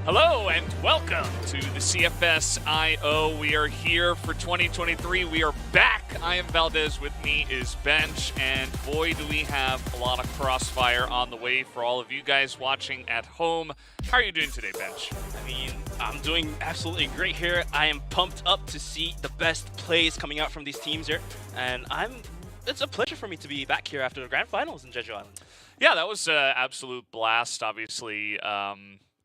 Hello and welcome to the CFS IO. We are here for 2023. We are back. I am Valdez. With me is Bench. And boy, do we have a lot of crossfire on the way for all of you guys watching at home. How are you doing today, Bench? I mean, I'm doing absolutely great here. I am pumped up to see the best plays coming out from these teams here. And it's a pleasure for me to be back here after the Grand Finals in Jeju Island. Yeah, that was an absolute blast, obviously.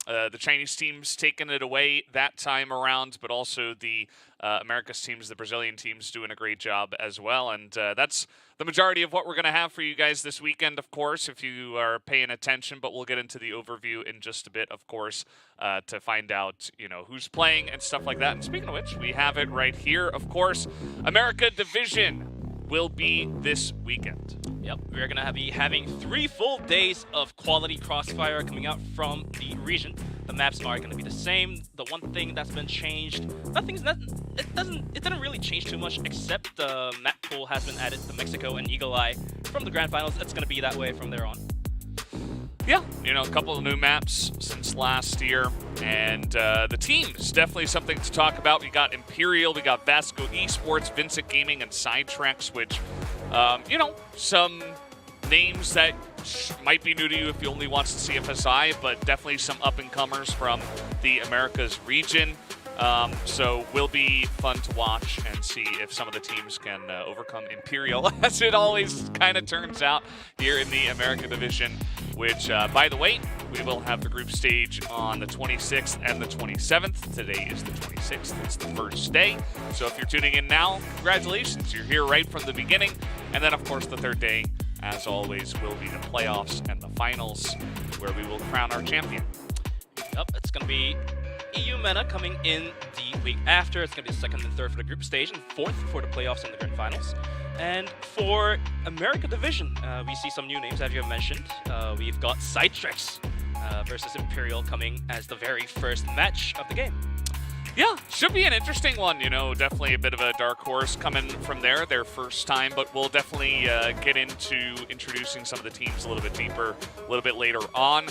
The Chinese teams taking it away that time around, but also the Americas teams, the Brazilian teams doing a great job as well. And that's the majority of what we're going to have for you guys this weekend, of course, if you are paying attention. But we'll get into the overview in just a bit, of course, to find out, who's playing and stuff like that. And speaking of which, we have it right here, of course. America Division will be this weekend. Yep, we're going to be having 3 full days of quality crossfire coming out from the region. The maps are going to be the same. The one thing that's been changed, it didn't really change too much, except the map pool has been added to Mexico and Eagle Eye from the Grand Finals. It's going to be that way from there on. Yeah, a couple of new maps since last year, and the teams, definitely something to talk about. We got Imperial, we got VASCO ESPORTS, VINCIT Gaming, and CYTREX, which, some names that might be new to you if you only watch the CFSI, but definitely some up-and-comers from the Americas region. So will be fun to watch and see if some of the teams can overcome Imperial, as it always kind of turns out here in the America Division, which, by the way, we will have the group stage on the 26th and the 27th. Today is the 26th. It's the first day. So if you're tuning in now, congratulations. You're here right from the beginning. And then, of course, the third day, as always, will be the playoffs and the finals, where we will crown our champion. Yep, it's going to be EU MENA coming in the week after. It's going to be the 2nd and 3rd for the group stage and 4th for the playoffs and the grand finals. And for America Division, we see some new names, as you have mentioned. We've got CYTREX versus Imperial coming as the very first match of the game. Yeah, should be an interesting one, definitely a bit of a dark horse coming from there, their first time, but we'll definitely get into introducing some of the teams a little bit deeper, a little bit later on.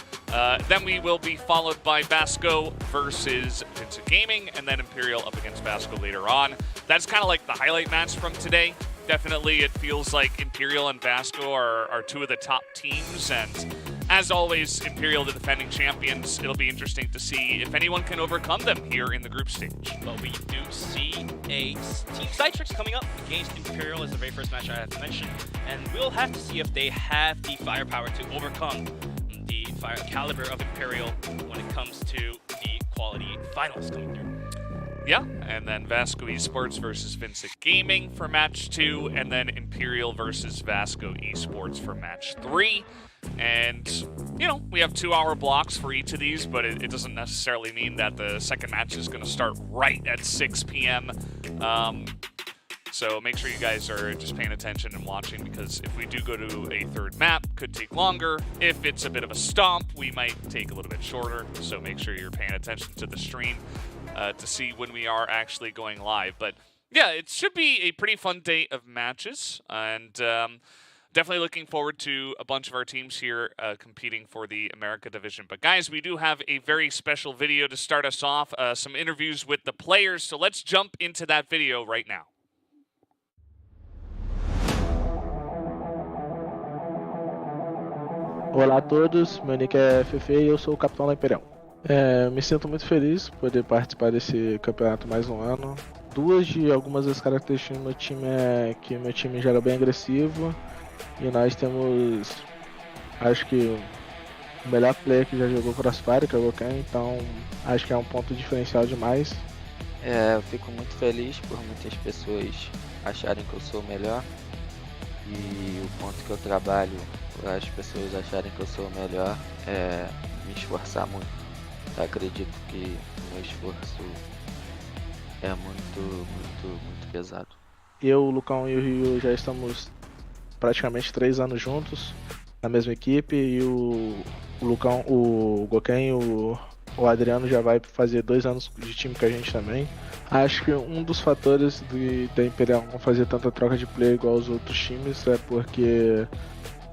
Then we will be followed by VASCO versus VINCIT Gaming, and then Imperial up against VASCO later on. That's kind of like the highlight match from today. Definitely, it feels like Imperial and VASCO are 2 of the top teams, and as always, Imperial, the defending champions. It'll be interesting to see if anyone can overcome them here in the group stage. But we do see a Team CYTREX coming up against Imperial as the very first match I have mentioned, and we'll have to see if they have the firepower to overcome the fire caliber of Imperial when it comes to the quality finals coming through. Yeah, and then VASCO ESPORTS versus VINCIT Gaming for match 2, and then Imperial versus VASCO ESPORTS for match 3. And, we have 2-hour blocks for each of these, but it doesn't necessarily mean that the second match is going to start right at 6 p.m. So make sure you guys are just paying attention and watching, because if we do go to a third map, could take longer. If it's a bit of a stomp, we might take a little bit shorter. So make sure you're paying attention to the stream to see when we are actually going live. But yeah, it should be a pretty fun day of matches, and definitely looking forward to a bunch of our teams here competing for the America Division. But guys, we do have a very special video to start us off, some interviews with the players. So let's jump into that video right now. Olá a todos, meu nick é Fefe e eu sou o capitão da Imperial. Me sinto muito feliz por poder participar desse campeonato mais um ano. Duas de algumas das características do meu time é que meu time joga bem agressivo e nós temos, acho que, o melhor player que já jogou Crossfire, que é o Goken, então acho que é um ponto diferencial demais. Eu fico muito feliz por muitas pessoas acharem que eu sou o melhor, e o ponto que eu trabalho para as pessoas acharem que eu sou o melhor é me esforçar muito. Eu acredito que o meu esforço é muito pesado. Eu, o Lucão e o Rio já estamos praticamente 3 anos juntos na mesma equipe, e o Lucão, o Goken e o Adriano já vai fazer 2 anos de time com a gente também. Acho que um dos fatores da Imperial não fazer tanta troca de player igual aos outros times é porque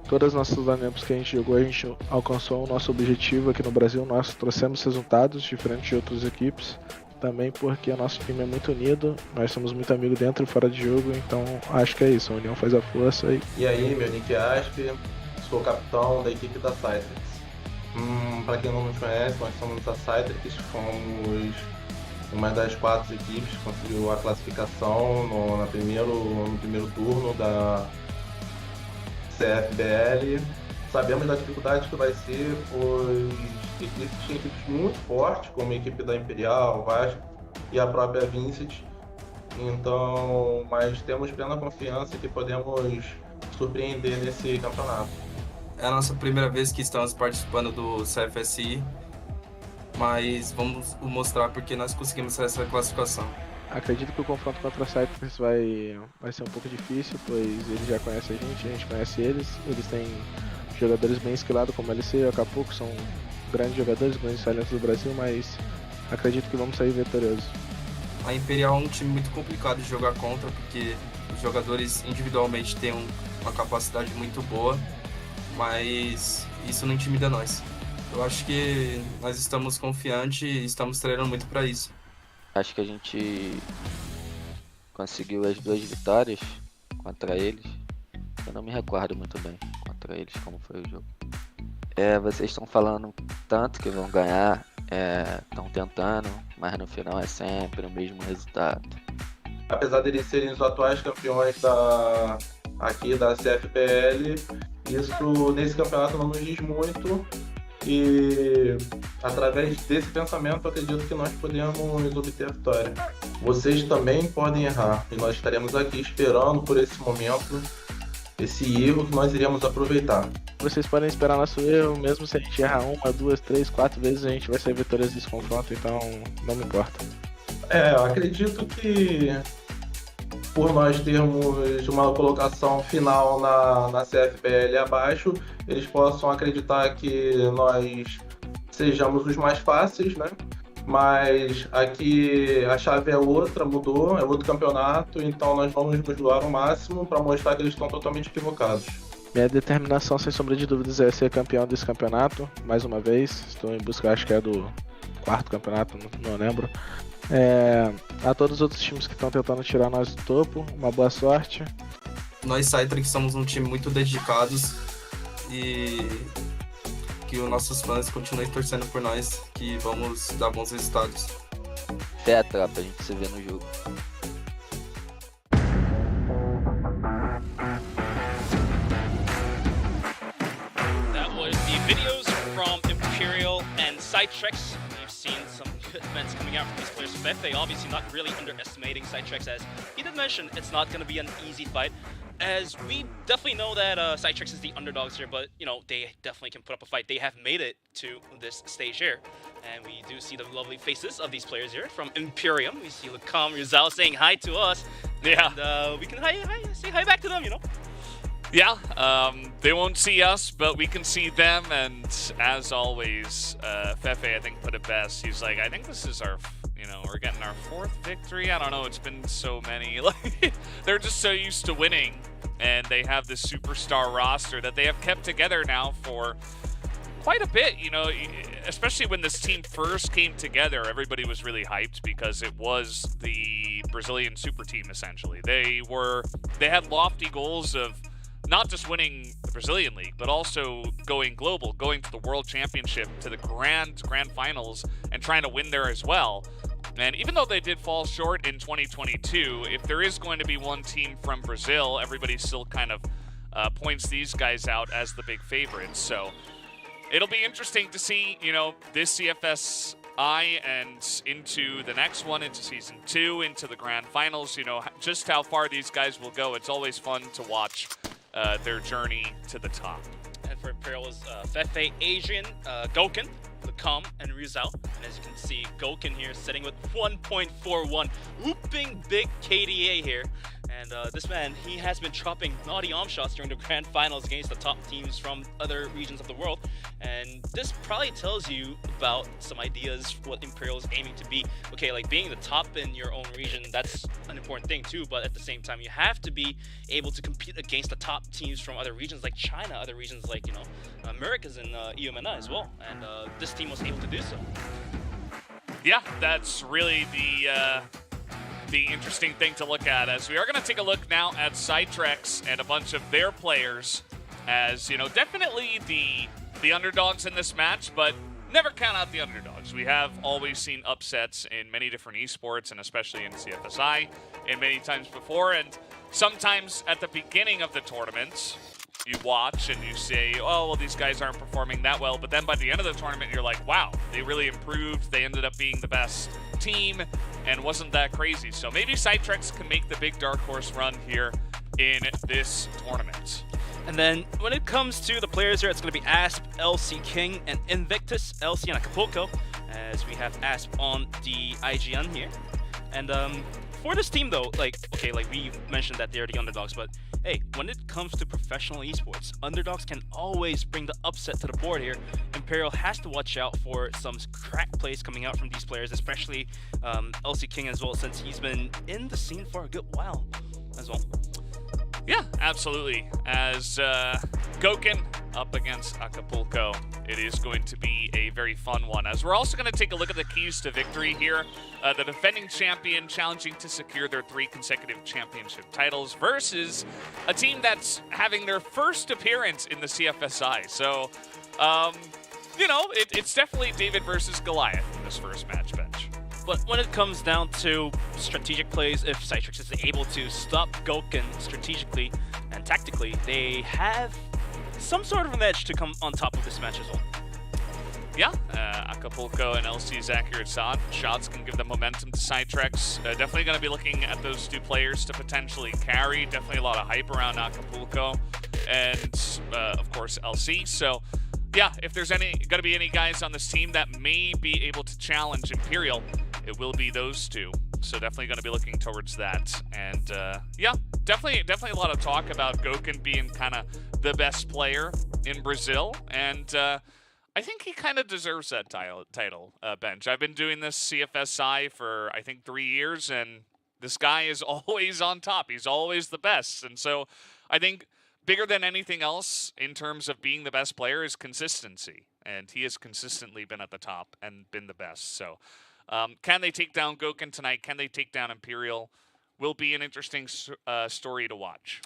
Todas as nossas lineups que a gente jogou, a gente alcançou o nosso objetivo aqui no Brasil. Nós trouxemos resultados diferentes de outras equipes. Também porque o nosso time é muito unido, nós somos muito amigos dentro e fora de jogo, então acho que é isso, a união faz a força. E aí, meu nick é Asp, sou capitão da equipe da CYTREX. Para quem não nos conhece, nós somos a CYTREX, fomos uma das 4 equipes que conseguiu a classificação no primeiro turno da CFBL. Sabemos da dificuldade que vai ser, pois equipes muito fortes, como a equipe da Imperial, VASCO e a própria VINCIT. Então, mas temos plena confiança que podemos surpreender nesse campeonato. É a nossa primeira vez que estamos participando do CFSI, mas vamos mostrar porque nós conseguimos essa classificação. Acredito que o confronto contra a CYTREX vai ser um pouco difícil, pois eles já conhecem a gente conhece eles. Eles têm jogadores bem esquilados como LC e Acapulco, são grandes jogadores, grandes talentos do Brasil, mas acredito que vamos sair vitoriosos. A Imperial é um time muito complicado de jogar contra, porque os jogadores individualmente têm uma capacidade muito boa, mas isso não intimida nós. Eu acho que nós estamos confiantes e estamos treinando muito para isso. Acho que a gente conseguiu as 2 vitórias contra eles. Eu não me recordo muito bem contra eles como foi o jogo. Vocês estão falando tanto que vão ganhar, estão tentando, mas no final é sempre o mesmo resultado. Apesar deles serem os atuais campeões aqui da CFPL, isso nesse campeonato não nos diz muito. E através desse pensamento eu acredito que nós podemos obter a vitória. Vocês também podem errar e nós estaremos aqui esperando por esse momento, esse erro que nós iremos aproveitar. Vocês podem esperar nosso erro, mesmo se a gente errar 1, 2, 3, 4 vezes, a gente vai sair vitorioso desse confronto, então não me importa. Eu acredito que por nós termos uma colocação final na CFBL abaixo, eles possam acreditar que nós sejamos os mais fáceis, né? Mas aqui a chave é outra, mudou, é outro campeonato, então nós vamos nos doar ao máximo para mostrar que eles estão totalmente equivocados. Minha determinação, sem sombra de dúvidas, é ser campeão desse campeonato, mais uma vez. Estou em busca, acho que é do 4º campeonato, não lembro. A todos os outros times que estão tentando tirar nós do topo, uma boa sorte. Nós CYTREX somos um time muito dedicados e que os nossos fãs continuem torcendo por nós, que vamos dar bons resultados. Fé, tropa, a gente se vê no jogo. That was the videos from Imperial and CYTREX. We've seen some good events coming out from these players. Fefe obviously not really underestimating CYTREX, as he did mention it's not going to be an easy fight, as we definitely know that CYTREX is the underdogs here, but you know, they definitely can put up a fight. They have made it to this stage here, and we do see the lovely faces of these players here. From Imperium, we see Lacom Rizal saying hi to us, and we can say hi back to them, you know. Yeah, they won't see us, but we can see them, and as always, Fefe, I think, put it best. He's like, I think this is our, we're getting our 4th victory. I don't know, it's been so many. Like, they're just so used to winning, and they have this superstar roster that they have kept together now for quite a bit, especially when this team first came together. Everybody was really hyped because it was the Brazilian super team, essentially. They had lofty goals of not just winning the Brazilian League, but also going global, going to the World Championship, to the grand finals, and trying to win there as well. And even though they did fall short in 2022, if there is going to be one team from Brazil, everybody still kind of points these guys out as the big favorites. So it'll be interesting to see, this CFS and into the next one, into Season 2, into the grand finals, just how far these guys will go. It's always fun to watch their journey to the top. And for Imperial is Fefe, Adrian, Goken, Lacom, and Rizal. And as you can see, Goken here sitting with 1.41, whooping big KDA here. And this man, he has been dropping naughty arm shots during the grand finals against the top teams from other regions of the world. And this probably tells you about some ideas what Imperial is aiming to be. Okay, like being the top in your own region, that's an important thing too, but at the same time, you have to be able to compete against the top teams from other regions like China, other regions like, Americas and EUMNA as well. And this team was able to do so. Yeah, that's really the interesting thing to look at, as we are going to take a look now at CYTREX and a bunch of their players as, definitely the underdogs in this match, but never count out the underdogs. We have always seen upsets in many different esports, and especially in CFSI, and many times before, and sometimes at the beginning of the tournament, you watch and you say, oh, well, these guys aren't performing that well, but then by the end of the tournament, you're like, wow, they really improved. They ended up being the best team, and wasn't that crazy. So maybe CYTREX can make the big dark horse run here in this tournament. And then when it comes to the players here, it's going to be Asp, LC King, and Invictus, LC and Acapulco, as we have Asp on the IGN here. And for this team though, like we mentioned that they're the underdogs, but hey, when it comes to professional esports, underdogs can always bring the upset to the board here. Imperial has to watch out for some crack plays coming out from these players, especially LC King as well, since he's been in the scene for a good while as well. Yeah, absolutely. As Goken up against Acapulco, it is going to be a very fun one. As we're also going to take a look at the keys to victory here. The defending champion challenging to secure their 3 consecutive championship titles versus a team that's having their first appearance in the CFSI. So, it's definitely David versus Goliath in this first match, Bench. But when it comes down to strategic plays, if CYTREX is able to stop Goken strategically and tactically, they have some sort of an edge to come on top of this match as well. Yeah, Acapulco and LC's accurate shots can give them momentum to CYTREX. Definitely going to be looking at those 2 players to potentially carry. Definitely a lot of hype around Acapulco and, of course, LC. So, yeah, if there's going to be any guys on this team that may be able to challenge Imperial, it will be those 2. So definitely going to be looking towards that. And yeah, definitely a lot of talk about Goken being kind of the best player in Brazil. And I think he kind of deserves that title, Bench. I've been doing this CFSI for, I think, 3 years, and this guy is always on top. He's always the best. And so I think bigger than anything else in terms of being the best player is consistency. And he has consistently been at the top and been the best. So can they take down Goken tonight? Can they take down Imperial? Will be an interesting story to watch.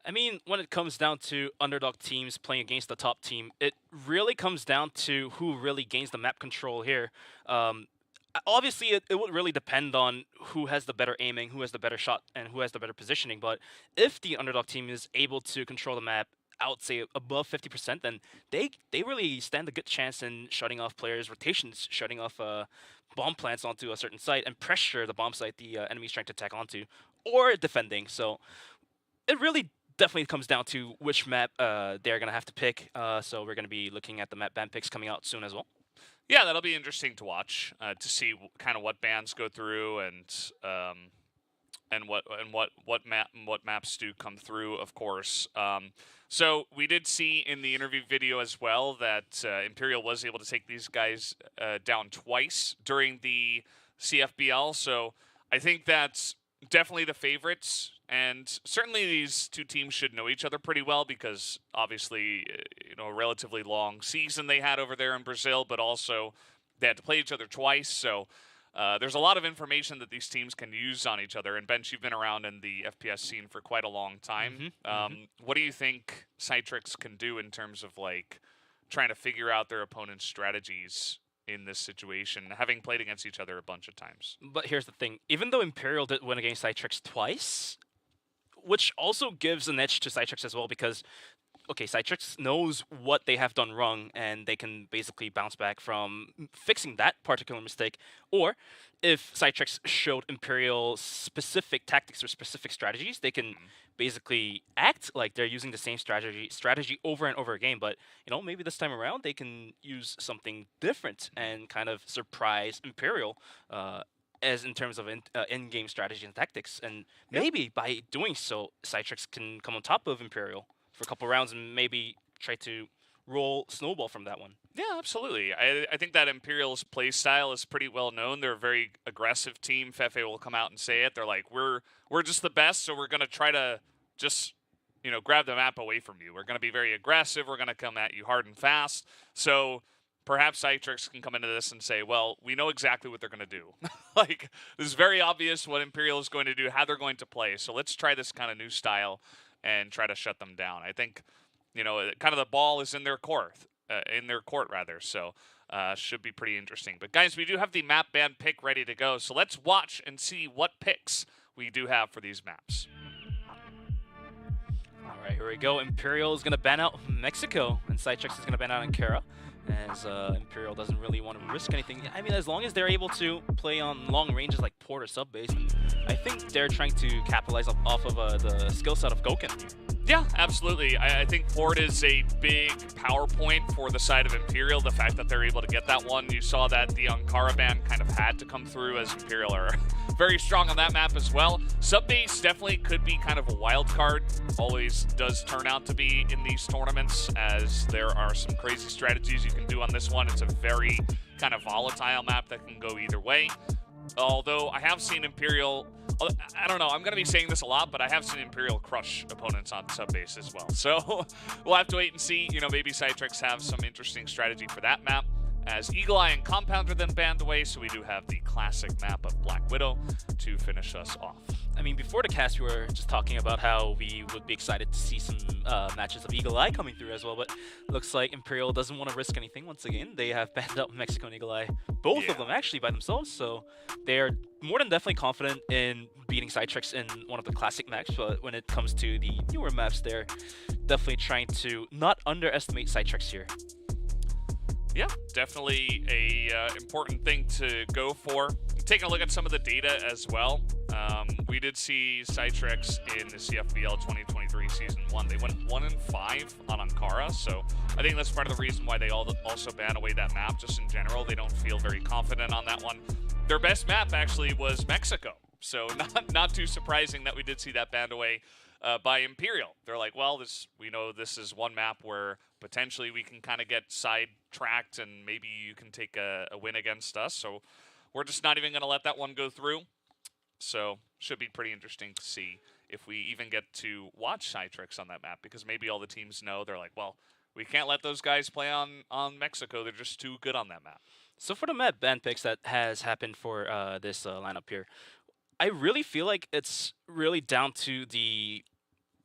I mean, when it comes down to underdog teams playing against the top team, it really comes down to who really gains the map control here. Obviously, it would really depend on who has the better aiming, who has the better shot, and who has the better positioning. But if the underdog team is able to control the map, I would say above 50%, then they really stand a good chance in shutting off players' rotations, shutting off bomb plants onto a certain site, and pressure the bomb site the enemy's trying to attack onto, or defending. So it really definitely comes down to which map they're going to have to pick. So we're going to be looking at the map ban picks coming out soon as well. Yeah, that'll be interesting to watch, to see kind of what bans go through and what maps do come through, of course. So we did see in the interview video as well that Imperial was able to take these guys down twice during the CFBL. So I think that's definitely the favorites, and certainly these 2 teams should know each other pretty well because obviously, a relatively long season they had over there in Brazil, but also they had to play each other twice. So there's a lot of information that these teams can use on each other. And Bench, you've been around in the FPS scene for quite a long time. What do you think CYTREX can do in terms of trying to figure out their opponent's strategies in this situation, having played against each other a bunch of times? But here's the thing. Even though Imperial did win against CYTREX twice, which also gives an edge to CYTREX as well, because okay, CYTREX knows what they have done wrong, and they can basically bounce back from fixing that particular mistake. Or if CYTREX showed Imperial specific tactics or specific strategies, they can basically act like they're using the same strategy over and over again. But maybe this time around they can use something different and kind of surprise Imperial as in terms of in-game strategy and tactics. And maybe by doing so, CYTREX can come on top of Imperial for a couple rounds and maybe try to roll snowball from that one. Yeah, absolutely. I think that Imperial's play style is pretty well known. They're a very aggressive team. Fefe will come out and say it. They're like, we're just the best, so we're going to try to just, grab the map away from you. We're going to be very aggressive. We're going to come at you hard and fast. So perhaps CYTREX can come into this and say, well, we know exactly what they're going to do. Like, this is very obvious what Imperial is going to do, how they're going to play. So let's try this kind of new style and try to shut them down. I think, kind of the ball is in their court. So should be pretty interesting. But guys, we do have the map ban pick ready to go. So let's watch and see what picks we do have for these maps. All right, here we go. Imperial is going to ban out Mexico, and CYTREX is going to ban out Ankara, as Imperial doesn't really want to risk anything. I mean, as long as they're able to play on long ranges like port or sub-base, I think they're trying to capitalize off of the skill set of Goken. Yeah, absolutely. I think port is a big power point for the side of Imperial, the fact that they're able to get that one. You saw that the Ankara ban kind of had to come through, as Imperial are very strong on that map as well. Sub-base definitely could be kind of a wild card. Always does turn out to be in these tournaments, as there are some crazy strategies you can do on this one. It's a very kind of volatile map that can go either way. Although I have seen Imperial, I don't know, I'm going to be saying this a lot, but I have seen Imperial crush opponents on sub-base as well. So we'll have to wait and see. Maybe CYTREX have some interesting strategy for that map, as Eagle Eye and Compounder then banned away, so we do have the classic map of Black Widow to finish us off. I mean, before the cast, we were just talking about how we would be excited to see some matches of Eagle Eye coming through as well, but looks like Imperial doesn't want to risk anything once again. They have banned out Mexico and Eagle Eye, both of them actually by themselves, so they're more than definitely confident in beating CYTREX in one of the classic maps, but when it comes to the newer maps, they're definitely trying to not underestimate CYTREX here. Yeah, definitely a important thing to go for. Taking a look at some of the data as well, we did see CYTREX in the CFBL 2023 Season 1. They went 1-5 on Ankara, so I think that's part of the reason why they also ban away that map. Just in general, they don't feel very confident on that one. Their best map actually was Mexico, so not too surprising that we did see that banned away by Imperial. They're like, well, we know this is one map where potentially we can kind of get sidetracked and maybe you can take a win against us, so we're just not even going to let that one go through. So should be pretty interesting to see if we even get to watch CYTREX on that map, because maybe all the teams know, they're like, well, we can't let those guys play on Mexico. They're just too good on that map. So for the map ban picks that has happened for this lineup here, I really feel like it's really down to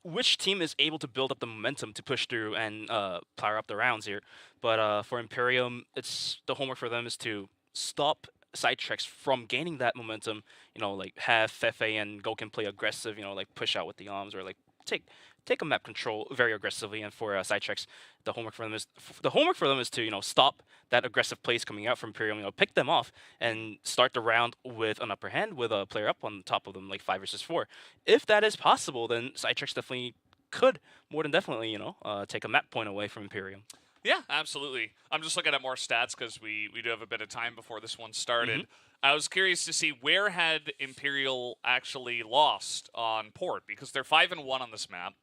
which team is able to build up the momentum to push through and power up the rounds here. But for Imperium, it's the homework for them is to stop CYTREX from gaining that momentum, like have Fefe and Goken play aggressive, like push out with the arms, or like take a map control very aggressively. And for CYTREX, the homework for them is to stop that aggressive plays coming out from Imperial, pick them off and start the round with an upper hand with a player up on top of them, like 5 versus 4. If that is possible, then CYTREX definitely could more than definitely take a map point away from Imperium. Yeah, absolutely. I'm just looking at more stats because we do have a bit of time before this one started. I was curious to see where had Imperial actually lost on port, because they're 5-1 on this map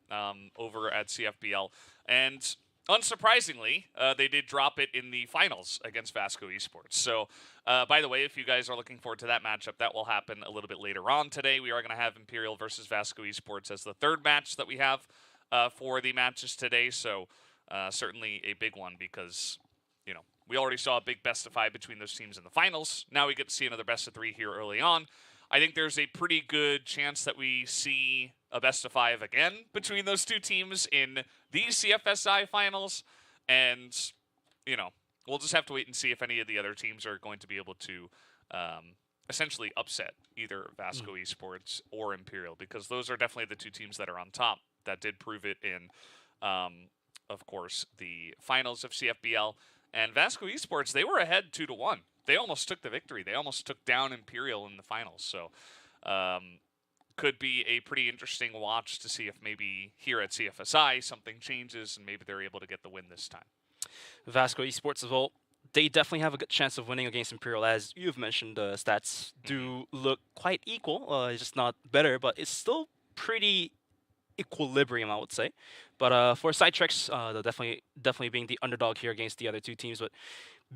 over at CFBL, and unsurprisingly, they did drop it in the finals against VASCO eSports. So, by the way, if you guys are looking forward to that matchup, that will happen a little bit later on today. We are going to have Imperial versus VASCO eSports as the third match that we have for the matches today. So. Certainly a big one, because, we already saw a big best-of-5 between those teams in the finals. Now we get to see another best-of-3 here early on. I think there's a pretty good chance that we see a best-of-5 again between those two teams in these CFSI finals. And, we'll just have to wait and see if any of the other teams are going to be able to essentially upset either VASCO eSports or Imperial, because those are definitely the two teams that are on top that did prove it in of course, the finals of CFBL. And VASCO eSports, they were ahead 2-1. They almost took the victory. They almost took down Imperial in the finals. So could be a pretty interesting watch to see if maybe here at CFSI something changes and maybe they're able to get the win this time. VASCO eSports as well they definitely have a good chance of winning against Imperial, as you've mentioned. The stats do look quite equal. It's just not better, but it's still pretty equilibrium, I would say. But for CYTREX, they're definitely being the underdog here against the other two teams. But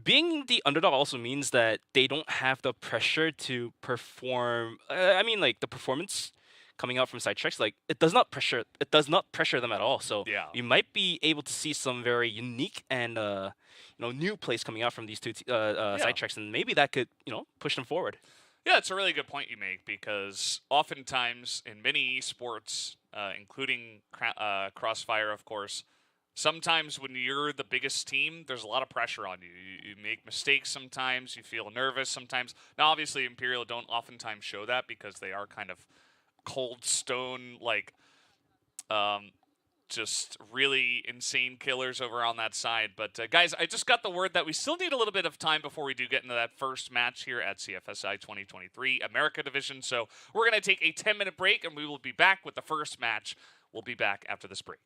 being the underdog also means that they don't have the pressure to perform. I mean, like the performance coming out from CYTREX, like it does not pressure them at all. So Yeah. you might be able to see some very unique and new plays coming out from these two CYTREX, and maybe that could push them forward. Yeah, it's a really good point you make, because oftentimes in many esports, including Crossfire, of course, sometimes when you're the biggest team, there's a lot of pressure on you. You make mistakes sometimes, you feel nervous sometimes. Now, obviously, Imperial don't oftentimes show that because they are kind of cold stone, like, just really insane killers over on that side. But guys, I just got the word that we still need a little bit of time before we do get into that first match here at CFSI 2023 America Division. So we're going to take a 10-minute break, and we will be back with the first match. We'll be back after this break.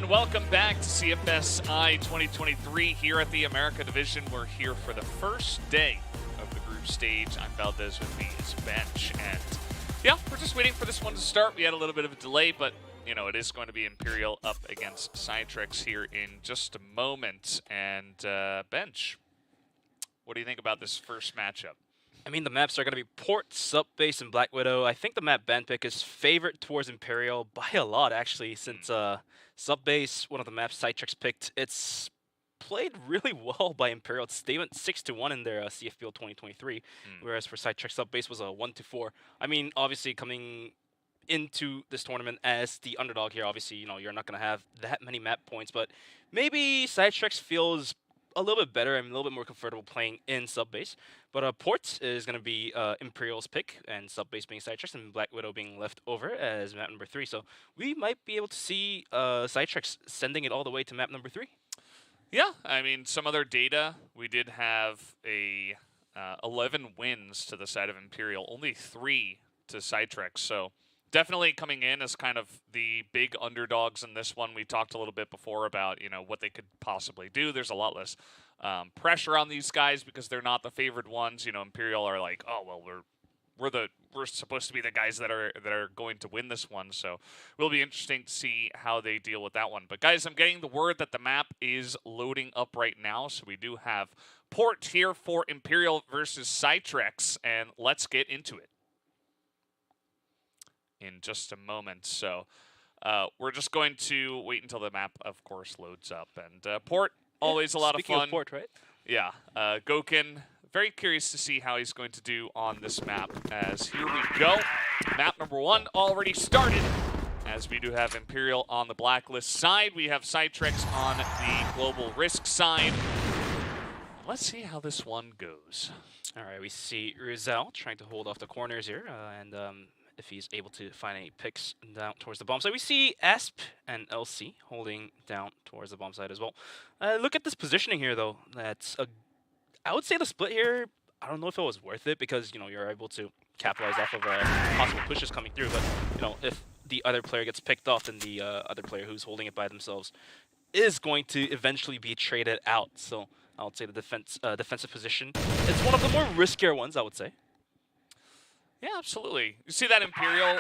everyone. Welcome back to CFSI 2023 here at the America Division. We're here for the first day of the group stage. I'm Valdez, with me is Bench. And yeah, we're just waiting for this one to start. We had a little bit of a delay, but you know, it is going to be Imperial up against CYTREX here in just a moment. And Bench, what do you think about this first matchup? I mean, the maps are going to be Port, Subbase, and Black Widow. I think the map Ben pick is favored towards Imperial by a lot, actually, since Subbase, one of the maps CYTREX picked, it's played really well by Imperial. They went 6-1 in their CFPL 2023, whereas for CYTREX, Subbase was a 1-4. I mean, obviously, coming into this tournament as the underdog here, obviously, you know, you're not going to have that many map points, but maybe CYTREX feels a little bit better and a little bit more comfortable playing in Subbase. But Port is going to be Imperial's pick, and Subbase being CYTREX, and Black Widow being left over as map number 3. So we might be able to see CYTREX sending it all the way to map number 3. Yeah, I mean, some other data, we did have a 11 wins to the side of Imperial, only 3 to CYTREX. So definitely coming in as kind of the big underdogs in this one. We talked a little bit before about, you know, what they could possibly do. There's a lot less pressure on these guys because they're not the favored ones. You know, Imperial are like, oh well, we're supposed to be the guys that are going to win this one. So it will be interesting to see how they deal with that one. But guys, I'm getting the word that the map is loading up right now. So we do have Port here for Imperial versus CYTREX, and let's get into it in just a moment. So we're just going to wait until the map, of course, loads up. And Port, always a lot of fun. Speaking of Port, right? Yeah. Gokin, very curious to see how he's going to do on this map. As here we go. Map number 1 already started. As we do have Imperial on the blacklist side. We have CYTREX on the global risk side. Let's see how this one goes. All right, we see Rizal trying to hold off the corners here, and if he's able to find any picks down towards the bomb side. We see Asp and LC holding down towards the bomb side as well. Look at this positioning here, though. I would say the split here, I don't know if it was worth it because, you know, you're able to capitalize off of possible pushes coming through. But, you know, if the other player gets picked off, then the other player who's holding it by themselves is going to eventually be traded out. So I would say the defensive position, it's one of the more riskier ones, I would say. Yeah, absolutely. You see that Imperial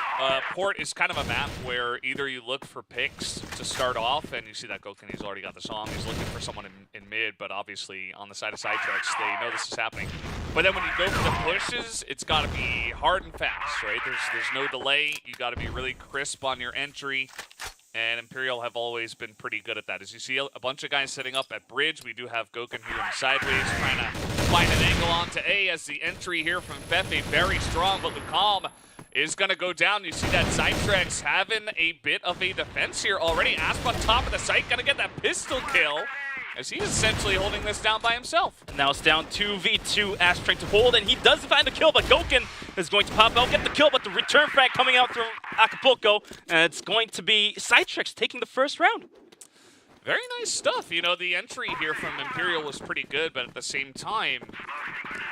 Port is kind of a map where either you look for picks to start off, and you see that Gokin, he's already got the song. He's looking for someone in mid, but obviously on the side of CYTREX, they know this is happening. But then when you go for the pushes, it's got to be hard and fast, right? There's no delay. You got to be really crisp on your entry. And Imperial have always been pretty good at that. As you see a bunch of guys setting up at bridge, we do have Gokin here in sideways, trying to find an angle onto A as the entry here from Fefe, very strong, but Lucam is going to go down. You see that CYTREX having a bit of a defense here already. Asp on top of the site, going to get that pistol kill, as he's essentially holding this down by himself. Now it's down 2v2, Asp trying to hold, and he does find the kill, but Gokin is going to pop out, get the kill, but the return frag coming out from Acapulco, and it's going to be CYTREX taking the first round. Very nice stuff. You know, the entry here from Imperial was pretty good, but at the same time,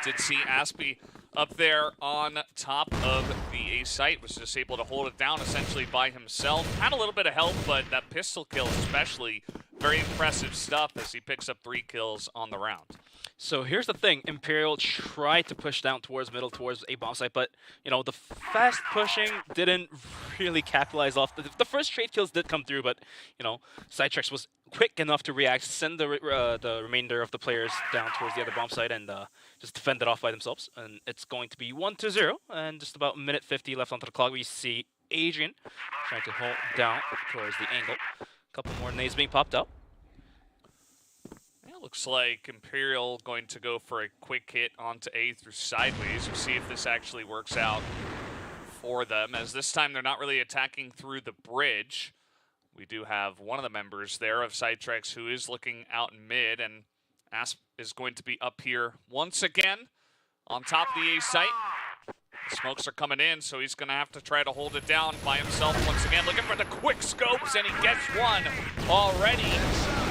did see Aspie up there on top of the A site, was just able to hold it down essentially by himself. Had a little bit of help, but that pistol kill especially, very impressive stuff as he picks up 3 kills on the round. So here's the thing, Imperial tried to push down towards middle, towards a bomb site, but, you know, the fast pushing didn't really capitalize off. The first trade kills did come through, but, you know, CYTREX was quick enough to react, send the remainder of the players down towards the other bomb site, and just defend it off by themselves. And it's going to be 1-0, and just about minute 50 left onto the clock. We see Adrian trying to hold down towards the angle. A couple more nades being popped up. Looks like Imperial going to go for a quick hit onto A through sideways. We'll see if this actually works out for them, as this time they're not really attacking through the bridge. We do have one of the members there of CYTREX who is looking out in mid, and Asp is going to be up here once again on top of the A site. The smokes are coming in, so he's going to have to try to hold it down by himself once again, looking for the quick scopes, and he gets one already.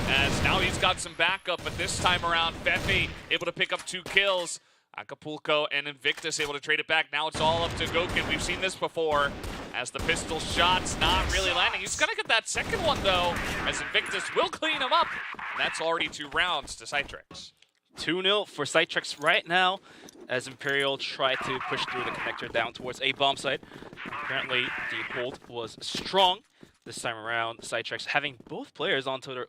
As now he's got some backup, but this time around, Fefe able to pick up 2 kills. Acapulco and Invictus able to trade it back. Now it's all up to Gokin. We've seen this before as the pistol shot's not really landing. He's going to get that second one, though, as Invictus will clean him up. And that's already 2 rounds to CYTREX. 2-0 for CYTREX right now as Imperial tried to push through the connector down towards A bomb site. Apparently, the hold was strong this time around. CYTREX having both players on towards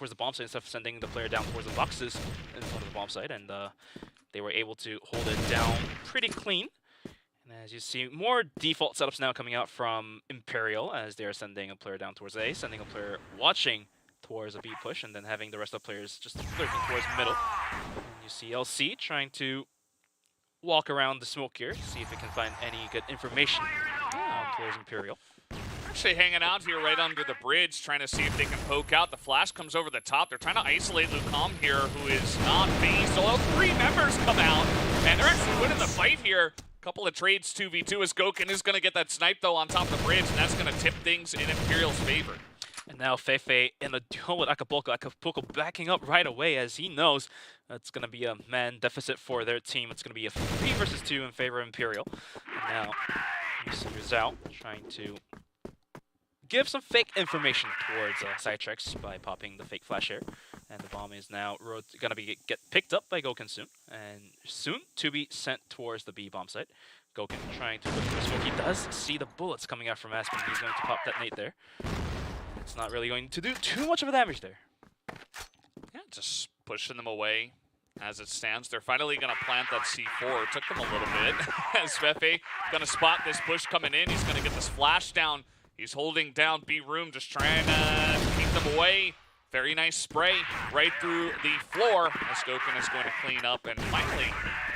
the bomb site instead of sending the player down towards the boxes in front of the bomb site. And they were able to hold it down pretty clean. And as you see, more default setups now coming out from Imperial as they are sending a player down towards A, sending a player watching towards a B push, and then having the rest of the players just lurking towards middle. And you see LC trying to walk around the smoke here, see if it can find any good information towards Imperial. Actually hanging out here right under the bridge, trying to see if they can poke out. The flash comes over the top. They're trying to isolate Lucom here, who is not phased. So all 3 members come out, and they're actually winning the fight here. Couple of trades 2v2 as Gokin is going to get that snipe, though, on top of the bridge, and that's going to tip things in Imperial's favor. And now Feifei in a duel with Acapulco. Acapulco backing up right away as he knows it's going to be a man deficit for their team. It's going to be a 3 versus 2 in favor of Imperial. And now you see Zhao trying to give some fake information towards CYTREX by popping the fake flash here. And the bomb is now going to get picked up by Gokin soon. And soon to be sent towards the B bomb site. Gokin trying to look for the smoke. He does see the bullets coming out from Aspen. He's going to pop detonate there. It's not really going to do too much of a damage there. Yeah, just pushing them away as it stands. They're finally going to plant that C4. It took them a little bit. As Fefe going to spot this push coming in. He's going to get this flash down. He's holding down B room, just trying to keep them away. Very nice spray right through the floor as Gokin is going to clean up. And finally,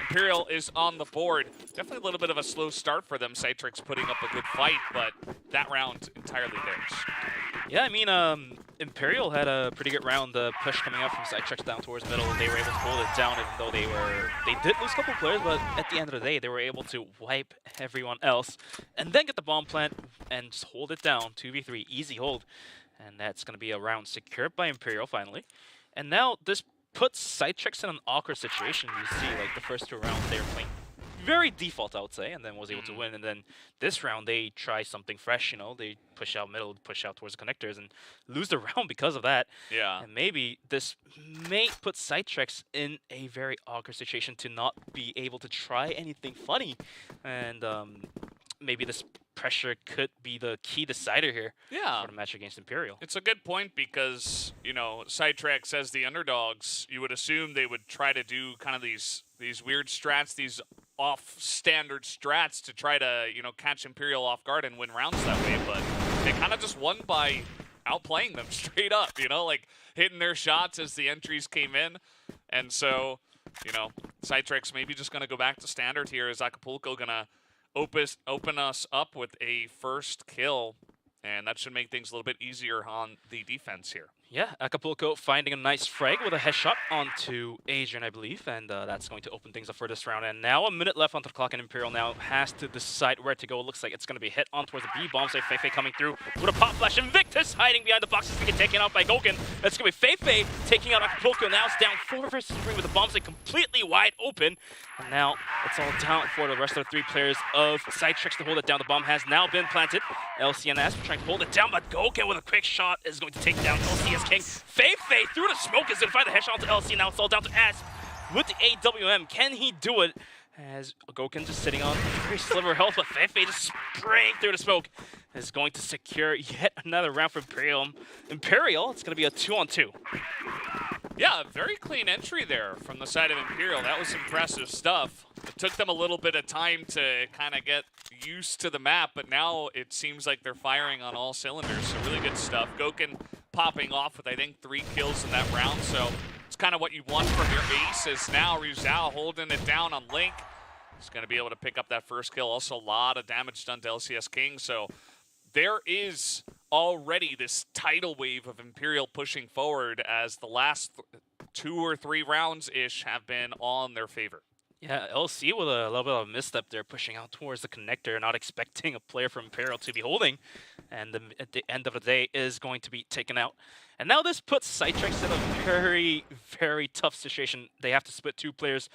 Imperial is on the board. Definitely a little bit of a slow start for them. CYTREX putting up a good fight, but that round entirely theirs. Yeah, I mean, Imperial had a pretty good round. The push coming out from CYTREX down towards middle. They were able to hold it down, even though they did lose a couple players. But at the end of the day, they were able to wipe everyone else and then get the bomb plant and just hold it down. 2v3, easy hold. And that's going to be a round secured by Imperial finally. And now this puts CYTREX in an awkward situation. You see, like, the first 2 rounds they were playing very default, I would say, and then was able to win. And then this round they try something fresh, you know. They push out middle, push out towards the connectors, and lose the round because of that. Yeah. And maybe this may put CYTREX in a very awkward situation to not be able to try anything funny. And maybe this pressure could be the key decider here for the match against Imperial. It's a good point because, you know, CYTREX as the underdogs, you would assume they would try to do kind of these weird strats, these off-standard strats to try to, you know, catch Imperial off guard and win rounds that way, but they kind of just won by outplaying them straight up, you know, like hitting their shots as the entries came in. And so, you know, CYTREX maybe just going to go back to standard here. Is Acapulco going to open us up with a first kill, and that should make things a little bit easier on the defense here. Yeah, Acapulco finding a nice frag with a headshot onto Adrian, I believe, and that's going to open things up for this round. And now a minute left on the clock, and Imperial now has to decide where to go. It looks like it's going to be hit on towards the B bomb site. Feifei coming through with a pop flash. Invictus hiding behind the boxes to get taken out by Gokin. That's going to be Feifei taking out Acapulco. Now it's down 4 versus 3 with the bomb site completely wide open. And now it's all down for the rest of the 3 players of CYTREX to hold it down. The bomb has now been planted. LC and Asp trying to hold it down, but Gokin with a quick shot is going to take down LC as King. Feifei through the smoke is going to find the headshot onto LC. Now it's all down to Asp with the AWM. Can he do it? As Gokin just sitting on very sliver health, but Feifei just spraying through the smoke is going to secure yet another round for Imperial. It's going to be a 2-on-2. Yeah, very clean entry there from the side of Imperial. That was impressive stuff. It took them a little bit of time to kind of get used to the map, but now it seems like they're firing on all cylinders, so really good stuff. Gokin popping off with, I think, 3 kills in that round, so it's kind of what you want from your aces. Now Rizal holding it down on Link. He's going to be able to pick up that first kill. Also, a lot of damage done to LCS King, so there is already this tidal wave of Imperial pushing forward as the last 2 or 3 rounds-ish have been on their favor. Yeah, LC with a little bit of a misstep there, pushing out towards the connector, not expecting a player from Imperial to be holding, and at the end of the day is going to be taken out. And now this puts CYTREX in a very, very tough situation. They have to split 2 players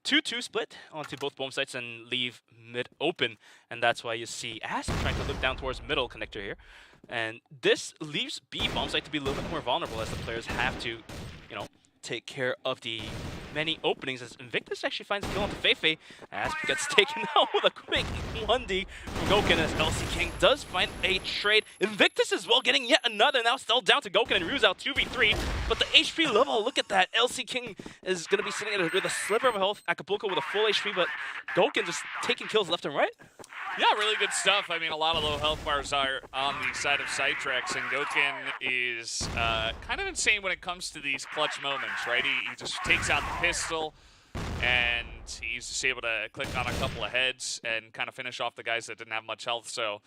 2-2 split onto both bomb sites and leave mid open, and that's why you see Asp trying to look down towards middle connector here. And this leaves B bomb site to be a little bit more vulnerable as the players have to, you know, take care of the many openings as Invictus actually finds a kill onto Feifei. Asp gets taken out with a quick 1D from Gouken as LC King does find a trade. Invictus as well getting yet another, now still down to Gouken and Ruzao 2v3. But the HP level, look at that. LC King is going to be sitting at with a sliver of health. Acapulco with a full HP, but Gouken just taking kills left and right. Yeah, really good stuff. I mean, a lot of low health bars are on the side of CYTREX, and Gouken is kind of insane when it comes to these clutch moments, right? He just takes out the pistol, and he's just able to click on a couple of heads and kind of finish off the guys that didn't have much health. So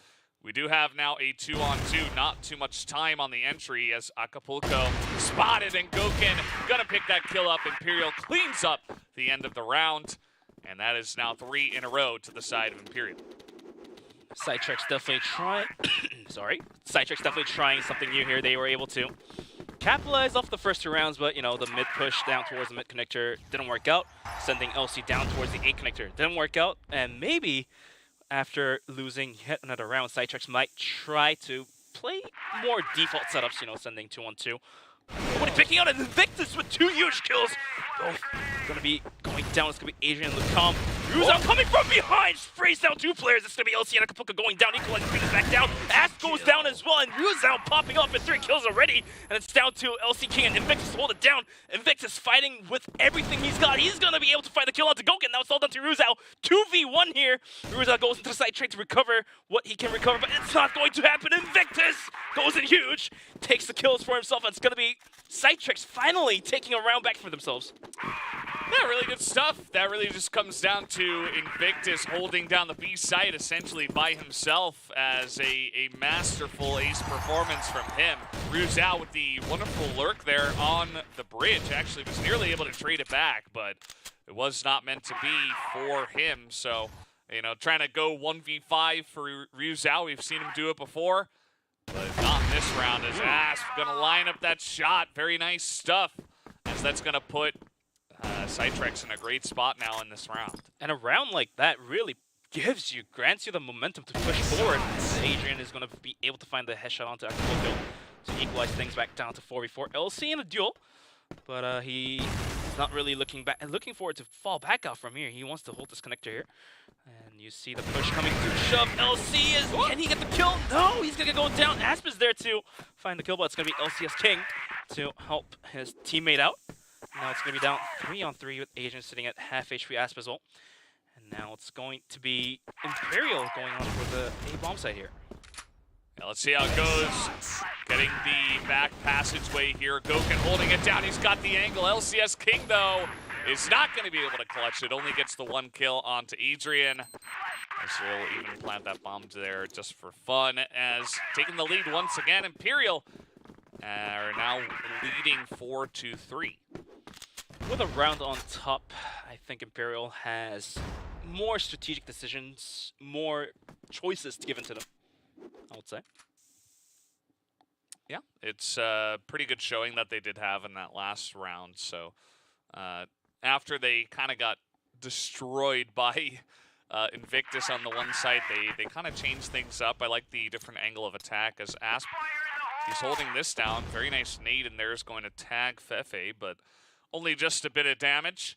we do have now a 2-on-2, not too much time on the entry as Acapulco spotted, and Gouken gonna pick that kill up. Imperial cleans up the end of the round, and that is now 3 in a row to the side of Imperial. CYTREX definitely trying. CYTREX definitely trying something new here. They were able to capitalize off the first 2 rounds, but you know, the mid push down towards the mid connector didn't work out. Sending LC down towards the A connector didn't work out, and maybe after losing yet another round, CYTREX might try to play more default setups. You know, sending 2-on-2. Nobody picking out an Invictus with 2 huge kills. Both gonna be going down. It's gonna be Adrian Lecombe. Ruzao coming from behind, sprays down 2 players. It's gonna be LC and Acapulco going down, equalizing things back down. Asp goes down as well, and Ruzao popping up with 3 kills already. And it's down to LC King and Invictus to hold it down. Invictus fighting with everything he's got. He's gonna be able to find the kill onto Gouken. Now it's all down to Ruzao. 2v1 here. Ruzao goes into the side trying to recover what he can recover, but it's not going to happen. Invictus goes in huge, takes the kills for himself. It's gonna be CYTREX finally taking a round back for themselves. Yeah, really good stuff. That really just comes down to Invictus holding down the B site essentially by himself as a masterful ace performance from him. Ruzao with the wonderful lurk there on the bridge actually was nearly able to trade it back, but it was not meant to be for him. So, you know, trying to go 1v5 for Ruzao. We've seen him do it before, but not in this round as Asp gonna line up that shot. Very nice stuff, as that's gonna put CYTREX in a great spot now in this round. And a round like that really grants you the momentum to push forward. Adrian is going to be able to find the headshot onto Acapulco to equalize things back down to 4v4. LC in a duel, but he's not really looking forward to fall back out from here. He wants to hold this connector here. And you see the push coming through shove. LC is, can he get the kill? No, he's going to go down. Asp is there to find the kill, but it's going to be LCS King to help his teammate out. Now it's going to be down 3-on-3 with Adrian sitting at half HP Asp as well. And now it's going to be Imperial going on for the A bomb site here. Yeah, let's see how it goes. Getting the back passageway here. Gouken holding it down. He's got the angle. LCS King, though, is not going to be able to clutch it. Only gets the 1 kill onto Adrian. As he'll even plant that bomb there just for fun. As taking the lead once again, Imperial are now leading 4-3. With a round on top, I think Imperial has more strategic decisions, more choices given to them, I would say. Yeah, it's a pretty good showing that they did have in that last round. So after they kind of got destroyed by Invictus on the one side, they kind of changed things up. I like the different angle of attack as Asp, he's holding this down. Very nice nade in there is going to tag Feifei, but only just a bit of damage.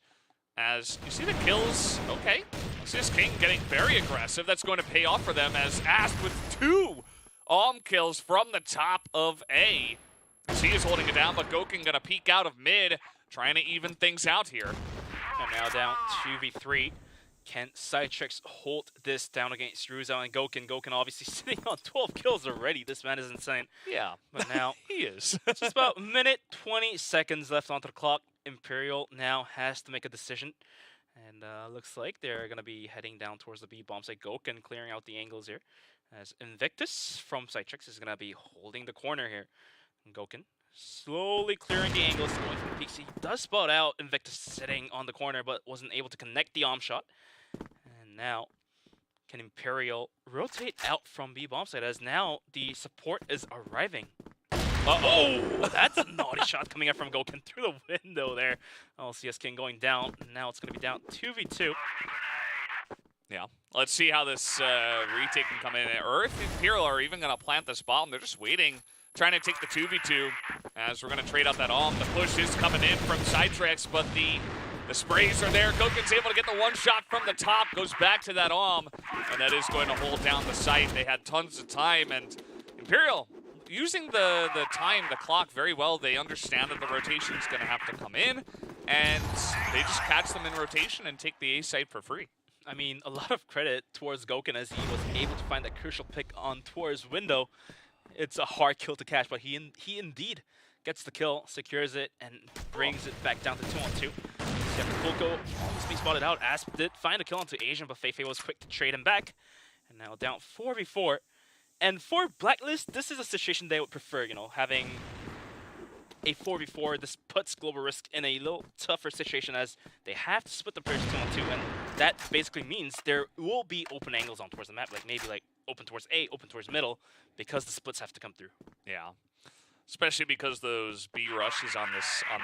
As you see the kills, okay. LCS King getting very aggressive. That's going to pay off for them as Asp with 2 kills from the top of A. As he is holding it down, but Gouken gonna peek out of mid, trying to even things out here. And now down 2v3. Can CYTREX hold this down against Ruzao and Gouken? Gouken obviously sitting on 12 kills already. This man is insane. Yeah, but now he is. Just about a minute, 20 seconds left onto the clock. Imperial now has to make a decision. And looks like they're going to be heading down towards the B bomb site. Gouken clearing out the angles here. As Invictus from CYTREX is going to be holding the corner here. And Gouken slowly clearing the angles, going for the peaks. He does spot out Invictus sitting on the corner, but wasn't able to connect the arm shot. And now, can Imperial rotate out from B bomb site as now the support is arriving? Oh, that's a naughty shot coming up from Goken through the window there. LCS King going down. Now it's going to be down 2v2. Yeah. Let's see how this retake can come in. Or if Imperial are even going to plant this bomb. They're just waiting, trying to take the 2v2 as we're going to trade out that AWM. The push is coming in from CYTREX, but the sprays are there. Goken's able to get the one shot from the top, goes back to that AWM, and that is going to hold down the site. They had tons of time, and Imperial using the time, the clock very well. They understand that the rotation is going to have to come in, and they just catch them in rotation and take the A site for free. I mean, a lot of credit towards Goken as he was able to find that crucial pick on towards window. It's a hard kill to catch, but he indeed gets the kill, secures it, and brings it back down to 2-on-2. Acapulco almost being spotted out. Asp did find a kill onto Asian, but Feifei was quick to trade him back. And now down 4v4. And for Blacklist, this is a situation they would prefer, you know, having a 4v4. This puts Global Risk in a little tougher situation as they have to split the players 2-on-2, and that basically means there will be open angles on towards the map, like maybe like open towards A, open towards middle, because the splits have to come through. Yeah. Especially because those B rushes on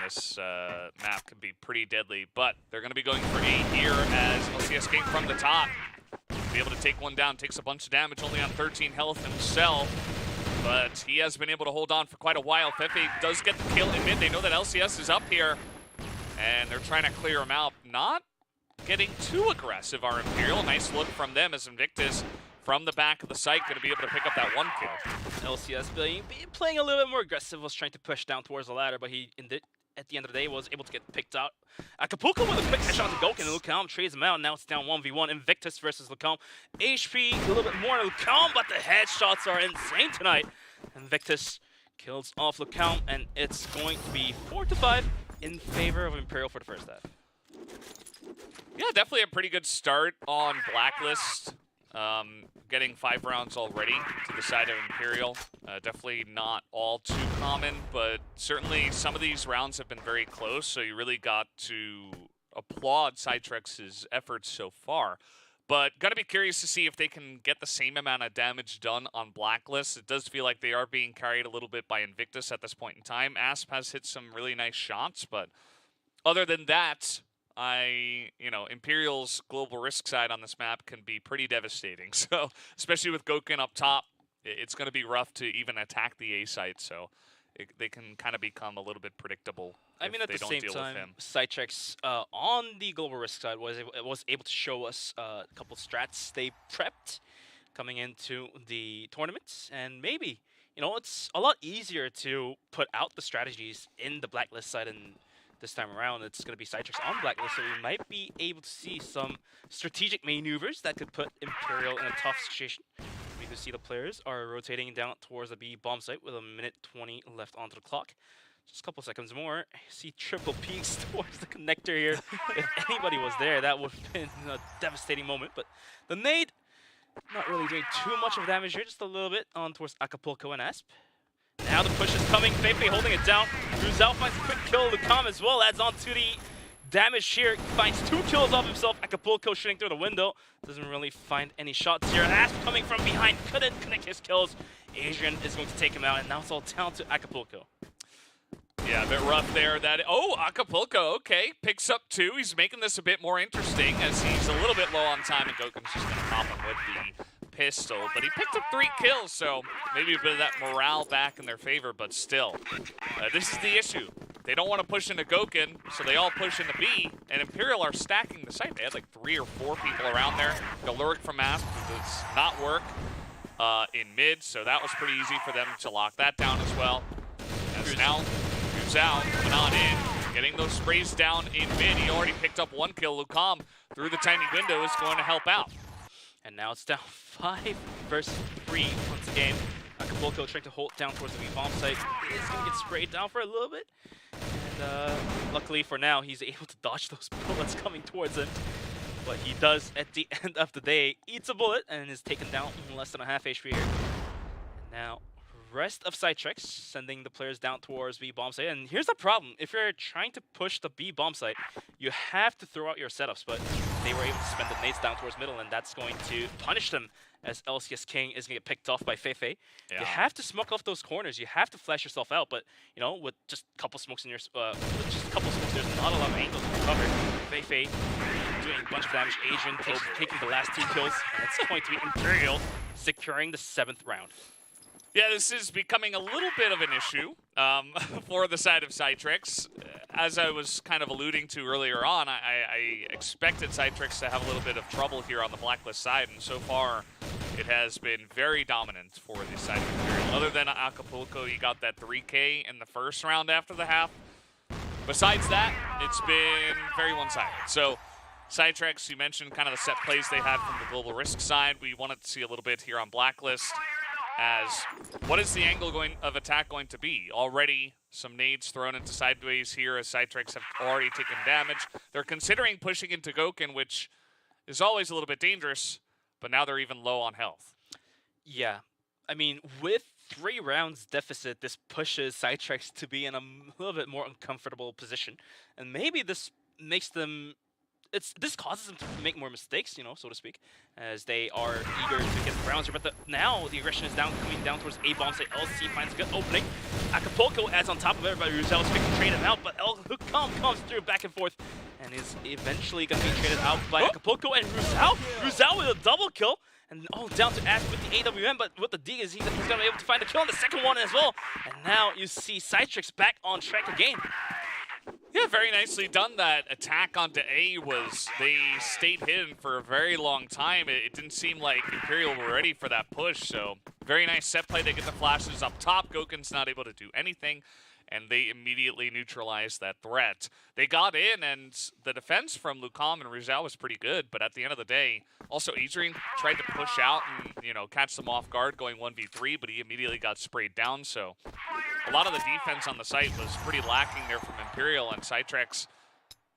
this map can be pretty deadly, but they're going to be going for A here as LCS King from the top. Be able to take one down, takes a bunch of damage, only on 13 health himself, but he has been able to hold on for quite a while. Feifei does get the kill in mid. They know that LCS is up here, and they're trying to clear him out. Not getting too aggressive, our Imperial. Nice look from them as Invictus from the back of the site going to be able to pick up that one kill. LCS playing a little bit more aggressive, was trying to push down towards the ladder, but he at the end of the day was able to get picked out. Acapulco with a quick headshot to Goken, and Lucam trades him out, and now it's down 1v1. Invictus versus Lucam. HP a little bit more than Lucam, but the headshots are insane tonight. Invictus kills off Lucam, and it's going to be 4-5 in favor of Imperial for the first half. Yeah, definitely a pretty good start on Blacklist. Getting 5 rounds already to the side of Imperial. Definitely not all too common, but certainly some of these rounds have been very close, so you really got to applaud CYTREX's efforts so far. But gotta be curious to see if they can get the same amount of damage done on Blacklist. It does feel like they are being carried a little bit by Invictus at this point in time. Asp has hit some really nice shots, but other than that, Imperial's global risk side on this map can be pretty devastating. So, especially with Goken up top, it's going to be rough to even attack the A site. So, they can kind of become a little bit predictable. I mean, at the same time, CYTREX on the global risk side was able to show us a couple strats they prepped coming into the tournaments, and maybe it's a lot easier to put out the strategies in the Blacklist side and. This time around, it's going to be CYTREX on Blacklist, so we might be able to see some strategic maneuvers that could put Imperial in a tough situation. We can see the players are rotating down towards the B bomb site with 1:20 left onto the clock. Just a couple seconds more. I see triple peaks towards the connector here. If anybody was there, that would have been a devastating moment, but the nade not really doing too much of damage here, just a little bit on towards Acapulco and Asp. Now the push is coming, Feifei holding it down. Ruzal finds a quick kill, Lucam as well, adds on to the damage here. Finds 2 kills off himself, Acapulco shooting through the window. Doesn't really find any shots here. Asp coming from behind, couldn't connect his kills. Adrian is going to take him out, and now it's all down to Acapulco. Yeah, a bit rough there. Acapulco, okay, picks up 2. He's making this a bit more interesting as he's a little bit low on time, and Goken's just going to pop him with the pistol, but he picked up 3 kills, so maybe a bit of that morale back in their favor, but still. This is the issue. They don't want to push into Goken, so they all push into B, and Imperial are stacking the site. They had like 3 or 4 people around there. Galuric from Asp does not work in mid, so that was pretty easy for them to lock that down as well. As now, Ruzal coming on in, getting those sprays down in mid. He already picked up 1 kill. Lucam through the tiny window is going to help out. And now it's down 5 versus 3 once again. Acapulco trying to hold down towards the bomb site. He is going to get sprayed down for a little bit. And luckily for now, he's able to dodge those bullets coming towards him. But he does, at the end of the day, eats a bullet and is taken down in less than a half HP here. And now rest of CYTREX sending the players down towards B bomb site. And here's the problem. If you're trying to push the B bomb site, you have to throw out your setups, but they were able to spend the nades down towards middle, and that's going to punish them as LCS King is going to get picked off by Feifei. Yeah. You have to smoke off those corners. You have to flash yourself out, but you know, with just a couple smokes in your with just a couple smokes, there's not a lot of angles to recover. Feifei doing a bunch of damage. Adrian taking the last 2 kills, and it's going to be Imperial securing the 7th round. Yeah, this is becoming a little bit of an issue for the side of CYTREX. As I was kind of alluding to earlier on, I expected CYTREX to have a little bit of trouble here on the Blacklist side, and so far it has been very dominant for the side of Imperial. Other than Acapulco, you got that 3K in the first round after the half. Besides that, it's been very one-sided. So CYTREX, you mentioned kind of the set plays they had from the Global Risk side. We wanted to see a little bit here on Blacklist. As what is the angle of attack going to be? Already some nades thrown into sideways here as CYTREX have already taken damage. They're considering pushing into Gouken, which is always a little bit dangerous, but now they're even low on health. Yeah, I mean, with 3 rounds deficit, this pushes CYTREX to be in a little bit more uncomfortable position, and maybe this makes them. This causes them to make more mistakes, you know, so to speak, as they are eager to get the rounds here. But now the aggression is coming down towards A bomb site. LC finds a good opening. Acapulco adds on top of everybody. Ruzel is quick to trade him out, but comes through back and forth and is eventually going to be traded out by Acapulco and Ruzel. Ruzel with a double kill. And down to Ash with the AWM, but what the D is he's going to be able to find a kill on the second one as well. And now you see CYTREX back on track again. Yeah, very nicely done. That attack onto A they stayed hidden for a very long time. It didn't seem like Imperial were ready for that push, so very nice set play. They get the flashes up top. Gouken's not able to do anything, and they immediately neutralize that threat. They got in, and the defense from Lucam and Ruzel was pretty good, but at the end of the day, also Adrian tried to push out and, you know, catch them off guard going 1v3, but he immediately got sprayed down, so a lot of the defense on the site was pretty lacking there from Imperial, and CYTREX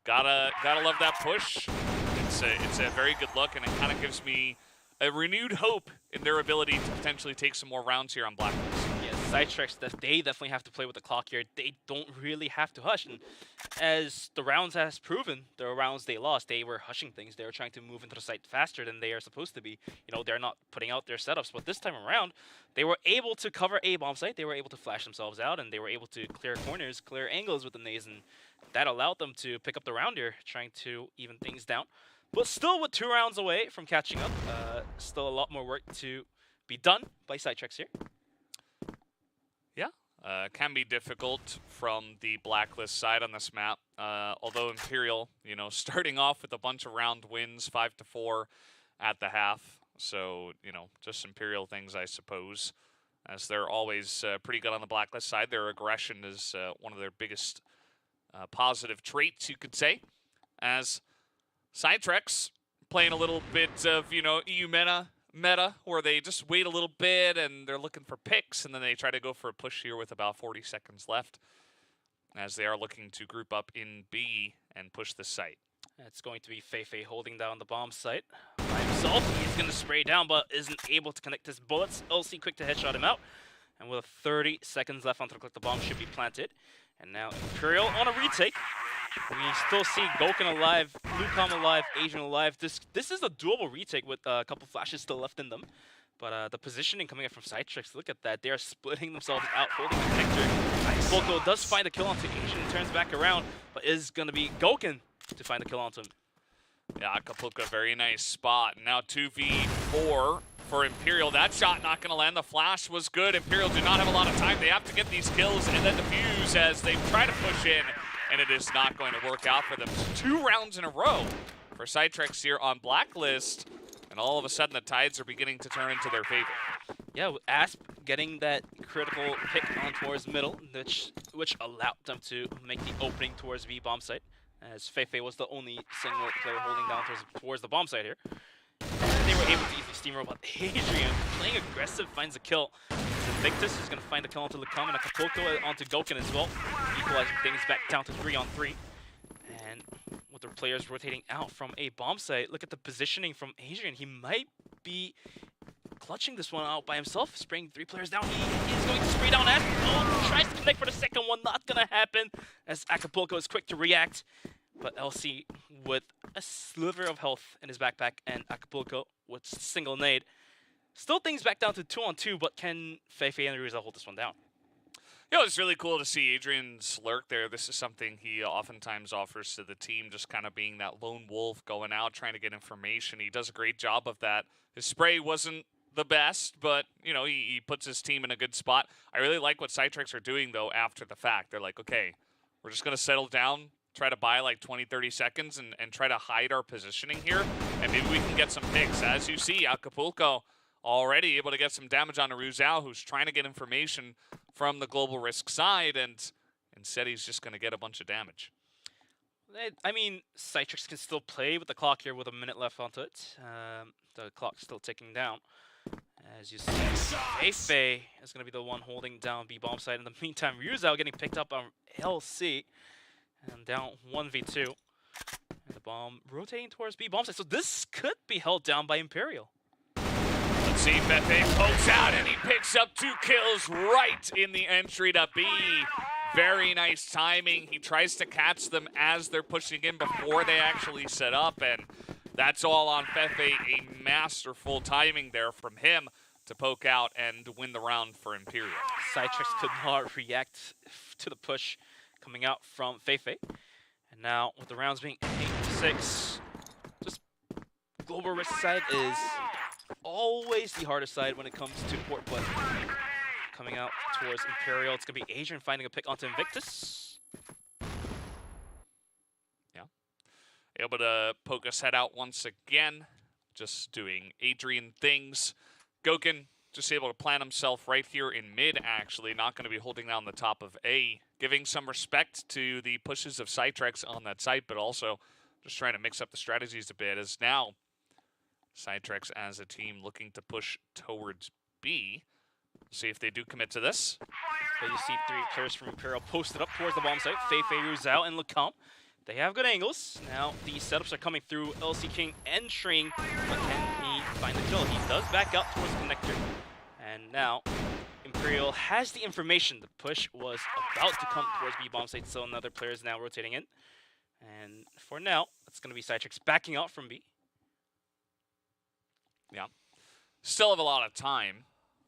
gotta love that push. It's a very good look, and it kind of gives me a renewed hope in their ability to potentially take some more rounds here on Blacklist. Yeah, CYTREX, they definitely have to play with the clock here. They don't really have to hush. And as the rounds has proven, the rounds they lost, they were hushing things. They were trying to move into the site faster than they are supposed to be. You know, they're not putting out their setups. But this time around, they were able to cover A bomb site. They were able to flash themselves out, and they were able to clear corners, clear angles with the nades, and that allowed them to pick up the round here, trying to even things down. But still with 2 rounds away from catching up, still a lot more work to be done by CYTREX here. Yeah, can be difficult from the Blacklist side on this map. Although Imperial, you know, starting off with a bunch of round wins, 5-4 at the half. So, you know, just Imperial things, I suppose, as they're always pretty good on the Blacklist side. Their aggression is one of their biggest positive traits, you could say, as CYTREX playing a little bit of, you know, EU meta, where they just wait a little bit and they're looking for picks, and then they try to go for a push here with about 40 seconds left, as they are looking to group up in B and push the site. It's going to be Feifei holding down the bomb site by himself. He's going to spray down, but isn't able to connect his bullets. LC quick to headshot him out. And with 30 seconds left until the bomb should be planted. And now Imperial on a retake. We still see Gouken alive, Lucam alive, Adrian alive. This is a doable retake with a couple flashes still left in them. But the positioning coming up from CYTREX, look at that. They are splitting themselves out, holding the connector. Acapulco does find a kill onto Adrian, turns back around, but is going to be Gouken to find a kill onto him. Yeah, Acapulco, very nice spot. Now 2v4 for Imperial. That shot not going to land. The flash was good. Imperial do not have a lot of time. They have to get these kills and then defuse as they try to push in, and it is not going to work out for them. 2 rounds in a row for CYTREX here on Blacklist, and all of a sudden the tides are beginning to turn into their favor. Yeah, with Asp getting that critical pick on towards middle, which allowed them to make the opening towards V bomb site, as Feifei was the only single player holding down towards the bomb site here. And they were able to easily steamroll, but Adrian, playing aggressive, finds a kill. Invictus is going to find the kill onto Lucam, and Acapulco onto Gouken as well, equalizing things back down to 3-on-3. And with the players rotating out from a bomb site, look at the positioning from Adrian. He might be clutching this one out by himself, spraying 3 players down. He is going to spray down Asp. Oh, tries to connect for the second one. Not going to happen as Acapulco is quick to react. But LC with a sliver of health in his backpack and Acapulco with single nade. Still things back down to 2-on-2, but can Feifei and Ruizel hold this one down? You know, it's really cool to see Adrian's lurk there. This is something he oftentimes offers to the team, just kind of being that lone wolf going out, trying to get information. He does a great job of that. His spray wasn't the best, but, you know, he puts his team in a good spot. I really like what CYTREX are doing, though, after the fact. They're like, okay, we're just going to settle down, try to buy like 20, 30 seconds and try to hide our positioning here, and maybe we can get some picks. As you see, Acapulco already able to get some damage on Ruizel, who's trying to get information from the global risk side, and instead he's just going to get a bunch of damage. I mean, CYTREX can still play with the clock here with a minute left onto it. The clock's still ticking down. As you see, Feifei is going to be the one holding down B bomb side. In the meantime, Ruizel getting picked up on LC and down 1v2. And the bomb rotating towards B bomb side. So this could be held down by Imperial. Let's see, Feifei pokes out and he picks up 2 kills right in the entry to B. Very nice timing. He tries to catch them as they're pushing in before they actually set up, and that's all on Feifei. A masterful timing there from him to poke out and win the round for Imperial. CYTREX could not react to the push coming out from Feifei. And now with the rounds being 8-6, just global risk side is always the hardest side when it comes to port play. Coming out towards Imperial, it's going to be Adrian finding a pick onto Invictus. Yeah. Able to poke his head out once again. Just doing Adrian things. Gokun just able to plant himself right here in mid, actually. Not going to be holding down the top of A. Giving some respect to the pushes of CYTREX on that site, but also just trying to mix up the strategies a bit, as now CYTREX as a team looking to push towards B. See if they do commit to this. So you see 3 players from Imperial posted up towards the bomb site. Feifei, Ruizel, and Lecomte. They have good angles. Now the setups are coming through. LC King entering, but can he find the kill? He does back up towards the connector. And now Imperial has the information. The push was about to come towards B bomb site, so another player is now rotating in. And for now, it's going to be CYTREX backing out from B. Yeah. Still have a lot of time,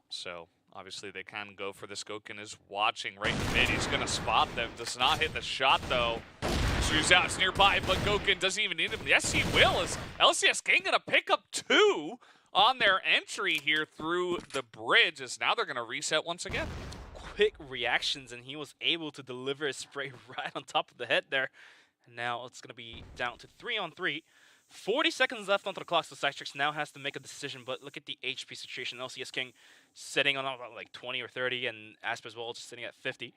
so obviously they can go for this. Gokun is watching right in mid. He's going to spot them. Does not hit the shot, though. Ruizel's nearby, but Gokun doesn't even need him. Yes, he will. Is LCS King going to pick up 2 on their entry here through the bridge, as now they're going to reset once again. Quick reactions, and he was able to deliver a spray right on top of the head there. And now it's going to be down to 3-on-3. 40 seconds left onto the clock, so CYTREX now has to make a decision, but look at the HP situation. LCS King sitting on about like 20 or 30, and Asp as well just sitting at 50.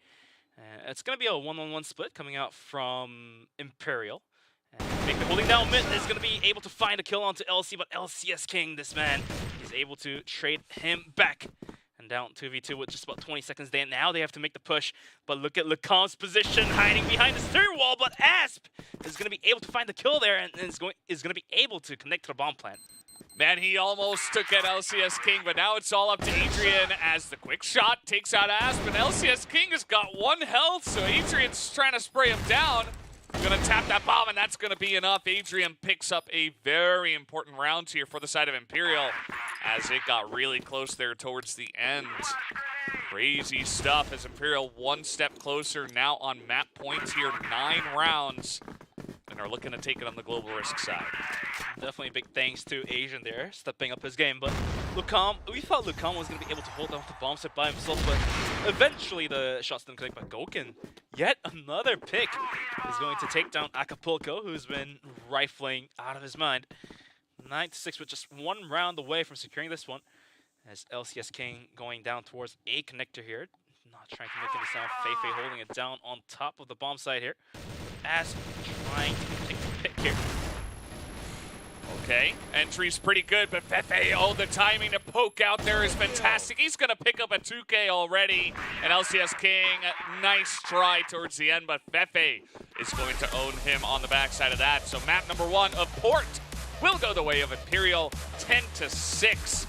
It's going to be a 1-on-1 split coming out from Imperial. And holding down mid is going to be able to find a kill onto LC, but LCS King, this man, is able to trade him back. And down 2v2 with just about 20 seconds there. Now they have to make the push, but look at Lecomte's position hiding behind the steering wall, but Asp is going to be able to find the kill there and is going to be able to connect to the bomb plant. Man, he almost took out LCS King, but now it's all up to Adrian as the quick shot takes out Asp, and LCS King has got 1 health, so Adrian's trying to spray him down. Gonna tap that bomb, and that's gonna be enough. Adrian picks up a very important round here for the side of Imperial, as it got really close there towards the end. Crazy stuff as Imperial 1 step closer now on map points here. 9 rounds, and are looking to take it on the global risk side. Definitely big thanks to Asian there, stepping up his game. But Lecomte, we thought Lecomte was going to be able to hold off the bomb set by himself, but eventually the shots didn't connect. But Gokun, yet another pick, is going to take down Acapulco, who's been rifling out of his mind. 9-6 with just 1 round away from securing this one. As LCS King going down towards a connector here. Not trying to make any sound. Feifei holding it down on top of the bomb site here. Asp trying to take the pick here. Okay, entry's pretty good, but Feifei, oh, the timing to poke out there is fantastic. He's going to pick up a 2K already, and LCS King, nice try towards the end, but Feifei is going to own him on the backside of that. So map number 1 of Port will go the way of Imperial, 10-6.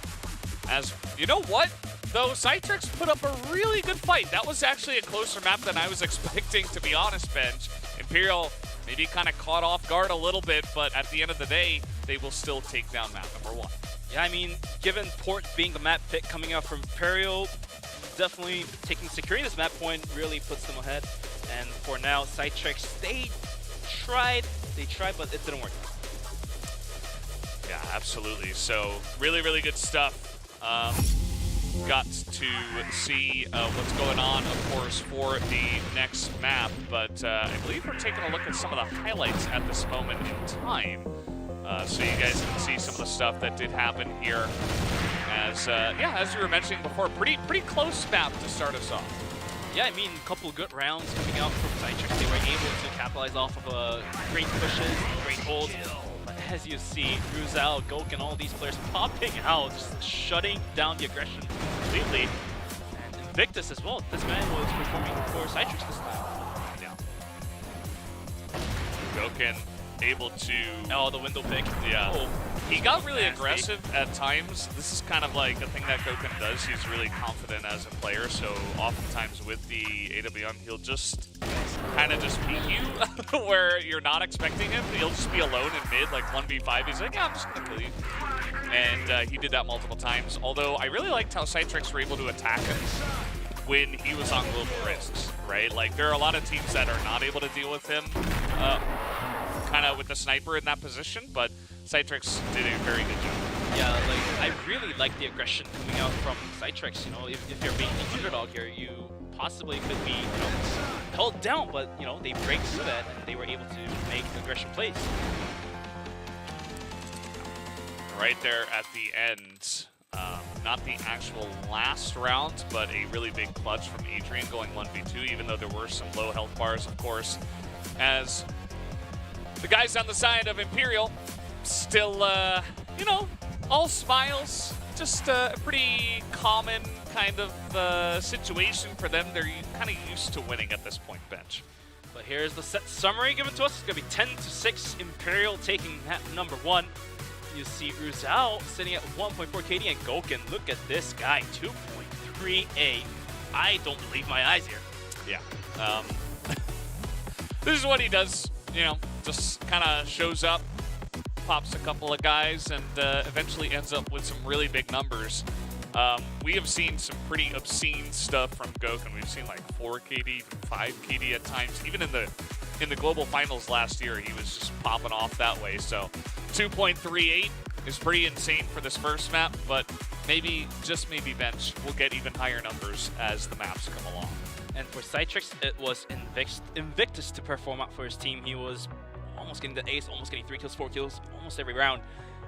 As you know what? Though CYTREX put up a really good fight. That was actually a closer map than I was expecting, to be honest, Benj. Imperial maybe kind of caught off guard a little bit, but at the end of the day, they will still take down map number 1. Yeah, I mean, given Port being the map pick coming out from Imperial, definitely securing this map point really puts them ahead. And for now, CYTREX, they tried, but it didn't work. Yeah, absolutely. So really, really good stuff. Got to see what's going on, of course, for the next map, but I believe we're taking a look at some of the highlights at this moment in time. So you guys can see some of the stuff that did happen here. As as you were mentioning before, pretty close map to start us off. Yeah, I mean, a couple of good rounds coming out from CYTREX. They were able to capitalize off of great pushes, great holds. But as you see, Ruzal, Gok, all these players popping out, just shutting down the aggression completely. And Invictus as well. This man was performing for CYTREX this time. Yeah. Gokin able to... Oh, the window pick. Yeah. Oh, he got really aggressive at times. This is kind of like a thing that Gokin does. He's really confident as a player, so oftentimes with the AWM, he'll just kind of just beat you where you're not expecting him. He'll just be alone in mid, like 1v5. He's like, yeah, I'm just going to kill you. And he did that multiple times. Although I really liked how CYTREX were able to attack him when he was on global risks, right? Like, there are a lot of teams that are not able to deal with him kind of with the sniper in that position, but CYTREX did a very good job. Yeah, like, I really like the aggression coming out from CYTREX. You know, if you're being the underdog here, you possibly could be, you know, held down, but, you know, they break through that and they were able to make aggression plays. Right there at the end, not the actual last round, but a really big clutch from Adrian going 1v2, even though there were some low health bars, of course, as the guys on the side of Imperial still, you know, all smiles. Just a pretty common kind of situation for them. They're kind of used to winning at this point, Bench. But here's the set summary given to us. It's going to be 10-6 Imperial taking map number 1. You see Ruzal sitting at 1.4 KD, and Gokin, look at this guy, 2.38. I don't believe my eyes here. Yeah. This is what he does, you know, just kind of shows up, pops a couple of guys, and eventually ends up with some really big numbers. We have seen some pretty obscene stuff from Gokin. We've seen like 4 KD, 5 KD at times. Even in the global finals last year, he was just popping off that way. So 2.38 is pretty insane for this first map, but maybe, just maybe, Bench, we'll get even higher numbers as the maps come along. And for CYTREX, it was Invictus to perform out for his team. He was almost getting the ace, almost getting 3 kills, 4 kills, almost every round.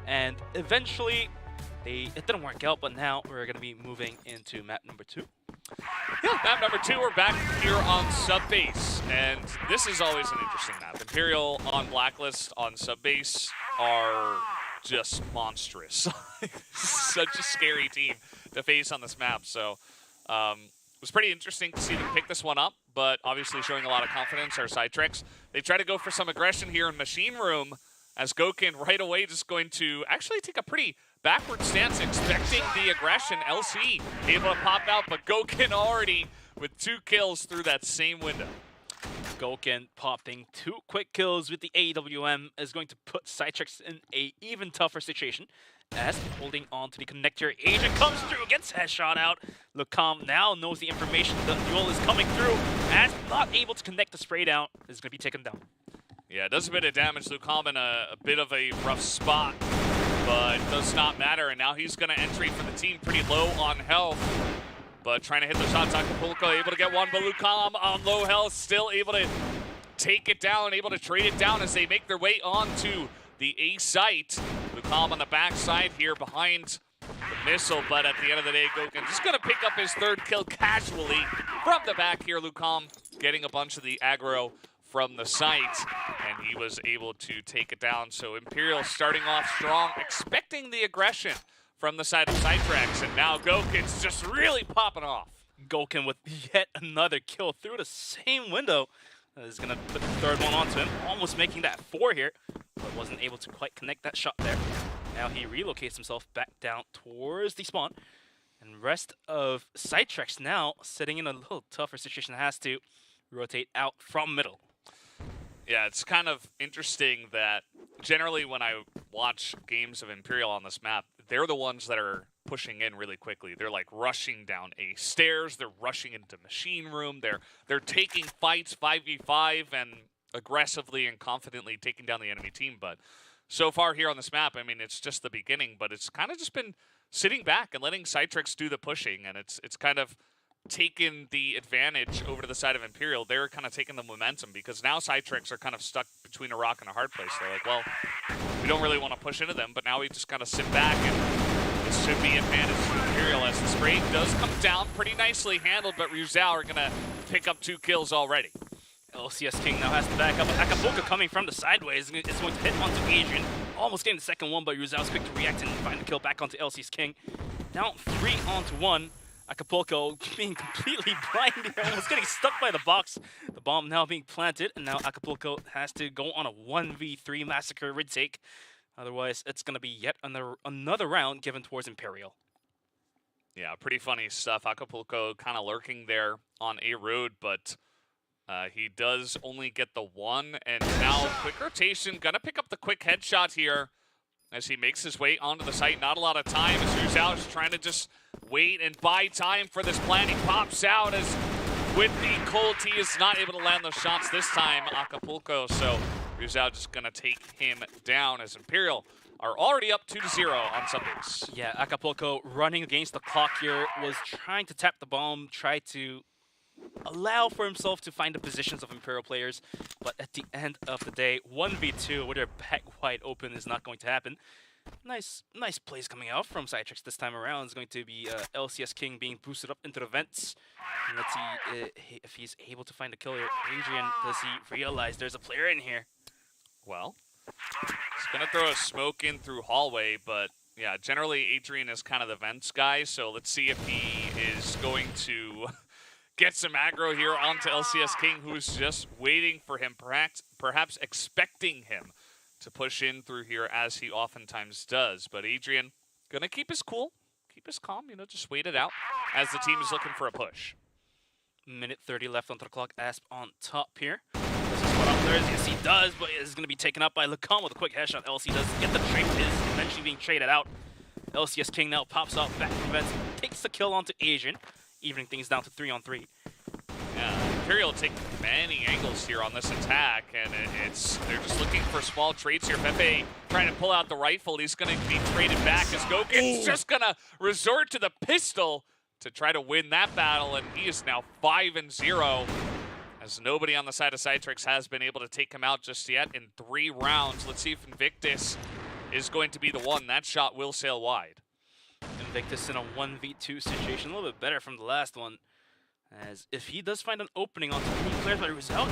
And eventually, it didn't work out, but now we're going to be moving into map number 2. Yeah, map number 2, we're back here on Subbase, and this is always an interesting map. Imperial on Blacklist on Subbase are just monstrous. Such a scary team to face on this map, so it was pretty interesting to see them pick this one up, but obviously showing a lot of confidence are CYTREX. They try to go for some aggression here in Machine Room, as Gokin right away just going to actually take a pretty backward stance, expecting the aggression. LC able to pop out, but Gokin already with 2 kills through that same window. Gokin popping 2 quick kills with the AWM is going to put CYTREX in an even tougher situation. As holding on to the connector, Agent comes through, gets headshot out. Lucam now knows the information, the duel is coming through, as not able to connect the spray down, is going to be taken down. Yeah, it does a bit of damage. Lucam in a bit of a rough spot, but it does not matter. And now he's going to entry for the team pretty low on health, but trying to hit the shots. Acapulco able to get one, but Lucam on low health, still able to take it down, able to trade it down as they make their way onto the A site. Lucam on the backside here behind the missile, but at the end of the day, Gokin just going to pick up his 3rd kill casually from the back here. Lucam getting a bunch of the aggro from the site, and he was able to take it down. So Imperial starting off strong, expecting the aggression from the side of CYTREX, and now Gokin's just really popping off. Gokin with yet another kill through the same window. Is going to put the 3rd one onto him, almost making that 4 here, but wasn't able to quite connect that shot there. now he relocates himself back down towards the spawn. And rest of CYTREX now sitting in a little tougher situation, has to rotate out from middle. Yeah, it's kind of interesting that generally when I watch games of Imperial on this map, they're the ones that are pushing in really quickly. They're like rushing down A stairs, they're rushing into machine room, they're taking fights 5v5 and aggressively and confidently taking down the enemy team. But so far here on this map, I mean, it's just the beginning, but it's kind of just been sitting back and letting CYTREX do the pushing, and it's kind of taken the advantage over to the side of Imperial. They're kind of taking the momentum because now CYTREX are kind of stuck between a rock and a hard place. They're like, well, we don't really want to push into them, but now we just kind of sit back, and this should be advantage to Imperial as the spray does come down pretty nicely handled, but Ruzao are going to pick up 2 kills already. LCS King now has to back up. Acapulco coming from the sideways is going to hit onto Adrian. Almost getting the second one, but Ruzao's quick to react and find the kill back onto LCS King. Down 3 onto 1. Acapulco being completely blind here, almost getting stuck by the box. The bomb now being planted, and now Acapulco has to go on a 1v3 massacre retake. Otherwise, it's going to be yet another round given towards Imperial. Yeah, pretty funny stuff. Acapulco kind of lurking there on A road, but he does only get the 1, and now quick rotation, gonna pick up the quick headshot here as he makes his way onto the site. Not a lot of time as Ruzao is trying to just wait and buy time for this plan. He pops out as with the cold, he is not able to land those shots this time, Acapulco, so Ruzao just gonna take him down as Imperial are already up 2-0 on Sundays. Yeah, Acapulco running against the clock here, was trying to tap the bomb, tried to allow for himself to find the positions of Imperial players, but at the end of the day, 1v2 with their back wide open is not going to happen. Nice plays coming out from CYTREX this time around. It's going to be LCS King being boosted up into the vents. And let's see if he's able to find a kill here. Adrian, does he realize there's a player in here? Well, he's going to throw a smoke in through hallway, but yeah, generally Adrian is kind of the vents guy, so let's see if he is going to get some aggro here onto LCS King, who's just waiting for him, perhaps expecting him to push in through here as he oftentimes does. But Adrian gonna keep his cool, keep his calm, you know, just wait it out as the team is looking for a push. Minute 30 left onto the clock. Asp on top here. Does he spot out players? Yes, he does, but is going to be taken up by Lacan with a quick headshot. LC does get the trade, is eventually being traded out. LCS King now pops out back from events, takes the kill onto Adrian, evening things down to 3-on-3. Yeah, Imperial taking many angles here on this attack, and they're just looking for small trades here. Pepe trying to pull out the rifle. He's going to be traded back as Goken's just going to resort to the pistol to try to win that battle, and he is now 5-0, as nobody on the side of CYTREX has been able to take him out just yet in 3 rounds. Let's see if Invictus is going to be the one. That shot will sail wide. Invictus in a 1v2 situation, a little bit better from the last one. As if he does find an opening onto the players by Ruzao,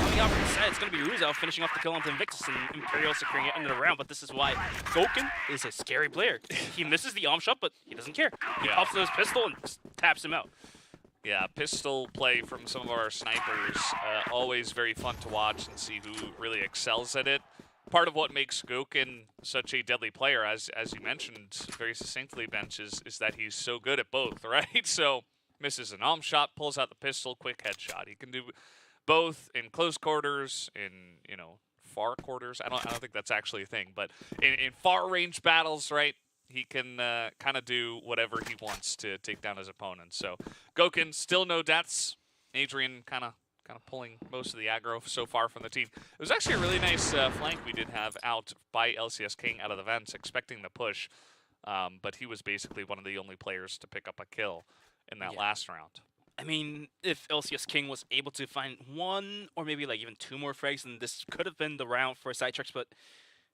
coming out from the side, it's going to be Ruzao finishing off the kill onto Invictus, and Imperial securing it into the round. But this is why Goken is a scary player. He misses the arm shot, but he doesn't care. He pops his pistol and just taps him out. Yeah, pistol play from some of our snipers, always very fun to watch and see who really excels at it. Part of what makes Goken such a deadly player, as you mentioned very succinctly, Bench, is that he's so good at both, right? So misses an arm shot, pulls out the pistol, quick headshot. He can do both in close quarters, in, you know, far quarters. I don't think that's actually a thing, but in far range battles, right? He can kind of do whatever he wants to take down his opponent. So Goken, still no deaths. Adrian kind of pulling most of the aggro so far from the team. It was actually a really nice flank we did have out by LCS King out of the vents, expecting the push, but he was basically one of the only players to pick up a kill in that last round. I mean, if LCS King was able to find 1 or maybe like even 2 more frags, then this could have been the round for CYTREX, but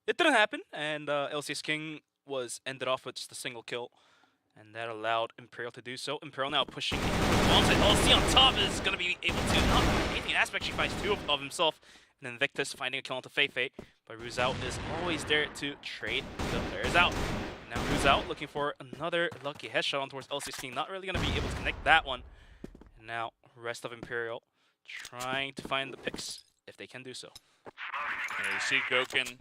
it didn't happen, and LCS King was ended off with just a single kill, and that allowed Imperial to do so. Imperial now pushing bombs, and LC on top is going to be able to not anything. Asp actually finds 2 of himself, and then Invictus finding a kill onto Feifei, but Ruzao is always there to trade the players out. Now Ruzao looking for another lucky headshot on towards LCS King, not really going to be able to connect that one. And now rest of Imperial trying to find the picks if they can do so. And you see Goken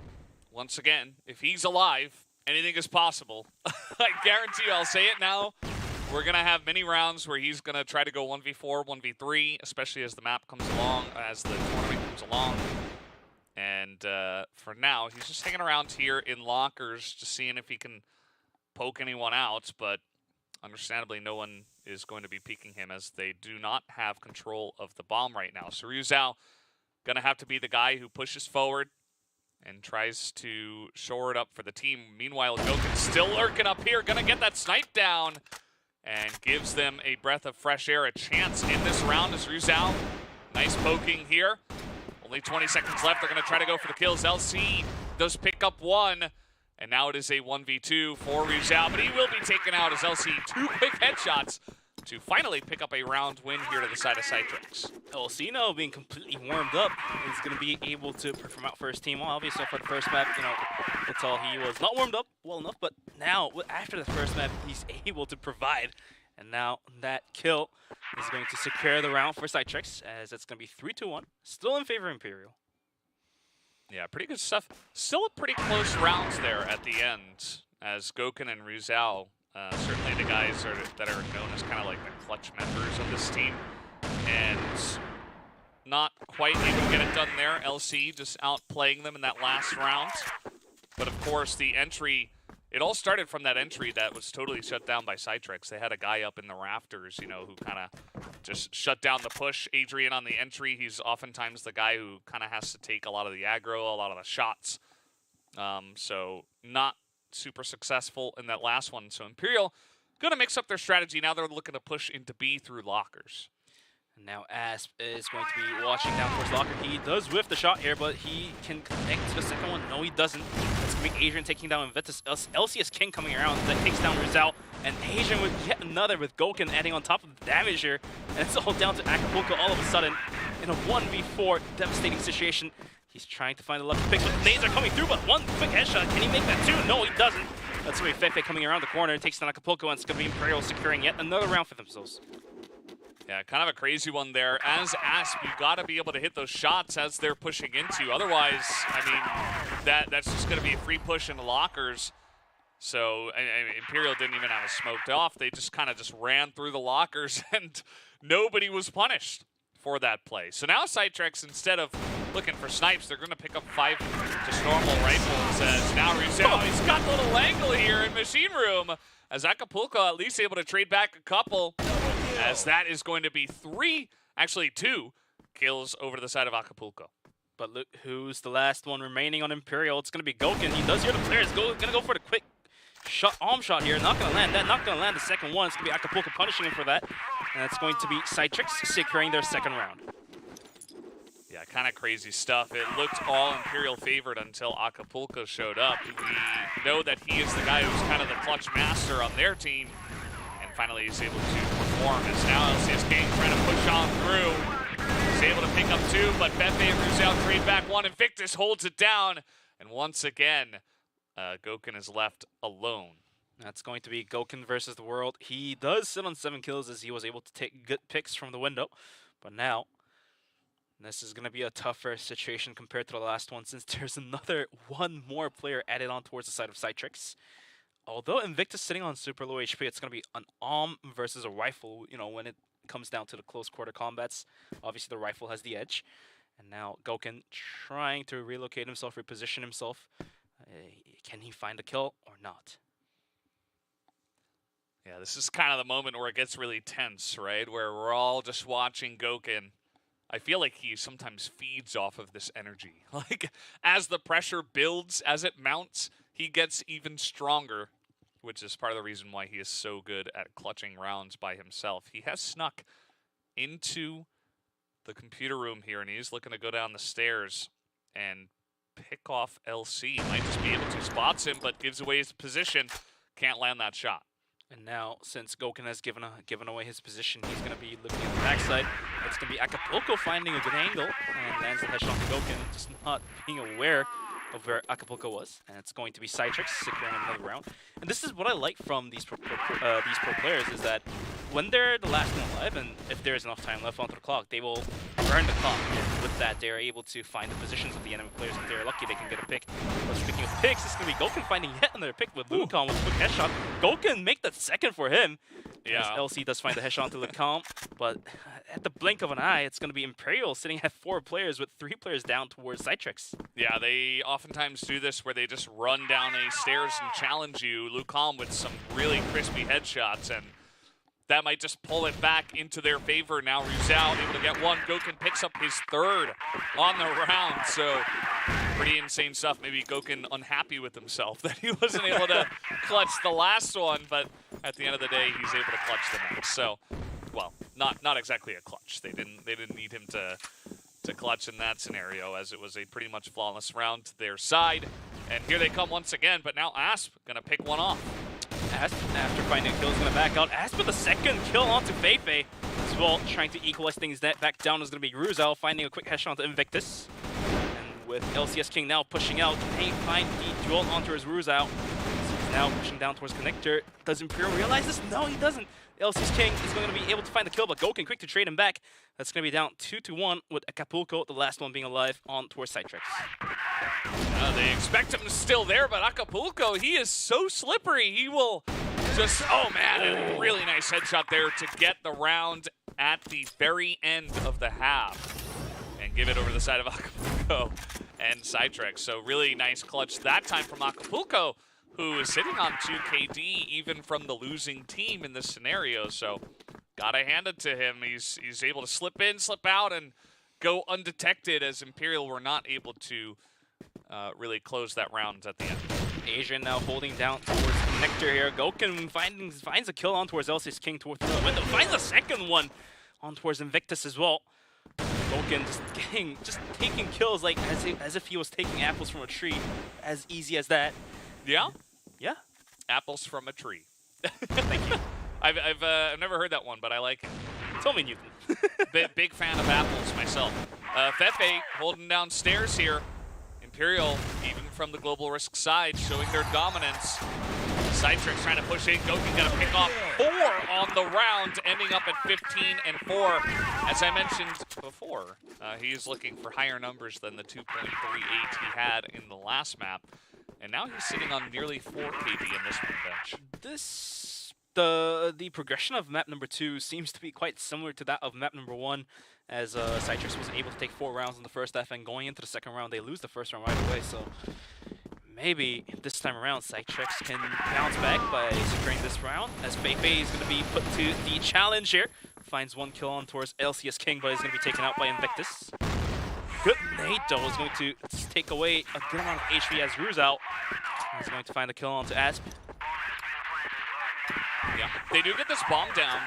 once again, if he's alive, anything is possible. I guarantee you, I'll say it now. We're going to have many rounds where he's going to try to go 1v4, 1v3, especially as the map comes along, as the tournament comes along. And for now, he's just hanging around here in lockers, just seeing if he can poke anyone out. But understandably, no one is going to be peeking him as they do not have control of the bomb right now. So Ryuzao going to have to be the guy who pushes forward and tries to shore it up for the team. Meanwhile, Goken's still lurking up here, going to get that snipe down and gives them a breath of fresh air, a chance in this round as Ryuzao. Nice poking here. Only 20 seconds left. They're going to try to go for the kills. LC does pick up one, and now it is a 1v2 for Ryuzao, but he will be taken out as LC 2 quick headshots to finally pick up a round win here to the side of CYTREX. LC now being completely warmed up is going to be able to perform out for his team. Well, obviously for the first map, you know, that's all he was. Not warmed up well enough, but now after the first map, he's able to provide. And now that kill is going to secure the round for CYTREX, as it's going to be 3-1. Still in favor of Imperial. Yeah, pretty good stuff. Still a pretty close rounds there at the end, as Goken and Ryuzao, certainly the guys that are known as kind of like the clutch members of this team, and not quite able to get it done there. LC just outplaying them in that last round. But of course, the entry, it all started from that entry that was totally shut down by CYTREX. They had a guy up in the rafters, you know, who kind of just shut down the push. Adrian on the entry, he's oftentimes the guy who kind of has to take a lot of the aggro, a lot of the shots. So not super successful in that last one. So Imperial going to mix up their strategy. Now they're looking to push into B through lockers. Now Asp is going to be watching down towards locker. He does whiff the shot here, but he can connect to the second one. No, he doesn't. It's going to be Adrian taking down Invictus. LCS King coming around that takes down Ryuzao. And Adrian with yet another with Goken adding on top of the damage here. And it's all down to Acapulco all of a sudden in a 1v4 devastating situation. He's trying to find the lucky picks, but the nades are coming through, but one quick headshot. Can he make that two? No, he doesn't. That's going to be Fefe coming around the corner and takes down Acapulco, and it's going to be Imperial securing yet another round for themselves. Yeah, kind of a crazy one there. As Asp, you got to be able to hit those shots as they're pushing into. Otherwise, I mean, that's just going to be a free push into lockers. So Imperial didn't even have it smoked off. They just kind of ran through the lockers, and nobody was punished for that play. So now CYTREX, instead of looking for snipes, they're going to pick up 5 just normal rifles. As now Ryuzao, he's got the little angle here in Machine Room, as Acapulco at least able to trade back a couple. As that is going to be 2 kills over to the side of Acapulco. But look who's the last one remaining on Imperial. It's going to be Goken. He does hear the players. Going to go for the quick shot, arm shot here. Not going to land that. Not going to land the second one. It's going to be Acapulco punishing him for that. And it's going to be CYTREX securing their second round. Yeah, kind of crazy stuff. It looked all Imperial favored until Acapulco showed up. We know that he is the guy who's kind of the clutch master on their team. Finally, he's able to perform as now LCS King trying to push on through. He's able to pick up 2, but Fefe and Ryuzao trade back 1. Invictus holds it down. And once again, Goken is left alone. That's going to be Goken versus the world. He does sit on 7 kills as he was able to take good picks from the window. But now, this is going to be a tougher situation compared to the last one, since there's one more player added on towards the side of CYTREX. Although Invictus sitting on super low HP, it's going to be an arm versus a rifle, you know, when it comes down to the close quarter combats. Obviously, the rifle has the edge. And now Goken trying to relocate himself, reposition himself. Can he find a kill or not? Yeah, this is kind of the moment where it gets really tense, right? Where we're all just watching Goken. I feel like he sometimes feeds off of this energy. Like, as the pressure builds, as it mounts, he gets even stronger, which is part of the reason why he is so good at clutching rounds by himself. He has snuck into the computer room here, and he's looking to go down the stairs and pick off LC. Might just be able to. Spots him, but gives away his position. Can't land that shot. And now, since Goken has given away his position, he's going to be looking at the backside. It's going to be Acapulco finding a good angle, and lands the headshot to Goken, just not being aware of where Acapulco was. And it's going to be CYTREX securing another round. And this is what I like from these pro players, is that when they're the last one alive, and if there's enough time left onto the clock, they will burn the clock. with that, they're able to find the positions of the enemy players. If they're lucky, they can get a pick. But speaking of picks, it's going to be Goken finding yet another pick with Lucom with a quick headshot. Goken make that second for him. Yeah. As LC does find the headshot to Lucom, but at the blink of an eye, it's going to be Imperial sitting at 4 players with 3 players down towards CYTREX. Yeah, they oftentimes do this where they just run down a stairs and challenge you. Lucom with some really crispy headshots, and that might just pull it back into their favor. Now Rizal able to get one. Goken picks up his 3rd on the round, so pretty insane stuff. Maybe Goken unhappy with himself that he wasn't able to clutch the last one, but at the end of the day, he's able to clutch the next. So, well, not exactly a clutch. They didn't need him to clutch in that scenario, as it was a pretty much flawless round to their side. And here they come once again, but now Asp gonna pick one off. Asp, after finding a kill, is going to back out. Asp with a 2nd kill onto Feifei as well, trying to equalize things. That back down is going to be Ruzel, finding a quick headshot onto Invictus. And with LCS King now pushing out, they find the duel onto his Ruzel. He's now pushing down towards Connector. Does Imperial realize this? No, he doesn't. LCS King is going to be able to find the kill, but Goken quick to trade him back. That's going to be down 2-1 with Acapulco, the last one being alive, on towards CYTREX. They expect him still there, but Acapulco, he is so slippery. He will just, oh man, a really nice headshot there to get the round at the very end of the half and give it over the side of Acapulco and CYTREX. So really nice clutch that time from Acapulco, who is sitting on 2 KD even from the losing team in this scenario. So gotta hand it to him. He's able to slip in, slip out, and go undetected, as Imperial were not able to really close that round at the end. Asian now holding down towards Connector here. Goken finds a kill on towards LCS King towards the window. Finds a 2nd one on towards Invictus as well. Goken just taking kills like as if he was taking apples from a tree. As easy as that. Yeah? Yeah. Apples from a tree. Thank you. I've never heard that one, but I like it. Tell me, Newton. Big fan of apples myself. Feifei holding downstairs here. Imperial, even from the global risk side, showing their dominance. CYTREX trying to push in. Goken gonna pick off 4 on the round, ending up at 15-4. As I mentioned before, he is looking for higher numbers than the 2.38 he had in the last map. And now he's sitting on nearly 4 KD in this one bench. The progression of map number 2 seems to be quite similar to that of map number 1, as CYTREX was able to take 4 rounds in the first half, and going into the second round, they lose the first round right away. So maybe this time around, CYTREX can bounce back by securing this round, as Feifei is going to be put to the challenge here. Finds 1 kill on towards LCS King, but is going to be taken out by Invictus. Good nade, though, is going to take away a good amount of HP as Ruzel. He's going to find the kill onto Asp. Yeah, they do get this bomb down,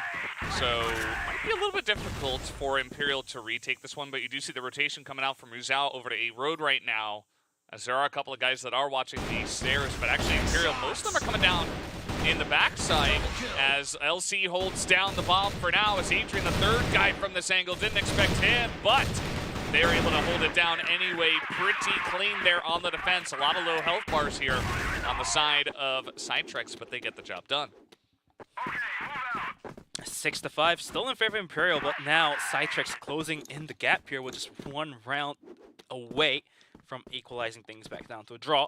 so might be a little bit difficult for Imperial to retake this one, but you do see the rotation coming out from Rizal over to A Road right now, as there are a couple of guys that are watching the stairs, but actually Imperial, most of them are coming down in the backside, as LC holds down the bomb for now, as Adrian, the 3rd guy from this angle, didn't expect him, but they're able to hold it down anyway. Pretty clean there on the defense. A lot of low health bars here on the side of CYTREX, but they get the job done. 6-5, still in favor of Imperial, but now CYTREX closing in the gap here with just 1 round away from equalizing things back down to a draw.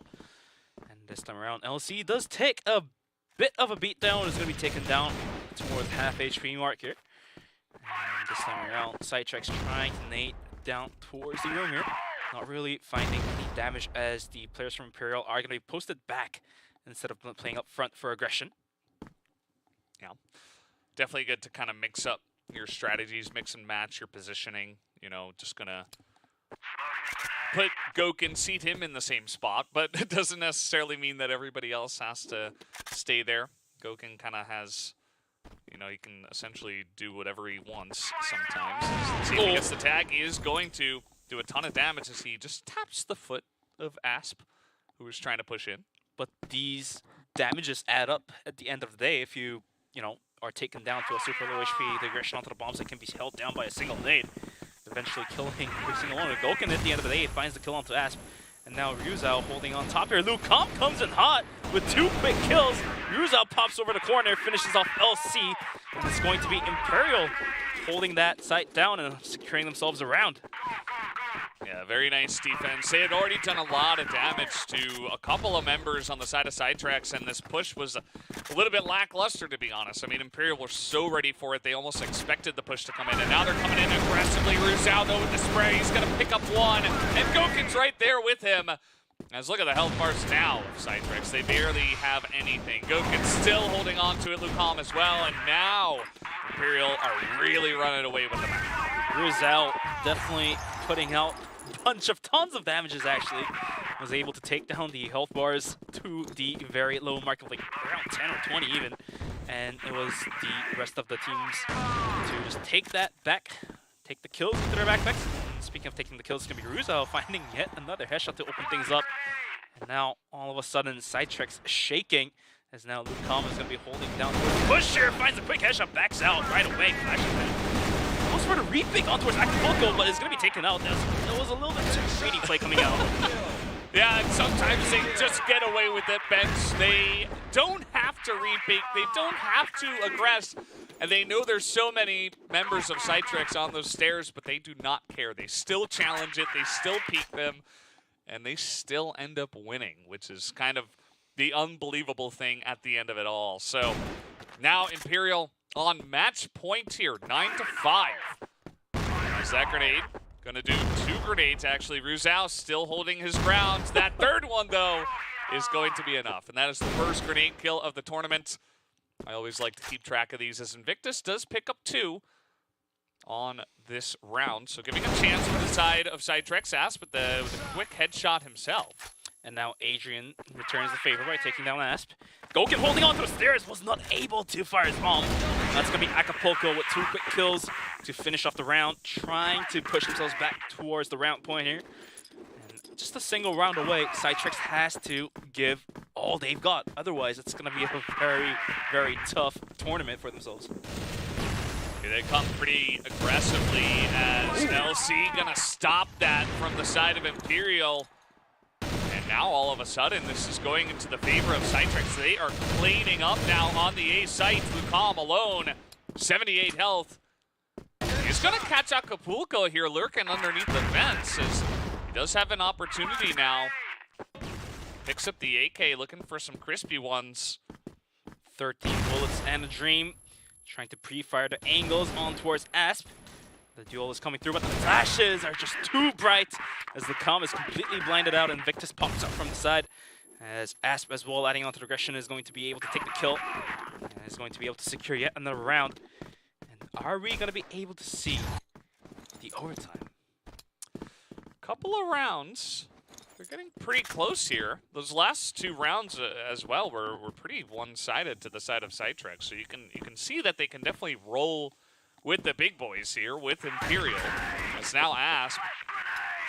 And this time around, LC does take a bit of a beatdown. It's going to be taken down towards half HP mark here. And this time around, CYTREX trying to nade down towards the room here. Not really finding any damage, as the players from Imperial are going to be posted back instead of playing up front for aggression. Yeah, definitely good to kind of mix up your strategies, mix and match your positioning. You know, just gonna put Goken, seat him in the same spot, but it doesn't necessarily mean that everybody else has to stay there. Goken kind of has, you know, he can essentially do whatever he wants sometimes. Let's see if he gets the tag. He is going to do a ton of damage as he just taps the foot of Asp, who is trying to push in. But these damages add up at the end of the day. If you know, are taken down to a super low HP, the aggression onto the bombs that can be held down by a single nade, eventually killing every single one. Goken at the end of the day finds the kill onto Asp, and now Ryuzao holding on top here. Lucom comes in hot with 2 quick kills. Ryuzao pops over the corner, finishes off LC, and it's going to be Imperial holding that site down and securing themselves around. Yeah, very nice defense. They had already done a lot of damage to a couple of members on the side of CYTREX, and this push was a little bit lackluster, to be honest. I mean, Imperial were so ready for it. They almost expected the push to come in, and now they're coming in aggressively. Ruzal, though, with the spray. He's going to pick up one, and Goken's right there with him. As look at the health bars now of CYTREX. They barely have anything. Goken's still holding on to it, Lucam as well, and now Imperial are really running away with the map. Ruzal definitely putting out tons of damages, actually. Was able to take down the health bars to the very low mark of like around 10 or 20 even. And it was the rest of the teams to just take that back, take the kills into their backpacks. And speaking of taking the kills, it's going to be Ruzal finding yet another headshot to open things up. And now, all of a sudden, CYTREX shaking, as now Lucam is going to be holding down the push here, finds a quick headshot, backs out right away, flashing back. Goes for the repick on towards Acapulco, but it's going to be taken out. That was a little bit too greedy play coming out. Yeah, and sometimes they just get away with it, Bench. They don't have to repeat, they don't have to aggress, and they know there's so many members of CYTREX on those stairs, but they do not care. They still challenge it, they still peek them, and they still end up winning, which is kind of the unbelievable thing at the end of it all. So now Imperial on match point here, 9-5. Is that grenade? Gonna do 2 grenades, actually. Ruzal still holding his ground. That third one, though, is going to be enough. And that is the first grenade kill of the tournament. I always like to keep track of these, as Invictus does pick up 2 on this round. So giving a chance for the side of CYTREX Asp with a quick headshot himself. And now Adrian returns the favor by taking down Asp. Goken holding on to the stairs, was not able to fire his bomb. That's going to be Acapulco with 2 quick kills to finish off the round, trying to push themselves back towards the round point here. And just a single round away, CYTREX has to give all they've got. Otherwise, it's going to be a very, very tough tournament for themselves. They come pretty aggressively as LC going to stop that from the side of Imperial. And now all of a sudden, this is going into the favor of CYTREX. They are cleaning up now on the A site. Lucam alone, 78 health. He's going to catch Acapulco here lurking underneath the fence, as he does have an opportunity now. Picks up the AK, looking for some crispy ones. 13 bullets and a dream. Trying to pre-fire the angles on towards Asp. The duel is coming through, but the flashes are just too bright as Lucam is completely blinded out and Invictus pops up from the side. As Asp as well, adding on to the aggression, is going to be able to take the kill and is going to be able to secure yet another round. And are we going to be able to see the overtime? Couple of rounds. They're getting pretty close here. Those last 2 rounds as well were pretty one-sided to the side of CYTREX. So you can see that they can definitely roll with the big boys here with Imperial. It's now Asp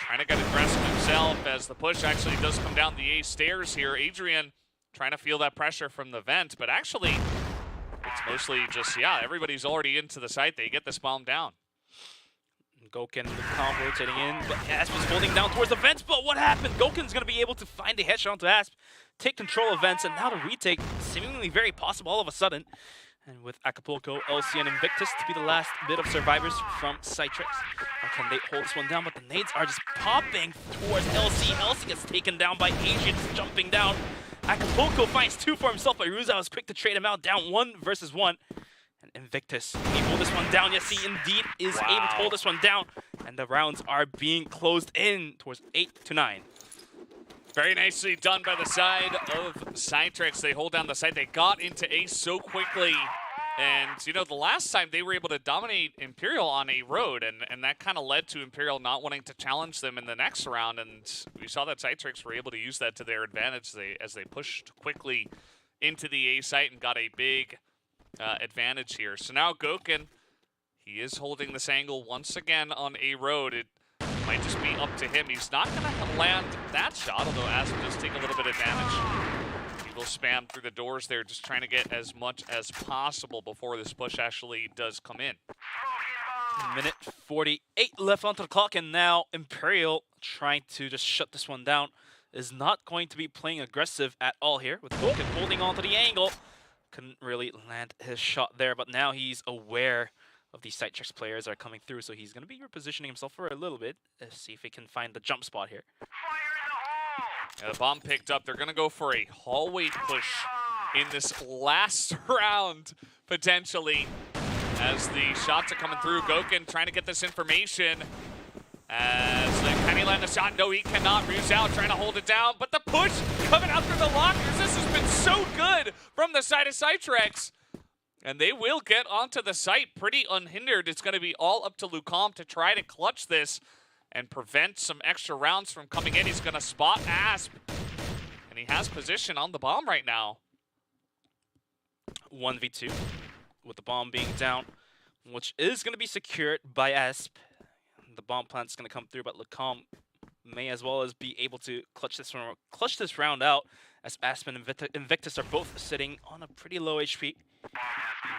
trying to get aggressive himself as the push actually does come down the A stairs here. Adrian trying to feel that pressure from the vent, but actually it's mostly just, yeah, everybody's already into the site. They get this bomb down. Goken and Lucam rotating in, but Asp is holding down towards the vents, but what happened? Goken's going to be able to find a headshot onto Asp, take control of vents, and now the retake seemingly very possible all of a sudden. And with Acapulco, LC, and Invictus to be the last bit of survivors from CYTREX. Or can they hold this one down? But the nades are just popping towards LC. LC gets taken down by Adrian, jumping down. Acapulco finds 2 for himself, but Ruzal is quick to trade him out, down 1 versus 1. And Invictus, can he hold this one down? Yes, he indeed is able to hold this one down. And the rounds are being closed in towards 8-9. Very nicely done by the side of CYTREX. They hold down the site. They got into Ace so quickly. And, you know, the last time they were able to dominate Imperial on a road, and that kind of led to Imperial not wanting to challenge them in the next round. And we saw that CYTREX were able to use that to their advantage as they pushed quickly into the A site and got a big advantage here. So now Goken, he is holding this angle once again on a road. It might just be up to him. He's not going to land that shot, although Asp does take a little bit of damage. He will spam through the doors there, just trying to get as much as possible before this push actually does come in. Minute 48 left onto the clock, and now Imperial trying to just shut this one down. Is not going to be playing aggressive at all here, with Goken holding on to the angle. Couldn't really land his shot there, but now he's aware of these CYTREX players are coming through, so he's going to be repositioning himself for a little bit. Let's see if he can find the jump spot here. Yeah, the bomb picked up. They're going to go for a hallway push in this last round, potentially, as the shots are coming through. Goken trying to get this information. As can he land the shot? No, he cannot. Ryuzao trying to hold it down, but the push coming out through the lockers. This has been so good from the side of CYTREX. And they will get onto the site pretty unhindered. It's going to be all up to Lucom to try to clutch this and prevent some extra rounds from coming in. He's going to spot Asp, and he has position on the bomb right now. 1v2 with the bomb being down, which is going to be secured by Asp. The bomb plant's going to come through, but Lucom may as well as be able to clutch this round out, as Asp and Invictus are both sitting on a pretty low HP.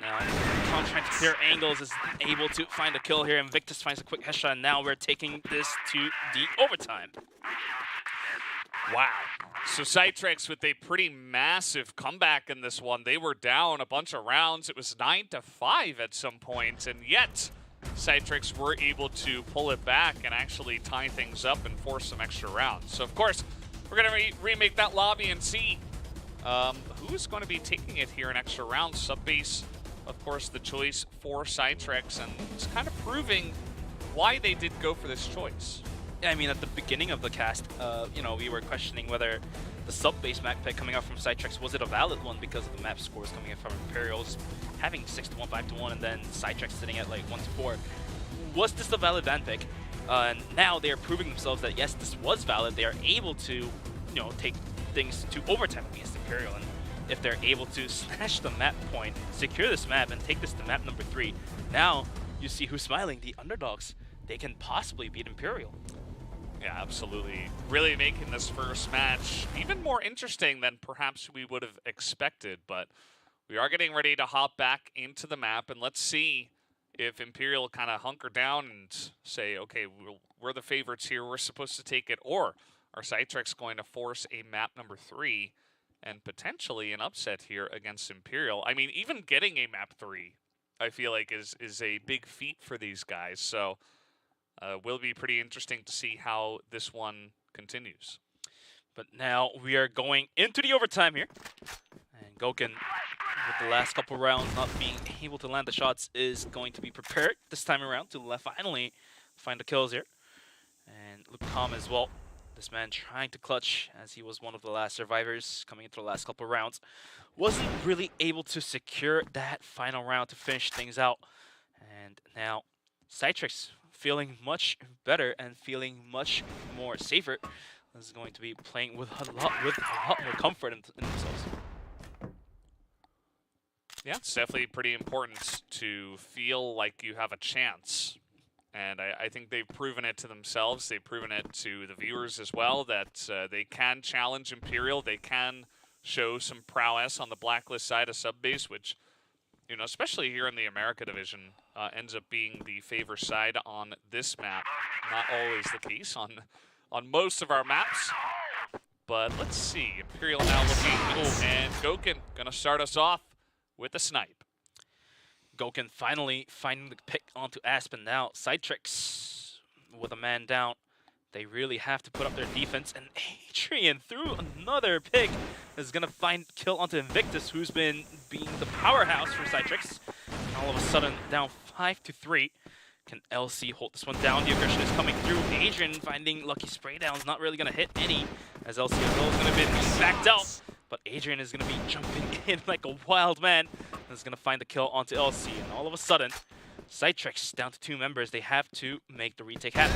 Now, Lucom trying to clear angles is able to find a kill here. Invictus finds a quick headshot, and now we're taking this to the overtime. Wow. So CYTREX with a pretty massive comeback in this one. They were down a bunch of rounds. It was 9-5 at some point, and yet CYTREX were able to pull it back and actually tie things up and force some extra rounds. So, of course, we're going to remake that lobby and see who's going to be taking it here in extra rounds. Subbase, of course, the choice for CYTREX, and it's kind of proving why they did go for this choice. I mean, at the beginning of the cast, you know, we were questioning whether the sub-base map pick coming out from CYTREX, was it a valid one because of the map scores coming in from Imperials having 6-1, 5-1, and then CYTREX sitting at like 1-4. Was this a valid van pick? And now they are proving themselves that yes, this was valid. They are able to, you know, take things to overtime against Imperial, and if they're able to snatch the map point, secure this map, and take this to map number 3, now you see who's smiling. The underdogs. They can possibly beat Imperial. Yeah, absolutely. Really making this first match even more interesting than perhaps we would have expected, but we are getting ready to hop back into the map, and let's see if Imperial kind of hunker down and say, okay, we're the favorites here, we're supposed to take it, or are CYTREX going to force a map number 3 and potentially an upset here against Imperial? I mean, even getting a map 3, I feel like is a big feat for these guys, so will be pretty interesting to see how this one continues. But now we are going into the overtime here. And Goken, with the last couple rounds not being able to land the shots, is going to be prepared this time around to finally find the kills here. And Lucom as well. This man trying to clutch, as he was one of the last survivors coming into the last couple rounds. Wasn't really able to secure that final round to finish things out. And now CYTREX feeling much better and feeling much more safer. Is going to be playing with a lot more comfort in themselves. Yeah, it's definitely pretty important to feel like you have a chance. And I think they've proven it to themselves. They've proven it to the viewers as well, that they can challenge Imperial. They can show some prowess on the blacklist side of Subbase, which, you know, especially here in the America division, ends up being the favor side on this map. Not always the case on most of our maps. But let's see. Imperial now looking. Oh, and Goken going to start us off with a snipe. Goken finally finding the pick onto Aspen. Now CYTREX with a man down. They really have to put up their defense. And Adrian through another pick is going to find kill onto Invictus, who's been being the powerhouse for CYTREX. All of a sudden down 5-3. Can LC hold this one down? The aggression is coming through. Adrian finding lucky spray downs, not really going to hit any, as LC as well is going to be backed out. But Adrian is going to be jumping in like a wild man. And is going to find the kill onto LC. And all of a sudden, CYTREX down to 2 members. They have to make the retake happen.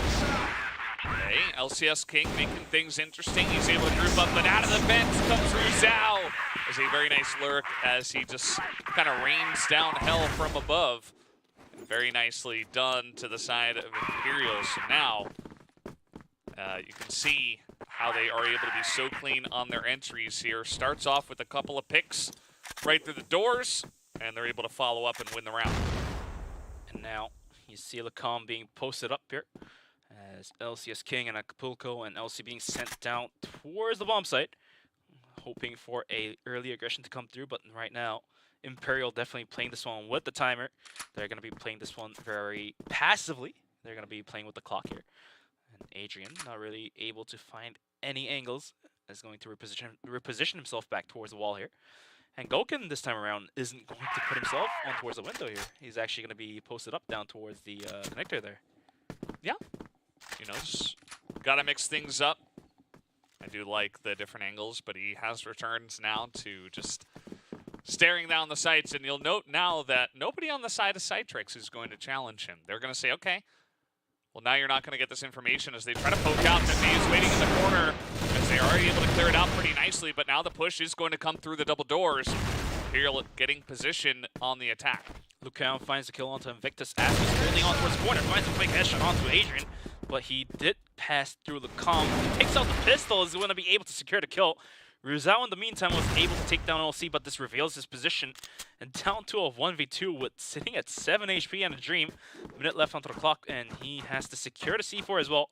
Okay, LCS King making things interesting. He's able to group up, but out of the fence comes Ryuzao. As a very nice lurk as he just kind of rains down hell from above. Very nicely done to the side of Imperial. So now you can see how they are able to be so clean on their entries here. Starts off with a couple of picks right through the doors, and they're able to follow up and win the round. And now you see Lucom being posted up here as LCS King and Acapulco, and LC being sent down towards the bomb site, hoping for a early aggression to come through. But right now Imperial definitely playing this one with the timer. They're going to be playing this one very passively. They're going to be playing with the clock here. And Adrian, not really able to find any angles, is going to reposition himself back towards the wall here. And Goken this time around isn't going to put himself on towards the window here. He's actually going to be posted up down towards the connector there. Yeah. You know, just gotta mix things up. I do like the different angles, but he has returned now to just staring down the sights. And you'll note now that nobody on the side of CYTREX is going to challenge him. They're going to say, okay, well, now you're not going to get this information, as they try to poke out. That May is waiting in the corner, as they are able to clear it out pretty nicely, but now the push is going to come through the double doors. Imperial getting position on the attack. Lucan finds the kill onto Invictus. Asp is holding on towards the corner, finds a quick headshot onto Adrian, but he did pass through Lucan. He takes out the pistol, is going to be able to secure the kill. Rizal, in the meantime, was able to take down LC, but this reveals his position. And down to a 1v2 with sitting at 7 HP and a Dream. Minute left onto the clock, and he has to secure the C4 as well.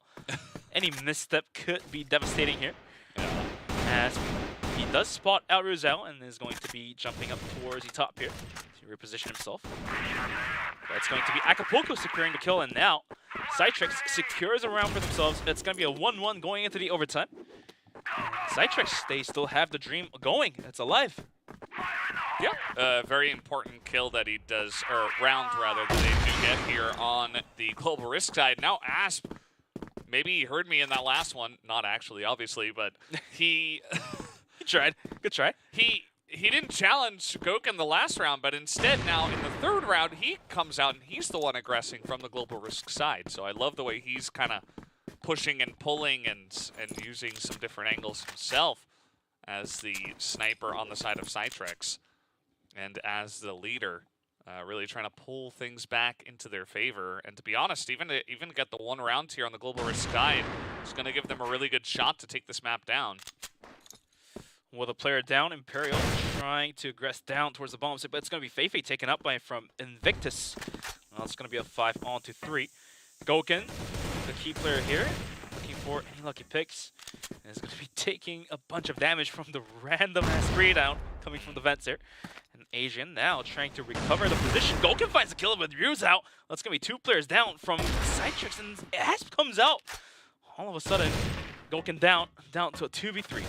Any misstep could be devastating here. As he does spot out Rizal and is going to be jumping up towards the top here to reposition himself. That's going to be Acapulco securing the kill, and now CYTREX secures a round for themselves. It's going to be a 1-1 going into the overtime. CYTREX, they still have the Dream going. It's alive. Yeah, very important kill that he does, or round rather, that they do get here on the Global Risk side. Now Asp, maybe he heard me in that last one. Not actually, obviously, but he... He tried. Good try. He didn't challenge Goken the last round, but instead now in the third round, he comes out and he's the one aggressing from the Global Risk side. So I love the way he's kind of pushing and pulling and using some different angles himself as the sniper on the side of CYTREX and as the leader, really trying to pull things back into their favor. And to be honest, even get the one round here on the Global Risk side is going to give them a really good shot to take this map down. With a player down, Imperial trying to aggress down towards the bomb site, but it's going to be Feifei taken up by from Invictus. Well, it's going to be a 5-on-3. Goken, the key player here, looking for any lucky picks, and is going to be taking a bunch of damage from the random-ass 3-down coming from the vents here. And Asian now trying to recover the position. Goken finds the kill with Ryu's out. That's going to be 2 players down from CYTREX, and Asp comes out. All of a sudden, Goken down to a 2v3.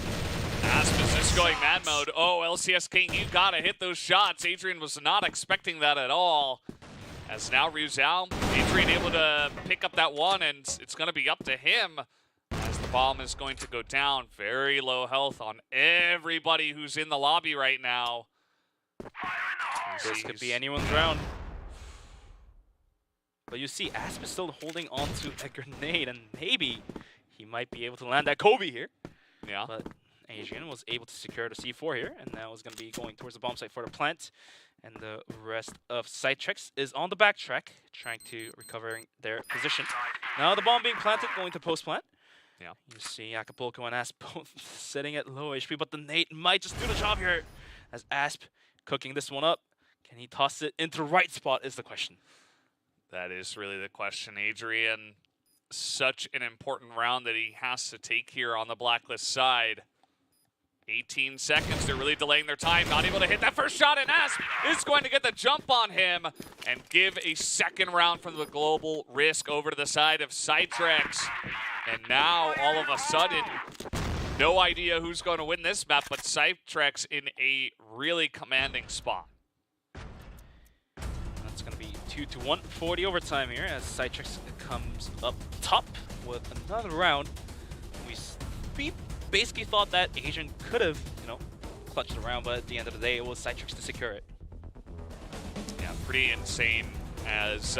Asp is just going mad mode. Oh, LCS King, you gotta hit those shots. Adrian was not expecting that at all. As now Rizal, Adrian able to pick up that one, and it's gonna be up to him as the bomb is going to go down. Very low health on everybody who's in the lobby right now. This could be anyone's round. But you see, Asp is still holding on to a grenade, and maybe he might be able to land that Kobe here. Yeah. But Adrian was able to secure the C4 here, and now is going to be going towards the bomb site for the plant. And the rest of CYTREX is on the backtrack, trying to recover their position. Now the bomb being planted, going to post-plant. Yeah. You see Acapulco and Asp both sitting at low HP, but the nade might just do the job here. As Asp cooking this one up. Can he toss it into the right spot is the question. That is really the question. Adrian, such an important round that he has to take here on the Blacklist side. 18 seconds, they're really delaying their time, not able to hit that first shot, and Asp is going to get the jump on him and give a second round from the Global Risk over to the side of CYTREX. And now, all of a sudden, no idea who's going to win this map, but CYTREX in a really commanding spot. That's going to be 2-1 for the overtime here as CYTREX comes up top with another round. We basically thought that Asian could have, clutched around, but at the end of the day, it was CYTREX to secure it. Yeah, pretty insane as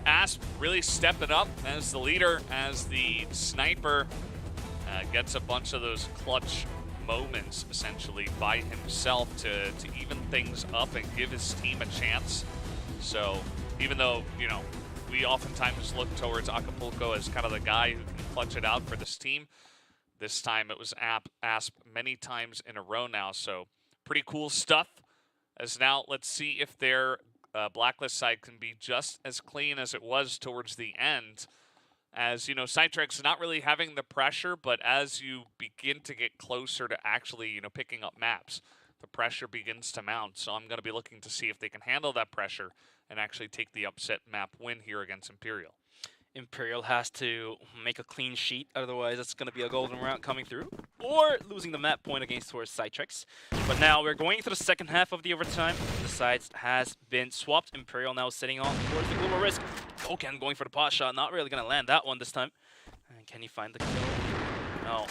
Asp really stepping up as the leader, as the sniper, gets a bunch of those clutch moments, essentially, by himself to even things up and give his team a chance. So, even though, we oftentimes look towards Acapulco as kind of the guy who can clutch it out for this team, this time it was Asp many times in a row now, so pretty cool stuff. As now, let's see if their Blacklist side can be just as clean as it was towards the end. As, CYTREX not really having the pressure, but as you begin to get closer to actually, picking up maps, the pressure begins to mount. So I'm going to be looking to see if they can handle that pressure and actually take the upset map win here against Imperial. Imperial has to make a clean sheet, otherwise it's going to be a golden round coming through, or losing the map point against towards CYTREX. But now we're going into the second half of the overtime. The sides has been swapped. Imperial now sitting on towards the global risk. Goken going for the pot shot, not really going to land that one this time. And can he find the kill? No.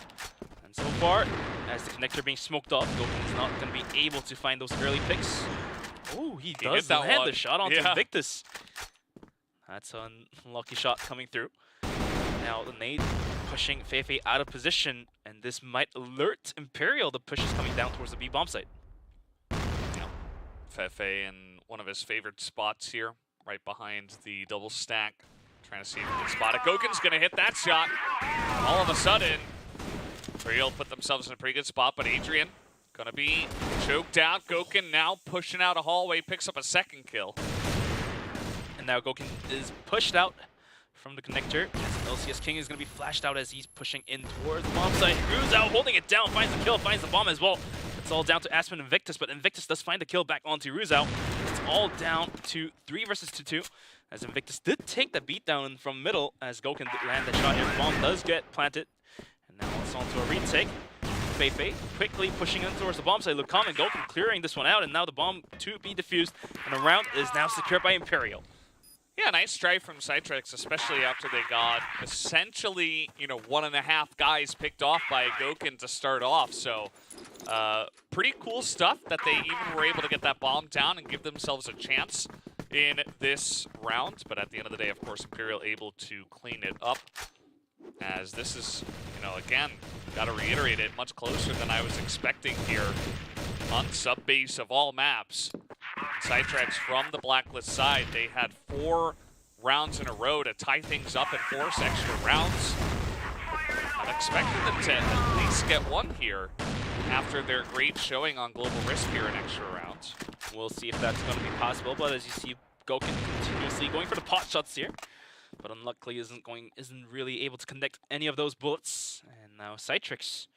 And so far, as the connector being smoked off, Goken is not going to be able to find those early picks. Oh, he does land the shot onto Invictus. That's an unlucky shot coming through. Now the nade pushing Feifei out of position, and this might alert Imperial. The push is coming down towards the B bomb site. Yeah. Feifei in one of his favorite spots here, right behind the double stack. Trying to see if he can spot it. Goken's gonna hit that shot. All of a sudden, Imperial put themselves in a pretty good spot, but Adrian gonna be choked out. Goken now pushing out a hallway, picks up a second kill. Now Goken is pushed out from the connector. LCS King is going to be flashed out as he's pushing in towards the bomb site. Rue's out, holding it down, finds the kill, finds the bomb as well. It's all down to Aspen and Invictus, but Invictus does find the kill back onto Rue's. It's all down to 3 versus 2-2, as Invictus did take the beatdown from middle, as Goken did land the shot here. The bomb does get planted, and now it's on to a retake. Feifei quickly pushing in towards the bomb site. Lucam and Goken clearing this one out, and now the bomb to be defused, and the round is now secured by Imperial. Yeah, nice try from CYTREX, especially after they got essentially, 1.5 guys picked off by Goken to start off. So, pretty cool stuff that they even were able to get that bomb down and give themselves a chance in this round. But at the end of the day, of course, Imperial able to clean it up. As this is, again, got to reiterate it, much closer than I was expecting here on sub-base of all maps. CYTREX from the Blacklist side, they had 4 rounds in a row to tie things up and force extra rounds. I'm expecting them to at least get one here after their great showing on Global Risk here in extra rounds. We'll see if that's going to be possible, but as you see, Goken continuously going for the pot shots here, but unluckily isn't really able to connect any of those bullets. And now CYTREX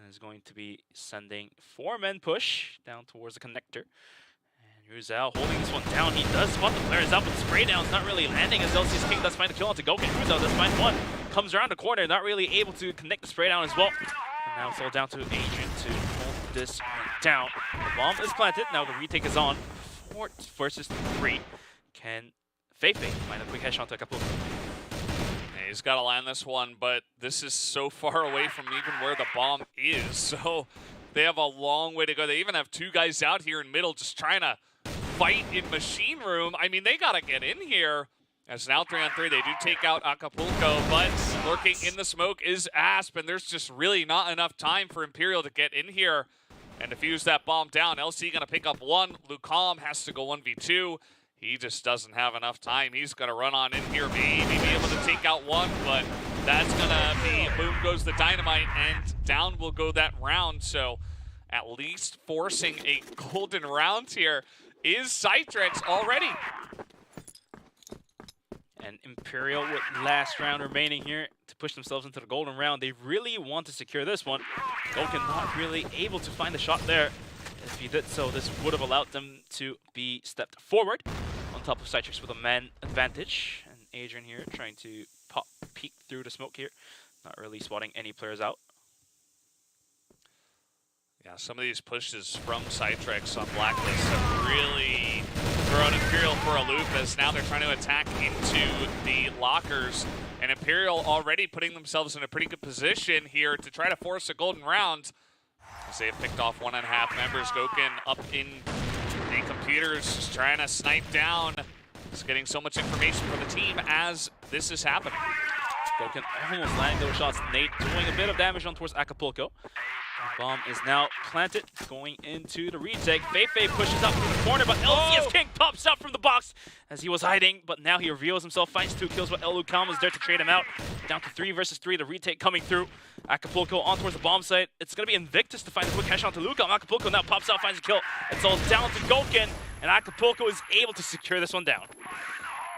is going to be sending 4-man push down towards the connector. Ruzal holding this one down. He does spot the players out, but the spray down's not really landing as LCS King does find the kill onto Goken. Ruzal does find one. Comes around the corner, not really able to connect the spray down as well. And now it's all down to Adrian to hold this one down. The bomb is planted. Now the retake is on. 4 versus 3. Can Feifei find a quick headshot to Acapulco? Yeah, he's got to land this one, but this is so far away from even where the bomb is. So they have a long way to go. They even have 2 guys out here in middle just trying to fight in machine room. I mean, they gotta get in here. As now 3-on-3, they do take out Acapulco, but lurking in the smoke is Asp, and there's just really not enough time for Imperial to get in here and defuse that bomb down. LC gonna pick up 1. Lucam has to go 1v2. He just doesn't have enough time. He's gonna run on in here, maybe be able to take out 1, but that's gonna be boom goes the dynamite, and down will go that round. So at least forcing a golden round here is CYTREX already. And Imperial with last round remaining here to push themselves into the golden round. They really want to secure this one. Goken not really able to find the shot there. If he did so, this would have allowed them to be stepped forward on top of CYTREX with a man advantage. And Adrian here trying to peek through the smoke here. Not really spotting any players out. Yeah, some of these pushes from CYTREX on Blacklist have really thrown Imperial for a loop, as now they're trying to attack into the lockers. And Imperial already putting themselves in a pretty good position here to try to force a golden round, as they have picked off 1.5 members. Goken up in the computers, just trying to snipe down. Just getting so much information from the team as this is happening. Goken almost landing those shots. Nate doing a bit of damage on towards Acapulco. Bomb is now planted, going into the retake. Feifei pushes up through the corner, but LCS King pops out from the box as he was hiding, but now he reveals himself, finds 2 kills, but El Lucam was there to trade him out. Down to 3 versus 3, the retake coming through. Acapulco on towards the bomb site. It's going to be Invictus to find a quick headshot to Lucam. Acapulco now pops out, finds a kill. It's all down to Goken, and Acapulco is able to secure this one down.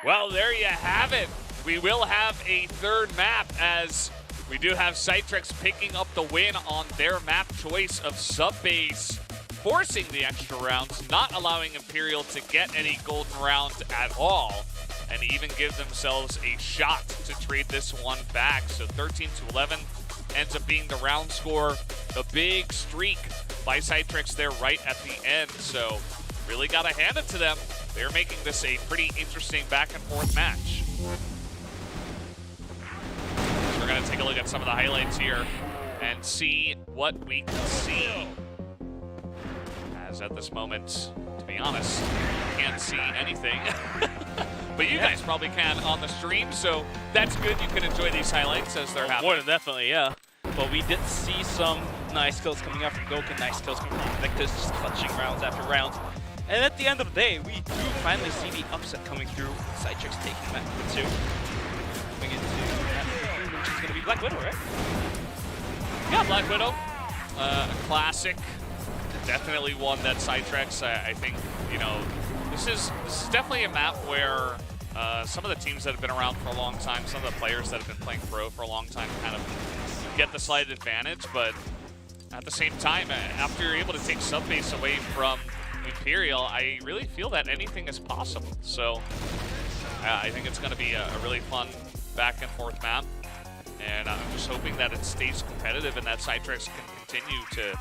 Well, there you have it. We will have a 3rd map, as we do have CYTREX picking up the win on their map choice of sub-base. forcing the extra rounds, not allowing Imperial to get any golden rounds at all, and even give themselves a shot to trade this one back. So 13-11 ends up being the round score. A big streak by CYTREX there right at the end. So really got to hand it to them. They're making this a pretty interesting back and forth match. So we're going to take a look at some of the highlights here and see what we can see. As at this moment, to be honest, can't see anything. But you guys probably can on the stream, so that's good. You can enjoy these highlights as they're happening. More than definitely, yeah. But we did see some nice kills coming out from Goken, nice kills coming from Invictus, just clutching rounds after rounds. And at the end of the day, we do finally see the upset coming through. CYTREX taking map number 2. Moving into map number 3, which is going to be Black Widow, right? Yeah, Black Widow, a classic. Definitely one that CYTREX, I think, you know, this is definitely a map where some of the teams that have been around for a long time, some of the players that have been playing pro for a long time kind of get the slight advantage, but at the same time, after you're able to take subbase away from Imperial, I really feel that anything is possible. So I think it's going to be a really fun back and forth map, and I'm just hoping that it stays competitive and that CYTREX can continue to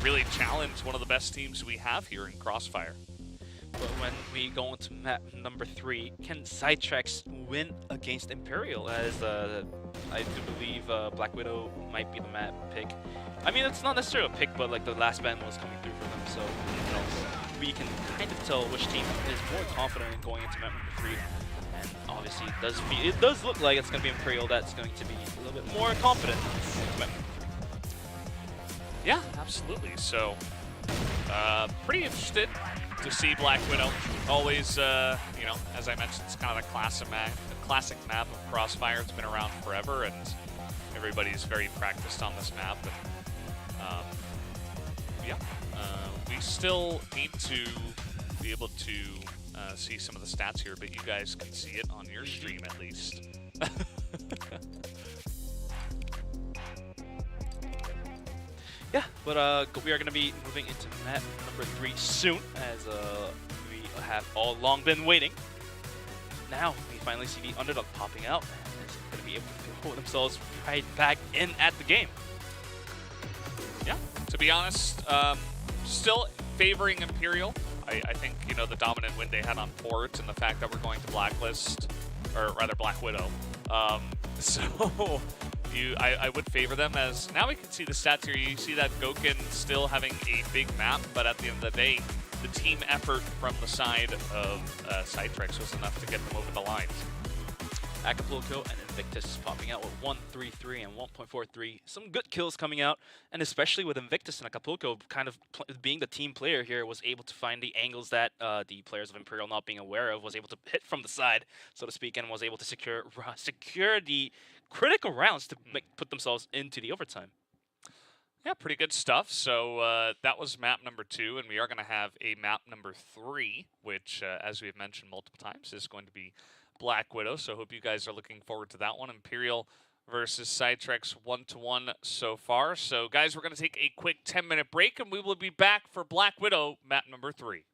really challenge one of the best teams we have here in Crossfire. But when we go into map number 3, can CYTREX win against Imperial? As I do believe Black Widow might be the map pick. I mean, it's not necessarily a pick, but like the last ban was coming through for them, so you know, we can kind of tell which team is more confident in going into map number 3. And obviously, it does look like it's going to be Imperial that's going to be a little bit more confident in map number 3. Yeah, absolutely. So, pretty interested to see Black Widow. Always, you know, as I mentioned, it's kind of a classic map of Crossfire. It's been around forever, and everybody's very practiced on this map. And, yeah, we still need to be able to see some of the stats here, but you guys can see it on your stream at least. Yeah, but we are going to be moving into map number 3 soon, as we have all long been waiting. Now, we finally see the underdog popping out, and is going to be able to hold themselves right back in at the game. Yeah, to be honest, still favoring Imperial. I think, you know, the dominant win they had on Port and the fact that we're going to Blacklist, or rather Black Widow. So I would favor them, as now we can see the stats here. You see that Goken still having a big map, but at the end of the day, the team effort from the side of CYTREX was enough to get them over the lines. Acapulco and Invictus popping out with 1.33 and 1.43. Some good kills coming out, and especially with Invictus and Acapulco kind of being the team player here, was able to find the angles that the players of Imperial not being aware of, was able to hit from the side, so to speak, and was able to secure the critical rounds to put themselves into the overtime. Yeah, pretty good stuff. So that was map number 2, and we are going to have a map number 3, which, as we have mentioned multiple times, is going to be Black Widow. So hope you guys are looking forward to that one. Imperial versus CYTREX 1-1 so far. So guys, we're going to take a quick 10-minute break, and we will be back for Black Widow map number 3.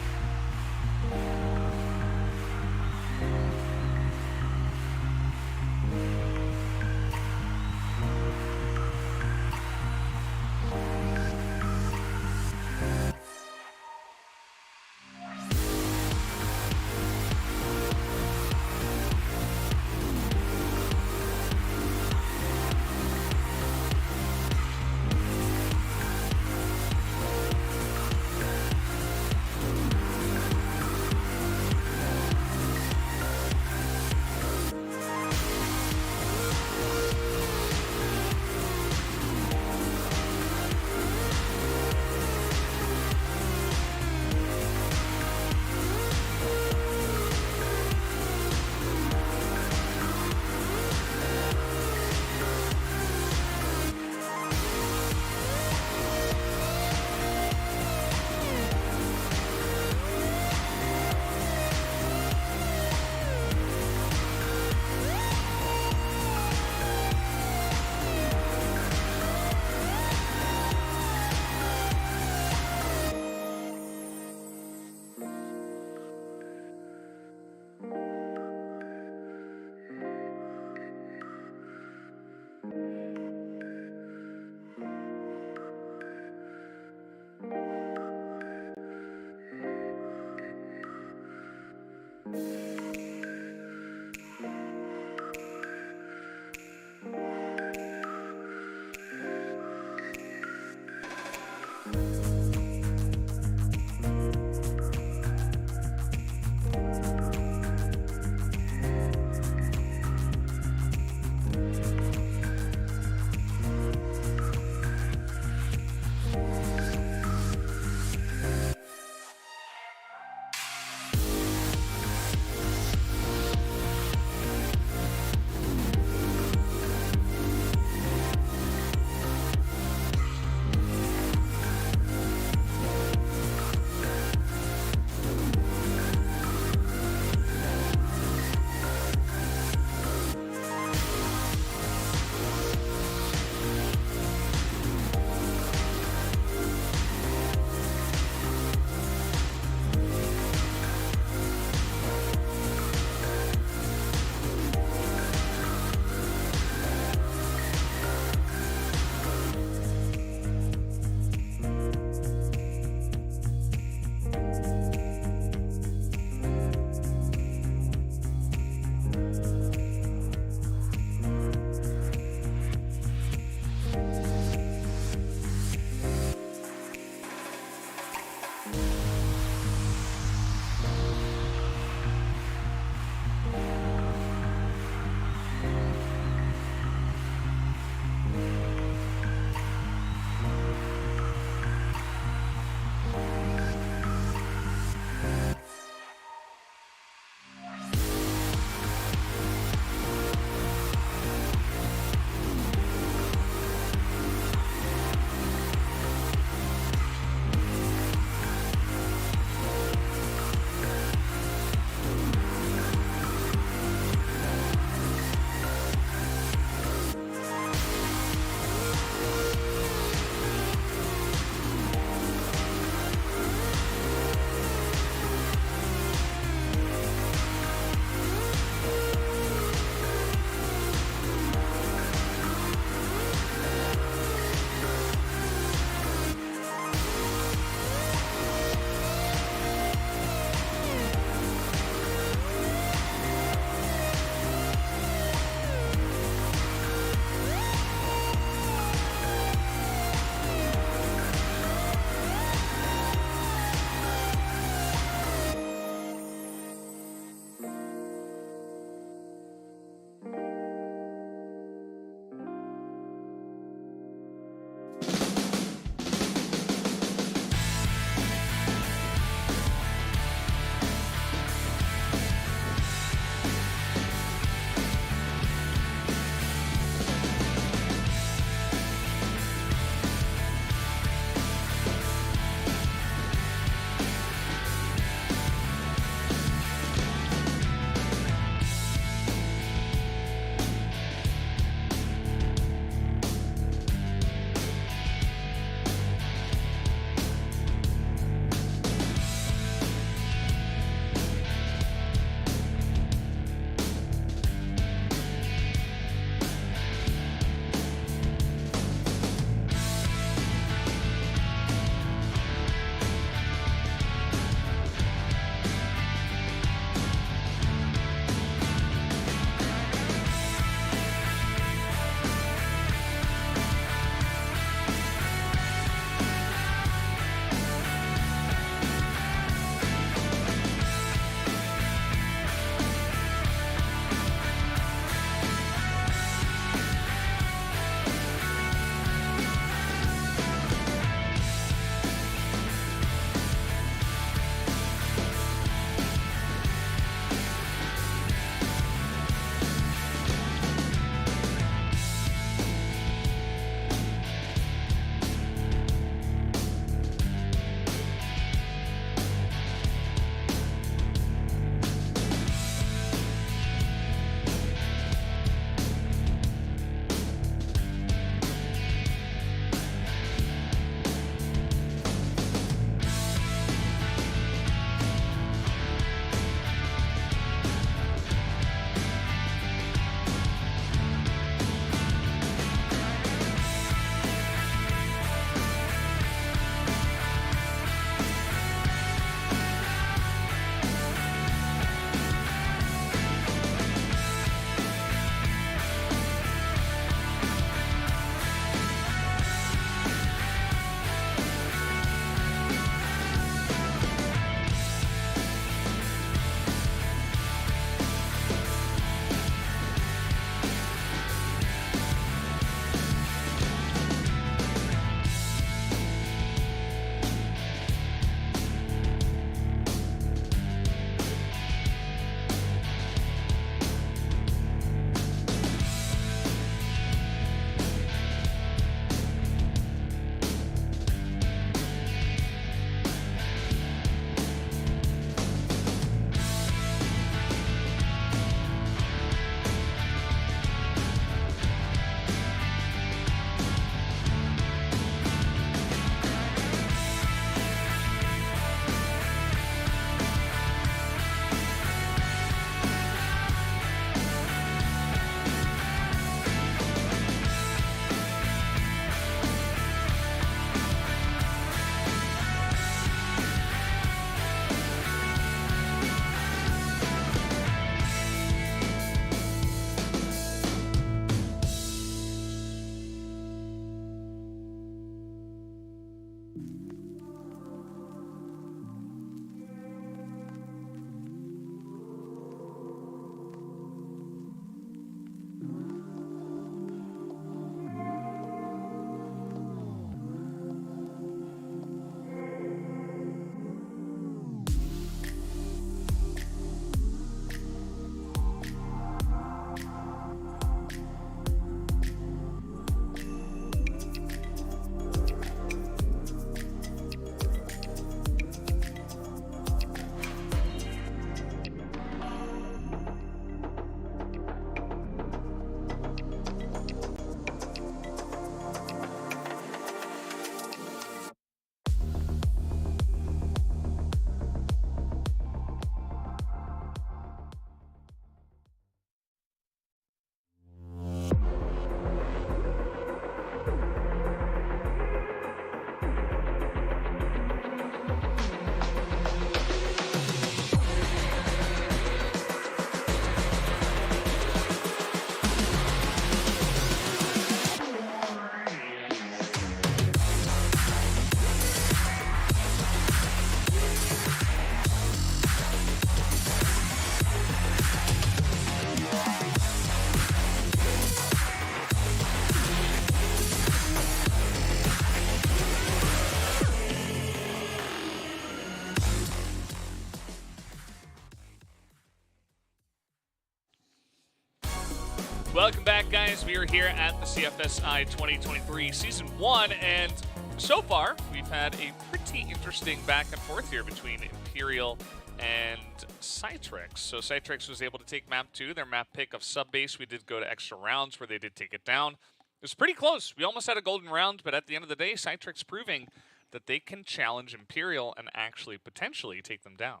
Welcome back, guys. We are here at the CFSI 2023 Season 1, and so far, we've had a pretty interesting back and forth here between Imperial and CYTREX. So CYTREX was able to take map 2, their map pick of Subbase. We did go to extra rounds where they did take it down. It was pretty close. We almost had a golden round, but at the end of the day, CYTREX proving that they can challenge Imperial and actually potentially take them down.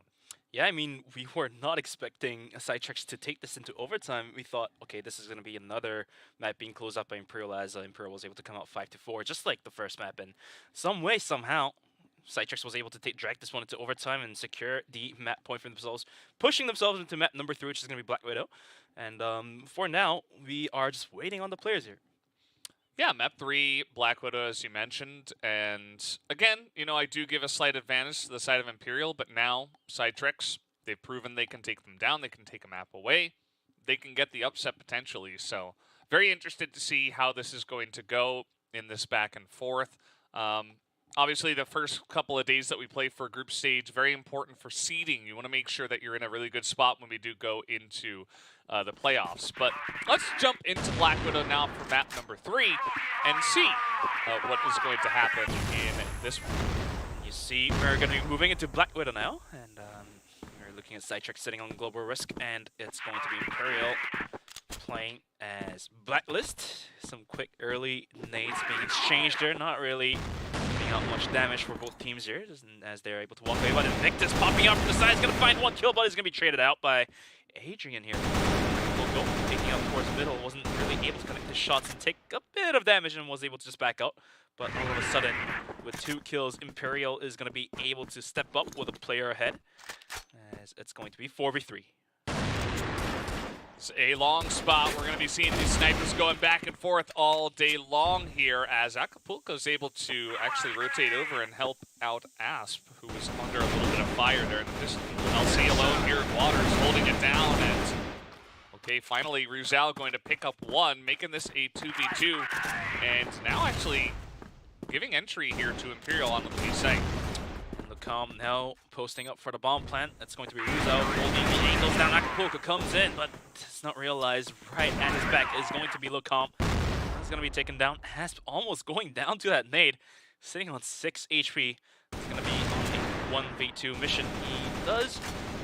Yeah, I mean, we were not expecting CYTREX to take this into overtime. We thought, okay, this is going to be another map being closed up by Imperial, as Imperial was able to come out 5-4, just like the first map. And some way, somehow, CYTREX was able to drag this one into overtime and secure the map point for themselves, pushing themselves into map number 3, which is going to be Black Widow. And for now, we are just waiting on the players here. Yeah, map 3, Black Widow, as you mentioned. And again, you know, I do give a slight advantage to the side of Imperial, but now CYTREX, they've proven they can take them down. They can take a map away. They can get the upset potentially. So very interested to see how this is going to go in this back and forth. Obviously, the first couple of days that we play for group stage, very important for seeding. You want to make sure that you're in a really good spot when we do go into the playoffs. But let's jump into Black Widow now for map number 3 and see what is going to happen in this one. You see, we're going to be moving into Black Widow now, and we're looking at CYTREX sitting on global risk, and it's going to be Imperial playing as Blacklist. Some quick early nades being exchanged there, not really out much damage for both teams here, as they're able to walk away. But Invictus popping out from the side is going to find one kill, but he's going to be traded out by Adrian here. Loco taking out towards middle, wasn't really able to connect his shots and take a bit of damage and was able to just back out. But all of a sudden, with 2 kills, Imperial is going to be able to step up with a player ahead, as it's going to be 4v3. It's a long spot. We're going to be seeing these snipers going back and forth all day long here, as Acapulco is able to actually rotate over and help out Asp, who was under a little bit of fire there. And just LC alone here in Waters holding it down. And okay, finally Ruzal going to pick up 1, making this a 2v2. And now actually giving entry here to Imperial on the B site. Lucam now posting up for the bomb plant. That's going to be Ruzal holding the angles down. Acapulco comes in, but it's not realized. Right at his back is going to be Lucam. He's going to be taken down. Hasp almost going down to that nade. Sitting on 6 HP. It's going to be on a 1v2 mission. He does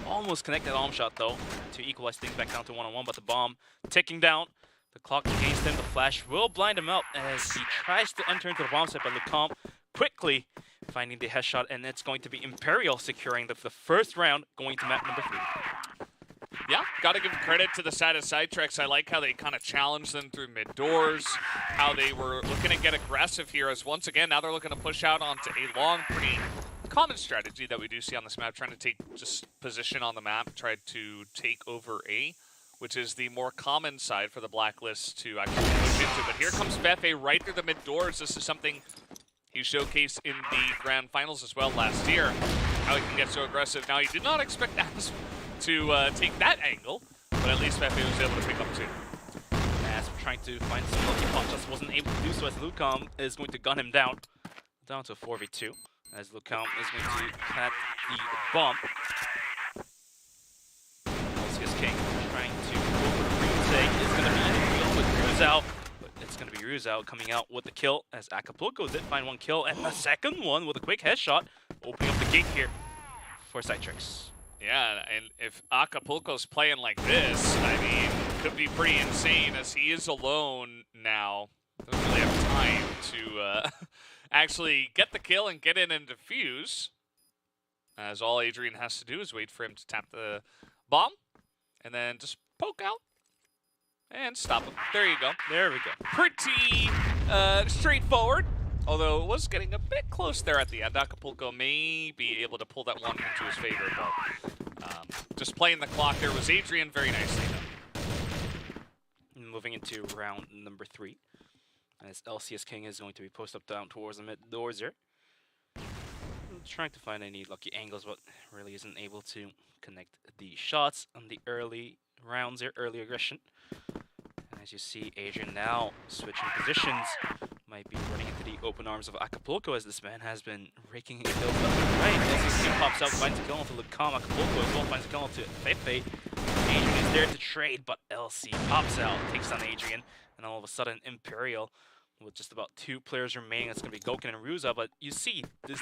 almost connect that arm shot, though, to equalize things back down to 1-on-1, but the bomb ticking down. The clock against him. The flash will blind him out as he tries to enter into the bomb site, but Lucam quickly finding the headshot, and it's going to be Imperial securing the first round, going to map number 3. Yeah, got to give credit to the side of CYTREX. I like how they kind of challenged them through mid-doors, how they were looking to get aggressive here, as once again, now they're looking to push out onto a long, pretty common strategy that we do see on this map, trying to take just position on the map, try to take over A, which is the more common side for the Blacklist to actually push into. But here comes Fefe right through the mid-doors. This is something he showcased in the grand finals as well last year, how he can get so aggressive. Now, he did not expect Asp to take that angle, but at least Fefe was able to pick up 2. Asp trying to find some lucky pop shots, wasn't able to do so, as Lucam is going to gun him down to a 4v2, as Lucam is going to plant the bomb. LCS King trying to go for the retake, is going to be in with Ruzal. It's going to be Ruzal coming out with the kill, as Acapulco did find 1 kill, and the second one with a quick headshot, opening up the gate here for CYTREX. Yeah, and if Acapulco's playing like this, I mean, could be pretty insane, as he is alone now. Doesn't really have time to actually get the kill and get in and defuse, as all Adrian has to do is wait for him to tap the bomb, and then just poke out. And stop him. There you go. There we go. Pretty straightforward, although it was getting a bit close there at the end. Acapulco may be able to pull that one into his favor, but just playing the clock there was Adrian very nicely done. Moving into round number 3, as LCS King is going to be posted up down towards the mid doors here. Trying to find any lucky angles, but really isn't able to connect the shots on the early rounds here, early aggression. And as you see, Adrian now switching positions, might be running into the open arms of Acapulco, as this man has been raking kills left and right. LCS King pops out, finds a kill onto Lucam. Acapulco as well finds a kill onto Fefe. Adrian is there to trade, but LC pops out, takes on Adrian, and all of a sudden Imperial, with just about 2 players remaining, that's going to be Goken and Ruza, but you see this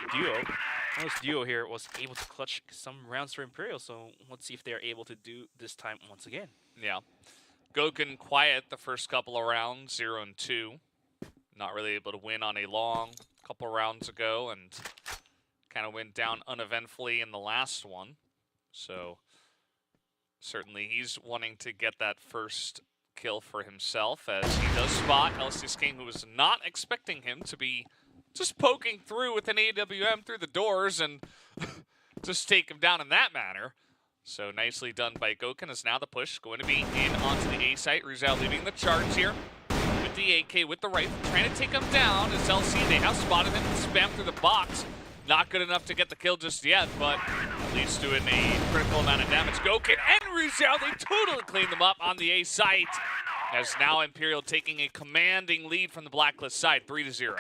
duo here was able to clutch some rounds for Imperial, so let's see if they're able to do this time once again. Yeah. Goken quiet the first couple of rounds, 0 and 2. Not really able to win on a long couple rounds ago, and kind of went down uneventfully in the last one. So certainly he's wanting to get that first kill for himself, as he does spot LC's King, who was not expecting him to be just poking through with an AWM through the doors and just take him down in that manner. So nicely done by Goken, as now the push going to be in onto the A site. Rizal leading the charge here with the AK, with the rifle, trying to take him down. As LC, they have spotted him and spammed through the box. Not good enough to get the kill just yet, but at least doing a critical amount of damage. Goken and Rizal, they totally cleaned them up on the A site. As now Imperial taking a commanding lead from the Blacklist side, 3-0.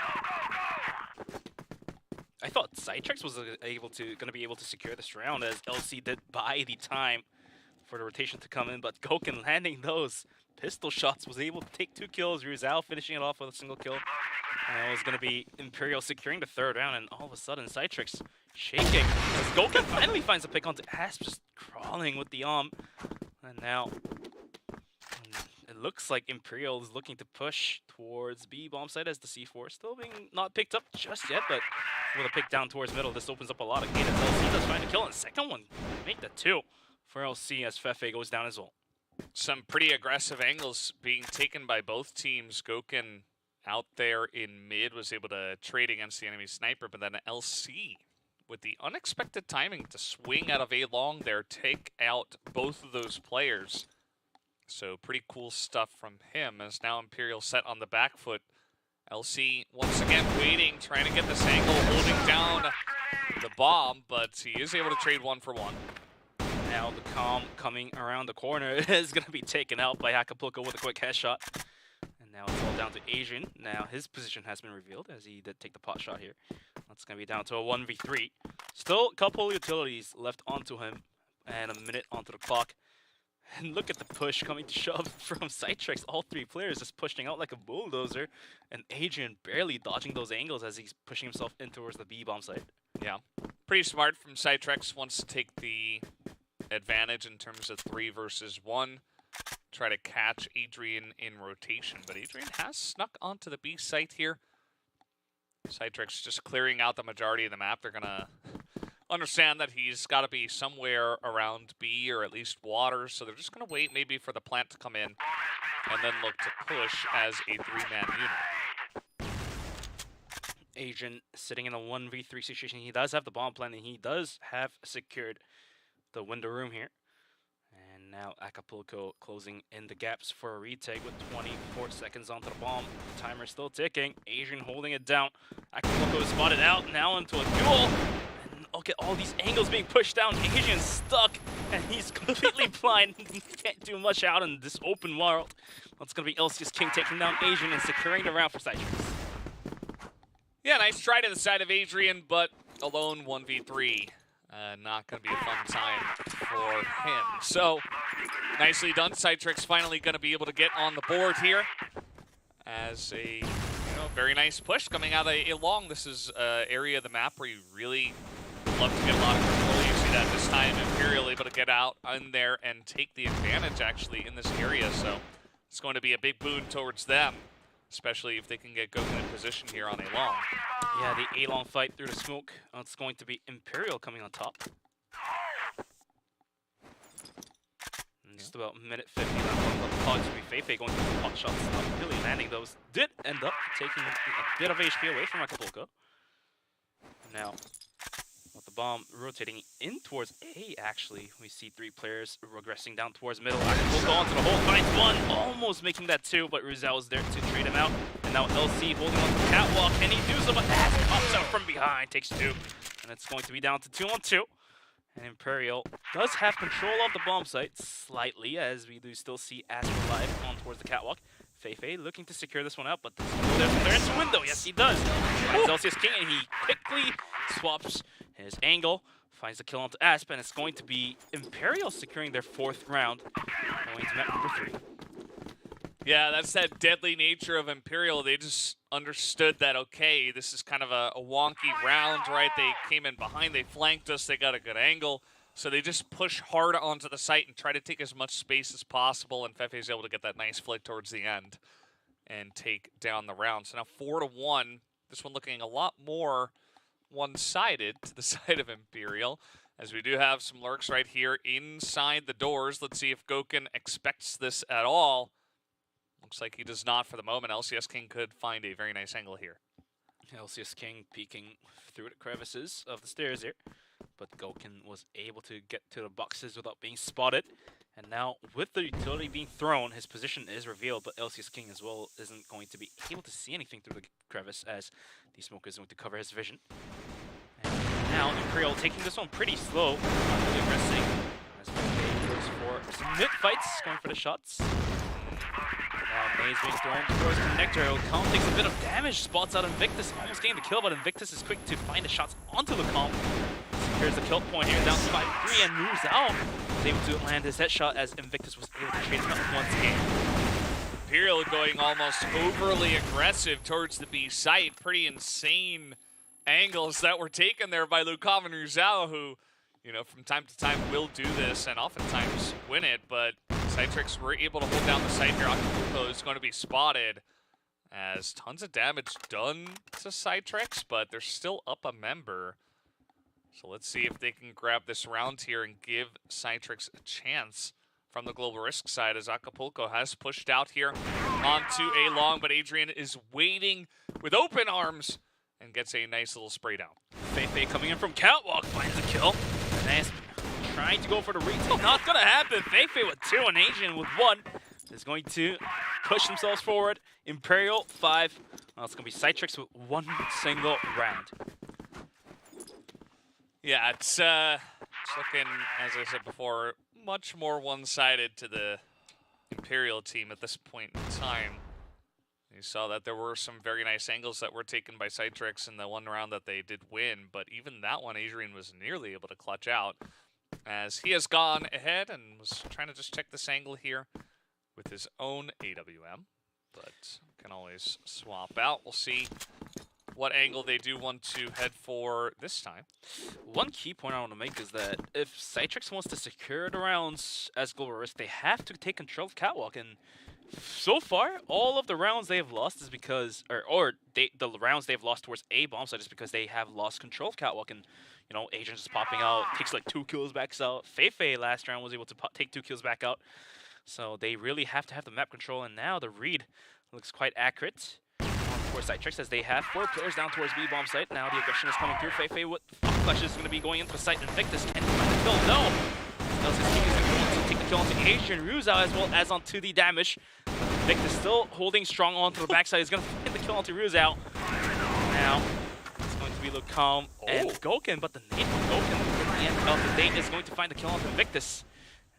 I thought CYTREX was going to be able to secure this round, as LC did buy the time for the rotation to come in, but Goken landing those pistol shots was able to take 2 kills. Rizal finishing it off with a single kill. And it was going to be Imperial securing the 3rd round, and all of a sudden CYTREX shaking as Goken finally finds a pick onto Asp, just crawling with the arm. And now it looks like Imperial is looking to push towards B bomb site, as the C4 still being not picked up just yet, but with a pick down towards middle, this opens up a lot of gate as LC does find a kill, and second one make the 2 for LC as Fefe goes down as well. Some pretty aggressive angles being taken by both teams. Goken out there in mid was able to trade against the enemy sniper, but then LC with the unexpected timing to swing out of A long there, take out both of those players. So pretty cool stuff from him, as now Imperial set on the back foot. LC once again waiting, trying to get this angle, holding down the bomb, but he is able to trade 1 for 1. Now the Calm coming around the corner is going to be taken out by Acapulco with a quick headshot. And now it's all down to Adrian. Now his position has been revealed, as he did take the pot shot here. That's going to be down to a 1v3. Still a couple utilities left onto him, and a minute onto the clock. And look at the push coming to shove from CYTREX. All 3 players just pushing out like a bulldozer. And Adrian barely dodging those angles as he's pushing himself in towards the B bomb site. Yeah, pretty smart from CYTREX. Wants to take the advantage in terms of 3 versus 1. Try to catch Adrian in rotation. But Adrian has snuck onto the B site here. CYTREX just clearing out the majority of the map. They're going to understand that he's got to be somewhere around B or at least water, so they're just going to wait maybe for the plant to come in and then look to push as a 3-man unit. Adrian sitting in a 1v3 situation. He does have the bomb plant, and he does have secured the window room here. And now Acapulco closing in the gaps for a retake with 24 seconds onto the bomb. The timer still ticking. Adrian holding it down. Acapulco is spotted out, now into a duel. Look at all these angles being pushed down. Adrian's stuck, and he's completely blind. He can't do much out in this open world. It's going to be LC's King taking down Adrian and securing the round for CYTREX. Yeah, nice try to the side of Adrian, but alone 1v3. Not going to be a fun time for him. So, nicely done. CYTREX finally going to be able to get on the board here as a very nice push coming out of A long. This is an area of the map where you really love to get a lot of control. You see that this time Imperial able to get out in there and take the advantage actually in this area. So it's going to be a big boon towards them, especially if they can get Goken in position here on A long. Yeah, the A long fight through the smoke. It's going to be Imperial coming on top. And just about minute 50 left on the clock to be Fefe going through the hot shots, not really landing those. Did end up taking a bit of HP away from Acapulco. Now, with the bomb rotating in towards A, actually, we see 3 players regressing down towards middle. Acapulco onto the hole, finds 1, almost making that 2, but Rizal is there to trade him out. And now LC holding on to the catwalk, and he does so, but Asp pops out from behind, takes 2. And it's going to be down to 2-on-2. And Imperial does have control of the bomb site slightly, as we do still see Asp alive on towards the catwalk. Fefe looking to secure this one out, but there's a clearance window. Yes, he does. Finds LC's King, and he quickly swaps his angle, finds the kill onto Asp, and it's going to be Imperial securing their 4th round, going to map number 3. Yeah, that's that deadly nature of Imperial. They just understood that, okay, this is kind of a wonky round, right? They came in behind, they flanked us, they got a good angle. So they just push hard onto the site and try to take as much space as possible, and Fefe is able to get that nice flick towards the end and take down the round. So now 4-1. This one looking a lot more one-sided to the side of Imperial, as we do have some lurks right here inside the doors. Let's see if Goken expects this at all. Looks like he does not for the moment. LCS King could find a very nice angle here. LCS King peeking through the crevices of the stairs here, but Goken was able to get to the boxes without being spotted. And now, with the utility being thrown, his position is revealed, but LCS King as well isn't going to be able to see anything through the crevice, as the smoke is going to cover his vision. And now, Imperial taking this one pretty slow, not really aggressing, as Fefe goes for some mid-fights, going for the shots. Now Maze being thrown towards Connector. Lucom takes a bit of damage, spots out Invictus, almost getting the kill, but Invictus is quick to find the shots onto Lucom. Here's the kill point here, down to 5-3, and moves out. Was able to land his headshot as Invictus was able to trade him out once again. Imperial going almost overly aggressive towards the B site. Pretty insane angles that were taken there by Lucom and Ruzao, who, you know, from time to time will do this and oftentimes win it, but CYTREX were able to hold down the site here. Acapulco is going to be spotted, as tons of damage done to CYTREX, but they're still up a member. So let's see if they can grab this round here and give CYTREX a chance from the Global Risk side, as Acapulco has pushed out here onto a long, but Adrian is waiting with open arms and gets a nice little spray down. Fefe coming in from Catwalk finds a kill. Nice. Trying to go for the retake. Not going to happen. Fefe with 2 and Adrian with 1 is going to push themselves forward. Imperial 5. Well, it's going to be CYTREX with 1 single round. Yeah, it's looking, as I said before, much more one-sided to the Imperial team at this point in time. You saw that there were some very nice angles that were taken by CYTREX in the one round that they did win, but even that one, Adrian was nearly able to clutch out, as he has gone ahead and was trying to just check this angle here with his own AWM, but can always swap out. We'll see what angle they do want to head for this time. One key point I want to make is that if CYTREX wants to secure the rounds as Global Risk, they have to take control of Catwalk, and so far, all of the rounds they have lost is because, the rounds they've lost towards A bomb site is because they have lost control of Catwalk, and you know, Agent just popping out, takes like 2 kills back out. Fefe last round was able to take 2 kills back out, so they really have to have the map control, and now the read looks quite accurate for CYTREX, as they have 4 players down towards B bomb site. Now the aggression is coming through. Fefe with Clutch is going to be going into the site. Invictus can find the kill. No! LCS King is going to take the kill onto Adrian Ruzao as well as onto the damage. Invictus still holding strong onto the backside. He's going to hit the kill onto Ruzao. Now it's going to be Lucom and Goken, but the nade from Goken at the end of the day is going to find the kill onto Invictus.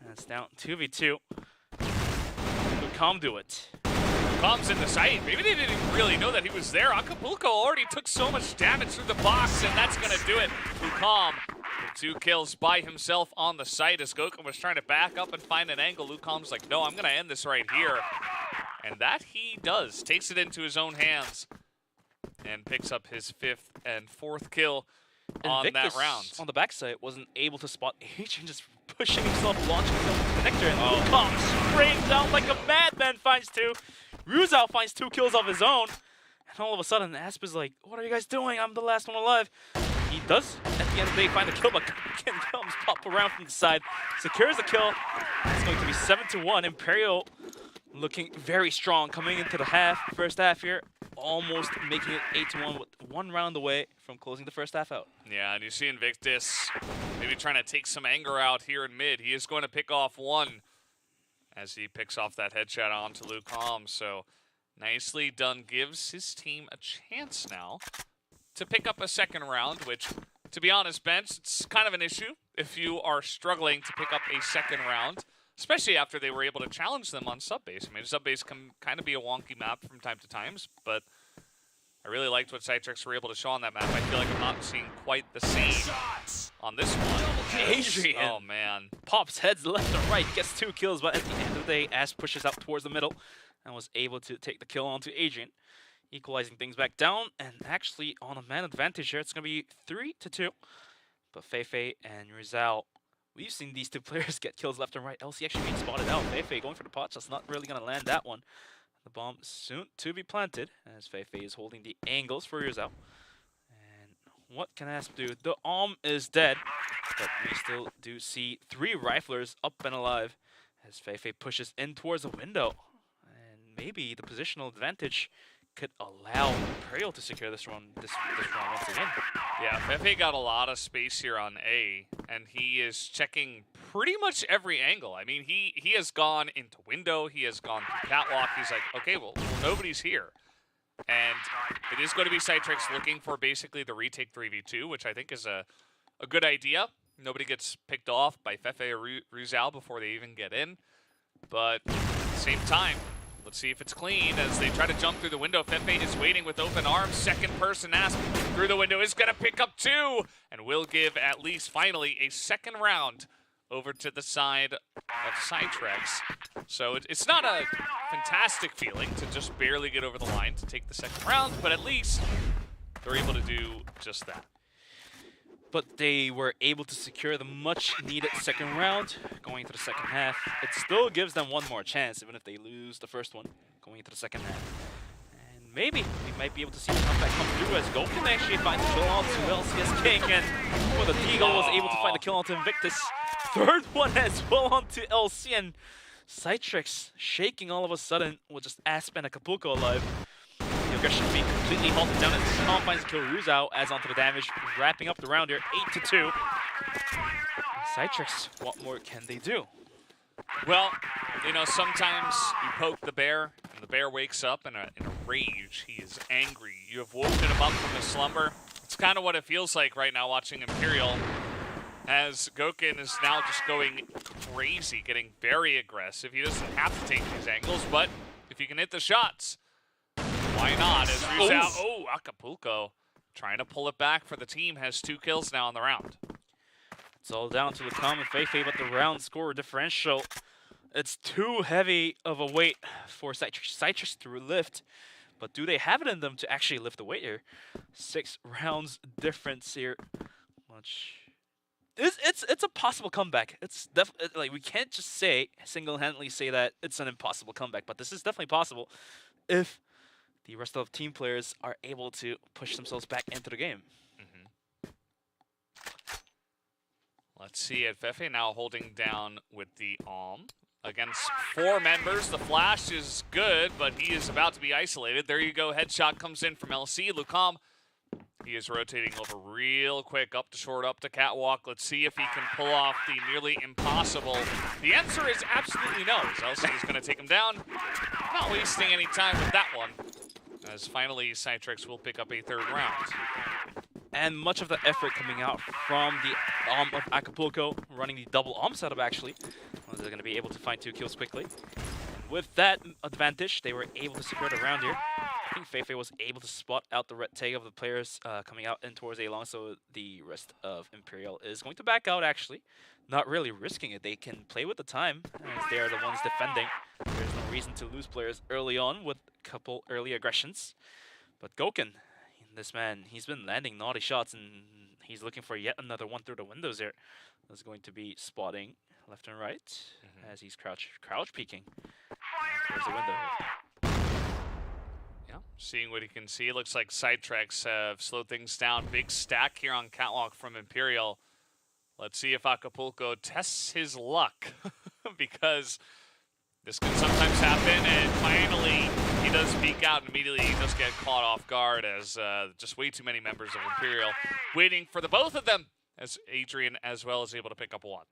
And it's down 2v2. Lucom do it. Lucom's in the site. Maybe they didn't really know that he was there. Acapulco already took so much damage through the box, and that's going to do it. Lucom with 2 kills by himself on the site, as Goken was trying to back up and find an angle. Lucom's like, no, I'm going to end this right here. And that he does. Takes it into his own hands and picks up his 5th and 4th kill on Invictus that round. On the backside wasn't able to spot Adrian, just pushing himself, launching himself to the Connector, and Lucom springs out like a madman, finds 2. Ruzao finds 2 kills of his own, and all of a sudden Asp is like, what are you guys doing? I'm the last one alive. He does, at the end of the day, find the kill, but Goken comes pop around from the side, secures the kill. It's going to be 7-1. Imperial looking very strong coming into the first half here, almost making it 8-1 with 1 round away from closing the first half out. Yeah, and you see Invictus maybe trying to take some anger out here in mid. He is going to pick off 1 as he picks off that headshot onto Lucom. So nicely done. Gives his team a chance now to pick up a 2nd round, which, to be honest, Bench, it's kind of an issue if you are struggling to pick up a 2nd round, especially after they were able to challenge them on subbase. I mean, subbase can kind of be a wonky map from time to time, but I really liked what CYTREX were able to show on that map. I feel like I'm not seeing quite the same on this one. Adrian. Oh, man. Pops heads left and right, gets 2 kills, but at the end of the day, Ash pushes out towards the middle and was able to take the kill onto Adrian, equalizing things back down, and actually on a man advantage here, it's going to be 3-2. But Feifei and Rizal, we've seen these 2 players get kills left and right. LC actually being spotted out. Feifei going for the pot, just not really going to land that one. The bomb soon to be planted, as Feifei is holding the angles for Rizal. And what can Asp do? The is dead, but we still do see 3 riflers up and alive as Feifei pushes in towards the window. And maybe the positional advantage could allow Imperial to secure this round once again. Yeah, Feifei got a lot of space here on A, and he is checking pretty much every angle. I mean, he has gone into window, he has gone through catwalk. He's like, okay, well, nobody's here. And it is going to be CYTREX looking for basically the retake 3v2, which I think is a good idea. Nobody gets picked off by Feifei or Rizal before they even get in. But at the same time, let's see if it's clean as they try to jump through the window. Feifei is waiting with open arms. Second person Asp through the window is going to pick up 2 and will give at least finally a second round over to the side of CYTREX. So it's not a fantastic feeling to just barely get over the line to take the second round, but at least they're able to do just that. But they were able to secure the much-needed second round going into the second half. It still gives them one more chance, even if they lose the first one going into the second half. And maybe we might be able to see the comeback come through as Goken actually finds the kill on to LCS King, and well, the Deagle was able to find the kill onto Invictus. Third one as well onto LC, and CYTREX shaking all of a sudden with just Asp and Acapulco alive. The aggression being completely halted down as Tom finds the kill. Ruzao adds onto the damage, wrapping up the round here, 8-2. CYTREX, what more can they do? Well, you know, sometimes you poke the bear, and the bear wakes up in a rage. He is angry. You have woken him up from his slumber. It's kind of what it feels like right now watching Imperial, as Goken is now just going crazy, getting very aggressive. He doesn't have to take these angles, but if you can hit the shots, why not? As Rizal, Acapulco trying to pull it back for the team, has 2 kills now in the round. It's all down to Lucam and Feifei, but the round score differential, it's too heavy of a weight for CYTREX to lift. But do they have it in them to actually lift the weight here? 6 rounds difference here. Which it's a possible comeback. It's definitely, like, we can't just say single-handedly say that it's an impossible comeback, but this is definitely possible if the rest of the team players are able to push themselves back into the game. Let's see it. Feifei now holding down with the against 4 members. The flash is good, but he is about to be isolated. There you go. Headshot comes in from LC. Lucam, he is rotating over real quick, up to short, up to catwalk. Let's see if he can pull off the nearly impossible. The answer is absolutely no. LC is going to take him down. Not wasting any time with that one, as finally CYTREX will pick up a 3rd round. And much of the effort coming out from the of Acapulco, running the double setup actually. They're going to be able to find 2 kills quickly. With that advantage, they were able to secure the round here. I think Feifei was able to spot out the red tag of the players coming out in towards A-Long, so the rest of Imperial is going to back out actually. Not really risking it. They can play with the time, as they are the ones defending. There's no reason to lose players early on with a couple early aggressions. But Goken, this man, he's been landing naughty shots, and he's looking for yet another one through the windows here. That's going to be spotting left and right as he's crouch peeking towards the window here. Yeah, seeing what he can see. Looks like CYTREX have slowed things down. Big stack here on catwalk from Imperial. Let's see if Acapulco tests his luck, because this can sometimes happen, and finally he does peek out, and immediately he does get caught off guard as just way too many members of Imperial waiting for the both of them, as Adrian as well is able to pick up 1.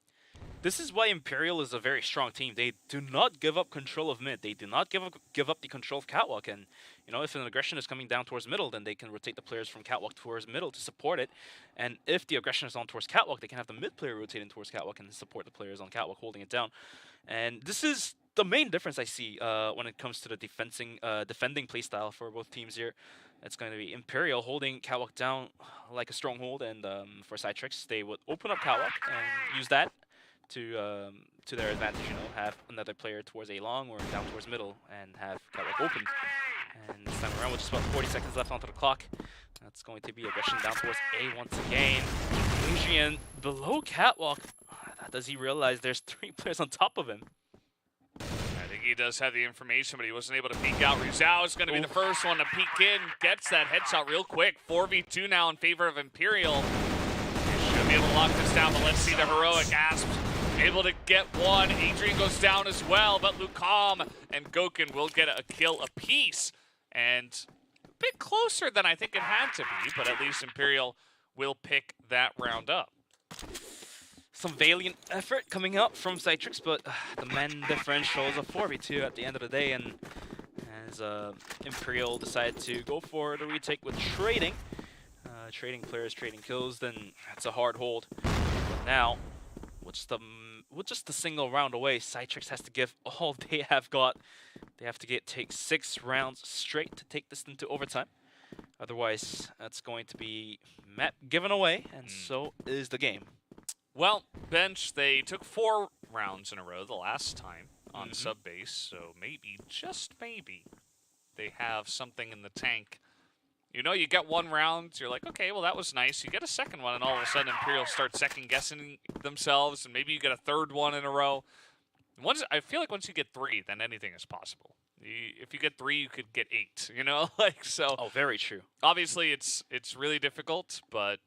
This is why Imperial is a very strong team. They do not give up control of mid. They do not give up the control of catwalk. And, you know, if an aggression is coming down towards middle, then they can rotate the players from catwalk towards middle to support it. And if the aggression is on towards catwalk, they can have the mid player rotating towards catwalk and support the players on catwalk holding it down. And this is the main difference I see when it comes to the defending playstyle for both teams here. It's going to be Imperial holding Catwalk down like a stronghold, and for CYTREX, they would open up Catwalk and use that to their advantage. You know, have another player towards A long or down towards middle, and have Catwalk open. And this time around, with just about 40 seconds left onto the clock, that's going to be aggression down towards A once again. Adrian below Catwalk. Does he realize there's 3 players on top of him? I think he does have the information, but he wasn't able to peek out. Rizal is going to be the first one to peek in. Gets that headshot real quick. 4v2 now in favor of Imperial. He should be able to lock this down, but let's see the heroic Asp able to get one. Adrian goes down as well, but Lucam and Gokin will get a kill apiece. And a bit closer than I think it had to be, but at least Imperial will pick that round up. Some valiant effort coming up from CYTREX, but the men differential is a 4v2 at the end of the day, and as Imperial decide to go for the retake with trading, trading players, trading kills, then that's a hard hold. But now, with just a single round away, CYTREX has to give all they have got. They have to take 6 rounds straight to take this into overtime. Otherwise, that's going to be map given away, and so is the game. Well, Bench, they took 4 rounds in a row the last time on sub base, so maybe, just maybe, they have something in the tank. You know, you get 1 round, you're like, okay, well, that was nice. You get a second one, and all of a sudden Imperial starts second-guessing themselves, and maybe you get a 3rd one in a row. I feel like once you get 3, then anything is possible. If you get 3, you could get 8, you know? Like, so. Oh, very true. Obviously, it's really difficult, but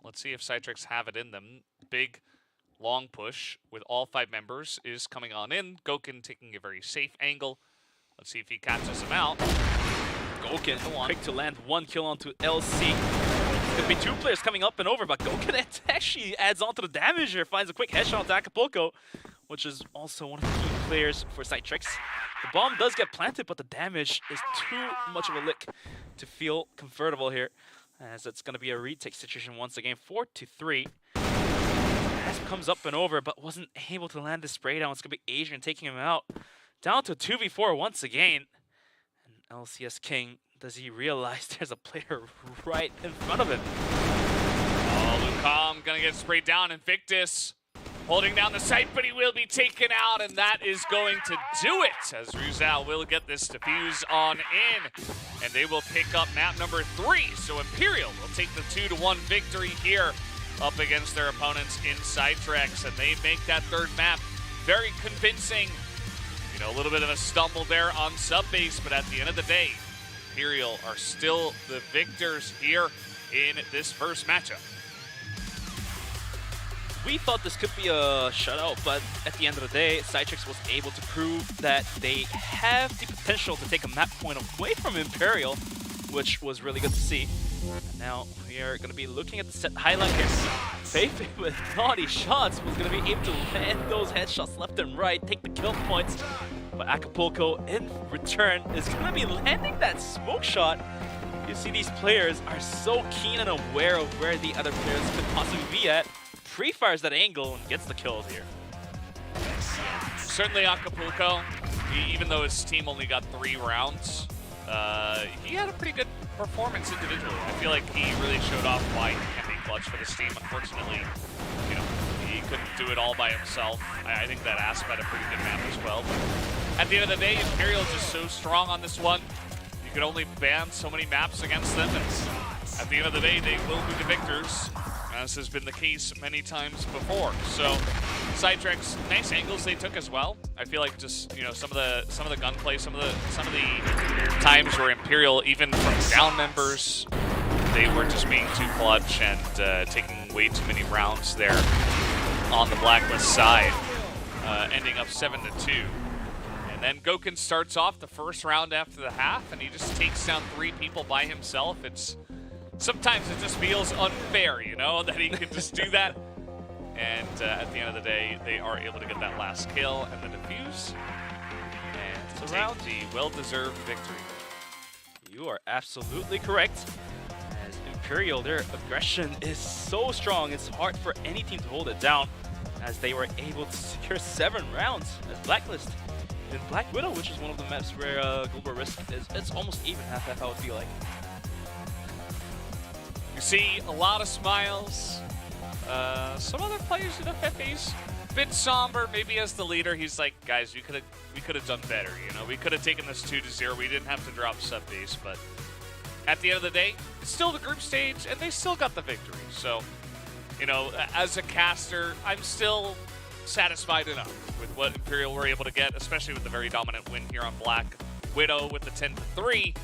let's see if CYTREX have it in them. Big, long push with all 5 members is coming on in. Gokin taking a very safe angle. Let's see if he catches him out. Gokin, quick to land 1 kill onto LC. Could be 2 players coming up and over, but Gokin actually adds on to the damage here. Finds a quick headshot onto Acapulco, which is also one of the key players for CYTREX. The bomb does get planted, but the damage is too much of a lick to feel comfortable here, as it's going to be a retake situation once again. 4-3. Asp comes up and over, but wasn't able to land the spray down. It's going to be Adrian taking him out. Down to 2v4 once again. And LCS King, does he realize there's a player right in front of him? Oh, Lucam going to get sprayed down. Invictus holding down the site, but he will be taken out, and that is going to do it, as Rizal will get this defuse on in, and they will pick up map number 3. So Imperial will take the 2-1 victory here up against their opponents in CYTREX, and they make that 3rd map very convincing. You know, a little bit of a stumble there on sub base, but at the end of the day, Imperial are still the victors here in this first matchup. We thought this could be a shutout, but at the end of the day, CYTREX was able to prove that they have the potential to take a map point away from Imperial, which was really good to see. And now we are going to be looking at the set highlight here. Feifei with naughty shots was going to be able to land those headshots left and right, take the kill points. But Acapulco, in return, is going to be landing that smoke shot. You see, these players are so keen and aware of where the other players could possibly be at. Pre-fires that angle and gets the kills here. Certainly Acapulco, even though his team only got 3 rounds, he had a pretty good performance individually. I feel like he really showed off why he can be clutch for this team. Unfortunately, you know, he couldn't do it all by himself. I think that Asp had a pretty good map as well. But at the end of the day, Imperial is just so strong on this one. You could only ban so many maps against them, and at the end of the day, they will be the victors, as has been the case many times before. So CYTREX, nice angles they took as well. I feel like just, you know, some of the gunplay, some of the times where Imperial, even from down members, they were just being too clutch and taking way too many rounds there on the Blacklist side, ending up 7-2. And then Gokin starts off the first round after the half, and he just takes down 3 people by himself. Sometimes it just feels unfair, you know, that he can just do that. And at the end of the day, they are able to get that last kill and the defuse, and to take the well-deserved victory. You are absolutely correct. As Imperial, their aggression is so strong, it's hard for any team to hold it down, as they were able to secure 7 rounds as Blacklist. In Black Widow, which is one of the maps where Global Risk is, it's almost even half-half, I would feel like. see a lot of smiles. Some other players in the Pepe's a bit somber. Maybe as the leader, he's like, guys, we could have done better. You know, we could have taken this 2-0. We didn't have to drop sub base, but at the end of the day, it's still the group stage, and they still got the victory. So, you know, as a caster, I'm still satisfied enough with what Imperial were able to get, especially with the very dominant win here on Black Widow with the 10-3.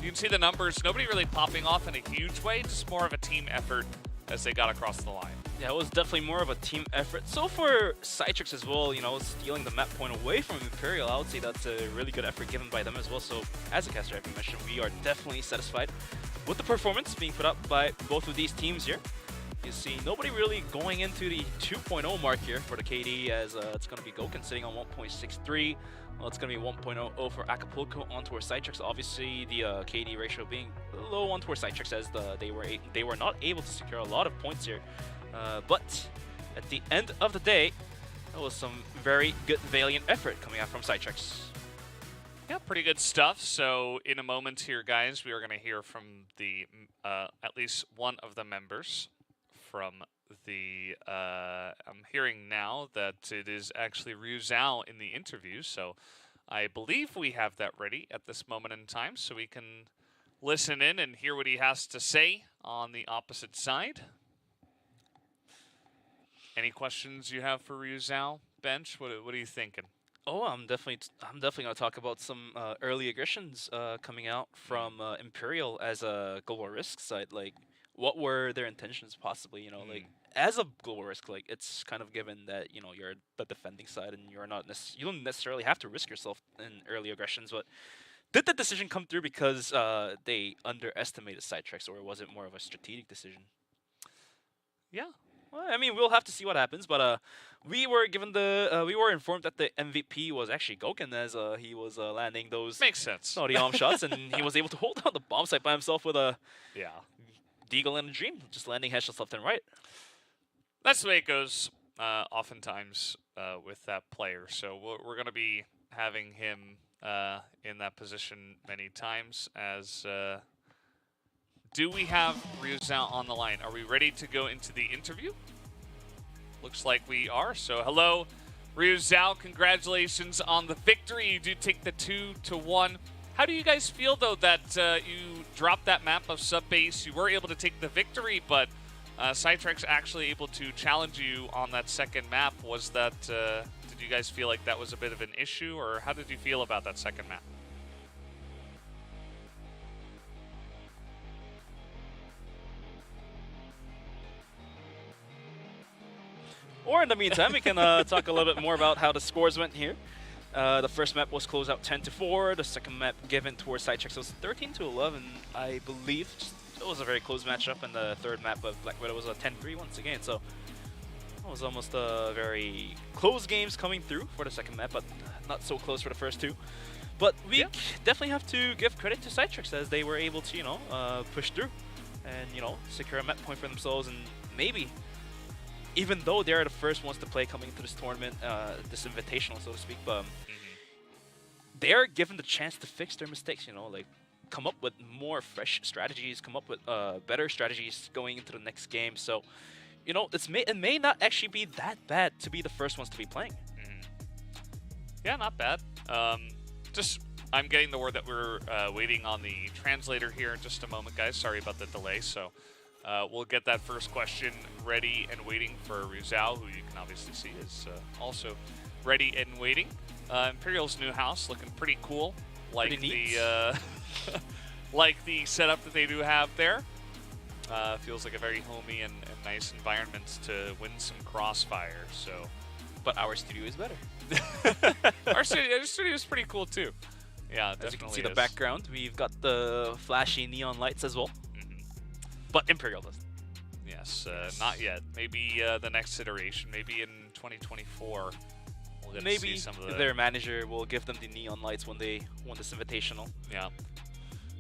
You can see the numbers, nobody really popping off in a huge way, just more of a team effort as they got across the line. Yeah, it was definitely more of a team effort. So for CYTREX as well, you know, stealing the map point away from Imperial, I would say that's a really good effort given by them as well. So as a caster, as you mentioned, we are definitely satisfied with the performance being put up by both of these teams here. You see nobody really going into the 2.0 mark here for the KD, as it's going to be Goken sitting on 1.63. Well, it's going to be 1.00 for Acapulco on towards CYTREX. Obviously, the KD ratio being low on towards CYTREX, as they were not able to secure a lot of points here. But at the end of the day, that was some very good valiant effort coming out from CYTREX. Yeah, pretty good stuff. So in a moment here, guys, we are going to hear from the at least one of the members from the I'm hearing now that it is actually Ryu Zhao in the interview, so I believe we have that ready at this moment in time, so we can listen in and hear what he has to say on the opposite side. Any questions you have for Ryu Zhao, Bench? What are you thinking? Oh, I'm definitely gonna talk about some early aggressions coming out from Imperial as a global risk side. Like, what were their intentions possibly? You know, like as a global risk, like it's kind of given that, you know, you're the defending side and you're not you don't necessarily have to risk yourself in early aggressions. But did the decision come through because they underestimated CYTREX, or was it more of a strategic decision? Yeah. Well, I mean, we'll have to see what happens, but we were given we were informed that the MVP was actually Goken, as he was landing those makes sense naughty arm shots, and he was able to hold down the bomb site by himself with a Deagle and a Dream, just landing headshots left and right. That's the way it goes oftentimes with that player. So we're going to be having him in that position many times. As do we have Ryu Zhao on the line? Are we ready to go into the interview? Looks like we are. So hello, Ryu Zhao. Congratulations on the victory. You do take the 2-1. How do you guys feel, though, that you dropped that map of sub-base? You were able to take the victory, but CYTREX actually able to challenge you on that second map. Was that, did you guys feel like that was a bit of an issue, or how did you feel about that second map? Or in the meantime, we can talk a little bit more about how the scores went here. The first map was closed out 10-4. The second map given towards CYTREX was 13-11, I believe. It was a very close matchup, and the third map of Black Widow was a 10-3 once again. So it was almost a very close games coming through for the second map, but not so close for the first two. But we definitely have to give credit to CYTREX, as they were able to, you know, push through and, you know, secure a map point for themselves, and maybe, even though they're the first ones to play coming into this tournament, this invitational, so to speak, but they're given the chance to fix their mistakes, you know, like come up with more fresh strategies, come up with better strategies going into the next game. So, you know, it may not actually be that bad to be the first ones to be playing. Yeah, not bad. I'm getting the word that we're waiting on the translator here in just a moment, guys. Sorry about the delay. So we'll get that first question ready and waiting for Ryu Zhao, who you can obviously see is also ready and waiting. Imperial's new house looking pretty cool, like the like the setup that they do have there. Feels like a very homey and nice environment to win some Crossfire. So, but our studio is better. Our studio is pretty cool too. Yeah, as definitely you can see the background, we've got the flashy neon lights as well. But Imperial doesn't. Yes, not yet. Maybe the next iteration, maybe in 2024. We'll get to see some of their manager will give them the neon lights when they won this invitational. Yeah.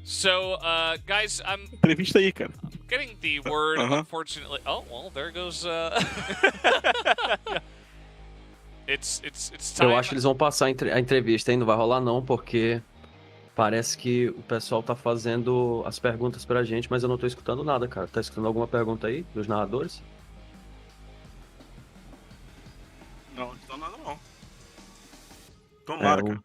So, guys, I'm getting the word, unfortunately. Oh, well, there goes... It's time. Eu acho que eles vão passar a entrevista, hein? Não vai rolar não, porque Parece que o pessoal tá fazendo as perguntas pra gente, mas eu não tô escutando nada, cara. Tá escutando alguma pergunta aí dos narradores? Não, não tá nada não. Tomara, É, cara.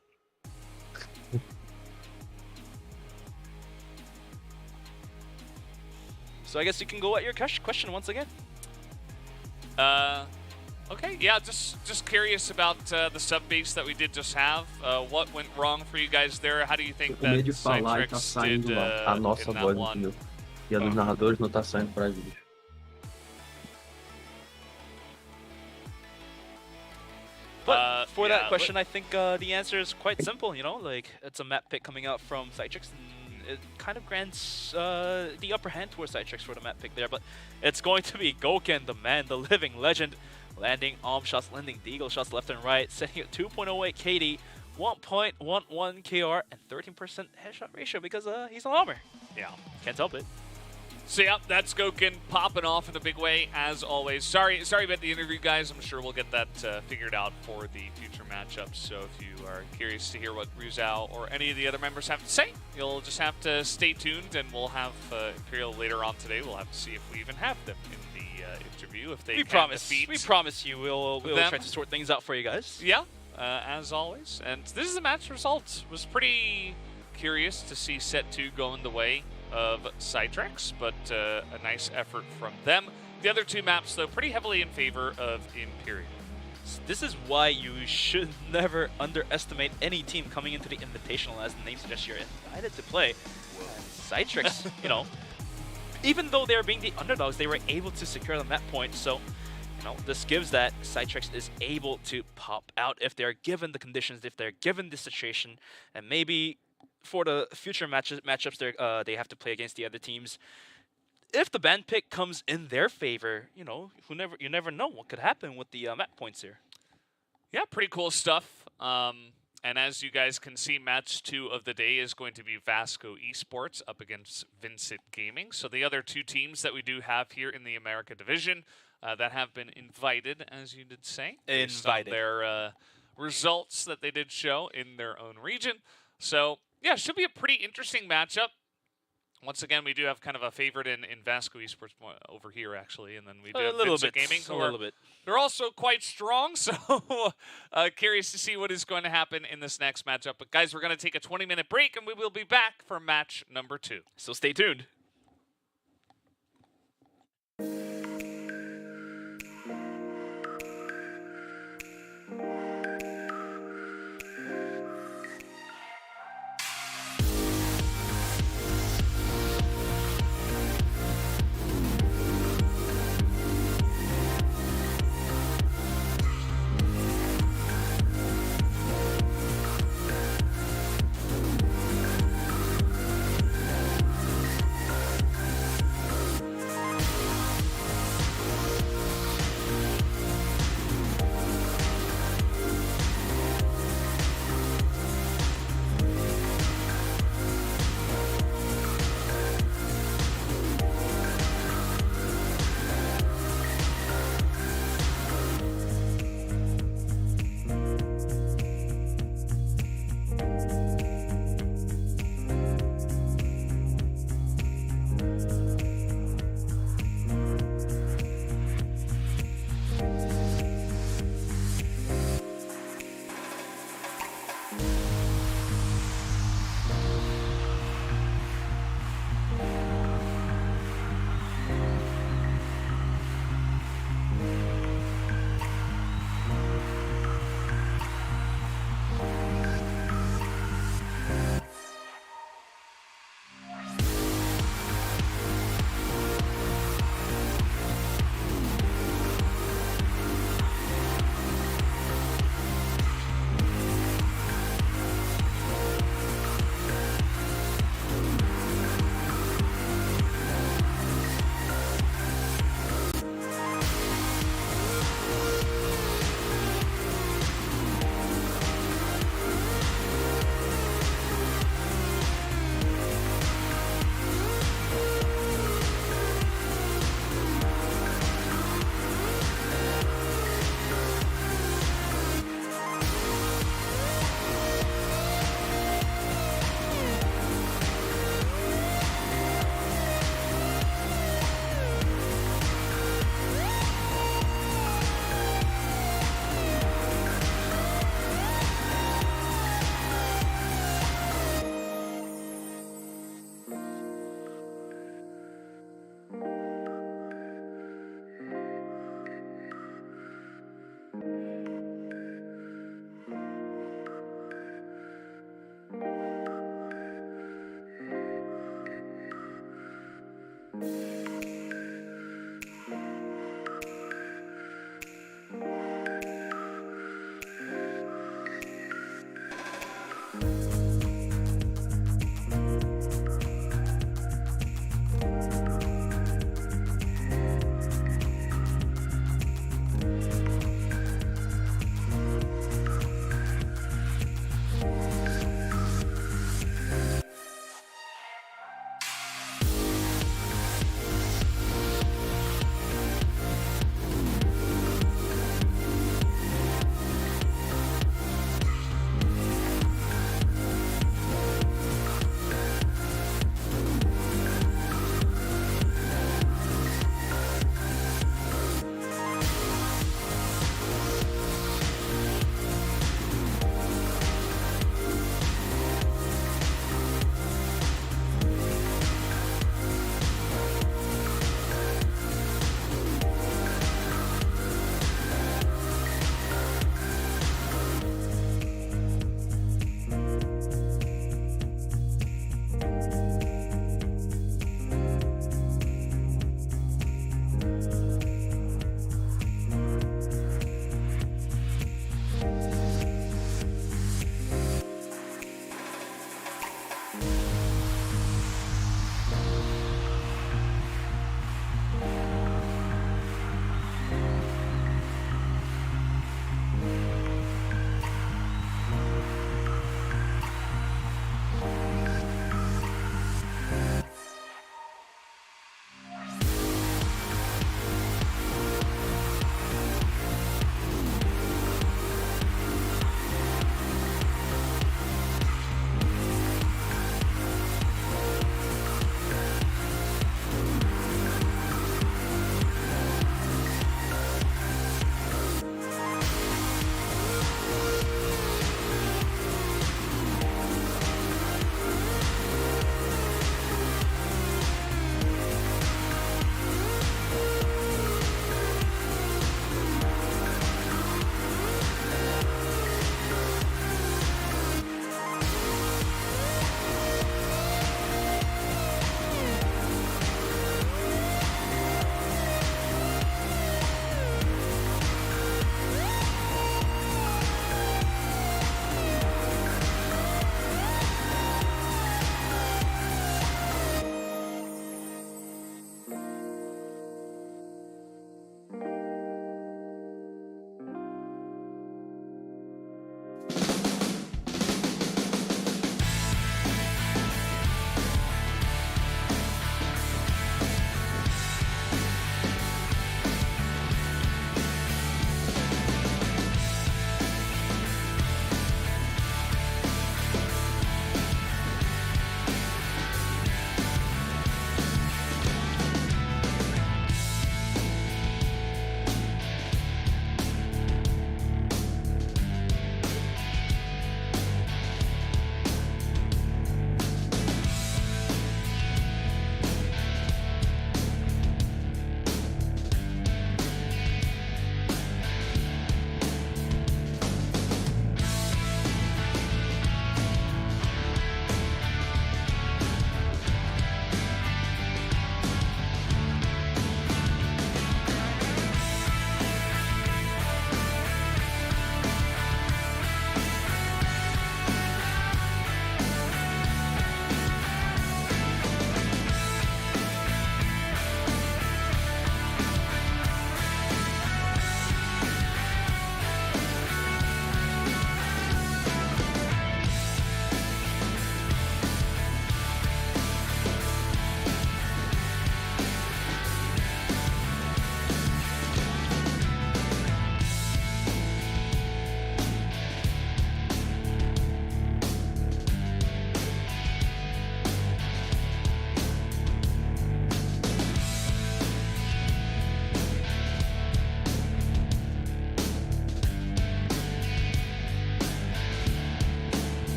So I guess you can go at your question once again. Okay, yeah, just curious about the sub base that we did just have. What went wrong for you guys there? How do you think com medo that de falar e tá CYTREX saindo did lá. A nossa in that voz, one? entendeu? E a dos narradores não tá saindo pra gente. But for yeah, that question, I think the answer is quite simple. You know, like it's a map pick coming out from CYTREX, and it kind of grants the upper hand towards CYTREX for the map pick there. But it's going to be Gouken, the man, the living legend, landing AWM shots, landing deagle shots left and right, setting at 2.08 KD, 1.11 KR, and 13% headshot ratio because he's an armor. Yeah. Can't help it. So yeah, that's Gouken popping off in a big way as always. Sorry about the interview, guys. I'm sure we'll get that figured out for the future matchups. So if you are curious to hear what Ruzao or any of the other members have to say, you'll just have to stay tuned, and we'll have Imperial later on today. We'll have to see if we even have them in the interview. If they We can promise. defeat We promise you. We'll them. try to sort things out for you guys. Yeah, as always. And this is the match result. Was pretty curious to see set 2 going the way of CYTREX, but a nice effort from them. The other 2 maps, though, pretty heavily in favor of Imperial. This is why you should never underestimate any team coming into the Invitational, as the name suggests you're invited to play. CYTREX, you know, even though they're being the underdogs, they were able to secure the map point. So, you know, this gives that CYTREX is able to pop out if they're given the conditions, if they're given the situation, and maybe for the future matchups they have to play against the other teams. If the ban pick comes in their favor, you know, you never know what could happen with the map points here. Yeah, pretty cool stuff. And as you guys can see, match 2 of the day is going to be VASCO ESPORTS up against VINCIT Gaming. So the other 2 teams that we do have here in the America Division that have been invited, as you did say, based on their results that they did show in their own region. So yeah, should be a pretty interesting matchup. Once again, we do have kind of a favorite in VASCO Esports over here, actually, and then we do have VINCIT Gaming, who are they're also quite strong, so curious to see what is going to happen in this next matchup. But guys, we're going to take a 20-minute break, and we will be back for match number 2. So stay tuned.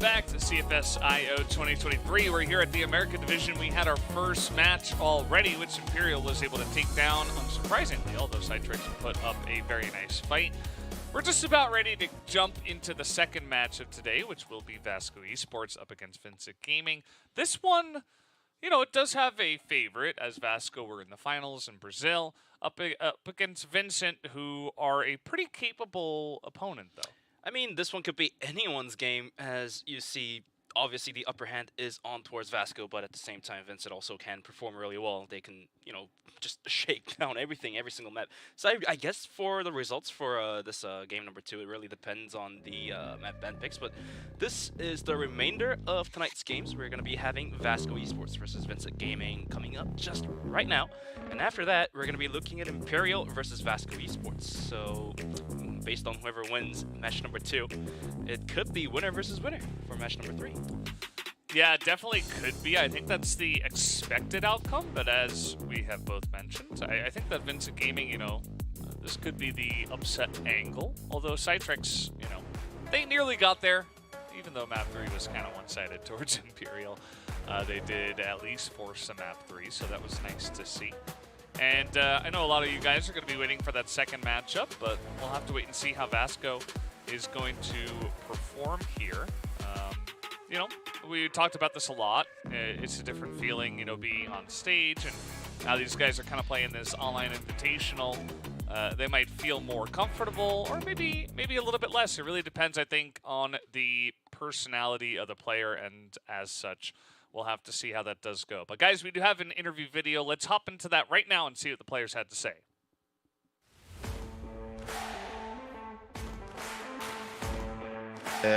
back to CFS IO 2023. We're here at the America Division. We had our first match already, which Imperial was able to take down, unsurprisingly, although CYTREX put up a very nice fight. We're just about ready to jump into the second match of today, which will be VASCO ESPORTS up against VINCIT Gaming. This one, you know, it does have a favorite, as VASCO were in the finals in Brazil, up against VINCIT, who are a pretty capable opponent, though. I mean, this one could be anyone's game, as you see. Obviously, the upper hand is on towards VASCO, but at the same time, VINCIT also can perform really well. They can, you know, just shake down everything, every single map. So I guess for the results for this game number 2, it really depends on the map ban picks. But this is the remainder of tonight's games. We're going to be having VASCO ESPORTS versus VINCIT Gaming coming up just right now. And after that, we're going to be looking at Imperial versus VASCO ESPORTS. So based on whoever wins match number 2, it could be winner versus winner for match number 3. Yeah, definitely could be. I think that's the expected outcome, but as we have both mentioned, I think that VINCIT Gaming, you know, this could be the upset angle. Although CYTREX, you know, they nearly got there, even though map 3 was kind of one-sided towards Imperial. They did at least force the map 3, so that was nice to see. And I know a lot of you guys are going to be waiting for that second matchup, but we'll have to wait and see how VASCO is going to perform here. You know, we talked about this a lot. It's a different feeling, you know, being on stage, and now these guys are kind of playing this online invitational. They might feel more comfortable, or maybe a little bit less. It really depends, I think, on the personality of the player, and as such, we'll have to see how that does go. But guys, we do have an interview video. Let's hop into that right now and see what the players had to say.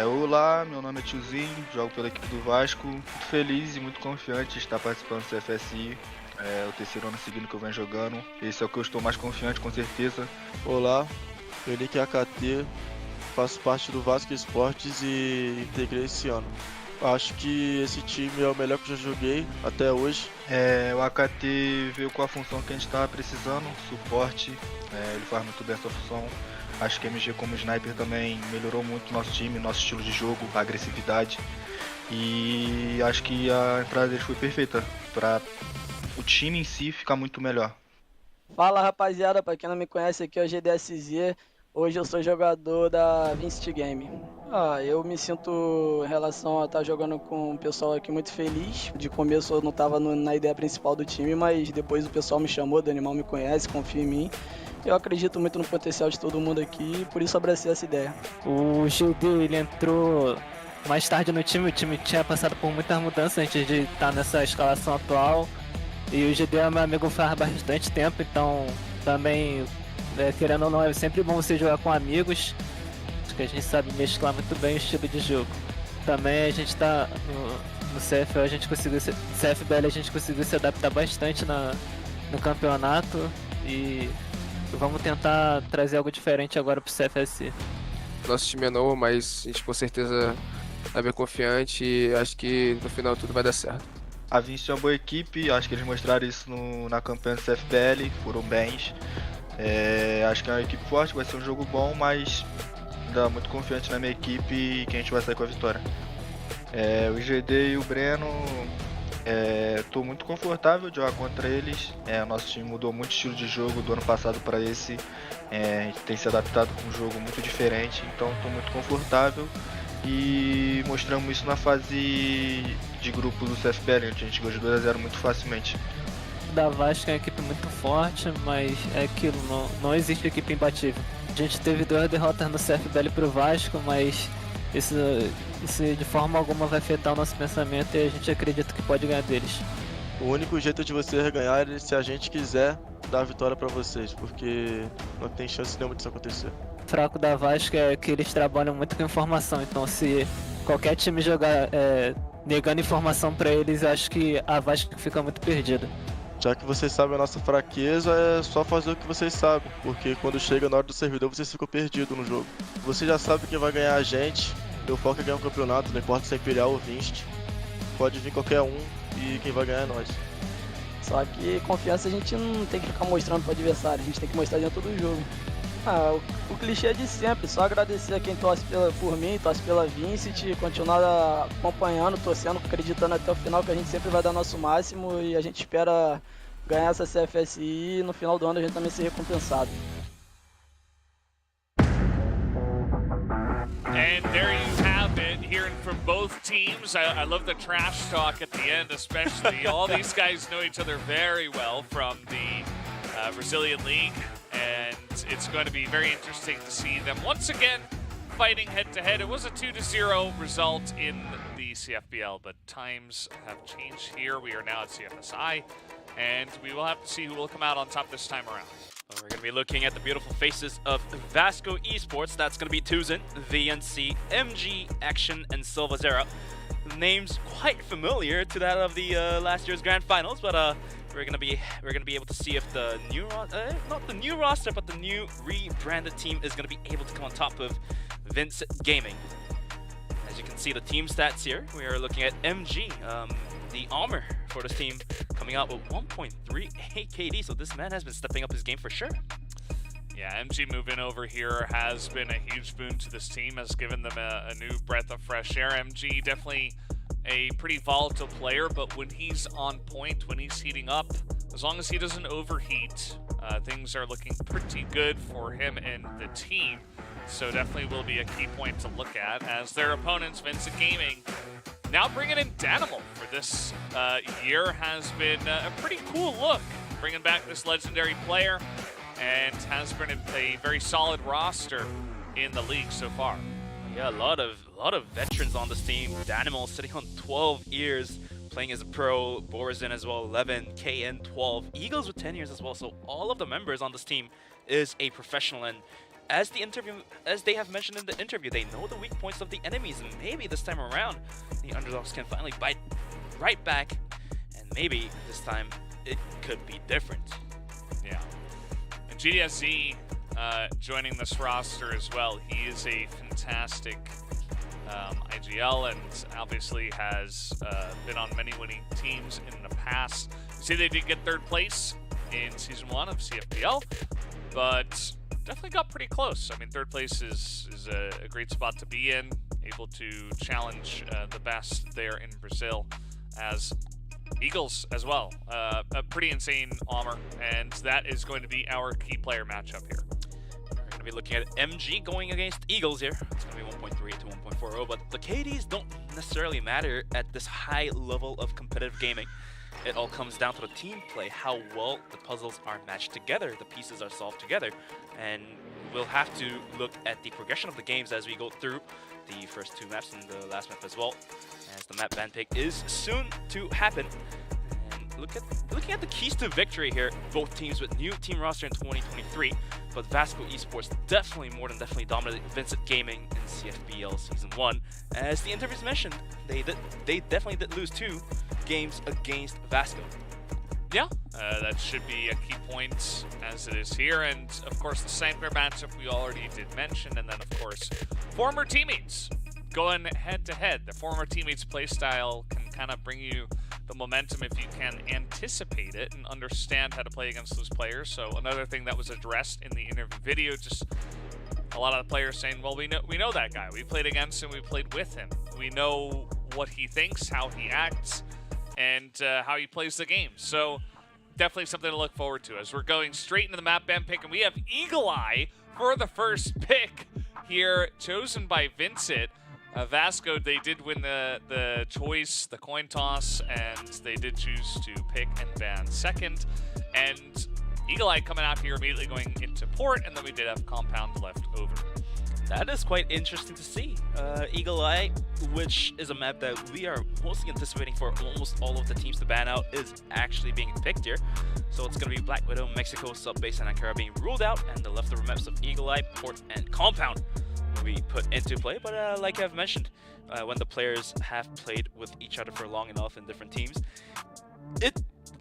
Olá, meu nome é Tiozinho, jogo pela equipe do Vasco. Muito feliz e muito confiante de estar participando do CFSI. É o terceiro ano seguindo que eu venho jogando. Esse é o que eu estou mais confiante, com certeza. Olá, meu nick é AKT, faço parte do VASCO ESPORTS e integrei esse ano. Acho que esse time é o melhor que eu já joguei até hoje. O AKT veio com a função que a gente estava precisando, suporte. Ele faz muito bem essa função. Acho que a MG como sniper também melhorou muito o nosso time, nosso estilo de jogo, a agressividade. E acho que a entrada deles foi perfeita para o time em si ficar muito melhor. Fala rapaziada, para quem não me conhece, aqui é o GDSZ. Hoje eu sou jogador da VINCIT Game. Eu me sinto, em relação a estar jogando com o pessoal aqui, muito feliz. De começo eu não estava na ideia principal do time, mas depois o pessoal me chamou, o Animal me conhece, confia em mim. Eu acredito muito no potencial de todo mundo aqui, por isso abracei essa ideia. O GD, ele entrou mais tarde no time, o time tinha passado por muitas mudanças antes de estar nessa escalação atual. E o GD é meu amigo faz bastante tempo, então também, querendo ou não, é sempre bom você jogar com amigos. Acho que a gente sabe mesclar muito bem o estilo de jogo. Também a gente está no CFL, CFBL a gente conseguiu se adaptar bastante no campeonato e vamos tentar trazer algo diferente agora pro CFSI. Nosso time é novo, mas a gente com certeza é bem confiante e acho que no final tudo vai dar certo. A VINCIT é uma boa equipe, acho que eles mostraram isso na campanha do CFBL, foram bens. Acho que é uma equipe forte, vai ser um jogo bom, mas ainda muito confiante na minha equipe e que a gente vai sair com a vitória. O GD e o Breno, estou muito confortável de jogar contra eles. Nosso time mudou muito o estilo de jogo do ano passado para esse. A gente tem se adaptado com um jogo muito diferente, então estou muito confortável. E mostramos isso na fase de grupo do CFBL, onde a gente ganhou de 2-0 muito facilmente. Da Vasco é uma equipe muito forte, mas é aquilo, não existe equipe imbatível. A gente teve 2 derrotas no CFBL pro Vasco, mas isso de forma alguma vai afetar o nosso pensamento e a gente acredita que pode ganhar deles. O único jeito de vocês ganhar é se a gente quiser dar a vitória pra vocês, porque não tem chance nenhuma disso acontecer. O fraco da Vasco é que eles trabalham muito com informação, então se qualquer time jogar negando informação pra eles, eu acho que a Vasco fica muito perdida. Já que vocês sabem a nossa fraqueza, é só fazer o que vocês sabem, porque quando chega na hora do servidor vocês ficam perdidos no jogo. Você já sabe quem vai ganhar a gente, meu foco é ganhar um campeonato, não importa se é Imperial ou VINCIT. Pode vir qualquer um e quem vai ganhar é nós. Só que confiança a gente não tem que ficar mostrando pro adversário, a gente tem que mostrar dentro do jogo. O clichê de sempre, só agradecer a quem torce por mim, torce pela VINCIT, continuar acompanhando, torcendo, acreditando até o final que a gente sempre vai dar nosso máximo e a gente espera ganhar essa CFS e no final do ano a gente também ser recompensado. And there you have it, hearing from both teams. I love the trash talk at the end, especially. All these guys know each other very well from the Brazilian League, and it's going to be very interesting to see them once again fighting head-to-head. It was a 2-0 result in the CFBL, but times have changed here. We are now at CFSI, and we will have to see who will come out on top this time around. We're going to be looking at the beautiful faces of VASCO Esports. That's going to be Tuzin, VNC, MG, Action, and Silvazera. Names quite familiar to that of the last year's grand finals, but we're gonna be able to see if the new not the new roster, but the new rebranded team is gonna be able to come on top of VINCIT Gaming. As you can see the team stats here, we are looking at MG, the armor for this team, coming out with 1.38 KD, so this man has been stepping up his game for sure. Yeah, MG moving over here has been a huge boon to this team, has given them a new breath of fresh air. MG definitely a pretty volatile player, but when he's on point, when he's heating up, as long as he doesn't overheat, things are looking pretty good for him and the team. So definitely will be a key point to look at as their opponents, VINCIT Gaming, now bringing in Danimal for this year has been a pretty cool look, bringing back this legendary player, and has been a very solid roster in the league so far. Yeah, a lot of veterans on this team. Danimal sitting on 12 years, playing as a pro. Borazin as well, 11, KN 12, Eagles with 10 years as well. So all of the members on this team is a professional, and as they have mentioned in the interview, they know the weak points of the enemies, and maybe this time around, the underdogs can finally bite right back, and maybe this time it could be different. Yeah. And GDSZ joining this roster as well. He is a fantastic IGL and obviously has been on many winning teams in the past. You see, they did get third place in Season 1 of CFBL, but definitely got pretty close. I mean, third place is a great spot to be in, able to challenge the best there in Brazil as Eagles as well. A pretty insane armor, and that is going to be our key player matchup here. We're going to be looking at MG going against Eagles here. It's going to be 1.3 to 1.40, but the KDs don't necessarily matter at this high level of competitive gaming. It all comes down to the team play, how well the puzzles are matched together, the pieces are solved together, and we'll have to look at the progression of the games as we go through the first two maps and the last map as well, as the map ban pick is soon to happen. And looking at the keys to victory here, both teams with new team roster in 2023, but VASCO Esports more than definitely dominated VINCIT Gaming in CFBL Season 1. As the interviews mentioned, they definitely did lose 2 games against VASCO. Yeah, that should be a key point as it is here, and of course the Sankler matchup we already did mention, and then of course former teammates going head-to-head. The former teammates' playstyle can kind of bring you the momentum if you can anticipate it and understand how to play against those players. So another thing that was addressed in the interview video, just a lot of the players saying, well, we know that guy. We played against him, we played with him. We know what he thinks, how he acts, and how he plays the game. So definitely something to look forward to as we're going straight into the map ban pick, and we have Eagle Eye for the first pick here, chosen by VINCIT. VASCO, they did win the choice, the coin toss, and they did choose to pick and ban second. And Eagle Eye coming out here immediately going into port, and then we did have compound left over. That is quite interesting to see. Eagle Eye, which is a map that we are mostly anticipating for almost all of the teams to ban out, is actually being picked here. So it's going to be Black Widow, Mexico, Subbase, and Ankara being ruled out, and the leftover maps of Eagle Eye, Port, and Compound will be put into play. But like I've mentioned, when the players have played with each other for long enough in different teams,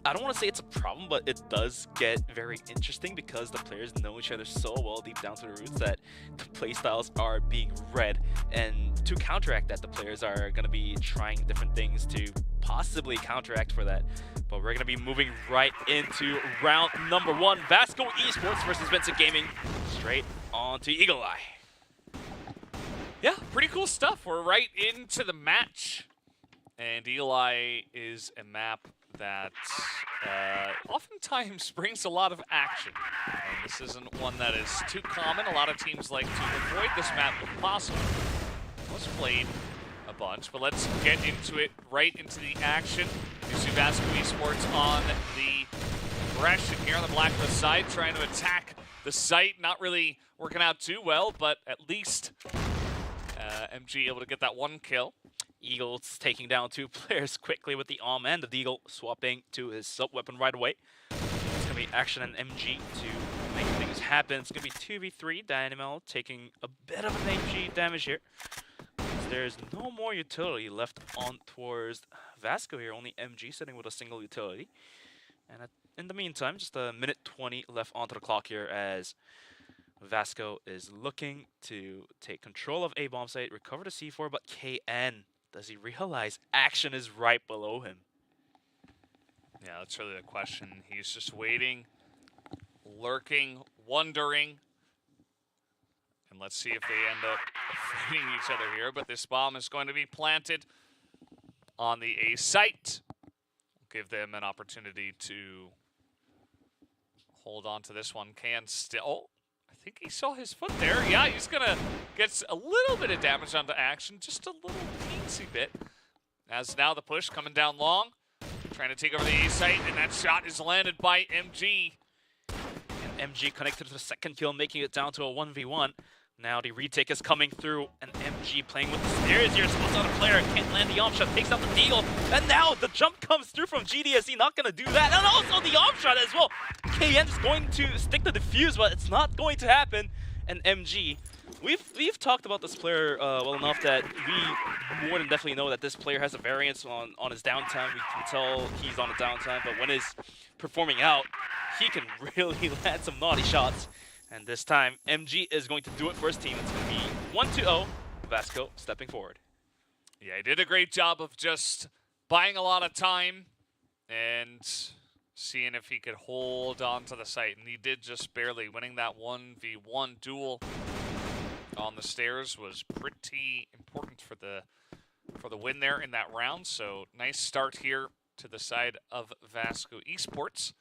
I don't want to say it's a problem, but it does get very interesting because the players know each other so well deep down to the roots that the playstyles are being read. And to counteract that. The players are going to be trying different things to possibly counteract for that. But we're going to be moving right into round number 1. VASCO Esports versus VINCIT Gaming. Straight on to Eagle Eye. Yeah, pretty cool stuff. We're right into the match. And Eagle Eye is a map that oftentimes brings a lot of action. And this isn't one that is too common. A lot of teams like to avoid this map if possible. Let's played a bunch, but let's get into it, right into the action. You see VASCO Esports on the aggression here on the Blacklist side, trying to attack the site. Not really working out too well, but at least MG able to get that 1 kill. Eagles taking down 2 players quickly with the arm, and the Deagle swapping to his sub-weapon right away. It's going to be Action and MG to make things happen. It's going to be 2v3. Dynamo taking a bit of an MG damage here. There's no more utility left on towards VASCO here. Only MG sitting with a single utility. And in the meantime, just a minute 20 left onto the clock here as VASCO is looking to take control of A bomb site, recover the C4, but KN, does he realize Action is right below him? Yeah, that's really the question. He's just waiting, lurking, wondering. And let's see if they end up fighting each other here. But this bomb is going to be planted on the A site. Give them an opportunity to hold on to this one. Can still... Oh, I think he saw his foot there. Yeah, he's going to get a little bit of damage onto Action. Just a little teensy bit. As now the push coming down long. Trying to take over the A site. And that shot is landed by MG. And MG connected to the second kill, making it down to a 1v1. Now the retake is coming through, and MG playing with the stairs here. Spots out a player, can't land the arm shot, takes out the Deagle, and now the jump comes through from GDSE, not going to do that, and also the arm shot as well. KN is going to stick the defuse, but it's not going to happen. And MG, we've talked about this player well enough that we more than definitely know that this player has a variance on his downtime. We can tell he's on a downtime, but when he's performing out, he can really land some naughty shots. And this time, MG is going to do it for his team. It's going to be 1-0, VASCO stepping forward. Yeah, he did a great job of just buying a lot of time and seeing if he could hold on to the site. And he did just barely. Winning that 1v1 duel on the stairs was pretty important for the win there in that round. So nice start here to the side of VASCO Esports.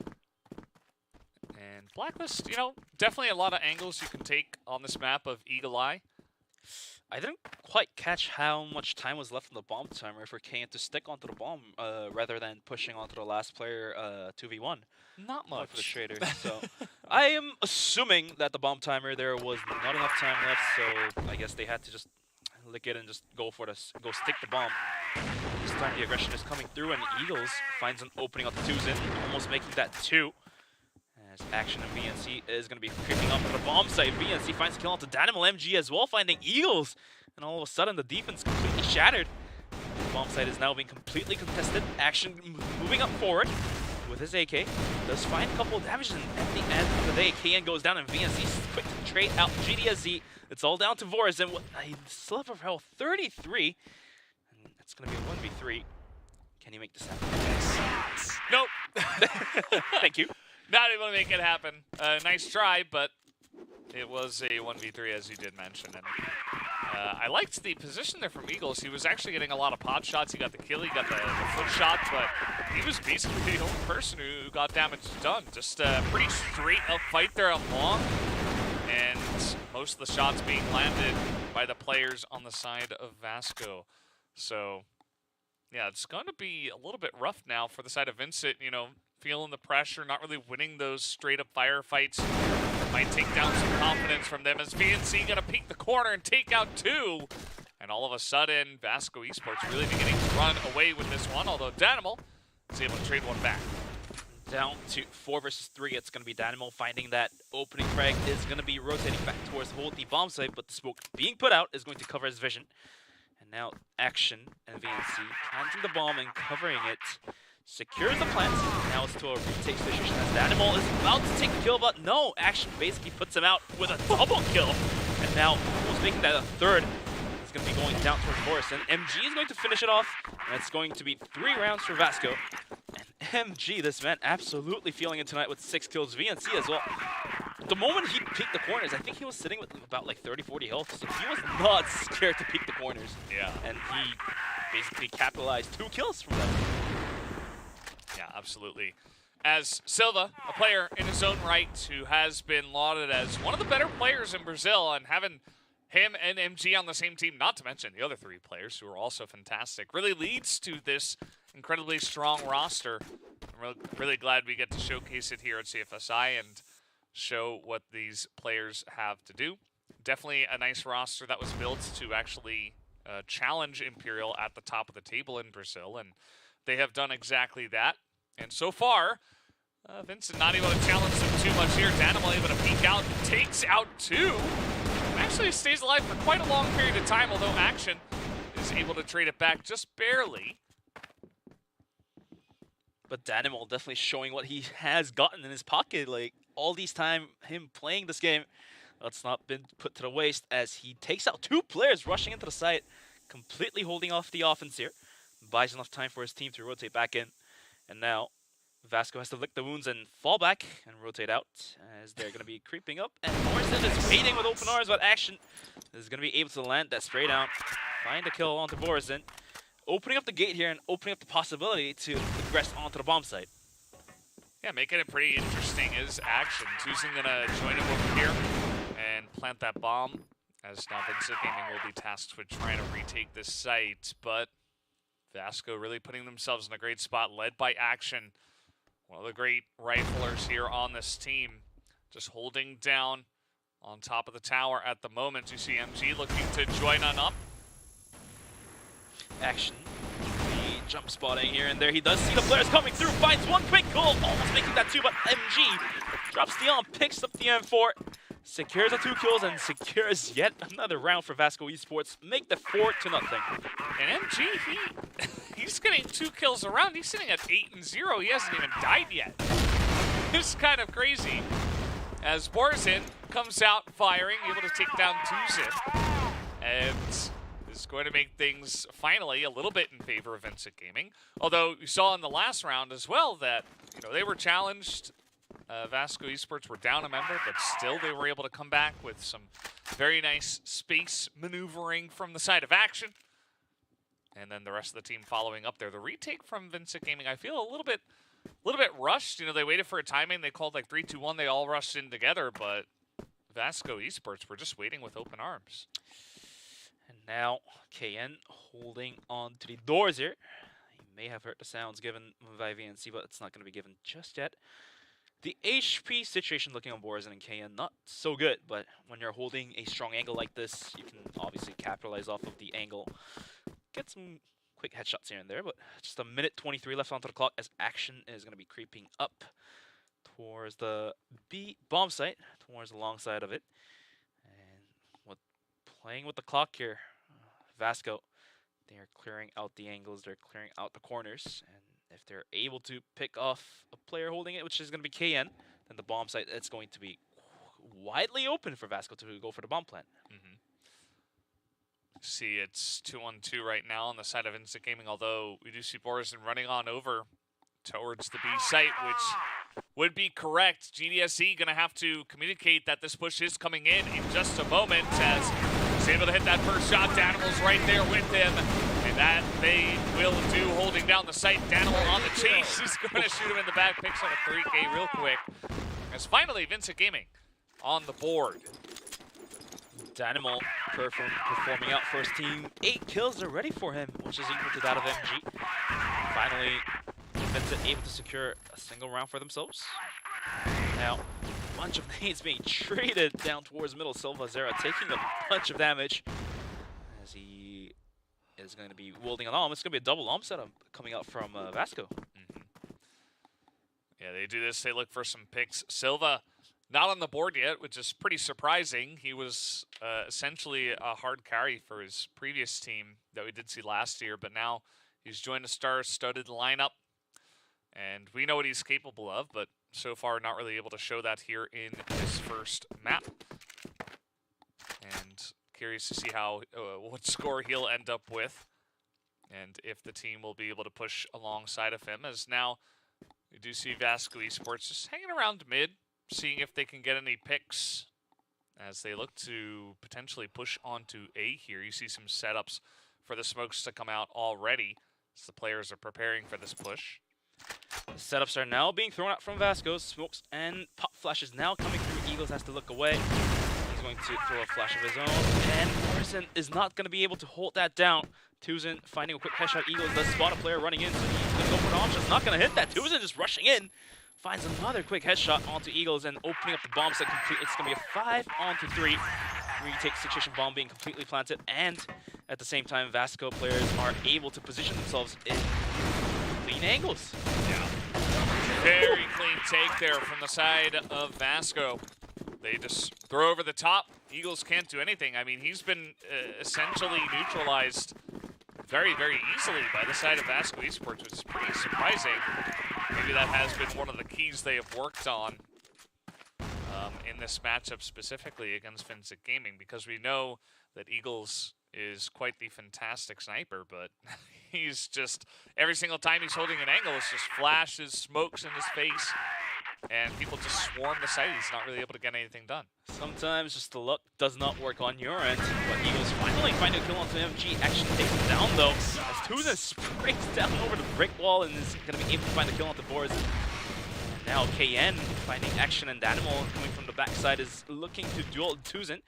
And Blacklist, you know, definitely a lot of angles you can take on this map of Eagle Eye. I didn't quite catch how much time was left on the bomb timer for KN to stick onto the bomb rather than pushing onto the last player 2v1. Not much. For the traders. So I am assuming that the bomb timer there was not enough time left, so I guess they had to just lick it and just go stick the bomb. This time the aggression is coming through, and Eagles finds an opening on the 2s in, almost making that 2. As Action and VNC is going to be creeping up to the bomb site. VNC finds a kill onto Dynamo MG as well, finding Eagles. And all of a sudden, the defense completely shattered. The bomb site is now being completely contested. Action moving up forward with his AK. Does find a couple of damages, and at the end of the day, KN goes down, and VNC is quick to trade out GDSZ. It's all down to Voris, and a sliver of health, 33. And it's going to be a 1v3. Can you make this happen? Yes. Nope. Thank you. Not able to make it happen. Nice try, but it was a 1v3, as you did mention. And I liked the position there from Eagles. He was actually getting a lot of pot shots. He got the kill, he got the foot shot, but he was basically the only person who got damage done. Just a pretty straight up fight there up long. And most of the shots being landed by the players on the side of VASCO. So, yeah, it's going to be a little bit rough now for the side of VINCIT, you know, feeling the pressure, not really winning those straight-up firefights. Might take down some confidence from them as VNC going to peek the corner and take out 2. And all of a sudden, VASCO Esports really beginning to run away with this one, although Dynamo is able to trade one back. Down to 4 versus 3, it's going to be Dynamo finding that opening frag is going to be rotating back towards the bomb site, but the smoke being put out is going to cover his vision. And now Action and VNC planting the bomb and covering it. Secures the plant. Now it's to a retake situation as the Animal is about to take the kill, but no, Action basically puts him out with a double kill. And now almost making that a third. It's going to be going down towards Boris, and MG is going to finish it off, and it's going to be 3 rounds for VASCO. And MG, this man, absolutely feeling it tonight with 6 kills. VNC as well. The moment he peeked the corners, I think he was sitting with about like 30-40 health, so he was not scared to peek the corners. Yeah. And he basically capitalized 2 kills from that. Yeah, absolutely. As Silva, a player in his own right who has been lauded as one of the better players in Brazil, and having him and MG on the same team, not to mention the other 3 players who are also fantastic, really leads to this incredibly strong roster. I'm really glad we get to showcase it here at CFSI and show what these players have to do. Definitely a nice roster that was built to actually challenge Imperial at the top of the table in Brazil, and they have done exactly that. And so far, Vincent not able to challenge them too much here. Danimal able to peek out, takes out 2. And actually stays alive for quite a long period of time, although Action is able to trade it back just barely. But Danimal definitely showing what he has gotten in his pocket. Like, all these time, him playing this game, that's not been put to the waste as he takes out 2 players rushing into the site, completely holding off the offense here. Buys enough time for his team to rotate back in. And now, VASCO has to lick the wounds and fall back and rotate out as they're going to be creeping up. And Morrison is waiting with open arms, but Action is going to be able to land that spray down, find a kill onto Morrison, opening up the gate here and opening up the possibility to progress onto the bomb site. Yeah, making it pretty interesting is Action. Tucson going to join him over here and plant that bomb, as now VINCIT Gaming will be tasked with trying to retake this site, but VASCO really putting themselves in a great spot, led by Action. One of the great riflers here on this team, just holding down on top of the tower at the moment. You see MG looking to join on up. Action, the jump spotting here and there. He does see the players coming through, finds one quick goal, almost making that 2, but MG drops the on, picks up the M4, secures the 2 kills, and secures yet another round for VASCO Esports. Make the 4-0. And MG, he's getting 2 kills around. He's sitting at 8-0. He hasn't even died yet. It's kind of crazy. As Borzin comes out firing, able to take down Tucson. And is going to make things finally a little bit in favor of VINCIT Gaming. Although you saw in the last round as well that, you know, they were challenged. VASCO Esports were down a member, but still they were able to come back with some very nice space maneuvering from the side of Action. And then the rest of the team following up there. The retake from VINCIT Gaming, I feel a little bit rushed. You know, they waited for a timing. They called like 3-2-1. They all rushed in together, but VASCO Esports were just waiting with open arms. And now KN holding on to the doors here. He may have heard the sounds given by VNC, but it's not going to be given just yet. The HP situation looking on Borzin and KN, not so good, but when you're holding a strong angle like this, you can obviously capitalize off of the angle. Get some quick headshots here and there, but just 1:23 left onto the clock as Action is going to be creeping up towards the B bomb site, towards the long side of it. And playing with the clock here, VASCO, they are clearing out the angles, they're clearing out the corners, and if they're able to pick off a player holding it, which is going to be KN, then the bomb site, it's going to be widely open for VASCO to go for the bomb plant. See, it's 2-on-2 right now on the side of VINCIT Gaming, although we do see Borzin running on over towards the B site, which would be correct. GDSE going to have to communicate that this push is coming in just a moment, as he's able to hit that first shot. Danimal's right there with him, and that they will do, holding down the site. Danimal on the chase. He's going to shoot him in the back, picks up a 3K real quick. As finally, VINCIT Gaming on the board. Danimal performing out first team. 8 kills already for him, which is equal to that of MG. Finally, VINCIT able to secure a single round for themselves. Now, a bunch of nades being traded down towards middle. Silva Zera taking a bunch of damage as he is going to be wielding an arm. It's going to be a double arm setup coming out from VASCO. Yeah, they do this. They look for some picks. Silva not on the board yet, which is pretty surprising. He was essentially a hard carry for his previous team that we did see last year, but now he's joined a star-studded lineup, and we know what he's capable of, but so far not really able to show that here in this first map. And curious to see how what score he'll end up with, and if the team will be able to push alongside of him. As now we do see VASCO Esports just hanging around mid, seeing if they can get any picks as they look to potentially push onto A here. You see some setups for the smokes to come out already as the players are preparing for this push. The setups are now being thrown out from VASCO. Smokes and pop flashes now coming through. Eagles has to look away. He's going to throw a flash of his own, and Morrison is not going to be able to hold that down. Tuzin finding a quick headshot. Eagles does spot a player running in, so he's going to go for an option. Not going to hit that. Tuzin just rushing in. Finds another quick headshot onto Eagles and opening up the bomb set complete. It's going to be a 5-on-3 retake situation, bomb being completely planted, and at the same time, VASCO players are able to position themselves in clean angles. Yeah. Very clean take there from the side of VASCO. They just throw over the top. Eagles can't do anything. I mean, he's been essentially neutralized very, very easily by the side of VASCO Esports, which is pretty surprising. Maybe that has been one of the keys they have worked on in this matchup specifically against VINCIT Gaming, because we know that Eagles is quite the fantastic sniper, but he's just, every single time he's holding an angle, it's just flashes, smokes in his face, and people just swarm the site. He's not really able to get anything done. Sometimes just the luck does not work on your end, but Eagles finally find a kill onto MG. Action takes him down though, as Tuzin sprays down over the brick wall and is going to be able to find the kill onto Boris. And now KN finding Action, and Danimal coming from the backside is looking to duel Tuzin.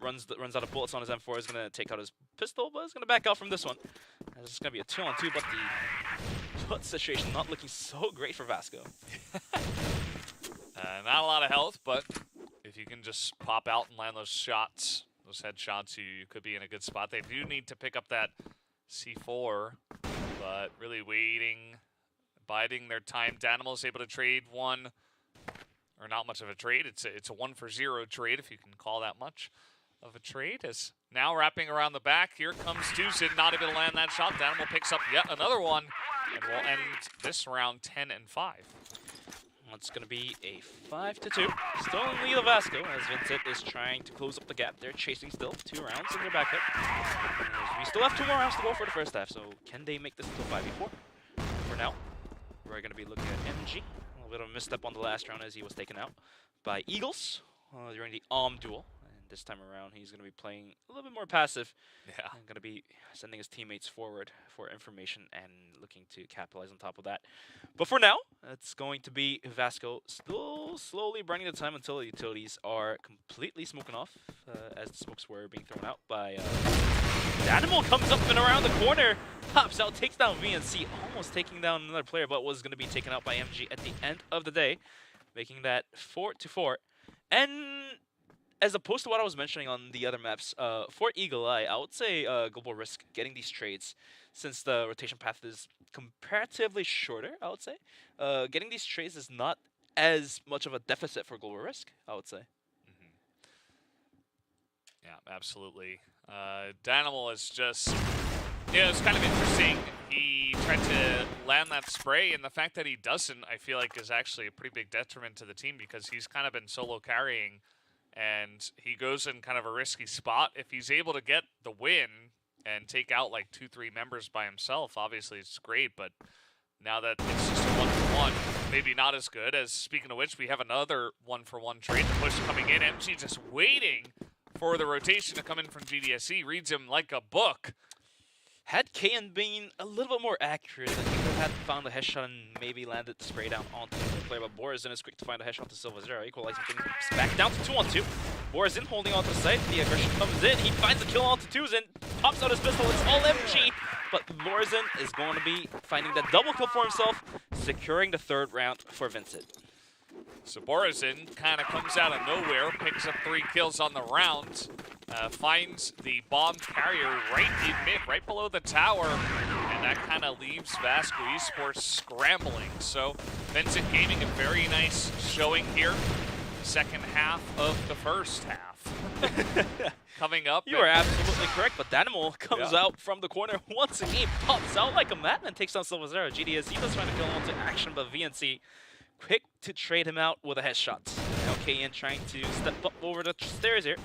Runs out of bullets on his M4, is going to take out his pistol, but is going to back out from this one. This is going to be a 2-on-2, but the foot situation not looking so great for VASCO. Not a lot of health, but if you can just pop out and land those shots, those headshots, you could be in a good spot. They do need to pick up that C4, but really waiting, biding their time. Danimal's able to trade one, or not much of a trade. It's a 1-for-0 trade, if you can call that much of a trade. As now wrapping around the back, here comes Tuzin, not able to land that shot. Danimal picks up yet another one, and we'll end this round 10-5. It's going to be a 5-2. Still in lead of VASCO, as VINCIT is trying to close up the gap. They're chasing still. 2 rounds in their backup. We still have 2 more rounds to go for the first half, so can they make this until 5v4? For now, we're going to be looking at MG. A little bit of a misstep on the last round as he was taken out by Eagles during the duel. And this time around, he's going to be playing a little bit more passive. Yeah. And going to be sending his teammates forward for information and looking to capitalize on top of that. But for now, it's going to be VASCO still slowly burning the time until the utilities are completely smoking off, as the smokes were being thrown out by Danimal. Comes up and around the corner, pops out, takes down VNC, almost taking down another player, but was going to be taken out by MG at the end of the day, making that 4-4. And as opposed to what I was mentioning on the other maps, for Eagle Eye, I would say Global Risk getting these trades, since the rotation path is comparatively shorter, I would say. Getting these trades is not as much of a deficit for Global Risk, I would say. Mm-hmm. Yeah, absolutely. Danimal is just, it's kind of interesting. He tried to land that spray, and the fact that he doesn't, I feel like, is actually a pretty big detriment to the team, because he's kind of been solo carrying, and he goes in kind of a risky spot. If he's able to get the win and take out like 2-3 members by himself, obviously it's great, but now that it's just a 1-for-1, maybe not as good. As speaking of which, we have another 1-for-1 trade. The push coming in. MG just waiting for the rotation to come in from GDSC. Reads him like a book. Had KN been a little bit more accurate, I think they had found the headshot and maybe landed the spray down onto the player, but Borazin is quick to find a headshot to Silva0, equalizing things back down to 2-on-2. Borazin holding onto the site, the aggression comes in, he finds the kill onto Tuzin, pops out his pistol, it's all MG, but Borazin is going to be finding that double kill for himself, securing the 3rd round for VINCIT. So Borazin kind of comes out of nowhere, picks up 3 kills on the round, finds the bomb carrier right in mid, right below the tower, and that kind of leaves VASCO Esports scrambling. So VINCIT Gaming, a very nice showing here. Second half of the first half. Coming up. You are absolutely correct, but Danimal comes out from the corner once again, pops out like a madman, takes down Silva0. GDSC does trying to kill onto Action, but VNC quick to trade him out with a headshot. Now KN trying to step up over the stairs here.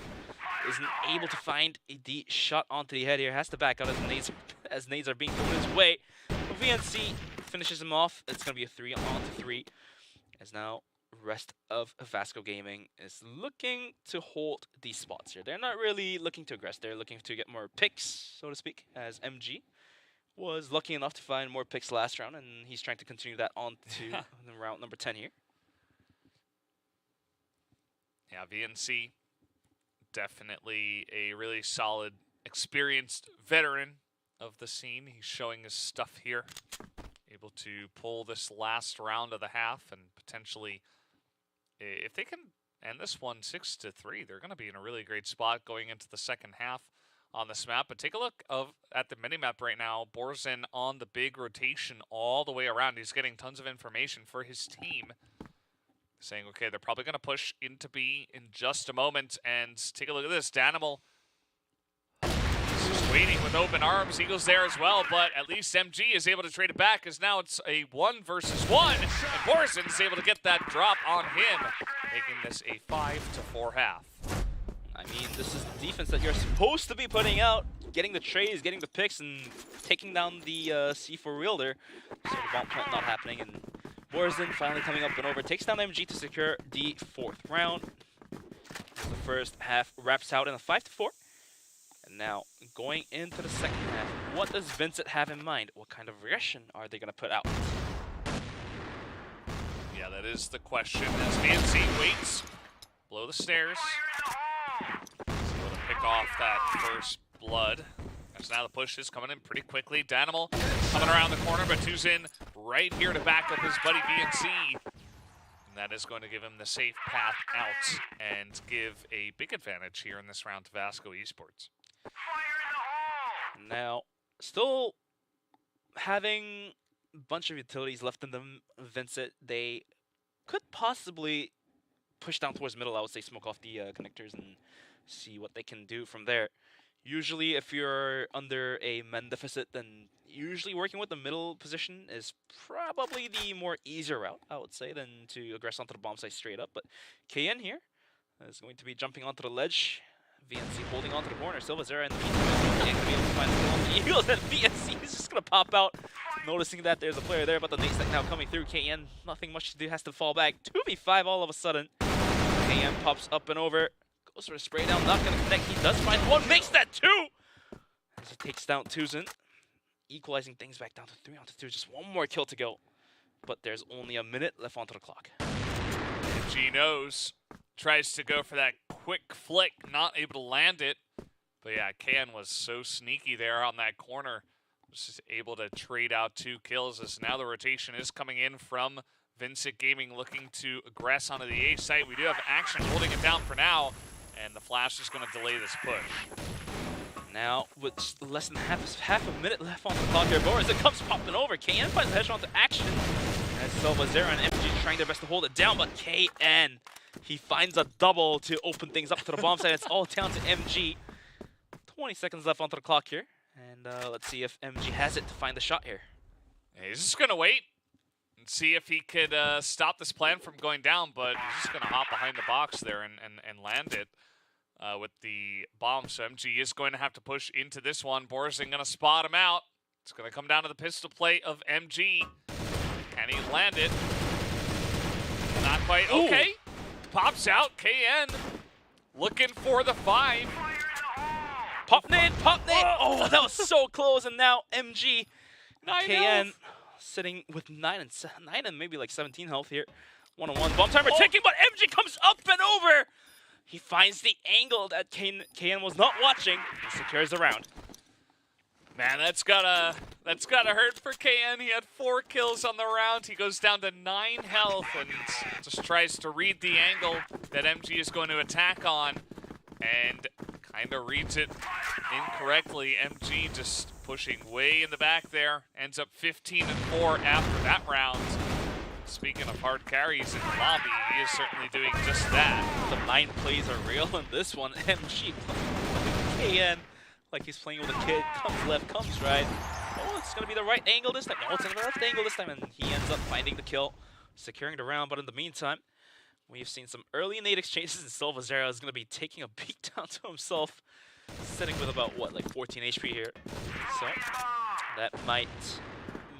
isn't able to find the shot onto the head here. Has to back out as nades are being thrown his way. But VNC finishes him off. It's going to be a 3-on-3. As now rest of VASCO Gaming is looking to hold these spots here. They're not really looking to aggress. They're looking to get more picks, so to speak, as MG was lucky enough to find more picks last round, and he's trying to continue that on to round number 10 here. Yeah, VNC, definitely a really solid, experienced veteran of the scene. He's showing his stuff here. Able to pull this last round of the half and potentially, if they can end this one 6-3, they're going to be in a really great spot going into the second half on this map. But take a look at the minimap right now. Borzen on the big rotation all the way around. He's getting tons of information for his team, saying, okay, they're probably going to push into B in just a moment. And take a look at this. Danimal just waiting with open arms. Eagles there as well, but at least MG is able to trade it back, as now it's a 1 versus 1. And Borzen is able to get that drop on him, making this a 5-4 half. I mean, this is the defense that you're supposed to be putting out, getting the trades, getting the picks, and taking down the C4 wheel there. So the bomb plant not happening, and Borzen finally coming up and over, takes down MG to secure the 4th round. The first half wraps out in a 5-4. And now, going into the second half, what does VINCIT have in mind? What kind of aggression are they going to put out? Yeah, that is the question. As VNC waits below the stairs, he's able to pick off that first blood. As now the push is coming in pretty quickly. Danimal coming around the corner, but Tuzin right here to back up his buddy VNC. And that is going to give him the safe path out and give a big advantage here in this round to VASCO Esports. Now, still having a bunch of utilities left in them, VINCIT, they could possibly push down towards middle. I would say smoke off the connectors and see what they can do from there. Usually, if you're under a men deficit, then usually working with the middle position is probably the more easier route, I would say, than to aggress onto the bomb site straight up. But KN here is going to be jumping onto the ledge. VNC holding onto the corner. Silvazera in the meantime can't be able to find the Eagles, and VNC is just going to pop out, noticing that there's a player there, but the nade stack now coming through. KN, nothing much to do, has to fall back. 2v5 all of a sudden. KN pops up and over, goes for a spray down, not going to connect. He does find one, makes that 2! As he takes down Tuzin, equalizing things back down to 3-on-2. Just one more kill to go, but there's only a minute left onto the clock. G knows, tries to go for that quick flick, not able to land it. But yeah, KN was so sneaky there on that corner. Was just able to trade out 2 kills, as now the rotation is coming in from VINCIT Gaming, looking to aggress onto the A site. We do have action holding it down for now, and the flash is going to delay this push. Now, with less than half a minute left on the clock here, Borzen comes popping over. KN finds the headshot into action. As Silvazera and MG trying their best to hold it down, but KN, he finds a double to open things up to the bomb site. It's all down to MG. 20 seconds left onto the clock here. And let's see if MG has it to find the shot here. Yeah, he's just going to wait and see if he could stop this plan from going down, but he's just going to hop behind the box there and land it with the bomb. So MG is going to have to push into this one. Borzen going to spot him out. It's going to come down to the pistol play of MG. Can he land it? Not quite. Okay. Pops out. KN looking for the 5. Pop nade, pop nade. Oh, that was so close. And now MG, KN sitting with 9 and maybe like 17 health here. 1-on-1 bomb timer ticking, but MG comes up and over. He finds the angle that KN was not watching. He secures the round. Man, that's gotta hurt for KN. He had 4 kills on the round. He goes down to 9 health and just tries to read the angle that MG is going to attack on, and kind of reads it incorrectly. MG just pushing way in the back there. Ends up 15-4 after that round. Speaking of hard carries in the lobby, he is certainly doing just that. The mind plays are real in this one. MG KN like he's playing with a kid. Comes left, comes right. Oh, it's going to be the right angle this time. No, it's in the left angle this time. And he ends up finding the kill, securing the round. But in the meantime, We've seen some early nade exchanges, and CYTREX is going to be taking a beat down to himself, sitting with about, what, like 14 HP here. So that might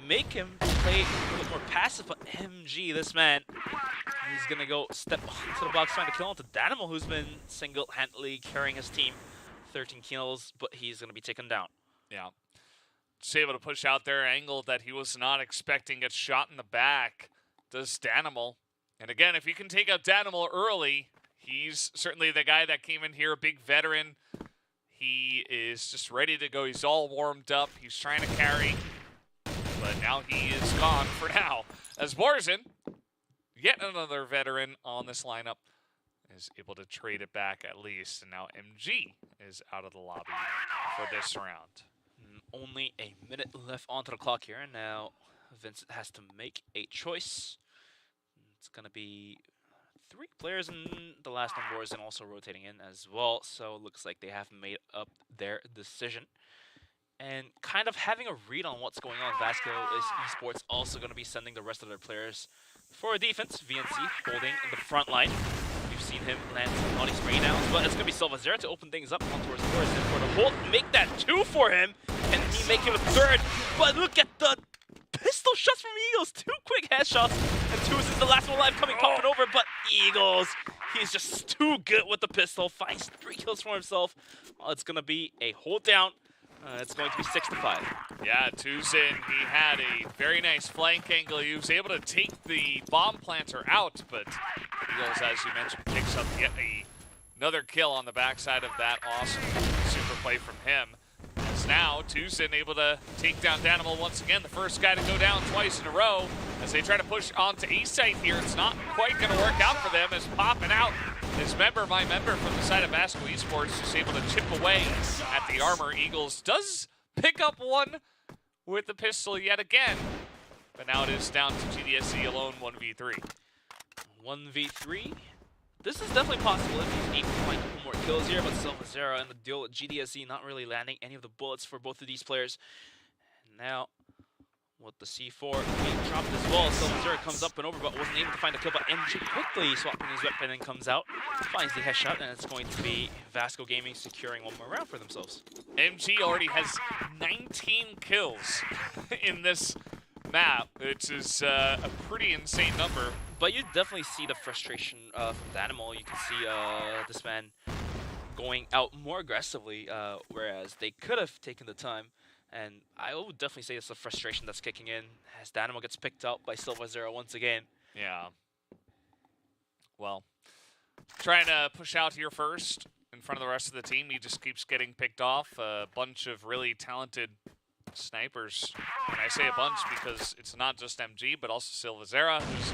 make him play a little more passive, but MG, this man, he's going to go step onto the box trying to kill onto Danimal, who's been single-handedly carrying his team. 13 kills, but he's going to be taken down. Yeah. Just able to push out there, angle that he was not expecting, gets shot in the back, does Danimal. And again, if you can take out Danimal early, he's certainly the guy that came in here, a big veteran. He is just ready to go. He's all warmed up. He's trying to carry, but now he is gone for now. As Barzin, yet another veteran on this lineup, is able to trade it back at least. And now MG is out of the lobby for this round. Only a minute left onto the clock here, and now Vincent has to make a choice. It's going to be 3 players in the last on boards and also rotating in as well, so it looks like they have made up their decision. And kind of having a read on what's going on, VASCO is eSports also going to be sending the rest of their players for a defense. VNC holding in the front line. We've seen him land some naughty spray downs, but it's going to be CYTREX to open things up on towards Boris and for the hold, make that 2 for him, and he make him a 3rd. But look at the pistol shots from Eagles, 2 quick headshots, and 2 is the last one alive coming popping over, but Eagles, he's just too good with the pistol, finds 3 kills for himself. It's going to be a hold down. It's going to be 6-5. Yeah, Tuzin, he had a very nice flank angle. He was able to take the bomb planter out, but Eagles, as you mentioned, picks up yet another kill on the backside of that awesome super play from him. As now, Tuzin able to take down Danimal once again, the first guy to go down twice in a row. As they try to push onto A-site here, it's not quite going to work out for them, as popping out is my member from the side of VASCO eSports, just able to chip away at the armor. Eagles does pick up 1 with the pistol yet again, but now it is down to GDSC alone, 1v3. 1v3. This is definitely possible if he's able to find a couple more kills here, but CYTREX and the deal with GDSC not really landing any of the bullets for both of these players. And now, with the C4 being dropped as well, CYTREX comes up and over, but wasn't able to find a kill, but MG quickly swapping his weapon and comes out, finds the headshot, and it's going to be VASCO Gaming securing 1 more round for themselves. MG already has 19 kills in this map, which is a pretty insane number. But you definitely see the frustration from Danimal. You can see this man going out more aggressively, whereas they could have taken the time. And I would definitely say it's the frustration that's kicking in as Danimal gets picked up by CYTREX once again. Yeah. Well, trying to push out here first in front of the rest of the team. He just keeps getting picked off. A bunch of really talented snipers. And I say a bunch because it's not just MG, but also CYTREX, who's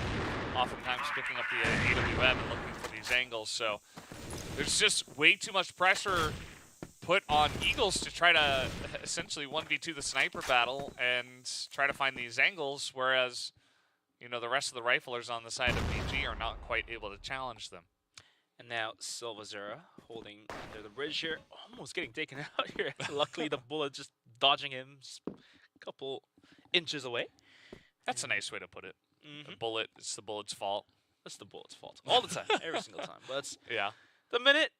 oftentimes picking up the AWM and looking for these angles. So there's just way too much pressure put on Eagles to try to essentially 1v2 the sniper battle and try to find these angles, whereas, you know, the rest of the riflers on the side of BG are not quite able to challenge them. And now CYTREX holding under the bridge here, almost getting taken out here. Luckily, the bullet just dodging him just a couple inches away. That's a nice way to put it. The bullet, it's the bullet's fault. It's the bullet's fault. All the time, every single time. But it's yeah. The minute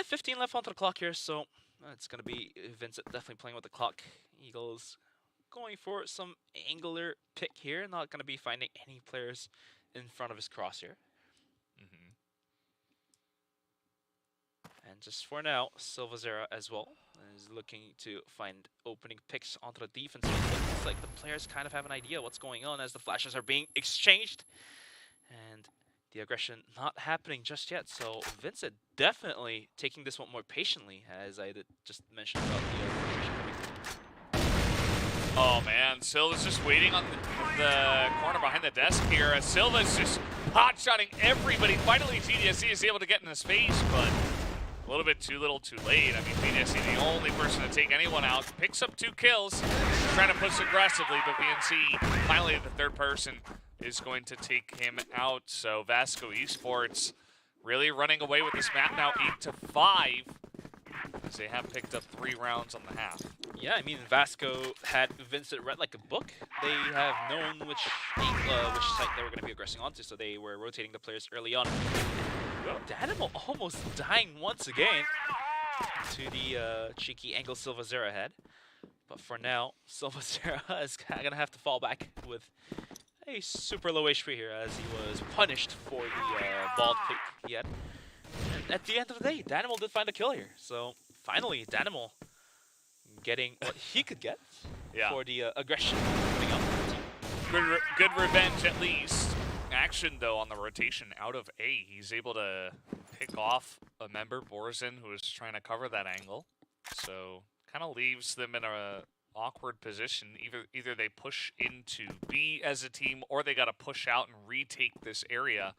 15 left onto the clock here, so it's going to be Vincent definitely playing with the clock. Eagles going for some angular pick here, not going to be finding any players in front of his crosshair. And just for now, CYTREX as well is looking to find opening picks onto the defense. It looks like the players kind of have an idea what's going on as the flashes are being exchanged. And the aggression not happening just yet, so Vincent definitely taking this one more patiently, as I just mentioned about the frustration coming. Oh man, Silva's just waiting on the corner behind the desk here. As Silva's just hot-shotting everybody. Finally, GDSC is able to get in his face, but a little bit too little too late. I mean, VNC, the only person to take anyone out, picks up 2 kills, trying to push aggressively, but VNC, finally the 3rd person, is going to take him out. So VASCO eSports really running away with this map now, 8-5, as they have picked up 3 rounds on the half. Yeah, I mean, Vasco had Vincit read like a book. They have known which site they were going to be aggressing onto, so they were rotating the players early on. Danimal almost dying once again to the cheeky angle Silvazera had. But for now, Silvazera is going to have to fall back with a super low HP here as he was punished for the bald pick he had. And at the end of the day, Danimal did find a kill here. So finally, Danimal getting what he could get for the aggression coming up from the team. Good revenge at least. Action though on the rotation out of A. He's able to pick off a member, Borzin, who is trying to cover that angle. So kind of leaves them in a awkward position. Either they push into B as a team or they got to push out and retake this area.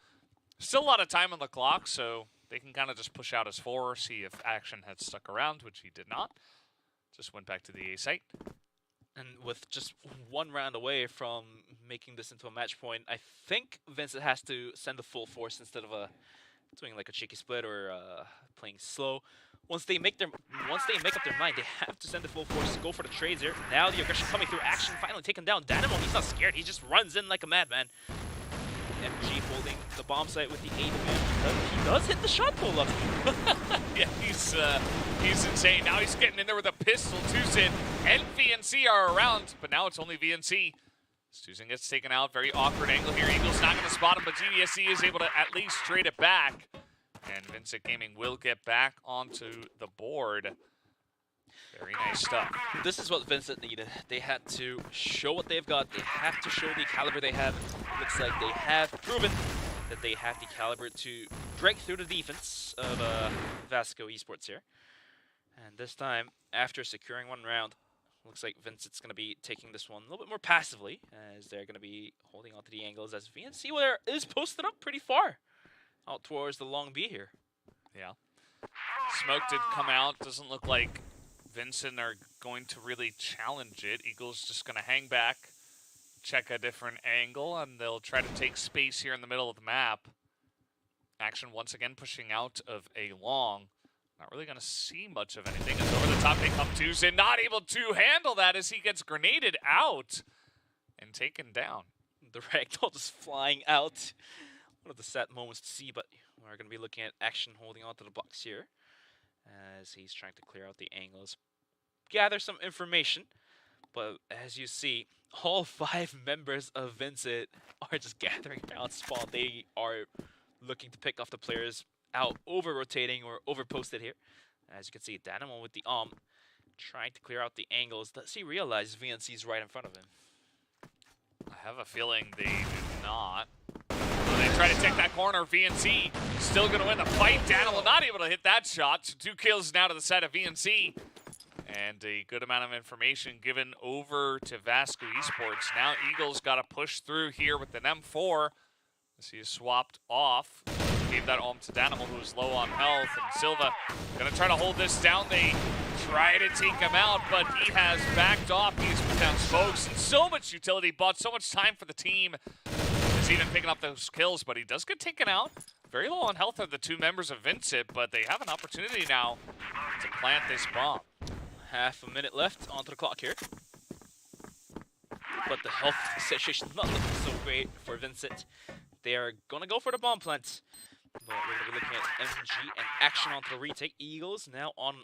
Still a lot of time on the clock, so they can kind of just push out as 4, see if Action had stuck around, which he did not. Just went back to the A site. And with just 1 round away from making this into a match point, I think Vincit has to send the full force instead of doing like a cheeky split or playing slow. Once they make up their mind, they have to send the full force, go for the trades here. Now the aggression coming through, Action finally taken down. Danimal, he's not scared, he just runs in like a madman. MG holding the bomb site with the 8 man. He does hit the shot pull up. Yeah, he's insane. Now he's getting in there with a pistol. Tuzin and VNC are around, but now it's only VNC. Tuzin gets taken out. Very awkward angle here. Eagle's not going to spot him, but GVSC is able to at least trade it back. And VINCIT Gaming will get back onto the board. Very nice stuff. This is what Vincit needed. They had to show what they've got. They have to show the caliber they have. Looks like they have proven that they have the caliber to break through the defense of VASCO Esports here. And this time, after securing 1 round, looks like Vincit's going to be taking this one a little bit more passively, as they're going to be holding onto the angles, as VNC is posted up pretty far out towards the long B here. Yeah. Smoke did come out. Doesn't look like Vincent are going to really challenge it. Eagle's just going to hang back, check a different angle, and they'll try to take space here in the middle of the map. Action once again pushing out of a long. Not really going to see much of anything. As over the top they come Tuzin, not able to handle that as he gets grenaded out and taken down. The ragdoll just flying out. One of the sad moments to see, but we're going to be looking at Action holding onto the box here as he's trying to clear out the angles, gather some information. But as you see, all 5 members of Vincit are just gathering around spawn. They are looking to pick off the players out over-rotating or over-posted here. As you can see, Danimal with the trying to clear out the angles. Does he realize VNC's right in front of him? I have a feeling they do not. So they try to take that corner. VNC still going to win the fight. Danimal not able to hit that shot. So 2 kills now to the side of VNC. And a good amount of information given over to VASCO Esports. Now Eagles got to push through here with an M4. As he is swapped off. Gave that to Danimal, who is low on health. And Silva going to try to hold this down. They try to take him out, but he has backed off. He's put down smokes and so much utility, bought so much time for the team. He's even picking up those kills, but he does get taken out. Very low on health are the 2 members of Vincit, but they have an opportunity now to plant this bomb. Half a minute left onto the clock here. But the health situation not looking so great for Vincit. They are going to go for the bomb plant. But we're going to be looking at MG and Action onto the retake. Eagles now on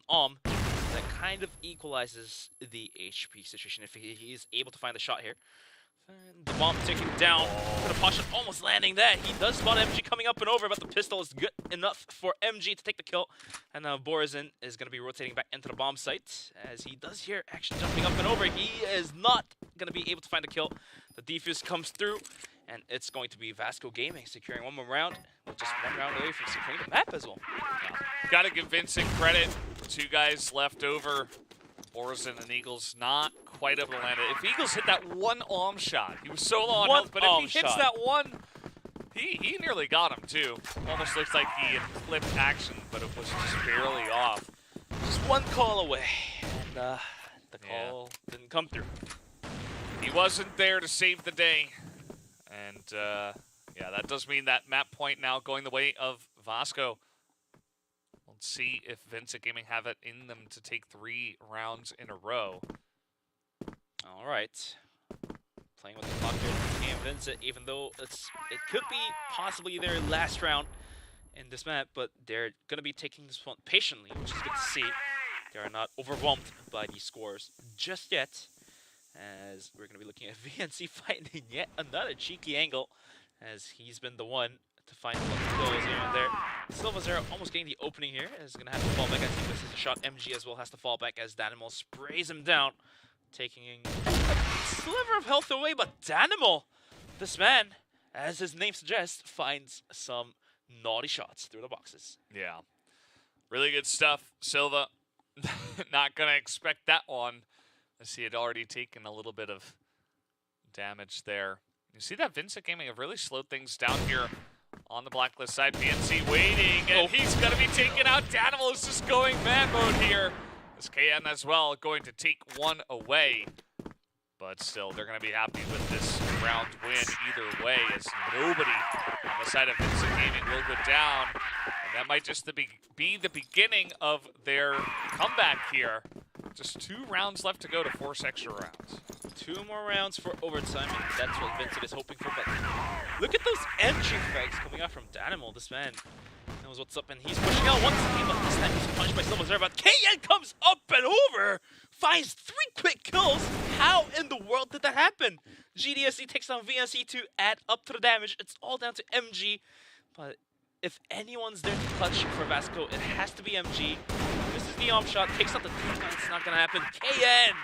that kind of equalizes the HP situation if he is able to find the shot here. And the bomb ticking down. The Pasha almost landing that. He does spot MG coming up and over, but the pistol is good enough for MG to take the kill. And now Borzin is going to be rotating back into the bomb site as he does hear Action jumping up and over. He is not going to be able to find a kill. The defuse comes through, and it's going to be VASCO Gaming securing 1 more round, with just 1 round away from securing the map as well. Yeah. Got to give Vincent credit. 2 guys left over. Borzin and Eagles not quite able to land it. If Eagles hit that 1 arm shot, he was so low on health, but if he hits that one, he nearly got him too. Almost looks like he had clipped Action, but it was just barely off. Just 1 call away, and the call didn't come through. He wasn't there to save the day. And yeah, that does mean that map point now going the way of VASCO. Well, Let's see if Vincit Gaming have it in them to take 3 rounds in a row. All right. Playing with the clock here, and Vincit, even though it could be possibly their last round in this map, but they're going to be taking this one patiently, which is good to see. They are not overwhelmed by these scores just yet, as we're going to be looking at VNC finding yet another cheeky angle, as he's been the one to find the kills here and there. CYTREX almost getting the opening here, is going to have to fall back. I think this is a shot. MG as well has to fall back as Danimal sprays him down, taking a sliver of health away, but Danimal, this man, as his name suggests, finds some naughty shots through the boxes. Yeah. Really good stuff. Silva, not going to expect that one, as he had already taken a little bit of damage there. You see that Vincit Gaming have really slowed things down here on the blacklist side. PNC waiting, and he's going to be taken out. Danimal is just going man mode here. As KN as well going to take one away. But still, they're going to be happy with this round win either way, as nobody on the side of Vincit Gaming will go down. And that might just be the beginning of their comeback here. Just 2 rounds left to go to force extra rounds. 2 more rounds for overtime, and that's what Vincit is hoping for. But look at those entry frags coming out from Danimal. This man knows what's up, and he's pushing out once again, but this time he's punched by CYTREX. But KN comes up and over, finds 3 quick kills. How in the world did that happen? GDSC takes down VNC to add up to the damage. It's all down to MG, but if anyone's there to clutch for VASCO, it has to be MG. This is the arm shot, takes out the defense. It's not going to happen. KN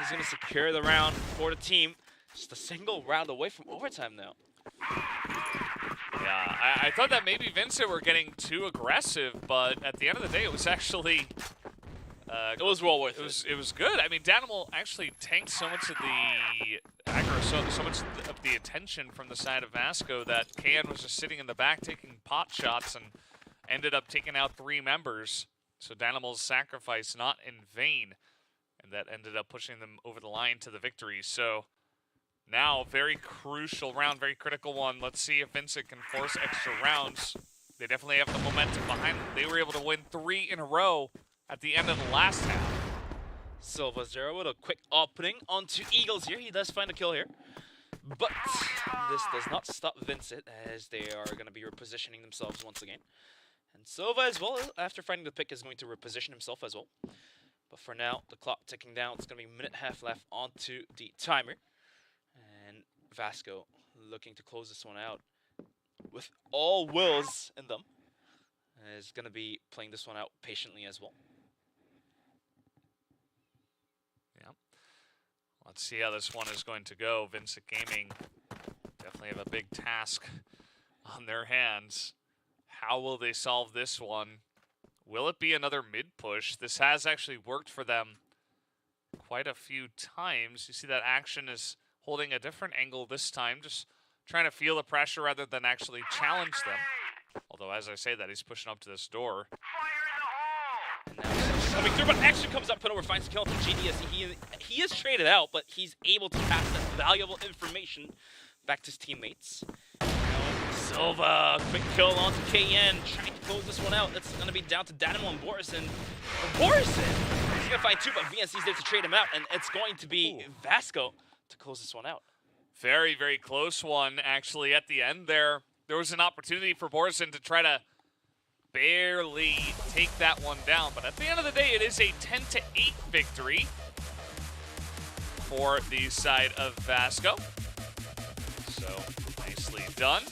is going to secure the round for the team. Just a single round away from overtime now. Yeah, I thought that maybe Vincit were getting too aggressive, but at the end of the day, it was actually... it was well worth it. It was good. I mean, Danimal actually tanked so much of the aggro, so much of the attention from the side of VASCO that KN was just sitting in the back taking pot shots and ended up taking out 3 members. So Danimal's sacrifice not in vain, and that ended up pushing them over the line to the victory. So now, very crucial round, very critical one. Let's see if Vincit can force extra rounds. They definitely have the momentum behind them. They were able to win 3 in a row at the end of the last half. CYTREX with a quick opening onto Eagles here. He does find a kill here. But this does not stop Vincit, as they are going to be repositioning themselves once again. And Silva as well, after finding the pick, is going to reposition himself as well. But for now, the clock ticking down. It's going to be a minute and a half left onto the timer. And VASCO looking to close this one out with all wills in them. Is going to be playing this one out patiently as well. Yeah. Let's see how this one is going to go. Vincit Gaming definitely have a big task on their hands. How will they solve this one? Will it be another mid-push? This has actually worked for them quite a few times. You see that Action is holding a different angle this time, just trying to feel the pressure rather than actually challenge them. Although, as I say that, he's pushing up to this door. And now he's coming through, but Action comes up and over, finds a kill to GDSC. He is traded out, but he's able to pass that valuable information back to his teammates. Silva, quick kill onto KN, trying to close this one out. It's going to be down to Danimal and Borison. Borison, he's going to find 2, but VNC's there to trade him out, and it's going to be VASCO to close this one out. Very, very close one, actually, at the end there. There was an opportunity for Borison to try to barely take that one down, but at the end of the day, it is a 10-8 victory for the side of VASCO. So, nicely done.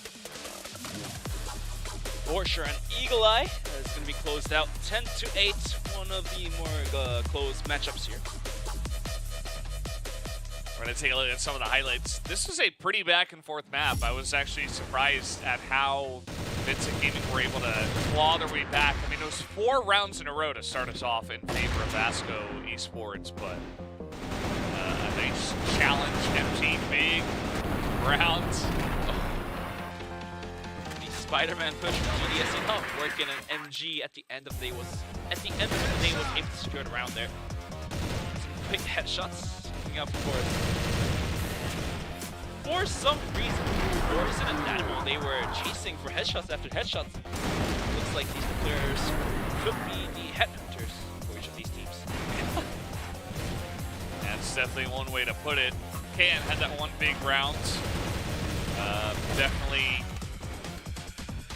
For sure, an Eagle Eye is going to be closed out 10-8, one of the more close matchups here. We're going to take a look at some of the highlights. This was a pretty back and forth map. I was actually surprised at how Vincit Gaming were able to claw their way back. I mean, it was 4 rounds in a row to start us off in favor of VASCO eSports, but a nice challenge, empty, big rounds. Spider-Man push from GDSC not working, and MG at the end of the day was able to secure the round there. Some quick headshots coming up for some reason, Borison and Danimal, they were chasing for headshots after headshots. Looks like these players could be the headhunters for each of these teams. That's definitely one way to put it. KN had that one big round. Definitely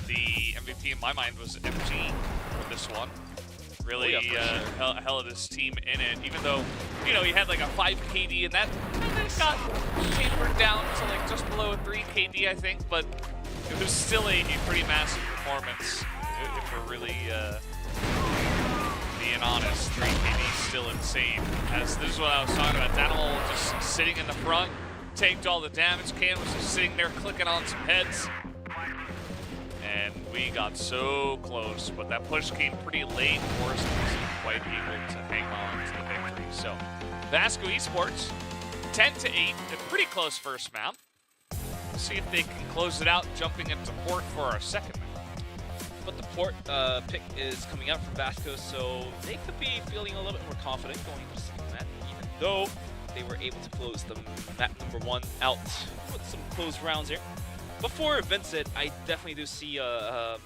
the MVP in my mind was MG for this one. Really hell of this team in it, even though, you know, he had like a 5 KD and that got tapered down to like just below 3 KD, I think, but it was still a pretty massive performance, if we're really being honest. 3 KD is still insane, as this is what I was talking about. Danimal just sitting in the front, tanked all the damage. KN was just sitting there clicking on some heads. And we got so close, but that push came pretty late. Forrest wasn't quite able to hang on to the victory. So, VASCO Esports, 10-8, a pretty close first map. Let's see if they can close it out, jumping into Port for our second map. But the Port pick is coming out from VASCO, so they could be feeling a little bit more confident going into the second map, even though they were able to close the map number 1 out with some close rounds here. Before VINCIT, I definitely do see a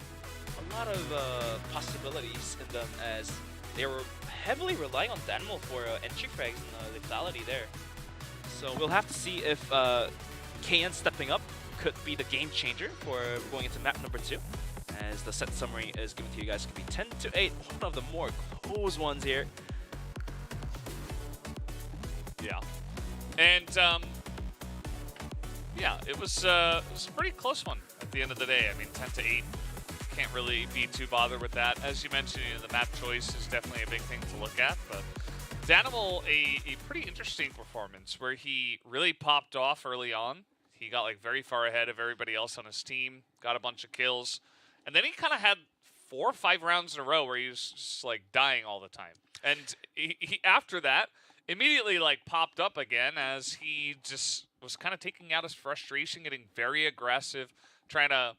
lot of possibilities in them, as they were heavily relying on Danimal for entry frags and lethality there. So we'll have to see if KN stepping up could be the game changer for going into map number 2. As the set summary is given to you guys, it could be 10-8, one of the more close ones here. Yeah, and yeah, it was a pretty close one at the end of the day. I mean, 10-8, can't really be too bothered with that. As you mentioned, you know, the map choice is definitely a big thing to look at, but Danimal, a pretty interesting performance where he really popped off early on. He got like very far ahead of everybody else on his team, got a bunch of kills, and then he kind of had 4 or 5 rounds in a row where he was just like dying all the time. And he after that, immediately like popped up again, as he just was kind of taking out his frustration, getting very aggressive, trying to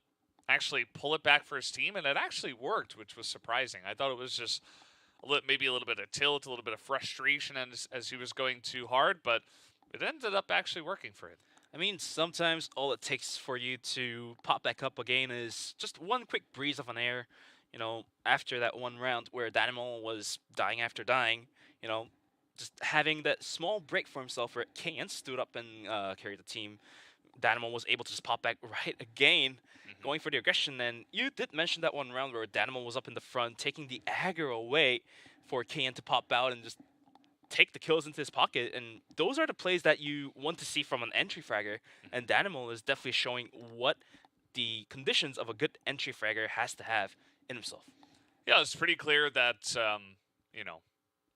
actually pull it back for his team, and it actually worked, which was surprising. I thought it was just maybe a little bit of tilt, a little bit of frustration as he was going too hard, but it ended up actually working for him. I mean, sometimes all it takes for you to pop back up again is just one quick breeze of an air. You know, after that one round where Danimal was dying after dying, you know, just having that small break for himself where KN stood up and carried the team. Danimal was able to just pop back right again, going for the aggression. And you did mention that one round where Danimal was up in the front, taking the aggro away for KN to pop out and just take the kills into his pocket. And those are the plays that you want to see from an entry fragger. And Danimal is definitely showing what the conditions of a good entry fragger has to have in himself. Yeah, it's pretty clear that, you know,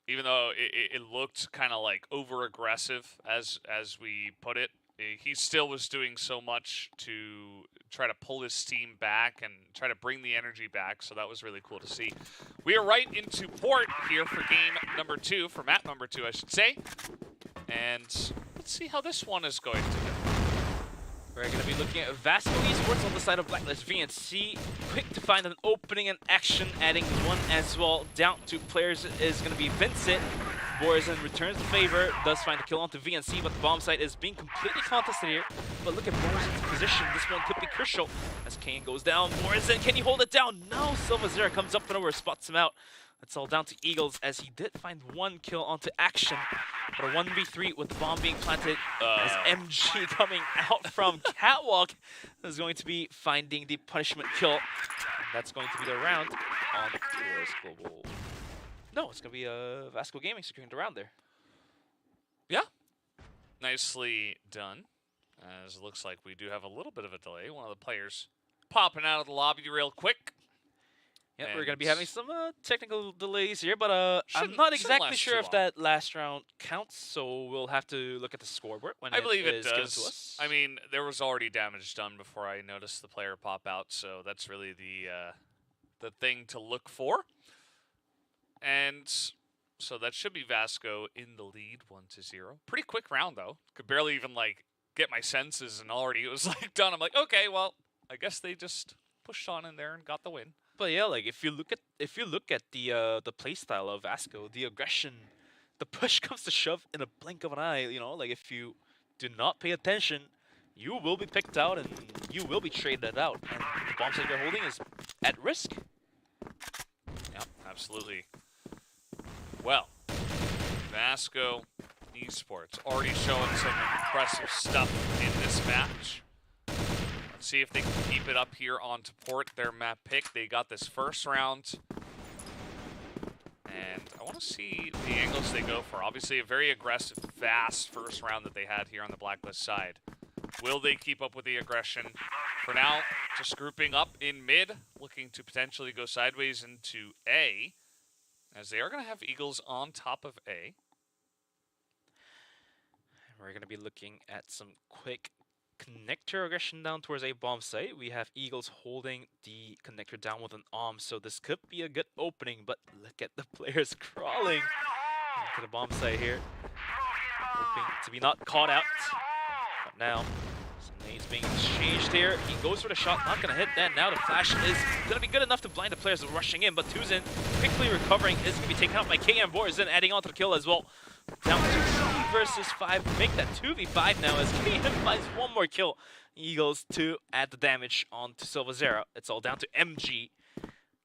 even though it looked kind of like over-aggressive, as we put it, he still was doing so much to try to pull his team back and try to bring the energy back, so that was really cool to see. We are right into Port here for game number 2, for map number 2, I should say. And let's see how this one is going to go. We're going to be looking at VASCO Esports on the side of Blacklist. VNC quick to find an opening in action, adding 1 as well. Down 2 players is going to be VINCIT. Borzin returns the favor, does find a kill onto VNC, but the bomb site is being completely contested here. But look at Borzin's position. This one could be crucial as Kane goes down. Borzin, can he hold it down? No, Silvazera comes up and over, spots him out. It's all down to Eagles, as he did find 1 kill onto action. But a 1v3 with the bomb being planted, as MG coming out from Catwalk is going to be finding the punishment kill. And that's going to be the round on Tours Global. No, it's going to be VASCO Gaming securing the round there. Yeah, nicely done. As it looks like we do have a little bit of a delay. One of the players popping out of the lobby real quick. Yeah, we're going to be having some technical delays here, but I'm not exactly sure if that last round counts, so we'll have to look at the scoreboard when I believe it is given to does. us. I mean, there was already damage done before I noticed the player pop out, so that's really the thing to look for. And so that should be VASCO in the lead, 1-0. Pretty quick round, though. Could barely even, like, get my senses, and already it was, like, done. I'm like, okay, well, I guess they just pushed on in there and got the win. But yeah, like if you look at the play style of VASCO, the aggression, the push comes to shove in a blink of an eye. You know, like if you do not pay attention, you will be picked out and you will be traded out. And the bomb site you're holding is at risk. absolutely. Well, VASCO Esports already showing some impressive stuff in this match. Let's see if they can keep it up here on to Port, their map pick. They got this first round. And I want to see the angles they go for. Obviously, a very aggressive, fast first round that they had here on the Blacklist side. Will they keep up with the aggression? For now, just grouping up in mid, looking to potentially go sideways into A, as they are going to have Eagles on top of A. We're going to be looking at some quick connector aggression down towards A bomb site. We have Eagles holding the connector down with an arm, so this could be a good opening, but look at the players crawling to the bomb site here, hoping to be not caught out. But now, some nades being exchanged here. He goes for the shot, not going to hit that. Now the flash is going to be good enough to blind the players rushing in, but Tuzin quickly recovering is going to be taken out by KM Borzin, adding on to the kill as well. Down to 2 versus 5 to make that 2v5 now as KM finds one more kill. Eagles to add the damage on to Silva Zero. It's all down to MG.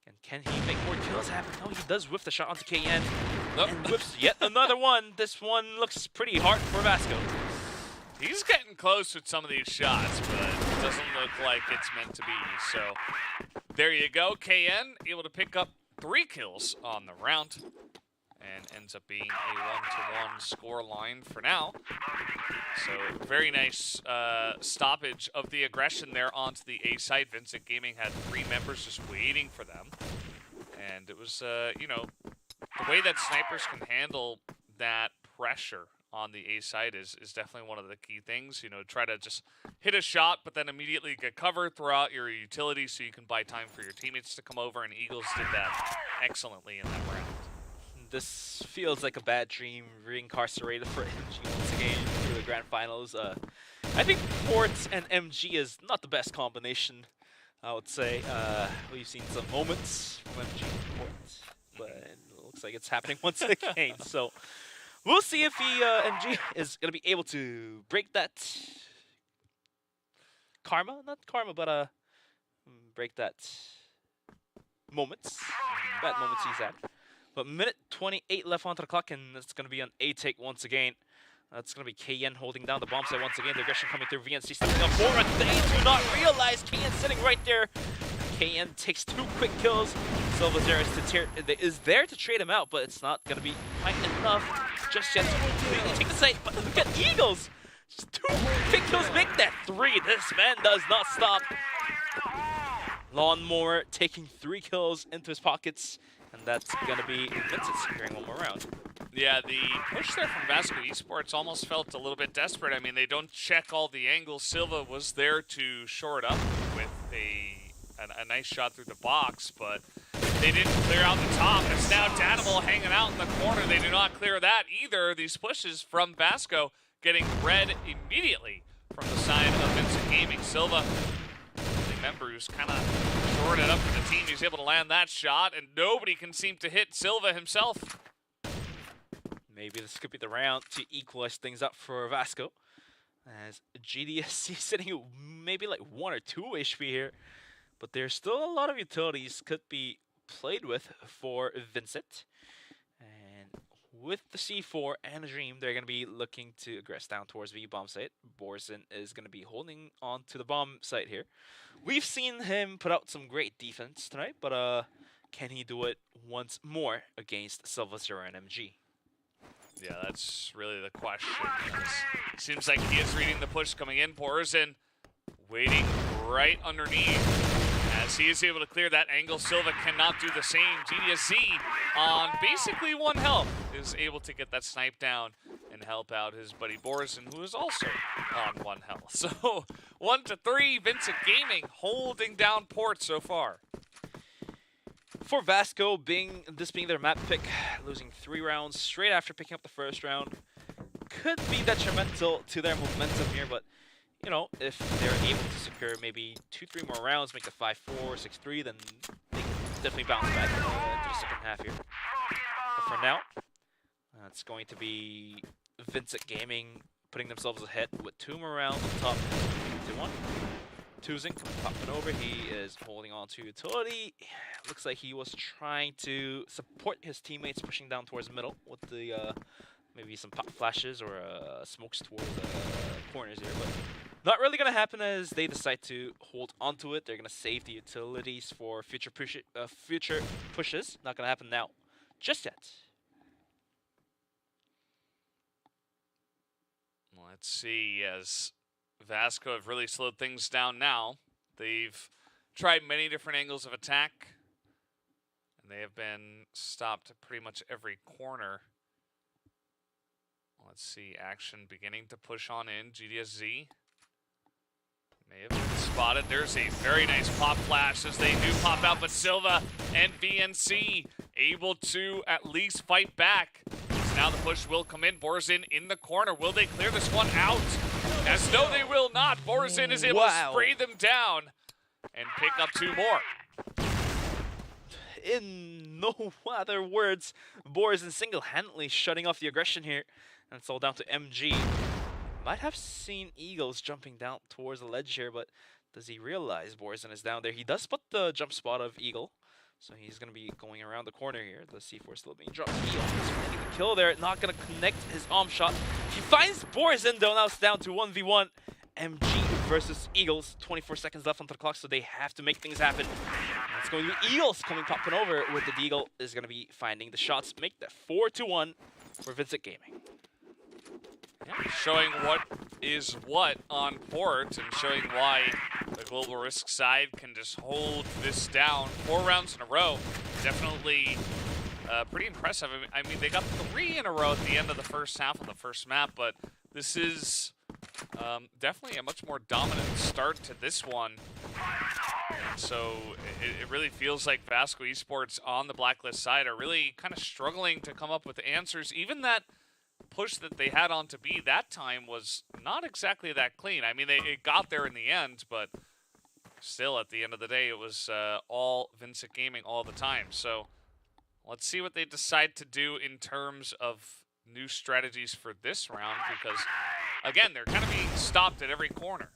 And can he make more kills happen? No, he does whiff the shot onto KN. And whips yet another one. This one looks pretty hard for VASCO. He's getting close with some of these shots, but it doesn't look like it's meant to be. So there you go. KN able to pick up 3 kills on the round. And ends up being a 1-to-1 score line for now. So very nice stoppage of the aggression there onto the A side. Vincent Gaming had 3 members just waiting for them. And it was, you know, the way that snipers can handle that pressure on the A side is definitely one of the key things. You know, try to just hit a shot, but then immediately get cover, throw out your utility so you can buy time for your teammates to come over, and Eagles did that excellently in that round. This feels like a bad dream reincarcerated for MG once again through the grand finals. I think Port and MG is not the best combination, I would say. We've seen some moments from MG and Port, but it looks like it's happening once again. So we'll see if MG is going to be able to break that karma, not karma, but break that moments, bad moments he's had. But minute 28 left onto the clock, and it's going to be an A take once again. That's going to be KN holding down the bomb site once again. The aggression coming through. VNC stepping up forward. They do not realize KN sitting right there. KN takes 2 quick kills. Silva is there to trade him out, but it's not going to be quite enough just yet to take the site. But look at Eagles. Just 2 quick kills make that 3. This man does not stop. Lawnmower taking 3 kills into his pockets. And that's going to be Vincent securing one more round. Yeah, the push there from VASCO Esports almost felt a little bit desperate. I mean, they don't check all the angles. Silva was there to shore it up with a nice shot through the box, but they didn't clear out the top. It's now Danimal hanging out in the corner. They do not clear that either. These pushes from VASCO getting read immediately from the side of Vincent Gaming. Silva, remember, who's kind of shored it up for the team. He's able to land that shot, and nobody can seem to hit Silva himself. Maybe this could be the round to equalize things up for VASCO, as GDSC sitting maybe like 1 or 2 HP here, but there's still a lot of utilities could be played with for Vincent. And with the C4 and the Dream, they're going to be looking to aggress down towards the bomb site. Borzin is going to be holding on to the bomb site here. We've seen him put out some great defense tonight, but can he do it once more against Silva Zero and MG? Yeah, that's really the question. It seems like he is reading the push coming in. Borzin waiting right underneath. As he is able to clear that angle, Silva cannot do the same. GDSC on basically 1 health is able to get that snipe down and help out his buddy Borzin, who is also on 1 health. So 1-3, Vincent Gaming holding down Port so far. For VASCO, this being their map pick, losing 3 rounds straight after picking up the first round could be detrimental to their momentum here, but you know, if they're able to secure maybe 2-3 more rounds, make the 5-4, 6-3, then they can definitely bounce back into the second half here. But for now, it's going to be Vincent Gaming putting themselves ahead with 2 more rounds on top 2-1. Tuzin popping over. He is holding on to utility. Looks like he was trying to support his teammates pushing down towards the middle with the maybe some pop flashes or smokes towards corners here, but not really gonna happen as they decide to hold onto it. They're gonna save the utilities for future pushes. Not gonna happen now, just yet. Let's see, as VASCO have really slowed things down now. They've tried many different angles of attack, and they have been stopped at pretty much every corner. Let's see, action beginning to push on in. GDSZ may have been spotted. There's a very nice pop flash as they do pop out, but Silva and VNC able to at least fight back. So now the push will come in. Borzin in the corner. Will they clear this one out? As no, they will not. Borzin is able to spray them down and pick up 2 more. In no other words, Borzin single-handedly shutting off the aggression here. And it's all down to MG. Might have seen Eagles jumping down towards the ledge here, but does he realize Borzin is down there? He does spot the jump spot of Eagle, so he's going to be going around the corner here. The C4 still being dropped. He almost getting the kill there, not going to connect his arm shot. He finds Borzin though, now it's down to 1v1. MG versus Eagles, 24 seconds left on the clock, so they have to make things happen. And it's going to be Eagles popping over with the Deagle is going to be finding the shots, make that 4-1 for VINCIT Gaming. Yeah, showing what is what on port and showing why the Global Risk side can just hold this down 4 rounds in a row. Definitely pretty impressive. I mean, they got 3 in a row at the end of the first half of the first map, but this is definitely a much more dominant start to this one. And so it really feels like VASCO Esports on the Blacklist side are really kind of struggling to come up with answers. Even that push that they had on to B that time was not exactly that clean. I mean, it got there in the end, but still at the end of the day, it was all VINCIT Gaming all the time. So let's see what they decide to do in terms of new strategies for this round, because again, they're kind of being stopped at every corner.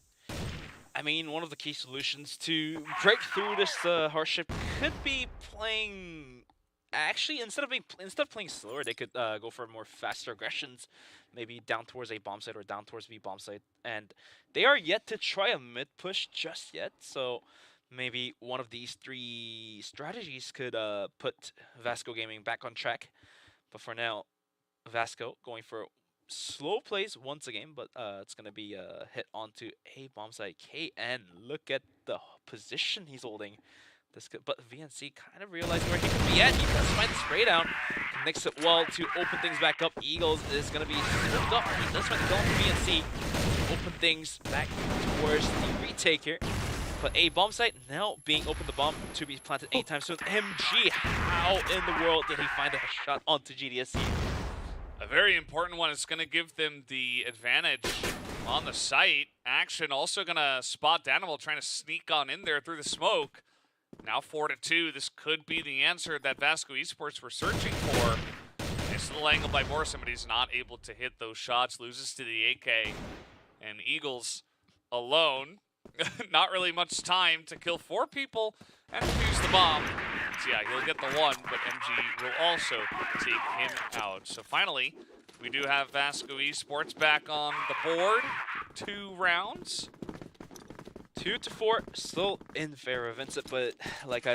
I mean, one of the key solutions to break through this hardship could be playing. Actually, instead of playing slower, they could go for more faster aggressions, maybe down towards A bomb site or down towards B bomb site. And they are yet to try a mid push just yet, so maybe one of these 3 strategies could put VASCO Gaming back on track. But for now, VASCO going for slow plays once again, but it's going to be a hit onto A bomb site. KN, look at the position he's holding. But VNC kind of realizing where he could be at. He does find the spray down. Connects it well to open things back up. Eagles is going to be slipped up. He does find the kill on VNC to open things back towards the retake here. But A bomb site now being open, the bomb to be planted anytime soon. MG, how in the world did he find a shot onto GDSC? A very important one. It's going to give them the advantage on the site. Action also going to spot Danimal trying to sneak on in there through the smoke. Now 4-2. This could be the answer that VASCO Esports were searching for. Nice little angle by Morrison, but he's not able to hit those shots. Loses to the AK. And Eagles alone. Not really much time to kill 4 people and defuse the bomb. So yeah, he'll get the 1, but MG will also take him out. So finally, we do have VASCO Esports back on the board. 2 rounds. 2-4, still in favor of VINCIT, but like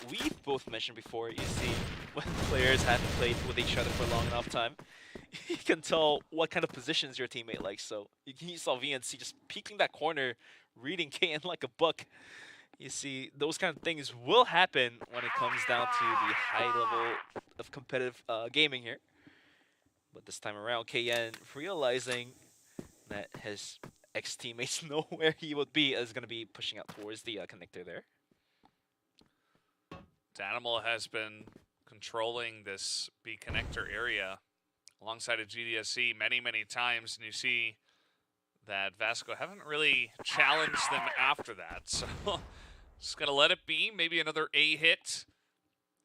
we've both mentioned before, you see when players haven't played with each other for a long enough time, you can tell what kind of positions your teammate likes. So you saw VNC just peeking that corner, reading KN like a book. You see, those kind of things will happen when it comes down to the high level of competitive gaming here. But this time around, KN realizing that his ex-teammates know where he would be is going to be pushing out towards the connector there. Danimal has been controlling this B connector area alongside of GDSC many times, and you see that VASCO haven't really challenged them after that. So just going to let it be. Maybe another A hit.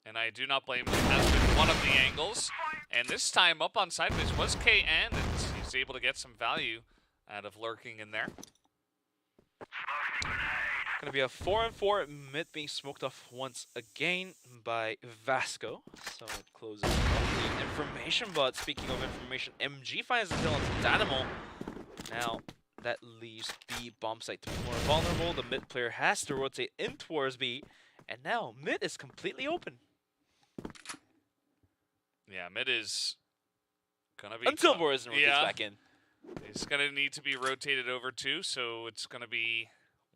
And I do not blame him. It has been one of the angles. And this time up on sideways was KN, and he's able to get some value out of lurking in there. Gonna be a 4-4 mid being smoked off once again by VASCO. So it closes the information, but speaking of information, MG finds the kill on Danimal. Now that leaves B bomb site to be more vulnerable. The mid player has to rotate in towards B, and now mid is completely open. Yeah, mid is gonna be Until Boris rotates back in. It's gonna need to be rotated over too, so it's gonna be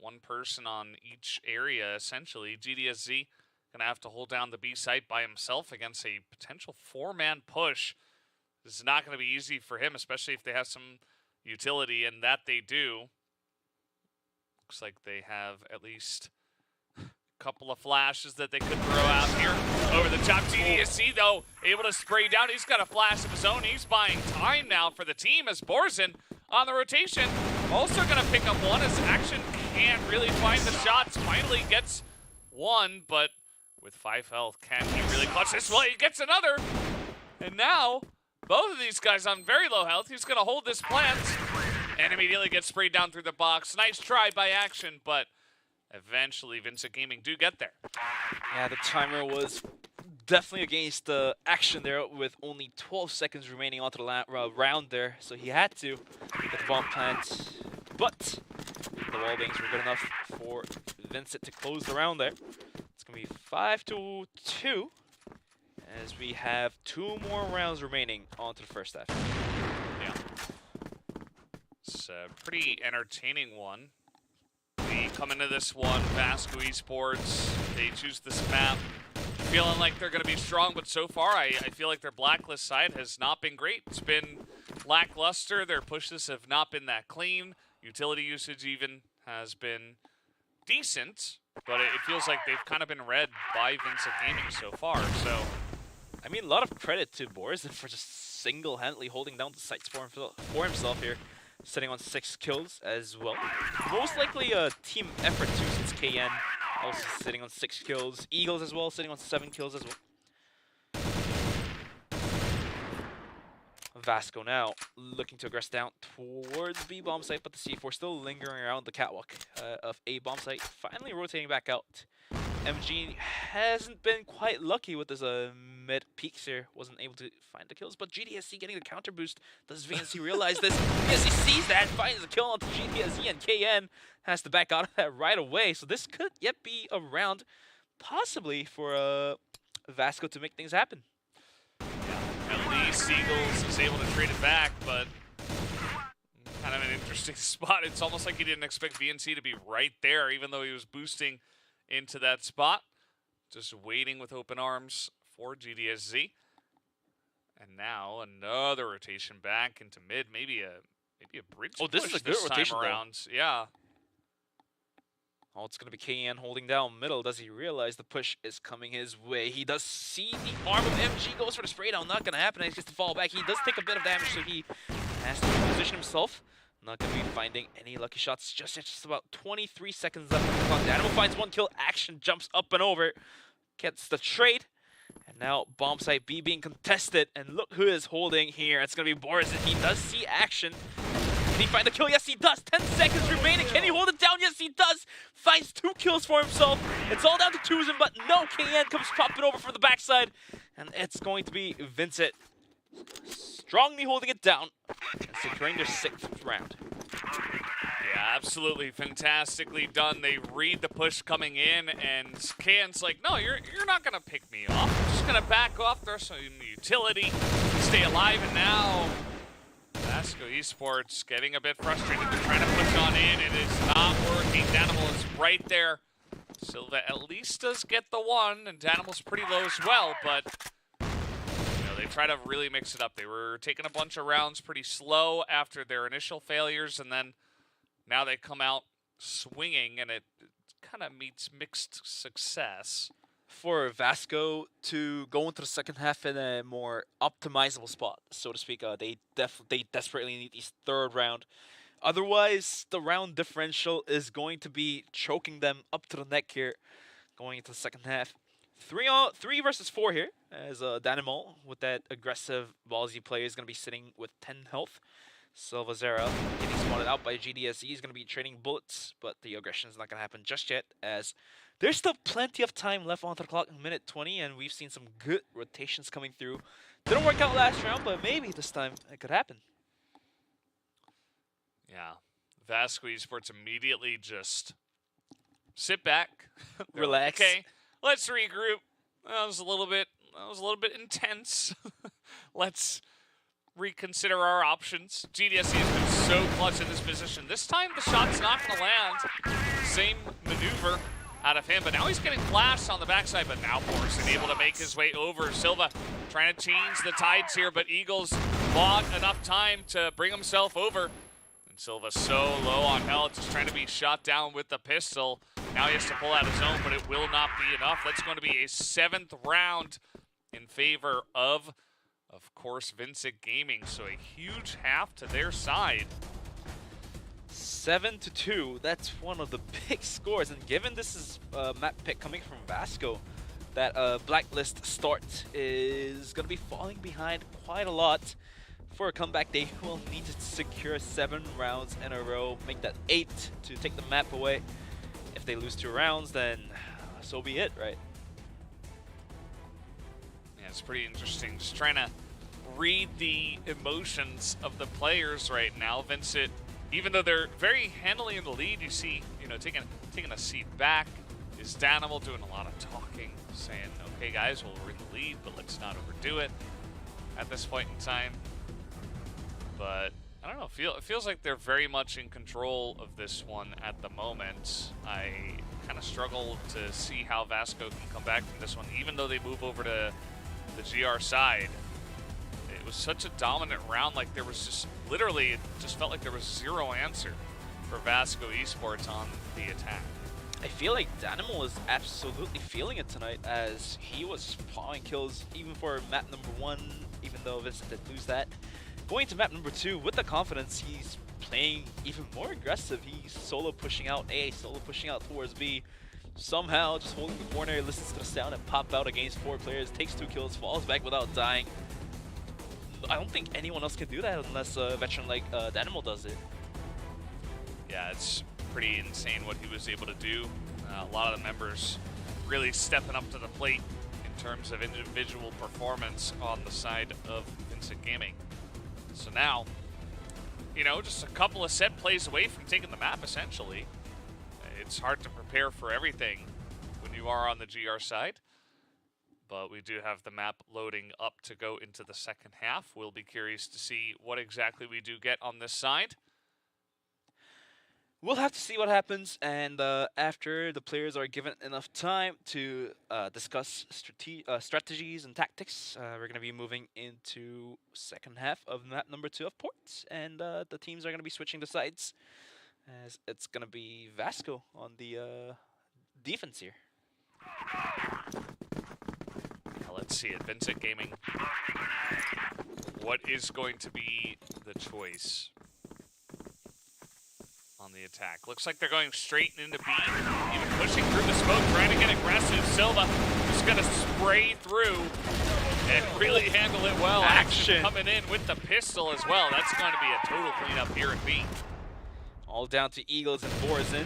one person on each area essentially. GDSZ gonna have to hold down the B site by himself against a potential 4-man push. This is not gonna be easy for him, especially if they have some utility, and that they do. Looks like they have at least a couple of flashes that they could throw out here. Over the top, GDSC though, able to spray down. He's got a flash of his own. He's buying time now for the team as Borzen on the rotation. Also gonna pick up one as Action can't really find the shots. Finally gets one, but with 5 health, can he really clutch this? Well, he gets another. And now, both of these guys on very low health. He's gonna hold this plant and immediately gets sprayed down through the box. Nice try by Action, but eventually Vincit Gaming do get there. Yeah, the timer was definitely against the Action there with only 12 seconds remaining onto the round there. So he had to get the bomb plant, but the wall bangs were good enough for Vincit to close the round there. It's going to be 5-2 as we have 2 more rounds remaining onto the first half. Yeah. It's a pretty entertaining one. We come into this one, VASCO Esports, they choose this map, feeling like they're going to be strong, but so far I feel like their blacklist side has not been great. It's been lackluster. Their pushes have not been that clean. Utility usage even has been decent, but it feels like they've kind of been read by Vincit Gaming so far. So, I mean, a lot of credit to Boris for just single-handedly holding down the sites for himself here, sitting on 6 kills as well. Most likely a team effort too, since KN also sitting on 6 kills. Eagles as well, sitting on 7 kills as well. VASCO now looking to aggress down towards B bomb site, but the C4 still lingering around the catwalk of A bomb site, finally rotating back out. MG hasn't been quite lucky with his mid peaks here, wasn't able to find the kills, but GDSC getting the counter boost. Does VNC realize this? VNC sees that, finds the kill onto GDSC, and KN has to back out of that right away. So this could yet be a round, possibly for VASCO to make things happen. At least Eagles is able to trade it back, but kind of an interesting spot. It's almost like he didn't expect VNC to be right there, even though he was boosting into that spot. Just waiting with open arms for GDSZ. And now another rotation back into mid, maybe a bridge. Oh, this push is a good rotation time around. Yeah. Oh, it's going to be KN holding down middle. Does he realize the push is coming his way? He does see the arm of MG, goes for the spray down. Not going to happen. He gets to fall back. He does take a bit of damage, so he has to position himself. Not going to be finding any lucky shots. Just about 23 seconds left on the clock. Animal finds 1 kill. Action jumps up and over. Gets the trade. And now bomb site B being contested. And look who is holding here. It's going to be Boris. And he does see Action. Can he find the kill? Yes, he does. 10 seconds remaining. Can he hold it down? Yes, he does. Finds 2 kills for himself. It's all down to twos, but no, KN comes popping over from the backside. And it's going to be Vincit strongly holding it down and securing their 6th round. Yeah, absolutely fantastically done. They read the push coming in, and KN's like, no, you're not going to pick me off. I'm just going to back off, throw some utility, stay alive, and now VASCO Esports getting a bit frustrated. They're trying to push on in. It is not working. Danimal is right there. Silva at least does get the 1, and Danimal's pretty low as well, but they try to really mix it up. They were taking a bunch of rounds pretty slow after their initial failures, and then now they come out swinging, and it kind of meets mixed success. For VASCO to go into the second half in a more optimizable spot, so to speak, they desperately need this 3rd round. Otherwise, the round differential is going to be choking them up to the neck here, going into the second half. 3 versus 4 here, as Danimal with that aggressive ballsy play is going to be sitting with 10 health. Silvazera getting spotted out by GDSE. He's going to be trading bullets, but the aggression is not going to happen just yet, as there's still plenty of time left on the clock in minute 20, and we've seen some good rotations coming through. Didn't work out last round, but maybe this time it could happen. Yeah. VASCO Esports immediately just sit back, Relax. Okay, let's regroup. That was a little bit intense. Let's reconsider our options. GDSE has been so clutch in this position. This time the shot's not going to land. Same maneuver out of him, but now he's getting flashed on the backside, but now Forrest able to make his way over. Silva trying to change the tides here, but Eagles bought enough time to bring himself over. And Silva so low on health, just trying to be shot down with the pistol. Now he has to pull out his own, but it will not be enough. That's going to be a 7th round in favor of course, VINCIT Gaming. So a huge half to their side. 7-2. That's one of the big scores, and given this is a map pick coming from VASCO, that blacklist start is going to be falling behind quite a lot. For a comeback, they will need to secure 7 rounds in a row, make that 8 to take the map away. If they lose 2 rounds, then so be it, right? Yeah, it's pretty interesting. Just trying to read the emotions of the players right now. VINCIT, even though they're very handily in the lead, you see, taking a seat back. Is Danimal doing a lot of talking, saying, okay guys, well, we're in the lead, but let's not overdo it at this point in time. But I don't know, it feels like they're very much in control of this one at the moment. I kind of struggle to see how VASCO can come back from this one, even though they move over to the GR side. It was such a dominant round, like there was just, literally, it just felt like there was zero answer for VASCO Esports on the attack. I feel like Danimal is absolutely feeling it tonight, as he was plowing kills even for map number 1, even though VINCIT did lose that. Going to map number 2 with the confidence, he's playing even more aggressive. He's solo pushing out A, solo pushing out towards B. Somehow just holding the corner, listens to the sound and pop out against 4 players, takes 2 kills, falls back without dying. I don't think anyone else can do that unless a veteran like Danimal does it. Yeah, it's pretty insane what he was able to do. A lot of the members really stepping up to the plate in terms of individual performance on the side of VINCIT Gaming. So now, just a couple of set plays away from taking the map, essentially. It's hard to prepare for everything when you are on the GR side. But we do have the map loading up to go into the second half. We'll be curious to see what exactly we do get on this side. We'll have to see what happens, and after the players are given enough time to discuss strategies and tactics, we're going to be moving into second half of map number 2 of Ports, and the teams are going to be switching the sides, as it's going to be VASCO on the defense here. Now let's see it. VINCIT Gaming. What is going to be the choice on the attack? Looks like they're going straight into B, even pushing through the smoke, trying to get aggressive. Silva just going to spray through and really handle it well. Action coming in with the pistol as well. That's going to be a total cleanup here in B. All down to Eagles and Borzin.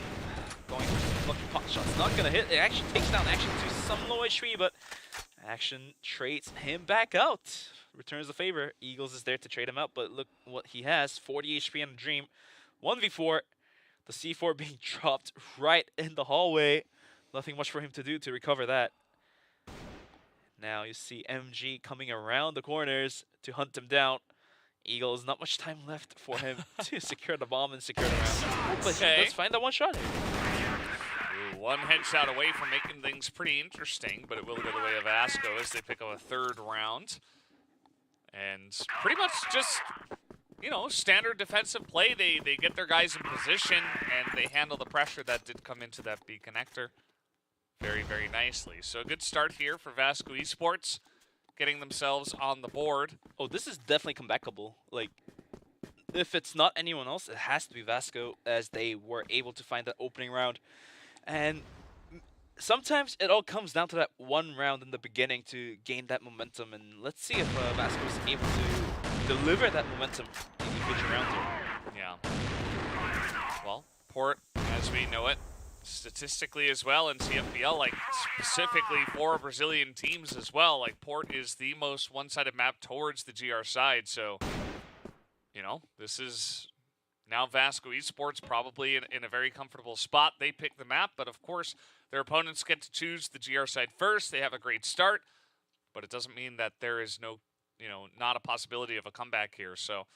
Going for lucky pot shots. Not going to hit. It actually takes down Action to some low HP, but Action trades him back out. Returns the favor. Eagles is there to trade him out, but look what he has. 40 HP on a Dream. 1v4. The C4 being dropped right in the hallway. Nothing much for him to do to recover that. Now you see MG coming around the corners to hunt him down. Eagles, not much time left for him to secure the bomb and secure the round. But let's find that one shot here. Ooh, one headshot away from making things pretty interesting, but it will go the way of VASCO as they pick up a 3rd round. And pretty much just, standard defensive play. They get their guys in position, and they handle the pressure that did come into that B connector very, very nicely. So a good start here for VASCO Esports, getting themselves on the board. Oh, this is definitely comebackable. Like, if it's not anyone else, it has to be VASCO, as they were able to find that opening round. And sometimes it all comes down to that one round in the beginning to gain that momentum. And let's see if VASCO is able to deliver that momentum in each round here. Yeah. Well, Port, as we know it, statistically as well in CFPL, like specifically for Brazilian teams as well, like Port is the most one-sided map towards the GR side. So, you know, this is now VASCO Esports probably in a very comfortable spot. They pick the map, but of course their opponents get to choose the GR side first. They have a great start, but it doesn't mean that there is no, you know, not a possibility of a comeback here. So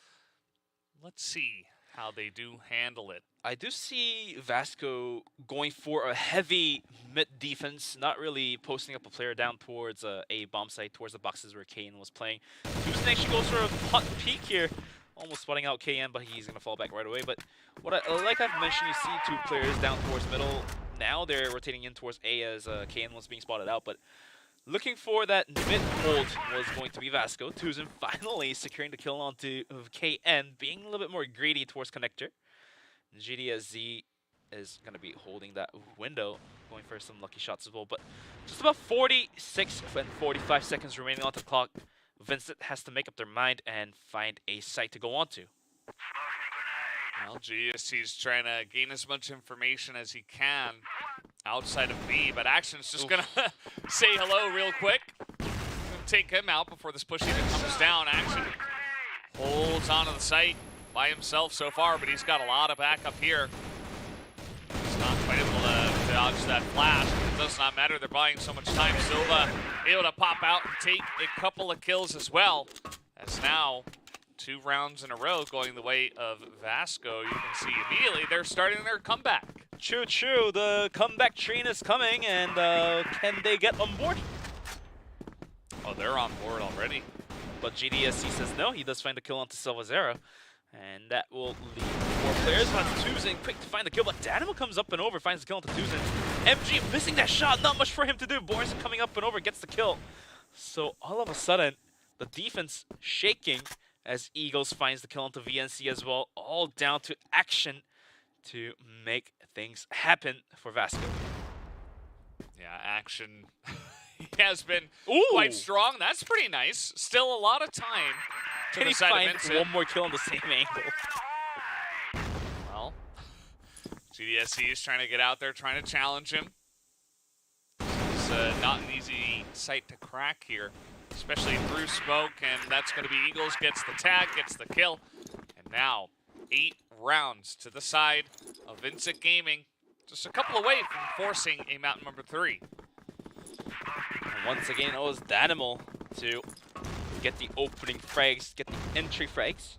let's see how they do handle it. I do see VASCO going for a heavy mid defense, not really posting up a player down towards a bomb site, towards the boxes where KN was playing. Tuesday actually goes for a hot peek here, almost spotting out KN, but he's going to fall back right away. But what like I've mentioned, you see two players down towards middle. Now they're rotating in towards A as KN was being spotted out, but looking for that mid hold was going to be VASCO. Tuzin finally securing the kill onto KN, being a little bit more greedy towards connector. GDSZ is going to be holding that window, going for some lucky shots as well. But just about 46 and 45 seconds remaining on the clock. VINCIT has to make up their mind and find a site to go on to. Well, GDSZ's trying to gain as much information as he can outside of B, but Action's just going to say hello real quick. Take him out before this push even comes down. Action holds onto the site by himself so far, but he's got a lot of backup here. He's not quite able to dodge that flash, but it does not matter. They're buying so much time. Silva able to pop out and take a couple of kills as well. As now 2 rounds in a row going the way of VASCO. You can see immediately they're starting their comeback. True. The comeback train is coming, and can they get on board? Oh, they're on board already. But GDSC says no. He does find the kill onto Silvazera, and that will leave 4 players. But Tuzin quick to find the kill, but Danimal comes up and over, finds the kill onto Tuzin. MG missing that shot, not much for him to do. Boris coming up and over, gets the kill. So all of a sudden, the defense shaking as Eagles finds the kill onto VNC as well. All down to Action to make things happen for VASCO. Yeah, Action he has been quite strong. That's pretty nice. Still a lot of time to the side of VINCIT. One more kill on the same angle? Well, GDSC is trying to get out there, trying to challenge him. It's not an easy sight to crack here, especially through smoke, and that's going to be Eagles gets the tag, gets the kill. And now 8 rounds to the side of VINCIT Gaming, just a couple away from forcing a map number 3. And once again, it was Danimal to get the opening frags, get the entry frags.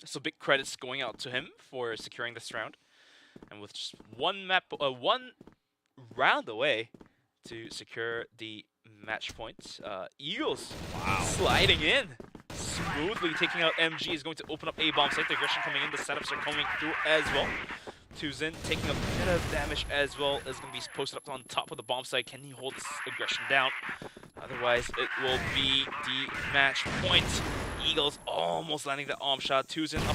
So big credits going out to him for securing this round. And with just one round away to secure the match points, Eagles sliding in. Smoothly taking out MG is going to open up a bomb site. The aggression coming in, the setups are coming through as well. Tuzin taking a bit of damage as well, is going to be posted up on top of the bomb site. Can he hold this aggression down? Otherwise, it will be the match point. Eagles almost landing the arm shot. Tuzin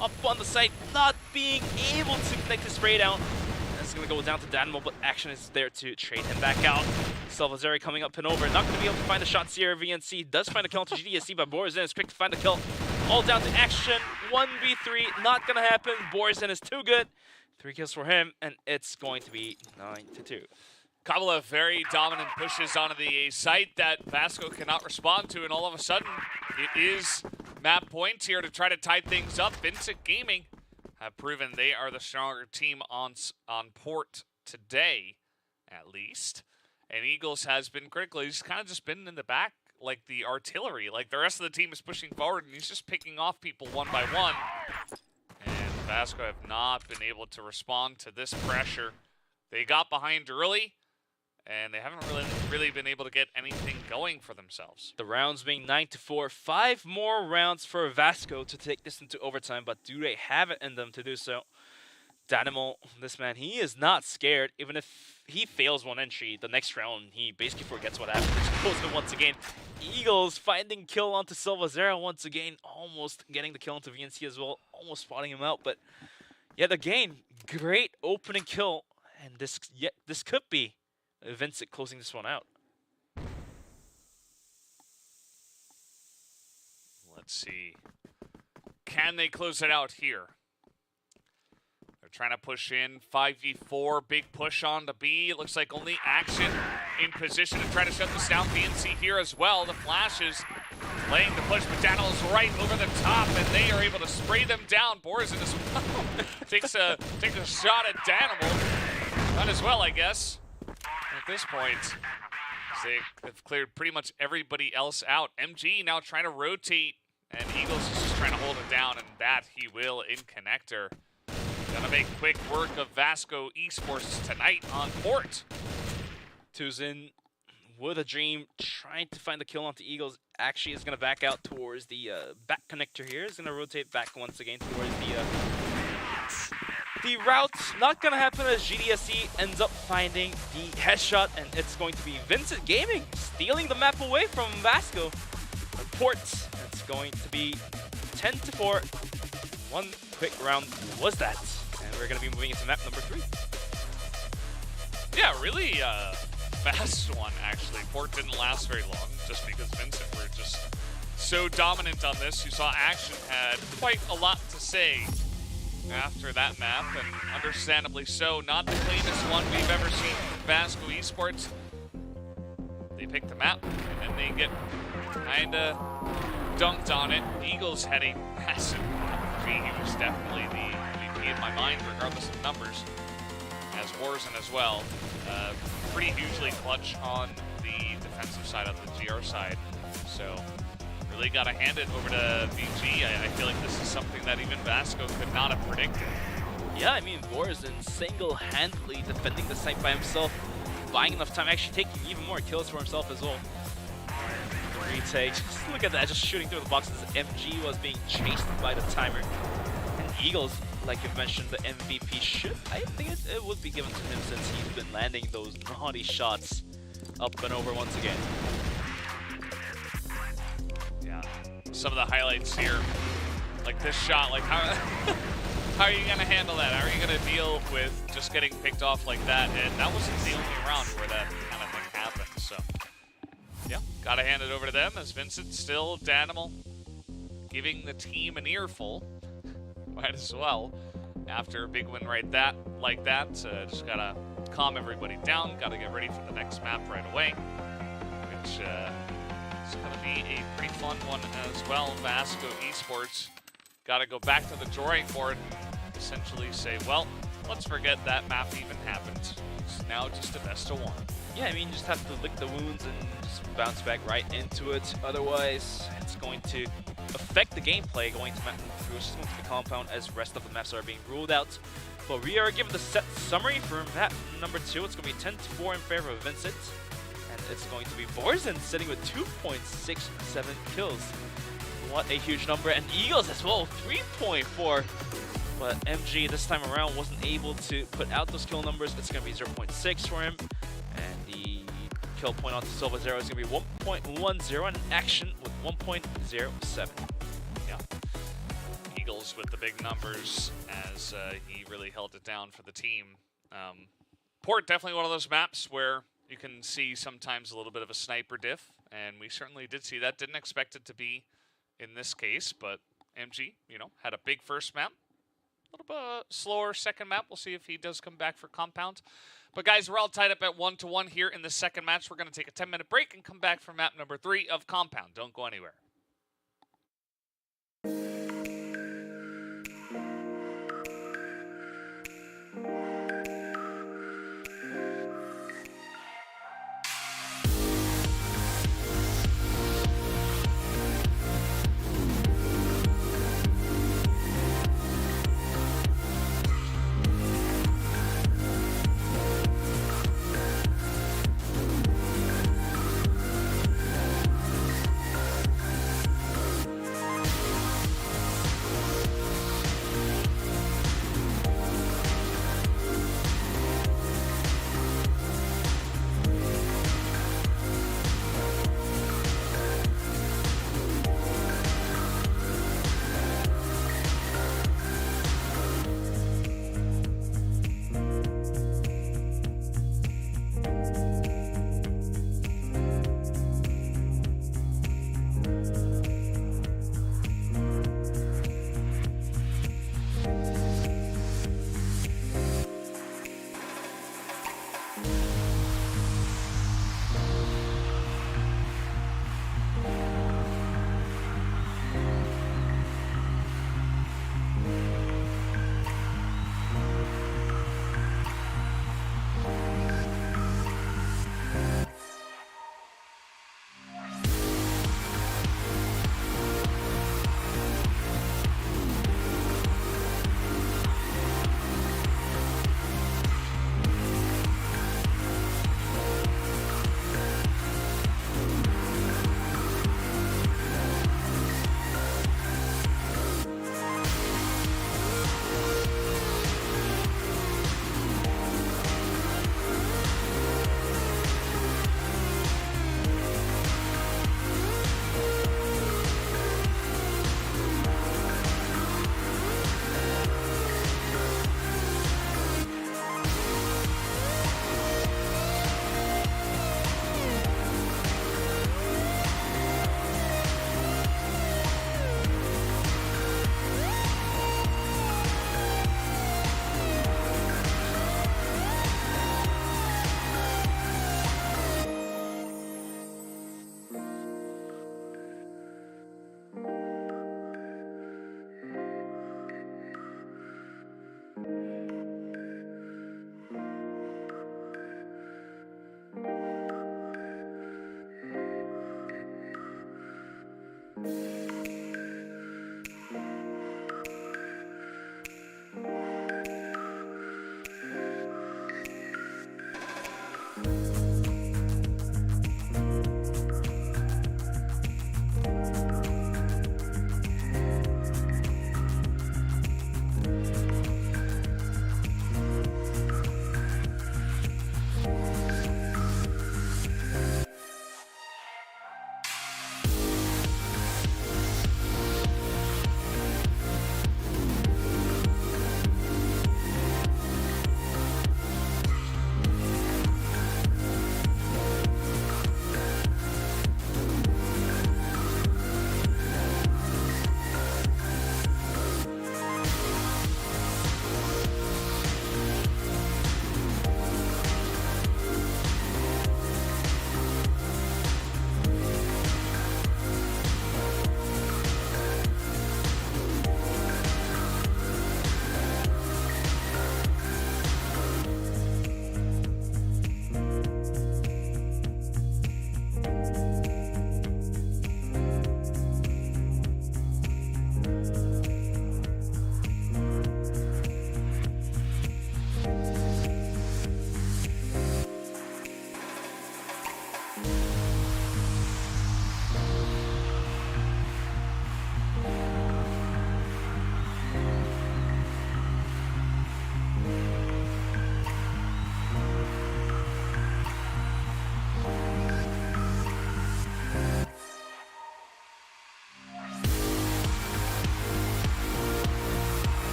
up on the site, not being able to connect the spray down. It's going to go down to Danimal, but Action is there to trade him back out. Salvazeri coming up and over, not going to be able to find a shot. Sierra VNC does find a kill to GDSC, but Borzin is quick to find a kill. All down to Action, 1v3, not going to happen. Borzin is too good. 3 kills for him, and it's going to be 9-2. Couple of very dominant pushes onto the A site that VASCO cannot respond to, and all of a sudden, it is map points here to try to tie things up. VINCIT Gaming have proven they are the stronger team on port today, at least. And Eagles has been critical. He's kind of just been in the back like the artillery. Like the rest of the team is pushing forward, and he's just picking off people one by one. And VASCO have not been able to respond to this pressure. They got behind early, and they haven't really been able to get anything going for themselves. The rounds being 9-4. 5 more rounds for VASCO to take this into overtime, but do they have it in them to do so? Danimal, this man, he is not scared. Even if he fails one entry, the next round, he basically forgets what happened. Just goes in once again. Eagles finding kill onto Silvazera once again, almost getting the kill onto VNC as well, almost spotting him out. But yet again, great opening kill, and this could be VINCIT closing this one out. Let's see. Can they close it out here? They're trying to push in 5v4, big push on to B. It looks like only Action in position to try to shut this down. VNC here as well. The flashes laying the push, but Daniel's right over the top, and they are able to spray them down. Borzen as well takes a shot at Danimal. Might as well, I guess. At this point, they have cleared pretty much everybody else out. MG now trying to rotate, and Eagles is just trying to hold it down, and that he will in connector. Gonna make quick work of VASCO Esports tonight on Port. Tuzin with a dream, trying to find the kill onto Eagles. Actually is gonna back out towards the back connector here. Is gonna rotate back once again towards the route. Not gonna happen as GDSC ends up finding the headshot, and it's going to be Vincent Gaming stealing the map away from VASCO. Port, it's going to be 10-4. One quick round was that. And we're going to be moving into map number 3. Yeah, really fast one, actually. Port didn't last very long, just because Vincent were just so dominant on this. You saw Action had quite a lot to say after that map, and understandably so. Not the cleanest one we've ever seen from VASCO Esports. They pick the map, and then they get kinda dunked on it. Eagles had a massive MVP. He was definitely the MVP in my mind, regardless of numbers, as Warzone as well. Pretty hugely clutch on the defensive side of the GR side. So really got to hand it over to VG. I feel like this is something that even VASCO could not have predicted. Yeah, I mean, Warzone single-handedly defending the site by himself, buying enough time, actually taking even more kills for himself as well. Retake, just look at that, just shooting through the boxes. MG was being chased by the timer. And Eagles, like you mentioned, the MVP should, I think it would be given to him, since he's been landing those naughty shots up and over once again. Yeah, some of the highlights here, like this shot, like how are you gonna handle that? How are you gonna deal with just getting picked off like that? And that wasn't the only round where that kind of thing happened, so. Yeah, gotta hand it over to them, as Vincent still Danimal giving the team an earful. Might as well. After a big win like that, just gotta calm everybody down, gotta get ready for the next map right away, which is gonna be a pretty fun one as well. VASCO Esports gotta go back to the drawing board and essentially say, well, let's forget that map even happened. It's now just a best of 1. Yeah, I mean, you just have to lick the wounds and just bounce back right into it. Otherwise, it's going to affect the gameplay going to map number 3, which is going to be Compound, as rest of the maps are being ruled out. But we are given the set summary for map number 2. It's going to be 10-4 in favor of Vincent. And it's going to be Borzen sitting with 2.67 kills. What a huge number. And Eagles as well, 3.4. But MG this time around wasn't able to put out those kill numbers. It's going to be 0.6 for him. And the kill point onto Silva Zero is going to be 1.10, and Action with 1.07. Yeah. Eagles with the big numbers, as he really held it down for the team. Port, definitely one of those maps where you can see sometimes a little bit of a sniper diff, and we certainly did see that. Didn't expect it to be in this case, but MG, had a big first map. A little bit slower second map. We'll see if he does come back for Compound. But guys, we're all tied up at 1-1 here in the second match. We're going to take a 10-minute break and come back for map number 3 of Compound. Don't go anywhere.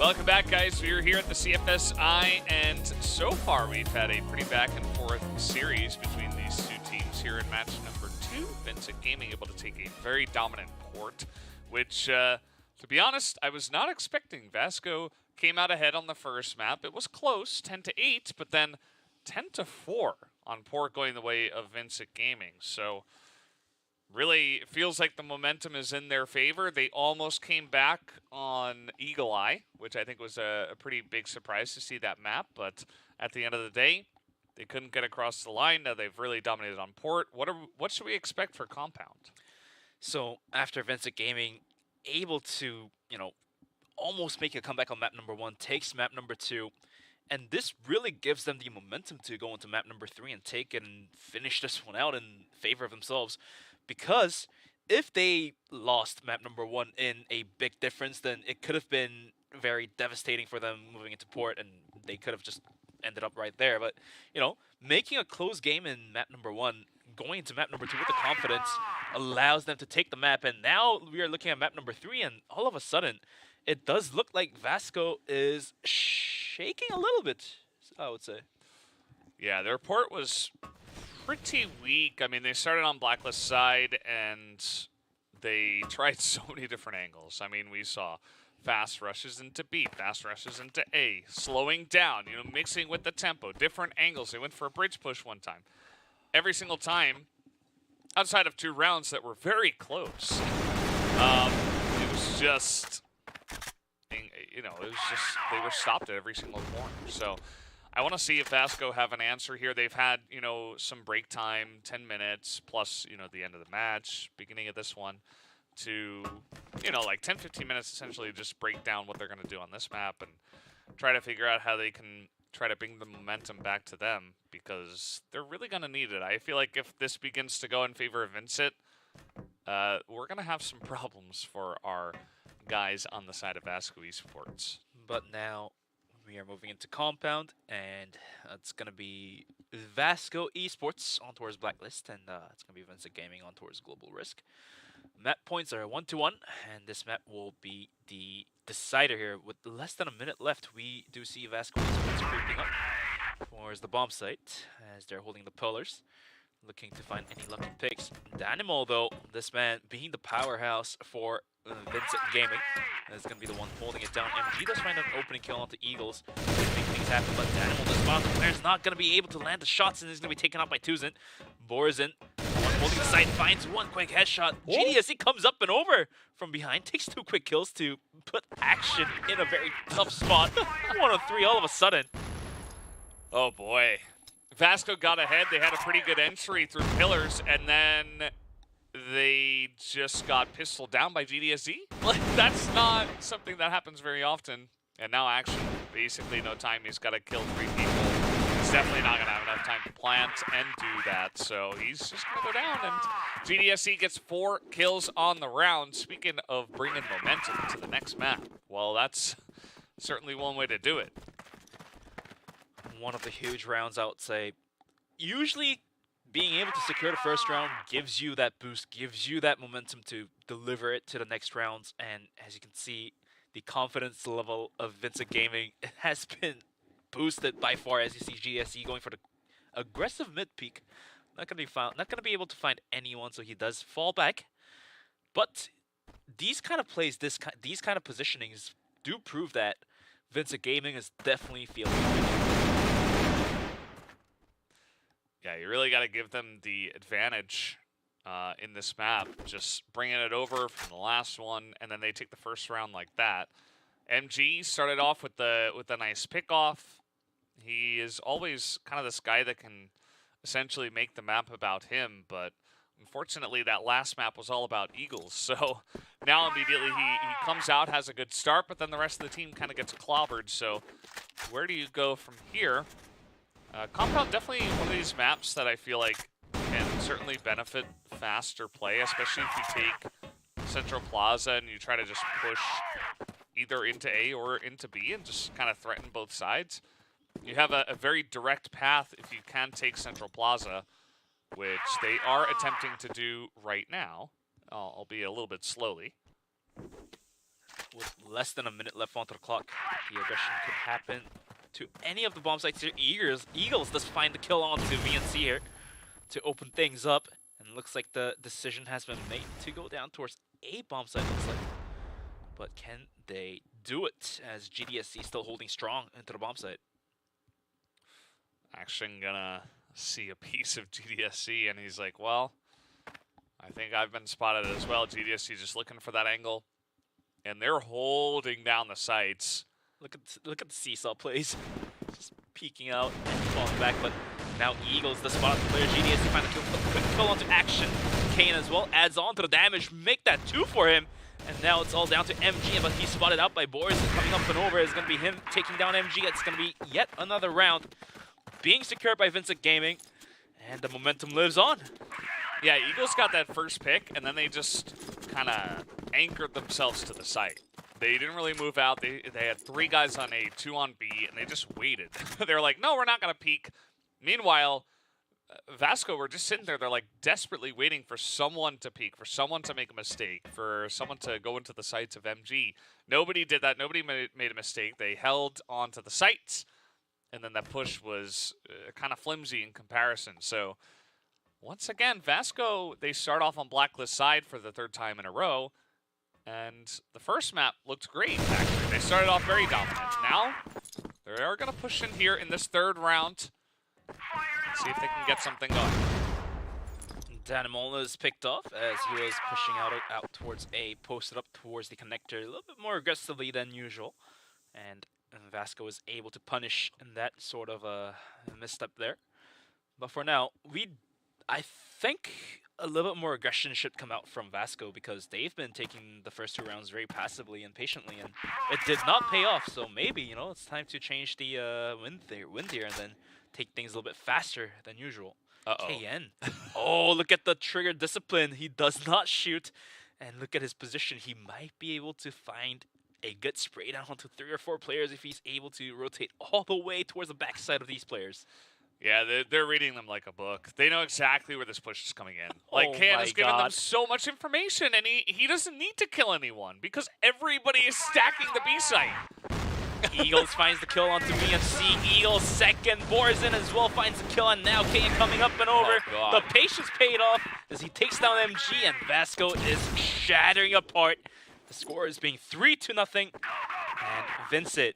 Welcome back, guys. We're here at the CFSI, and so far we've had a pretty back-and-forth series between these two teams here in match number 2. Vincent Gaming able to take a very dominant port, which, to be honest, I was not expecting. VASCO came out ahead on the first map. It was close, 10-8, but then 10-4 on port going the way of Vincent Gaming. So really, it feels like the momentum is in their favor. They almost came back on Eagle Eye, which I think was a pretty big surprise to see that map. But at the end of the day, they couldn't get across the line. Now they've really dominated on port. What should we expect for Compound? So after Vincent Gaming able to, almost make a comeback on map number 1, takes map number 2, and this really gives them the momentum to go into map number 3 and take it and finish this one out in favor of themselves. Because if they lost map number 1 in a big difference, then it could have been very devastating for them moving into port, and they could have just ended up right there. But, making a close game in map number 1, going into map number 2 with the confidence, allows them to take the map. And now we are looking at map number 3, and all of a sudden, it does look like VASCO is shaking a little bit, I would say. Yeah, their port was pretty weak. I mean, they started on Blacklist side, and they tried so many different angles. I mean, we saw fast rushes into B, fast rushes into A, slowing down, mixing with the tempo, different angles. They went for a bridge push one time. Every single time, outside of 2 rounds that were very close, it was just, they were stopped at every single corner. So I want to see if VASCO have an answer here. They've had, some break time, 10 minutes, plus, the end of the match, beginning of this one, to, like 10, 15 minutes essentially just break down what they're going to do on this map and try to figure out how they can try to bring the momentum back to them, because they're really going to need it. I feel like if this begins to go in favor of VINCIT, we're going to have some problems for our guys on the side of VASCO Esports. But now we are moving into Compound, and it's going to be VASCO Esports on towards Blacklist, and it's going to be Vincent Gaming on towards Global Risk. Map points are 1-1, and this map will be the decider here. With less than a minute left, we do see VASCO Esports creeping up towards the bomb site as they're holding the pillars, looking to find any lucky picks. Danimal, though, this man being the powerhouse for Vincent Gaming, is going to be the one holding it down. MG does find an opening kill onto Eagles to make things happen, but Danimal does spot the player's not going to be able to land the shots, and is going to be taken out by Tuzin. Borzin, holding the side, finds one quick headshot. GDSE comes up and over from behind, takes 2 quick kills to put action in a very tough spot. 1-3 all of a sudden. Oh boy. VASCO got ahead. They had a pretty good entry through pillars, and then they just got pistoled down by GDSE. Like, that's not something that happens very often. And now action, basically no time. He's got to kill 3 people. He's definitely not going to have enough time to plant and do that. So he's just going to go down, and GDSE gets 4 kills on the round. Speaking of bringing momentum to the next map, well, that's certainly one way to do it. One of the huge rounds, I would say. Usually, being able to secure the first round gives you that boost, gives you that momentum to deliver it to the next rounds. And as you can see, the confidence level of Vincent Gaming has been boosted by far, as you see GSE going for the aggressive mid peak. Not going to be able to find anyone, so he does fall back. But these kind of plays, these kind of positionings do prove that Vincent Gaming is definitely feeling it. Yeah, you really got to give them the advantage in this map. Just bringing it over from the last one, and then they take the first round like that. MG started off with a nice pickoff. He is always kind of this guy that can essentially make the map about him, but unfortunately that last map was all about Eagles. So now immediately he comes out, has a good start, but then the rest of the team kind of gets clobbered. So where do you go from here? Compound definitely one of these maps that I feel like can certainly benefit faster play, especially if you take Central Plaza and you try to just push either into A or into B and just kind of threaten both sides. You have a very direct path if you can take Central Plaza, which they are attempting to do right now, albeit a little bit slowly. with less than a minute left onto the clock, the aggression could happen to any of the bomb sites here. Eagles does find the kill onto VNC here to open things up. And looks like the decision has been made to go down towards a bomb site, looks like. But can they do it as GDSC still holding strong into the bomb site? Action gonna see a piece of GDSC and he's like, well, I think I've been spotted as well. GDSC just looking for that angle. And they're holding down the sites. Look at the seesaw plays. Just peeking out and falling back, but now Eagles, the spot player, GDSC find the quick kill onto Action. Kane as well adds on to the damage, make that 2 for him. And now it's all down to MG, but he's spotted out by Boris. Coming up and over is going to be him taking down MG. It's going to be yet another round being secured by VINCIT Gaming. And the momentum lives on. Yeah, Eagles got that first pick, and then they just kind of anchored themselves to the site. They didn't really move out. They had 3 guys on A, 2 on B, and they just waited. They're like, no, we're not going to peek. Meanwhile, VASCO were just sitting there. They're like desperately waiting for someone to peek, for someone to make a mistake, for someone to go into the sights of MG. Nobody did that. Nobody made a mistake. They held on to the sights, and then that push was kind of flimsy in comparison. So once again, VASCO, they start off on Blacklist side for the 3rd time in a row. And the first map looked great, actually. They started off very dominant. Now, they are going to push in here in this 3rd round. See if they can get something going. Danimol is picked off as he was pushing out towards A, posted up towards the connector a little bit more aggressively than usual. And VASCO is able to punish that sort of a misstep there. But for now, I think a little bit more aggression should come out from VASCO because they've been taking the first 2 rounds very passively and patiently, and it did not pay off. So maybe, you know, it's time to change the wind here and then take things a little bit faster than usual. KN. Oh, look at the trigger discipline. He does not shoot. And look at his position. He might be able to find a good spray down onto 3 or 4 players if he's able to rotate all the way towards the backside of these players. Yeah, they're reading them like a book. They know exactly where this push is coming in. Like, KN has given them so much information, and he doesn't need to kill anyone because everybody is stacking the B site. Eagles finds the kill onto VNC. Eagles second. Borzin as well finds the kill, and now KN coming up and over. The patience paid off as he takes down MG, and VASCO is shattering apart. The score is being 3-0. And VINCIT,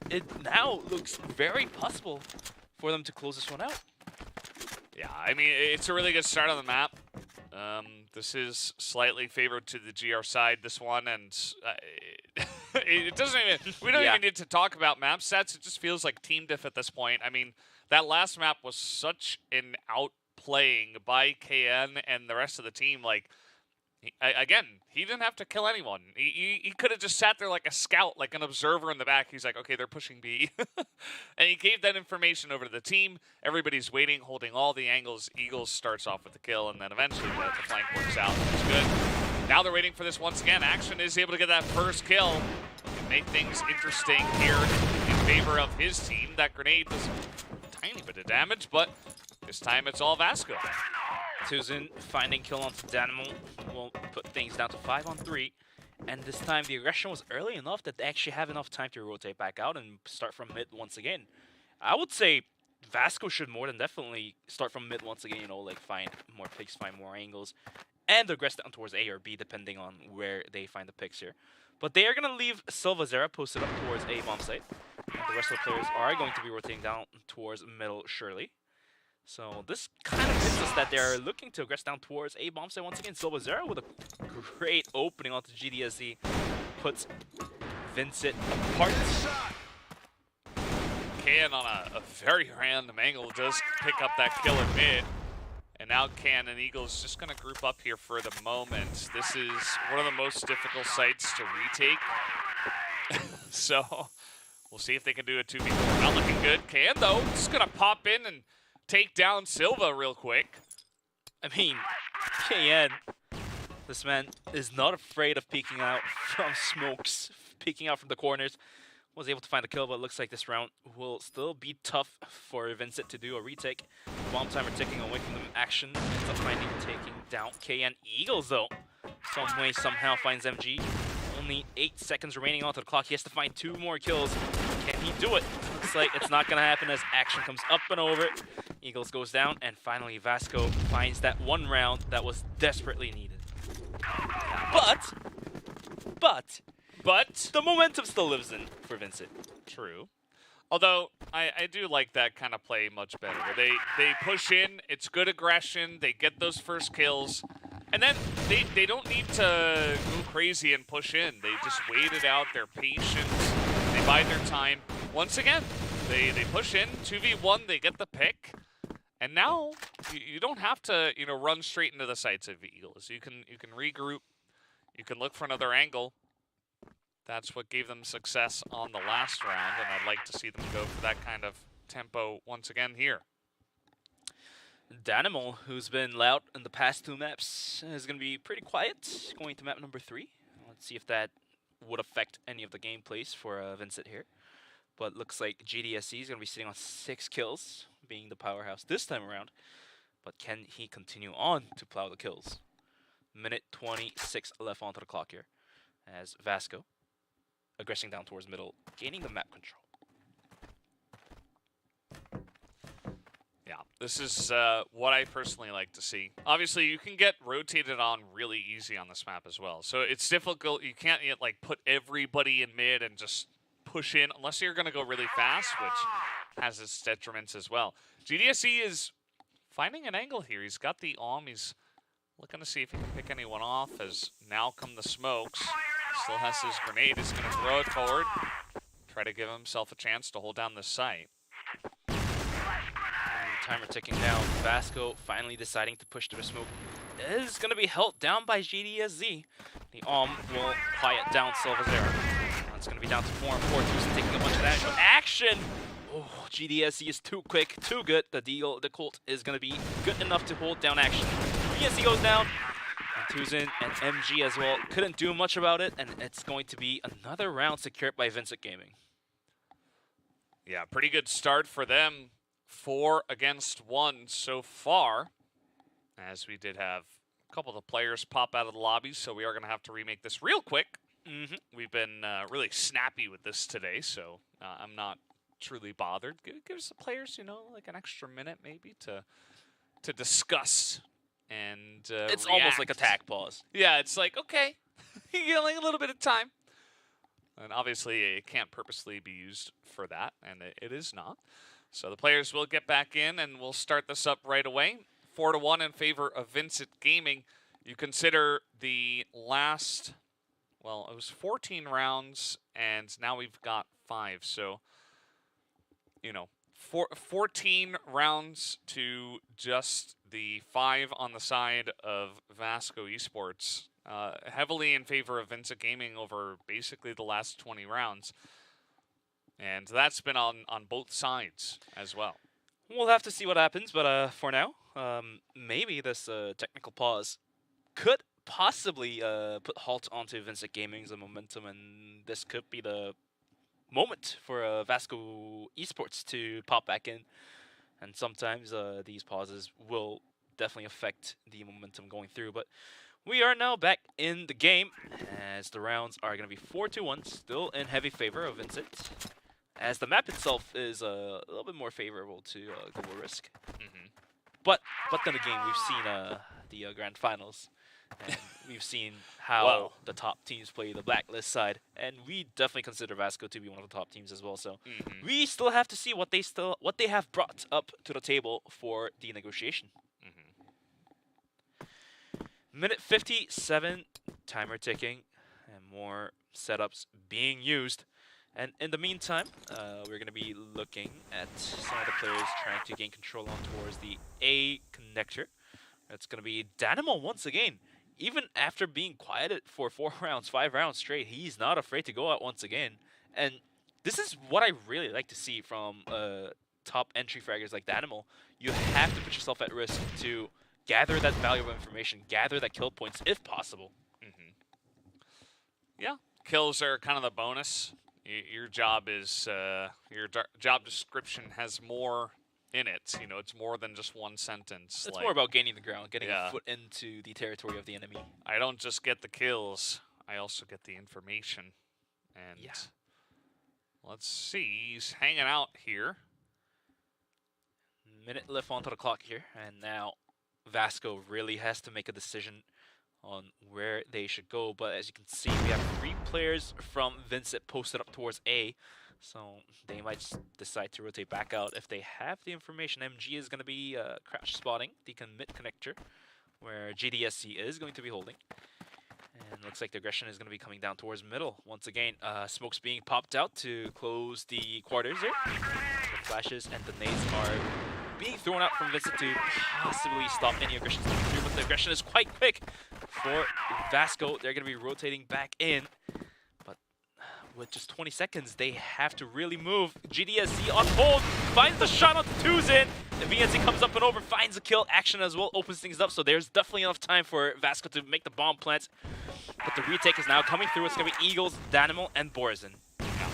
it now looks very possible for them to close this one out. Yeah, I mean, it's a really good start on the map. This is slightly favored to the GR side, this one, and it doesn't even, we don't even need to talk about map stats. It just feels like team diff at this point. I mean, that last map was such an outplaying by KN and the rest of the team. Like, again, he didn't have to kill anyone. He could have just sat there like a scout, like an observer in the back. He's like, okay, they're pushing B. And he gave that information over to the team. Everybody's waiting, holding all the angles. Eagles starts off with the kill, and then eventually the flank works out. It's good. Now they're waiting for this once again. Action is able to get that first kill and make things interesting here in favor of his team. That grenade does a tiny bit of damage, but this time it's all VASCO. Tuzin finding kill onto Danimal will put things down to 5-on-3. And this time the aggression was early enough that they actually have enough time to rotate back out and start from mid once again. I would say VASCO should more than definitely start from mid once again, you know, like find more picks, find more angles, and aggress down towards A or B depending on where they find the picks here. But they are going to leave Silva Zera posted up towards A bomb site. And the rest of the players are going to be rotating down towards middle surely. So this kind of hints us that they're looking to aggress down towards A bomb site once again. Silva Zera with a great opening onto GDSC puts VINCIT apart. KN on a very random angle does pick up that kill in mid. And now KN and Eagles just going to group up here for the moment. This is one of the most difficult sites to retake. So we'll see if they can do a 2v4. Not looking good. KN though, just going to pop in and take down Silva real quick. I mean, KN, this man is not afraid of peeking out from smokes, peeking out from the corners. Was able to find a kill, but it looks like this round will still be tough for VINCIT to do a retake. Bomb timer ticking away from them. Action ends up finding taking down KN. Eagles though, some way somehow finds MG. Only 8 seconds remaining onto the clock. He has to find 2 more kills. Can he do it? Looks like it's not going to happen as action comes up and over. Eagles goes down, and finally Vasco finds that 1 round that was desperately needed. But the momentum still lives in for Vincit. True. Although, I do like that kind of play much better. They push in, it's good aggression, they get those first kills, and then they don't need to go crazy and push in. They just wait it out, they're patient, they bide their time. Once again, they push in, 2v1, they get the pick, and now you don't have to run straight into the sights of the Eagles. You can regroup, you can look for another angle. That's what gave them success on the last round, and I'd like to see them go for that kind of tempo once again here. Danimal, who's been loud in the past 2 maps, is going to be pretty quiet going to map number 3. Let's see if that would affect any of the gameplays for Vincit here. But looks like GDSC is going to be sitting on 6 kills, being the powerhouse this time around. But can he continue on to plow the kills? Minute 26 left onto the clock here as Vasco aggressing down towards middle, gaining the map control. Yeah, this is what I personally like to see. Obviously, you can get rotated on really easy on this map as well. So it's difficult. You can't like put everybody in mid and just push in unless you're going to go really fast, which has its detriments as well. GDSC is finding an angle here. He's got the he's looking to see if he can pick anyone off as now come the smokes. Still has his grenade. He's going to throw it forward. Try to give himself a chance to hold down this site. Timer ticking down. Vasco finally deciding to push through the smoke. Is going to be held down by GDSZ. The will quiet down Silvazera. It's going to be down to 4 and 4. Tucson taking a bunch of damage. But action! Oh, GDSZ is too quick, too good. The Colt is going to be good enough to hold down action. GDSZ goes down. Tuzin and MG as well couldn't do much about it, and it's going to be another round secured by Vincit Gaming. Yeah, pretty good start for them. 4 against 1 so far, as we did have a couple of the players pop out of the lobbies, so we are going to have to remake this real quick. We've been really snappy with this today, so I'm not truly bothered. Give us the players, like an extra minute maybe to discuss. And it's react. Almost like a tack pause. Yeah, it's like, okay, you get like a little bit of time. And obviously, it can't purposely be used for that, and it is not. So the players will get back in, and we'll start this up right away. 4-1 in favor of Vincit Gaming. You consider the last, well, it was 14 rounds, and now we've got 5. So, 14 rounds to just the 5 on the side of VASCO Esports, heavily in favor of Vincit Gaming over basically the last 20 rounds. And that's been on both sides as well. We'll have to see what happens, but for now, maybe this technical pause could possibly put halt onto Vincit Gaming's momentum, and this could be the moment for VASCO Esports to pop back in. And sometimes these pauses will definitely affect the momentum going through. But we are now back in the game as the rounds are going to be 4-1, still in heavy favor of Vincit. As the map itself is a little bit more favorable to Global Risk. But then again, we've seen the Grand Finals. And we've seen how the top teams play the Blacklist side, and we definitely consider VASCO to be one of the top teams as well. So we still have to see what they have brought up to the table for the negotiation. Minute 57, timer ticking, and more setups being used. And in the meantime, we're going to be looking at some of the players trying to gain control on towards the A connector. That's going to be Danimal once again. Even after being quieted for 4 rounds, 5 rounds straight, he's not afraid to go out once again. And this is what I really like to see from top entry fraggers like Danimal. You have to put yourself at risk to gather that valuable information, gather that kill points if possible. Yeah, kills are kind of the bonus. Your job is, your job description has more in it. It's more than just one sentence. It's more about gaining the ground, getting a foot into the territory of the enemy. I don't just get the kills. I also get the information. And Yeah. let's see, he's hanging out here. Minute left onto the clock here, and now VASCO really has to make a decision on where they should go. But as you can see, we have 3 players from VINCIT posted up towards A, so they might just decide to rotate back out if they have the information. MG is going to be crouch spotting the mid connector, where GDSC is going to be holding. And looks like the aggression is going to be coming down towards middle. Once again, smoke's being popped out to close the quarters here. The flashes and the nades are being thrown out from VINCIT to possibly stop any aggression coming through, but the aggression is quite quick for VASCO. They're going to be rotating back in, but with just 20 seconds, they have to really move. GDSC on hold, finds the shot on the 2's in. The VNC comes up and over, finds a kill. Action as well opens things up, so there's definitely enough time for VASCO to make the bomb plant. But the retake is now coming through. It's going to be Eagles, Danimal, and Borzin. Yeah.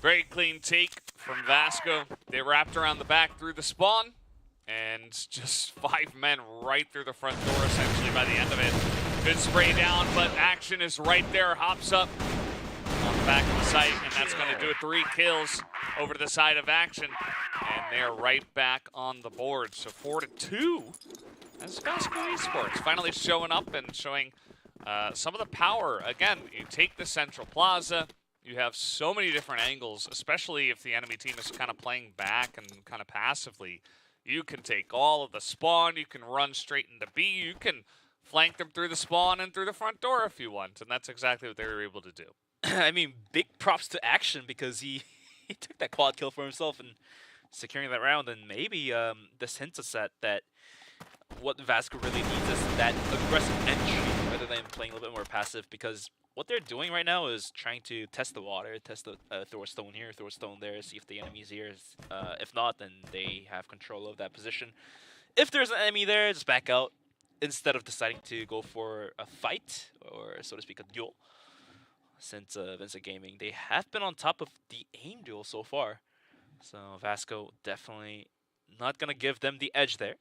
Very clean take from VASCO. They wrapped around the back through the spawn, and just 5 men right through the front door, essentially, by the end of it. Good spray down, but Action is right there, hops up on the back of the site, and that's going to do it. 3 kills over to the side of Action, and they're right back on the board. So 4-2 as VASCO Esports finally showing up and showing some of the power. Again, you take the central plaza, you have so many different angles, especially if the enemy team is kind of playing back and kind of passively. You can take all of the spawn, you can run straight into B, you can flank them through the spawn and through the front door if you want, and that's exactly what they were able to do. I mean, big props to Action, because he took that quad kill for himself and securing that round, and maybe this hints us that what VASCO really needs is that aggressive entry rather than playing a little bit more passive, because what they're doing right now is trying to test the water, test the throw a stone here, throw a stone there, see if the enemy's here. If not, then they have control of that position. If there's an enemy there, just back out instead of deciding to go for a fight, or so to speak, a duel. Since VINCIT Gaming, they have been on top of the aim duel so far. So VASCO definitely not going to give them the edge there.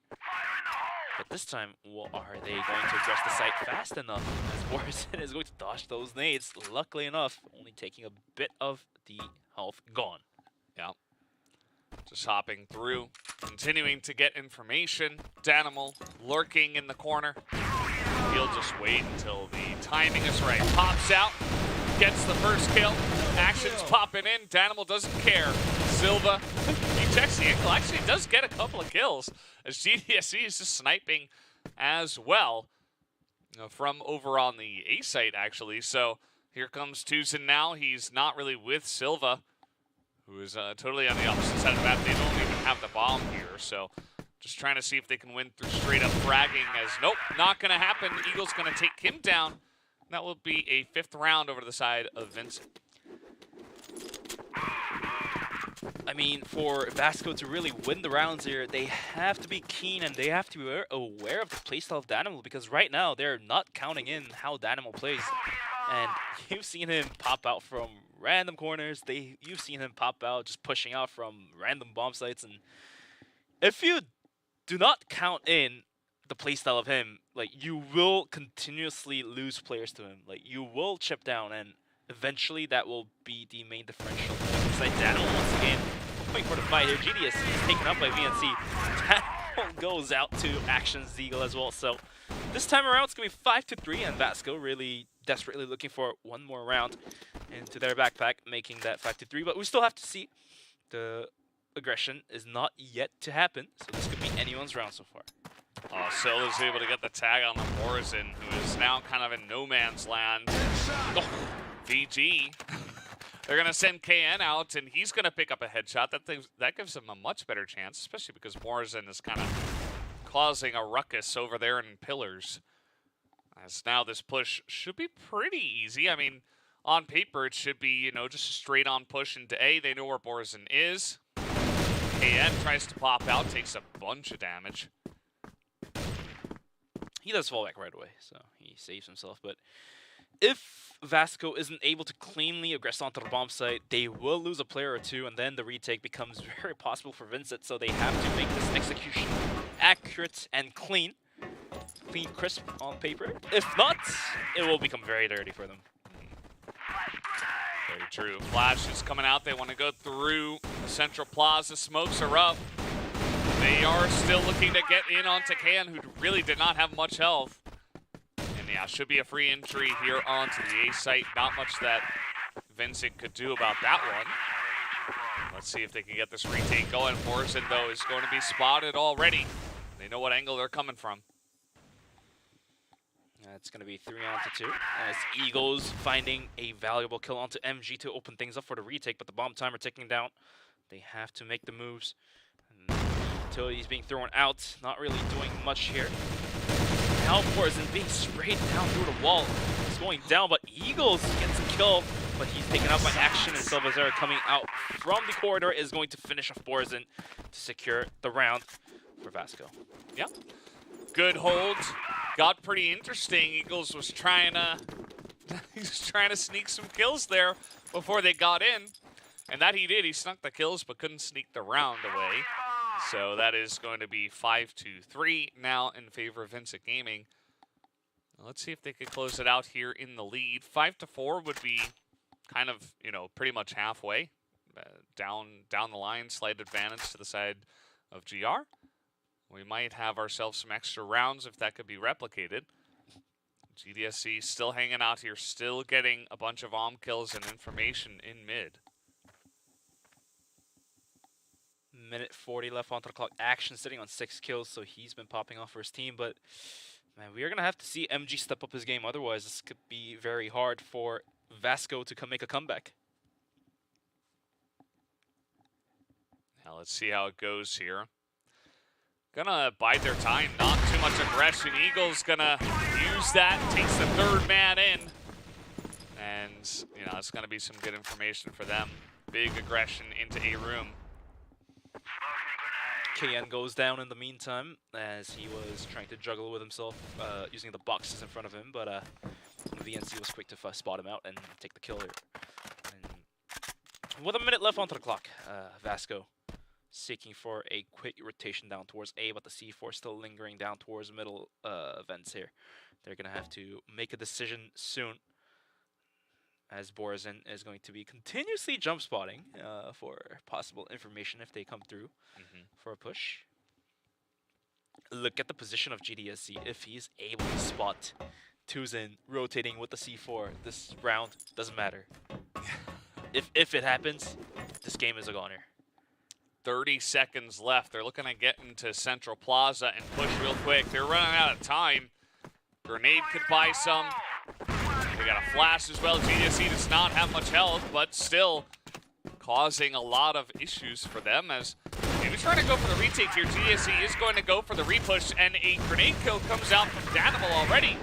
But this time, are they going to address the site fast enough? As Borzin is going to dodge those nades, luckily enough, only taking a bit of the health gone. Yeah. Just hopping through, continuing to get information. Danimal lurking in the corner. He'll just wait until the timing is right. Pops out, gets the first kill. Action's popping in. Danimal doesn't care. Silva, he checks the ankle. Actually, does get a couple of kills as GDSC is just sniping as well from over on the A site, actually. So here comes Tuzin now. He's not really with Silva, who is totally on the opposite side of the map. They don't even have the bomb here, so just trying to see if they can win through straight up fragging, as nope, not going to happen. Eagle's going to take him down. That will be a 5th round over to the side of VINCIT. I mean, for VASCO to really win the rounds here, they have to be keen and they have to be aware of the playstyle of Danimal, because right now they're not counting in how Danimal plays. And you've seen him pop out from random corners. You've seen him pop out just pushing out from random bomb sites. And if you do not count in the playstyle of him, like, you will continuously lose players to him. Like, you will chip down, and eventually that will be the main differential. It's like Danimal once again going for the fight here. GDSC is taken up by VNC. Danimal goes out to Action Zeagle as well. So this time around it's going to be 5-3, and VASCO really desperately looking for one more round into their backpack, making that 5-3. But we still have to see. The aggression is not yet to happen, so this could be anyone's round so far. Sil is able to get the tag on the Borzin, who is now kind of in no man's land. Oh, VG. They're going to send KN out, and he's going to pick up a headshot. That gives him a much better chance, especially because Borzin is kind of causing a ruckus over there in pillars. As now this push should be pretty easy. I mean, on paper it should be, you know, just a straight on push into A. They know where Borzin is. KN tries to pop out, takes a bunch of damage. He does fall back right away, so he saves himself. But if VASCO isn't able to cleanly aggress onto the bomb site, they will lose a player or two, and then the retake becomes very possible for VINCIT, so they have to make this execution accurate and clean. Clean, crisp on paper. If not, it will become very dirty for them. Very true. Flash is coming out. They want to go through the central plaza. Smokes are up. They are still looking to get in onto Kan, who really did not have much health. And yeah, should be a free entry here onto the A site. Not much that VINCIT could do about that one. Let's see if they can get this retake going. Forsen, though, is going to be spotted already. They know what angle they're coming from. It's going to be 3-on-2 as Eagles finding a valuable kill onto MG to open things up for the retake, but the bomb timer ticking down. They have to make the moves. Until he's being thrown out, not really doing much here. Now Forsen being sprayed down through the wall. He's going down, but Eagles gets a kill, but he's taken out by Action, and Silvazera coming out from the corridor is going to finish off Forsen to secure the round for VASCO. Yep. Good hold. Got pretty interesting. Eagles was trying to sneak some kills there before they got in. And that he did. He snuck the kills but couldn't sneak the round away. So that is going to be 5-3 now in favor of VINCIT Gaming. Let's see if they can close it out here in the lead. 5-4 would be kind of, you know, pretty much halfway. Down the line, slight advantage to the side of GR. We might have ourselves some extra rounds if that could be replicated. GDSC still hanging out here, still getting a bunch of kills and information in mid. Minute 40 left onto the clock. Action sitting on 6 kills, so he's been popping off for his team. But, man, we are going to have to see MG step up his game. Otherwise, this could be very hard for VASCO to make a comeback. Now let's see how it goes here. Gonna bide their time, not too much aggression. Eagles gonna use that, takes the third man in. And, you know, it's gonna be some good information for them. Big aggression into a room. KN goes down in the meantime as he was trying to juggle with himself using the boxes in front of him, but VNC was quick to spot him out and take the kill here. And with a minute left onto the clock, VASCO seeking for a quick rotation down towards A, but the C4 still lingering down towards middle vents here. They're going to have to make a decision soon, as Borzin is going to be continuously jump spotting for possible information if they come through for a push. Look at the position of GDSC. If he's able to spot Tuzin rotating with the C4 this round, doesn't matter. If it happens, this game is a goner. 30 seconds left. They're looking to get into Central Plaza and push real quick. They're running out of time. Grenade could buy some. They got a flash as well. GDSC does not have much health, but still causing a lot of issues for them as maybe trying to go for the retake here. GDSC is going to go for the repush, and a grenade kill comes out from Danimal already.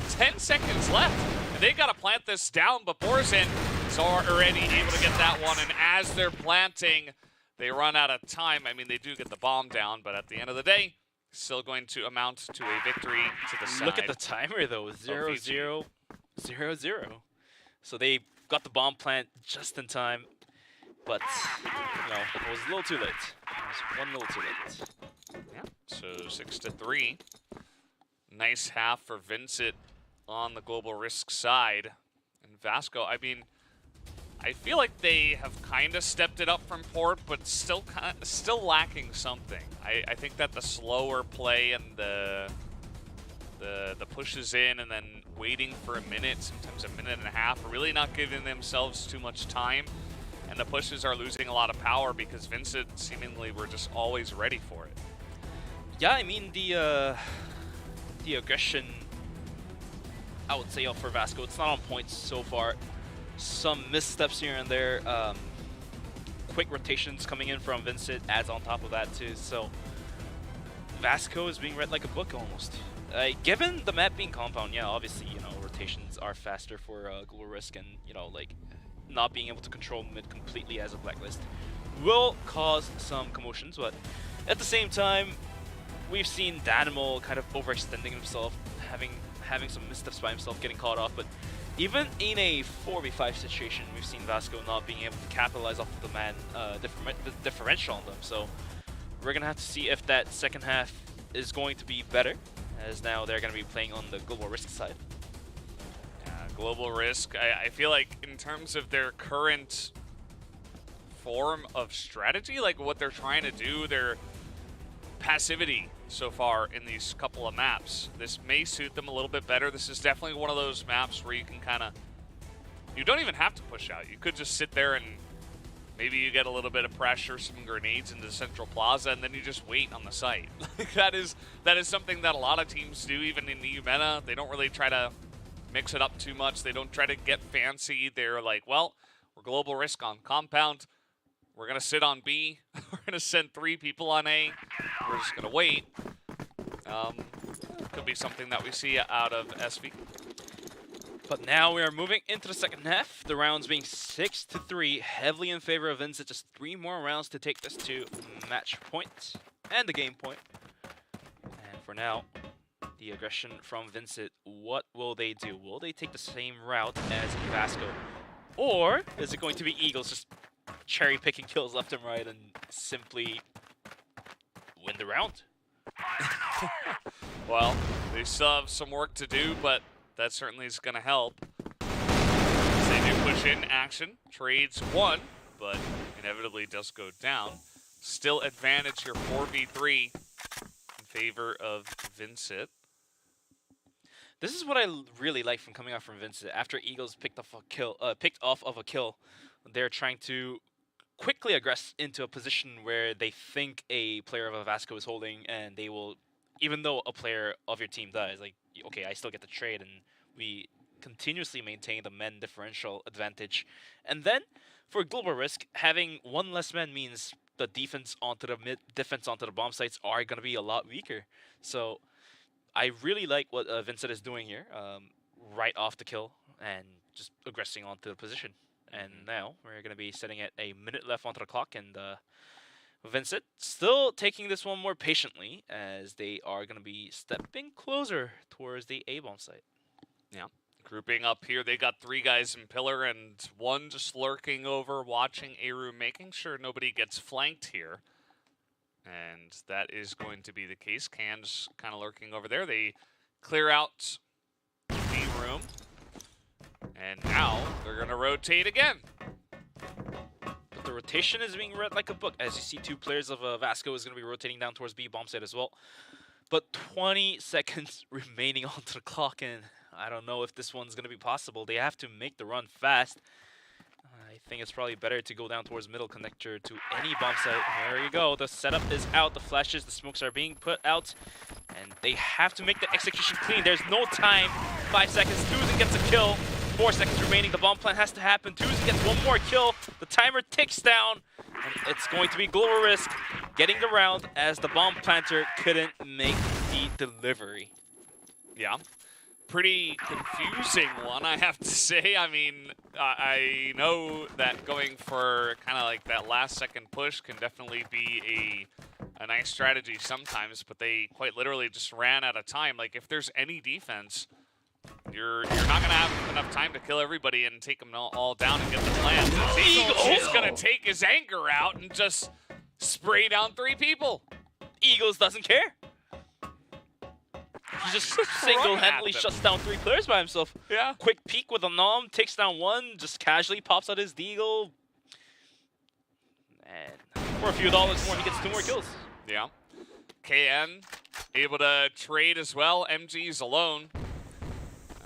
10 seconds left, and they got to plant this down, but Borzin is already able to get that one, and as they're planting, they run out of time. I mean, they do get the bomb down, but at the end of the day, still going to amount to a victory to the side. Look at the timer, though. 0-0, 0-0. So they got the bomb plant just in time, but you know, it was a little too late. It was one little too late. Yeah, so 6-3. Nice half for VINCIT on the global risk side. And VASCO, I mean, I feel like they have kind of stepped it up from Port, but still lacking something. I think that the slower play and the pushes in and then waiting for a minute, sometimes a minute and a half, are really not giving themselves too much time. And the pushes are losing a lot of power because VINCIT seemingly were just always ready for it. Yeah, I mean, the aggression, I would say, for VASCO, it's not on point so far. Some missteps here and there. Quick rotations coming in from VINCIT adds on top of that too. So VASCO is being read like a book almost. Given the map being compound, yeah, obviously, you know, rotations are faster for global risk, and you know, like not being able to control mid completely as a blacklist will cause some commotions. But at the same time, we've seen Danimal kind of overextending himself, having some missteps by himself, getting caught off. But even in a 4v5 situation, we've seen VASCO not being able to capitalize off of the man differential on them. So we're going to have to see if that second half is going to be better, as now they're going to be playing on the global risk side. Global Risk, I feel like in terms of their current form of strategy, like what they're trying to do, their passivity so far in these couple of maps, this may suit them a little bit better. This is definitely one of those maps where you can kind of, you don't even have to push out. You could just sit there and maybe you get a little bit of pressure, some grenades into Central Plaza, and then you just wait on the site. that is something that a lot of teams do, even in EU meta. They don't really try to mix it up too much. They don't try to get fancy. They're like, well, we're Global Risk on Compound. We're going to sit on B. We're going to send 3 people on A. We're just going to wait. Could be something that we see out of SV. But now we are moving into the second half. The rounds being 6-3, heavily in favor of VINCIT. Just 3 more rounds to take this to match point and the game point. And for now, the aggression from VINCIT, what will they do? Will they take the same route as VASCO? Or is it going to be Eagles just cherry-picking kills left and right and simply win the round? Well, they still have some work to do, but that certainly is going to help. As they do push in action. Trades 1, but inevitably does go down. Still advantage here 4v3 in favor of VINCIT. This is what I really like from coming out from VINCIT. After Eagles picked off of a kill, they're trying to quickly aggress into a position where they think a player of a VASCO is holding, and they will, even though a player of your team dies, like, okay, I still get the trade, and we continuously maintain the men differential advantage. And then, for Global Risk, having 1 less man means the defense onto the defense onto the bomb sites are going to be a lot weaker. So I really like what VINCIT is doing here, right off the kill, and just aggressing onto the position. And now we're going to be setting at a minute left onto the clock, and VINCIT still taking this one more patiently, as they are going to be stepping closer towards the A-bomb site. Yeah, grouping up here. They got 3 guys in pillar and 1 just lurking over, watching A-room, making sure nobody gets flanked here. And that is going to be the case. Can's kind of lurking over there. They clear out B-room. And now they're going to rotate again. But the rotation is being read like a book. As you see, 2 players of VASCO is going to be rotating down towards B bomb site as well. But 20 seconds remaining onto the clock, and I don't know if this one's going to be possible. They have to make the run fast. I think it's probably better to go down towards middle connector to any bomb site. There you go. The setup is out. The flashes, the smokes are being put out. And they have to make the execution clean. There's no time. 5 seconds. Tuzen gets a kill. 4 seconds remaining. The bomb plant has to happen. Tuzen gets 1 more kill. The timer ticks down. And it's going to be Global Risk getting the round as the bomb planter couldn't make the delivery. Yeah. Pretty confusing one, I have to say. I mean, I know that going for kind of like that last second push can definitely be a nice strategy sometimes, but they quite literally just ran out of time. Like, if there's any defense, you're not going to have enough time to kill everybody and take them all down and get the plan. Eagles is going to take his anger out and just spray down 3 people. Eagles doesn't care. He just single-handedly shuts down 3 players by himself. Yeah. Quick peek with a nom, takes down 1, just casually pops out his deagle. And for a few dollars more, he gets 2 more kills. Yeah. KN able to trade as well. MG's alone.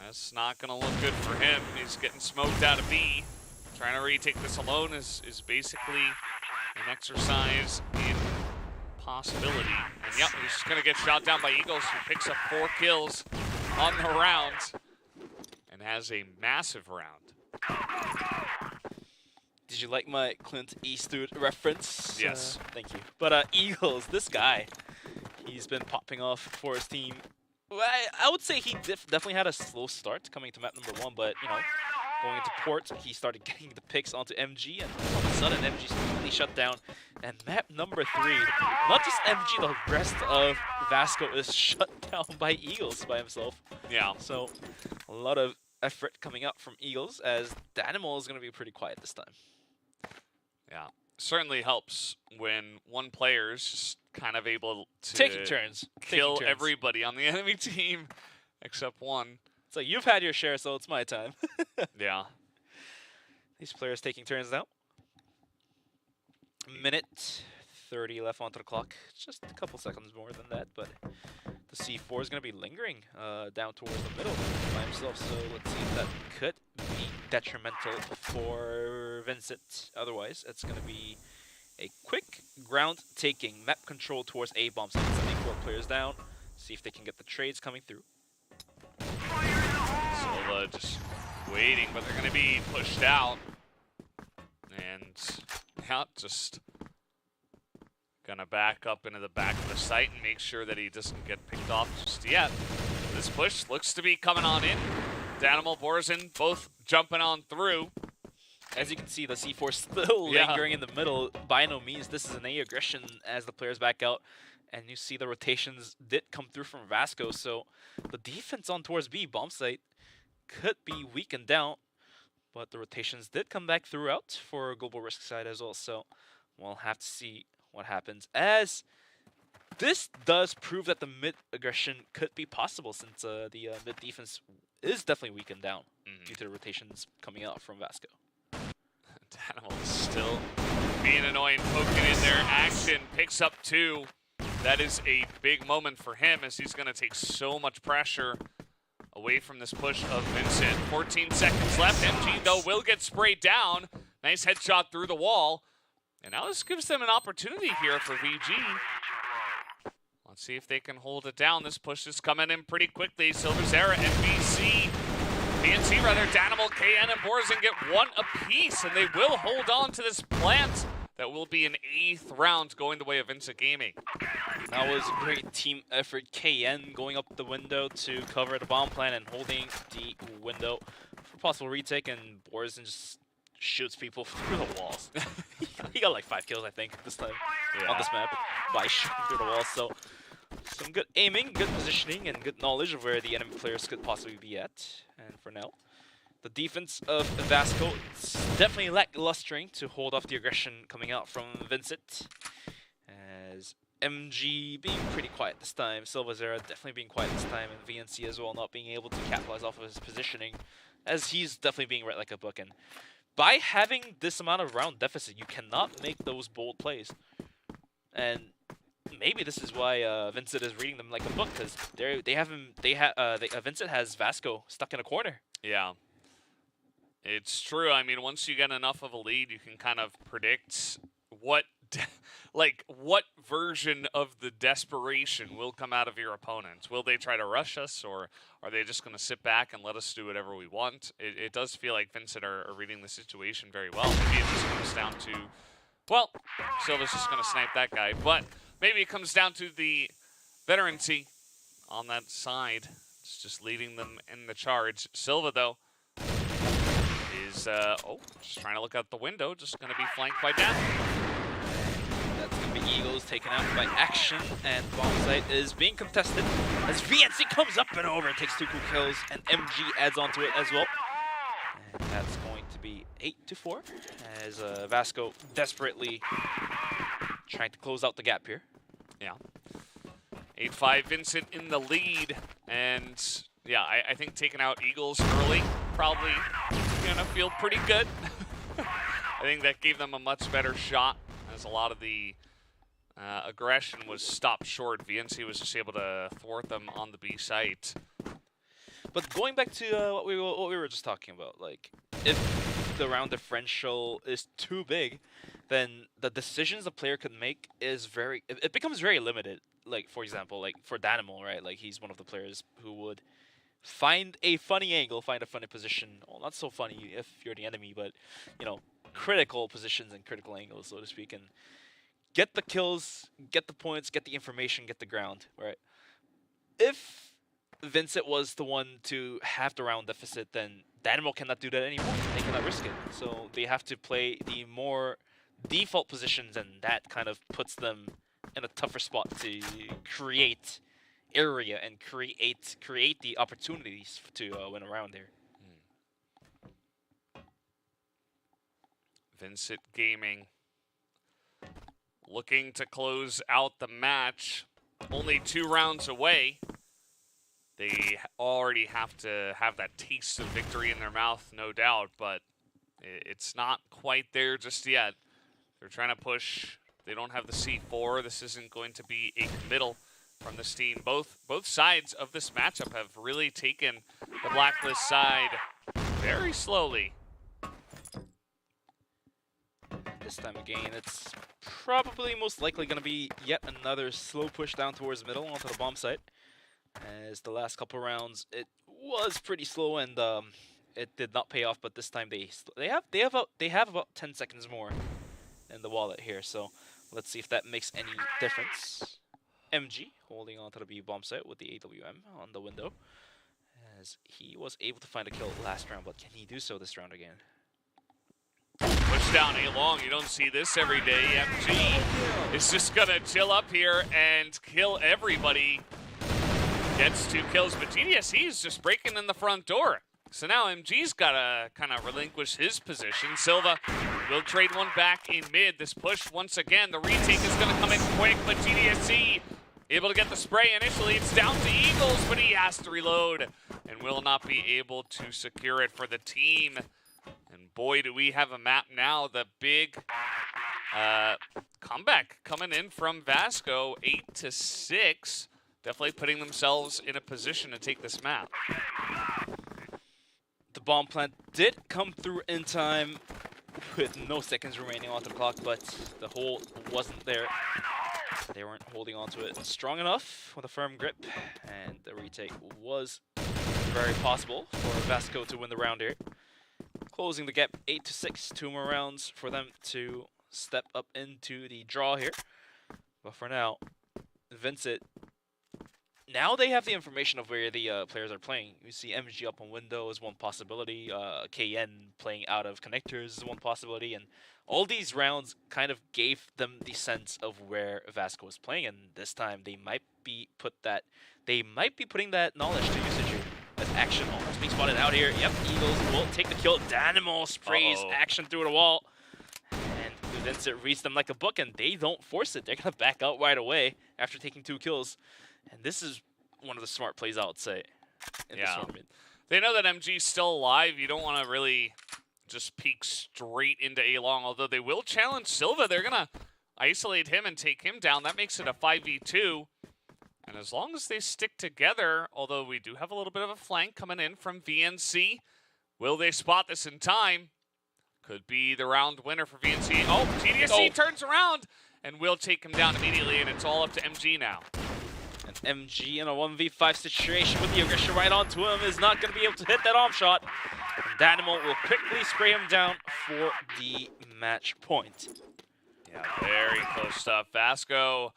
That's not going to look good for him. He's getting smoked out of B. Trying to retake this alone is basically an exercise in possibility. And yep, he's just going to get shot down by Eagles, who picks up 4 kills on the round and has a massive round. Did you like my Clint Eastwood reference? Yes. Thank you. But Eagles, this guy, he's been popping off for his team. I would say he definitely had a slow start coming to map number 1, but, you know, going into port, he started getting the picks onto MG, and all of a sudden, MG's completely shut down. And map number 3, not just MG, the rest of VASCO is shut down by Eagles by himself. Yeah. So, a lot of effort coming up from Eagles, as Danimal is going to be pretty quiet this time. Yeah. Certainly helps when one player is just kind of able to taking turns. kill everybody on the enemy team except one. It's like, you've had your share, so it's my time. Yeah. These players taking turns now. Minute 30 left onto the clock. Just a couple seconds more than that, but the C4 is going to be lingering down towards the middle by himself, so let's see if that could be detrimental for VINCIT. Otherwise, it's going to be a quick ground taking, map control towards A bomb, so sending 4 players down, see if they can get the trades coming through. Silva just waiting, but they're going to be pushed out. And yeah, just gonna back up into the back of the site and make sure that he doesn't get picked off just yet. This push looks to be coming on in. Danimal, Borzin, both jumping on through. As you can see, the C4 still lingering in the middle. By no means, this is an A aggression as the players back out. And you see the rotations did come through from VASCO, so the defense on towards B bomb site could be weakened down. But the rotations did come back throughout for Global Risk side as well, so we'll have to see what happens. As this does prove that the mid aggression could be possible, since the mid defense is definitely weakened down due to the rotations coming out from VASCO. Danimal is still being annoying, poking in there. Action picks up 2. That is a big moment for him, as he's going to take so much pressure away from this push of Vincent. 14 seconds left. MG, though, will get sprayed down. Nice headshot through the wall. And now this gives them an opportunity here for VG. Let's see if they can hold it down. This push is coming in pretty quickly. Silverzera, NBC, VNC rather, Danimal, KN, and Borzin get 1 apiece, and they will hold on to this plant. That will be an 8th round going the way of VINCIT Gaming. That was a great team effort. KN going up the window to cover the bomb plant and holding the window for possible retake, and Borzin just shoots people through the walls. He got like 5 kills, I think, this time on this map by shooting through the walls. So some good aiming, good positioning, and good knowledge of where the enemy players could possibly be at. And for now, the defense of VASCO is definitely lacklustering to hold off the aggression coming out from VINCIT. As MG being pretty quiet this time, Silverzera definitely being quiet this time, and VNC as well not being able to capitalize off of his positioning, as he's definitely being read like a book. And by having this amount of round deficit, you cannot make those bold plays. And maybe this is why VINCIT is reading them like a book, because VINCIT has VASCO stuck in a corner. Yeah. It's true. I mean, once you get enough of a lead, you can kind of predict what version of the desperation will come out of your opponents. Will they try to rush us, or are they just going to sit back and let us do whatever we want? It does feel like VINCIT are reading the situation very well. Maybe it just comes down to, well, Silva's just going to snipe that guy, but maybe it comes down to the veterancy on that side. It's just leading them in the charge. Silva, though, is, just trying to look out the window, just going to be flanked by Dan. That's going to be Eagles taken out by Action, and bomb site is being contested as VNC comes up and over and takes 2 cool kills, and MG adds onto it as well. And that's going to be 8-4 as VASCO desperately trying to close out the gap here. Yeah. 8-5, VINCIT in the lead, and yeah, I think taking out Eagles early probably gonna feel pretty good. I think that gave them a much better shot, as a lot of the aggression was stopped short. VNC was just able to thwart them on the B site. But going back to what we were just talking about, like, if the round differential is too big, then the decisions a player could make is it becomes very limited. Like, for example, like for Danimal, right? Like, he's one of the players who would find a funny angle, find a funny position. Well, not so funny if you're the enemy, but, you know, critical positions and critical angles, so to speak, and get the kills, get the points, get the information, get the ground, right? If VINCIT was the one to have the round deficit, then Danimal cannot do that anymore. They cannot risk it. So they have to play the more default positions, and that kind of puts them in a tougher spot to create area and create the opportunities to win around there. VINCIT Gaming looking to close out the match. Only 2 rounds away. they already have to have that taste of victory in their mouth, no doubt, but it's not quite there just yet. They're trying to push. They don't have the C4. This isn't going to be a committal from this team. Both sides of this matchup have really taken the Blacklist side very slowly. This time again, it's probably most likely going to be yet another slow push down towards the middle onto the bomb site. As the last couple rounds, it was pretty slow and it did not pay off. But this time they have about 10 seconds more in the wallet here. So let's see if that makes any difference. MG holding on to the B bomb site with the AWM on the window, as he was able to find a kill last round. But can he do so this round again? Push down A long. You don't see this every day. MG is just gonna chill up here and kill everybody. Gets 2 kills, but GDSC is just breaking in the front door. So now MG's gotta kind of relinquish his position. Silva will trade one back in mid. This push once again. The retake is gonna come in quick, but GDSC able to get the spray initially. It's down to Eagles, but he has to reload and will not be able to secure it for the team. And boy, do we have a map now. The big comeback coming in from VASCO, 8-6. Definitely putting themselves in a position to take this map. The bomb plant did come through in time with no seconds remaining onto the clock, but the hold wasn't there. They weren't holding onto it strong enough with a firm grip, and the retake was very possible for VASCO to win the round here. Closing the gap 8-6, 2 more rounds for them to step up into the draw here. But for now, VINCIT, now they have the information of where the players are playing. You see MG up on window is one possibility, KN playing out of connectors is one possibility, and all these rounds kind of gave them the sense of where VASCO is playing, and this time they might be putting that knowledge to usage here. As Action almost being spotted out here. Yep, Eagles will take the kill. Dynamo sprays Action through the wall, and VINCIT reads them like a book, and they don't force it. They're gonna back out right away after taking 2 kills. And this is one of the smart plays, I would say, in this tournament. They know that MG's still alive. You don't want to really just peek straight into A-Long, although they will challenge Silva. They're going to isolate him and take him down. That makes it a 5v2. And as long as they stick together, although we do have a little bit of a flank coming in from VNC, will they spot this in time? Could be the round winner for VNC. Oh, GDSC turns around and will take him down immediately, and it's all up to MG now. And MG in a 1v5 situation with the aggression right onto him is not going to be able to hit that arm shot. And Dynamo will quickly spray him down for the match point. Yeah, very close stuff. VASCO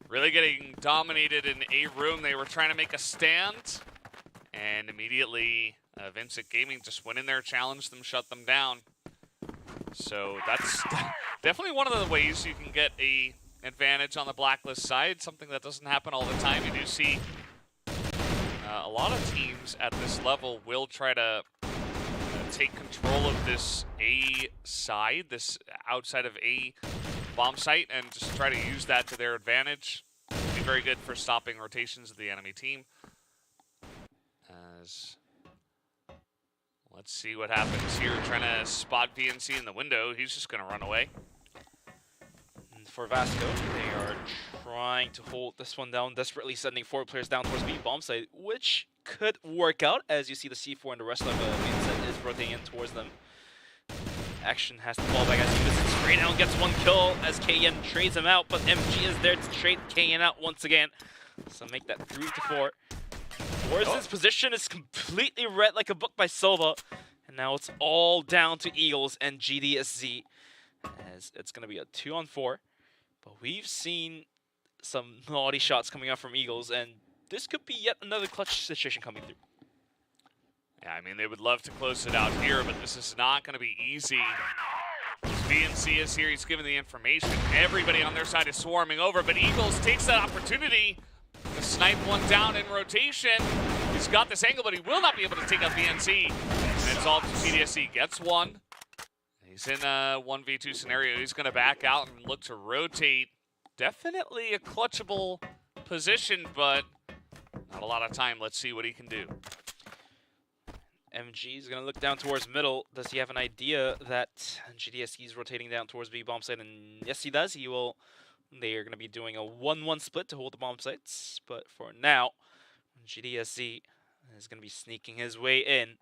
really getting dominated in a room. They were trying to make a stand, and immediately VINCIT Gaming just went in there, challenged them, shut them down. So that's definitely one of the ways you can get a advantage on the Blacklist side, something that doesn't happen all the time. You do see a lot of teams at this level will try to take control of this A side, this outside of A bomb site, and just try to use that to their advantage. Be very good for stopping rotations of the enemy team. As let's see what happens here. Trying to spot VNC in the window. He's just going to run away. For VASCO, they are trying to hold this one down, desperately sending 4 players down towards B bomb site, which could work out as you see the C4 and the rest of VINCIT is rotating in towards them. Action has to fall back as he visits spray down, gets 1 kill as KN trades him out, but MG is there to trade KN out once again. So make that 3-4. Wars' position is completely read like a book by Silva, and now it's all down to Eagles and GDSZ, as it's going to be a 2-on-4. But we've seen some naughty shots coming out from Eagles, and this could be yet another clutch situation coming through. Yeah, I mean, they would love to close it out here, but this is not going to be easy. VNC is here. He's given the information. Everybody on their side is swarming over, but Eagles takes that opportunity to snipe one down in rotation. He's got this angle, but he will not be able to take out VNC. And it's all to GDSC. Gets one. He's in a 1v2 scenario. He's going to back out and look to rotate. Definitely a clutchable position, but Not a lot of time. Let's see what he can do. MG is going to look down towards middle. Does he have an idea that GDSE is rotating down towards B bomb site? And yes, he does. They are going to be doing a 1-1 split to hold the bomb sites. But for now, GDSE is going to be sneaking his way in.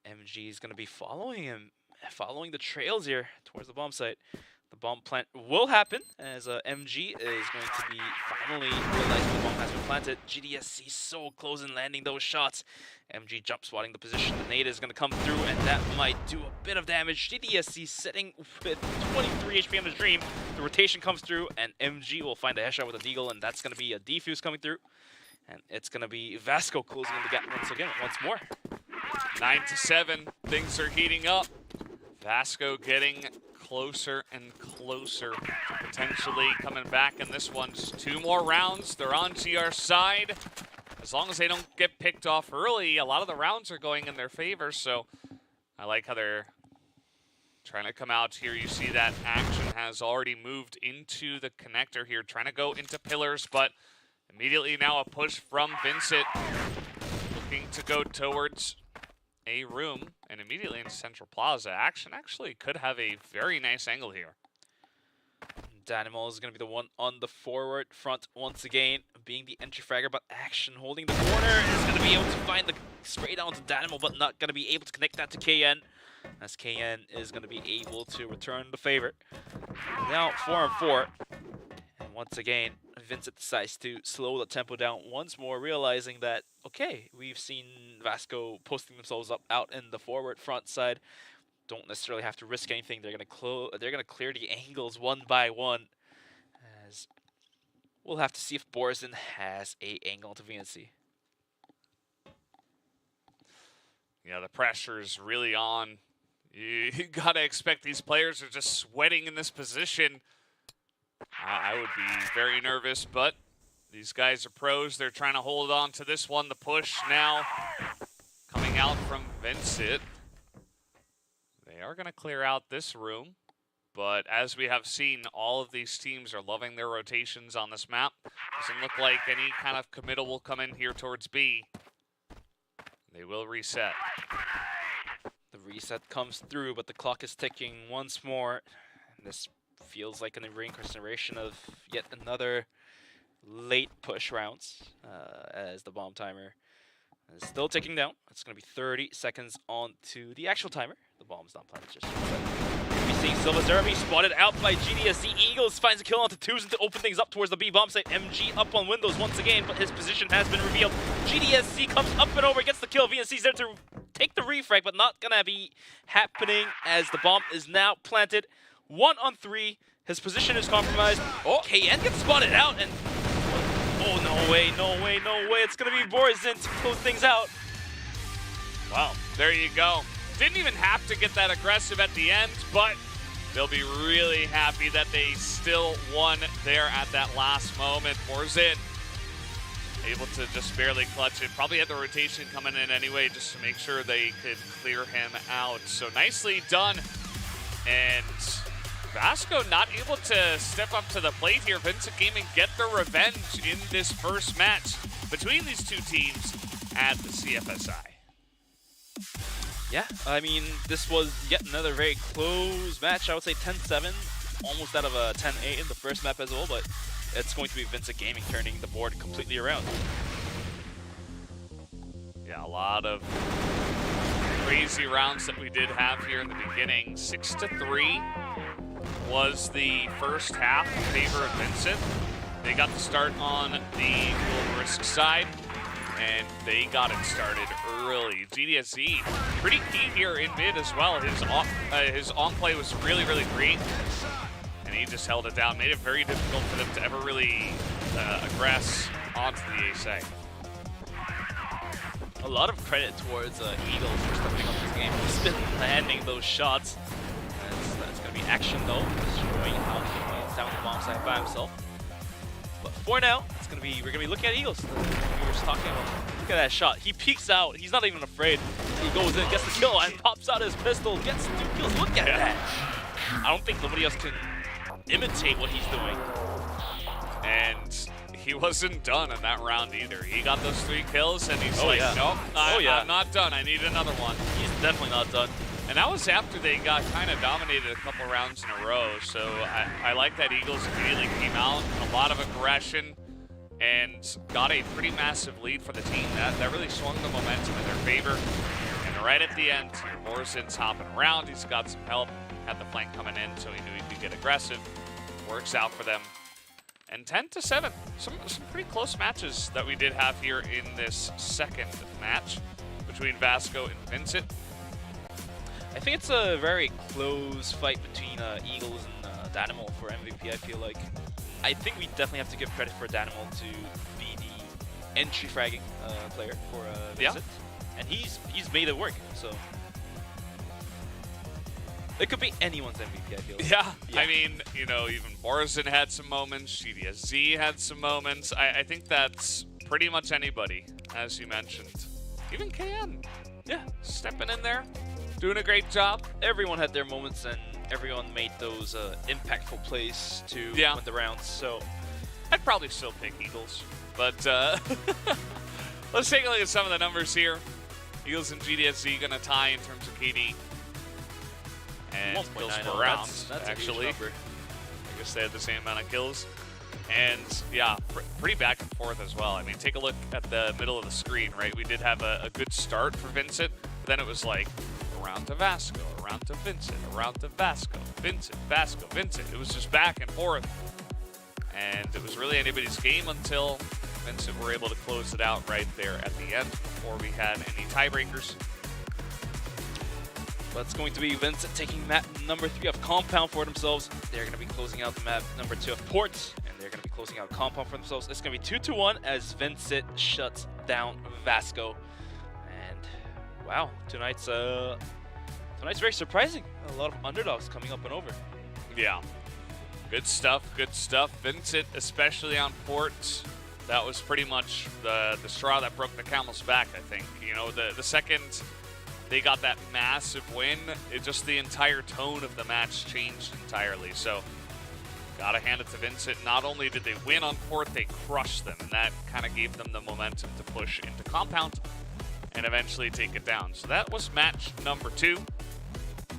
And MG is going to be following him, following the trails here towards the bomb site. The bomb plant will happen as MG is going to be finally realizing the bomb has been planted. GDSC so close in landing those shots. MG jump swatting the position. The nade is going to come through, and that might do a bit of damage. GDSC sitting with 23 HP on the Dream. The rotation comes through, and MG will find a headshot with a deagle, and that's going to be a defuse coming through. And it's going to be VASCO closing in the gap once more. 9-7. Things are heating up. VASCO getting closer and closer to potentially coming back in this one. Just 2 more rounds. They're on GR side. As long as they don't get picked off early, a lot of the rounds are going in their favor. So I like how they're trying to come out here. You see that Action has already moved into the connector here, trying to go into pillars, but immediately now a push from VINCIT, looking to go towards a room and immediately into Central Plaza. Action actually could have a very nice angle here. Dynamo is going to be the one on the forward front once again, being the entry fragger, but Action holding the corner is going to be able to find the spray down to Dynamo, but not going to be able to connect that to KN, as KN is going to be able to return the favor. Now 4-on-4, and once again, VINCIT decides to slow the tempo down once more, realizing that, okay, we've seen VASCO posting themselves up out in the forward front side. Don't necessarily have to risk anything. They're gonna clear the angles one by one. As we'll have to see if Borzen has a angle to VNC. Yeah, the pressure's really on. You gotta expect these players are just sweating in this position. I would be very nervous, but these guys are pros. They're trying to hold on to this one. The push now coming out from VINCIT. They are going to clear out this room, but as we have seen, all of these teams are loving their rotations on this map. Doesn't look like any kind of committal will come in here towards B. They will reset. The reset comes through, but the clock is ticking once more. And this feels like a reincarnation of yet another late push rounds, as the bomb timer is still ticking down. It's going to be 30 seconds on to the actual timer. The bomb's not planted just yet. We're seeing Silva Zerby spotted out by GDSC. Eagles finds a kill onto twos to open things up towards the B bomb site. MG up on windows once again, but his position has been revealed. GDSC comes up and over, gets the kill. VNC's there to take the refrag, but not going to be happening as the bomb is now planted. 1-on-3. His position is compromised. Oh, KN gets spotted out, and oh, no way, no way, no way. It's going to be Borzen to close things out. Wow, there you go. Didn't even have to get that aggressive at the end, but they'll be really happy that they still won there at that last moment. Borzen able to just barely clutch it. Probably had the rotation coming in anyway just to make sure they could clear him out. So nicely done. And VASCO not able to step up to the plate here. VINCIT Gaming get the revenge in this first match between these two teams at the CFSI. Yeah, I mean, this was yet another very close match. I would say 10-7, almost out of a 10-8 in the first map as well, but it's going to be VINCIT Gaming turning the board completely around. Yeah, a lot of crazy rounds that we did have here in the beginning. 6-3 was the first half in favor of VINCIT. They got the start on the low risk side, and they got it started early. GDSE, pretty key here in mid as well. His on-play was really, really great, and he just held it down. Made it very difficult for them to ever really aggress onto the A side. A lot of credit towards Eagles for stepping up this game. He's been landing those shots. That's going to be Action though, showing how he is down the bomb side by himself. But for now, we're gonna be looking at Eagles. We were just talking about. Look at that shot. He peeks out. He's not even afraid. He goes in, gets the kill, and pops out his pistol. Gets 2 kills. Look at that. I don't think nobody else can imitate what he's doing. And he wasn't done in that round either. He got those 3 kills, and he's yeah. nope, I'm not done. I need another one. He's definitely not done. And that was after they got kind of dominated a couple rounds in a row. So I like that Eagles immediately came out, a lot of aggression, and got a pretty massive lead for the team. That really swung the momentum in their favor. And right at the end, Morrison's hopping around. He's got some help at the flank coming in, so he knew he could get aggressive. Works out for them. And 10-7, some pretty close matches that we did have here in this second match between VASCO and VINCIT. I think it's a very close fight between Eagles and Danimal for MVP, I feel like. I think we definitely have to give credit for Danimal to be the entry fragging player for VINCIT. And he's made it work, so. It could be anyone's MVP, I feel like. Yeah. I mean, you know, even Morrison had some moments, GDSZ had some moments. I think that's pretty much anybody, as you mentioned. Even KN. Yeah. Stepping in there, doing a great job. Everyone had their moments, and everyone made those impactful plays to win the rounds, so. I'd probably still pick Eagles, but let's take a look at some of the numbers here. Eagles and GDSZ gonna tie in terms of KD. And kills per round, that's actually. A huge number. I guess they had the same amount of kills. And yeah, pretty back and forth as well. I mean, take a look at the middle of the screen, right? We did have a good start for VINCIT, but then it was like around to VASCO, around to VINCIT, around to VASCO, VINCIT, VASCO, VINCIT. It was just back and forth. And it was really anybody's game until VINCIT were able to close it out right there at the end before we had any tiebreakers. But it's going to be VINCIT taking map number 3 of Compound for themselves. They're going to be closing out the map number 2 of Port, and they're going to be closing out Compound for themselves. It's going to be 2-1 as VINCIT shuts down VASCO. And wow, tonight's very surprising. A lot of underdogs coming up and over. Yeah, good stuff, good stuff. VINCIT, especially on Port, that was pretty much the straw that broke the camel's back, I think. You know, the second they got that massive win, just the entire tone of the match changed entirely. So, gotta hand it to VINCIT. Not only did they win on Port, they crushed them, and that kind of gave them the momentum to push into Compound and eventually take it down. So that was match number 2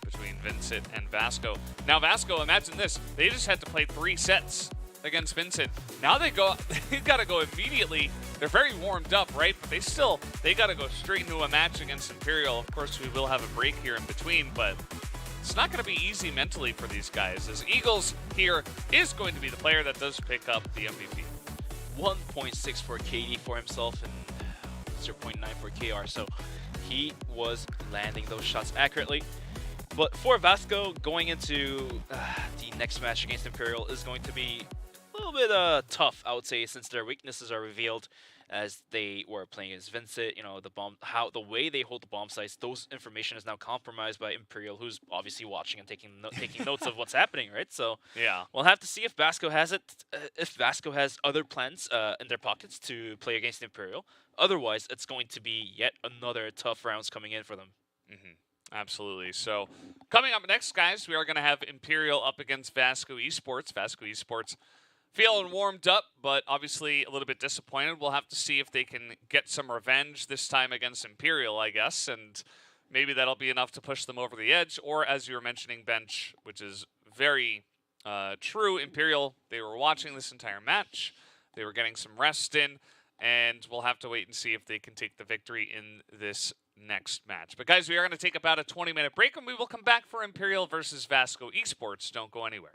between VINCIT and VASCO. Now VASCO, imagine this, they just had to play 3 sets against VINCIT. Now they've got to go immediately. They're very warmed up, right? But they got to go straight into a match against Imperial. Of course, we will have a break here in between, but it's not going to be easy mentally for these guys, as Eagles here is going to be the player that does pick up the MVP. 1.6 for KD for himself and 0.9 for KR, so he was landing those shots accurately. But for VASCO, going into the next match against Imperial is going to be a little bit tough, I would say, since their weaknesses are revealed as they were playing against VINCIT. You know, the way they hold the bomb sites, those information is now compromised by Imperial, who's obviously watching and taking notes of what's happening, right? So yeah, we'll have to see if VASCO has it, if VASCO has other plans in their pockets to play against Imperial. Otherwise, it's going to be yet another tough rounds coming in for them. Absolutely. So coming up next, guys, we are going to have Imperial up against VASCO ESPORTS. VASCO ESPORTS feeling warmed up, but obviously a little bit disappointed. We'll have to see if they can get some revenge this time against Imperial, I guess, and maybe that'll be enough to push them over the edge. Or, as you were mentioning, Bench, which is very true, Imperial, they were watching this entire match. They were getting some rest in, and we'll have to wait and see if they can take the victory in this next match. But, guys, we are going to take about a 20-minute break, and we will come back for Imperial versus VASCO ESPORTS. Don't go anywhere.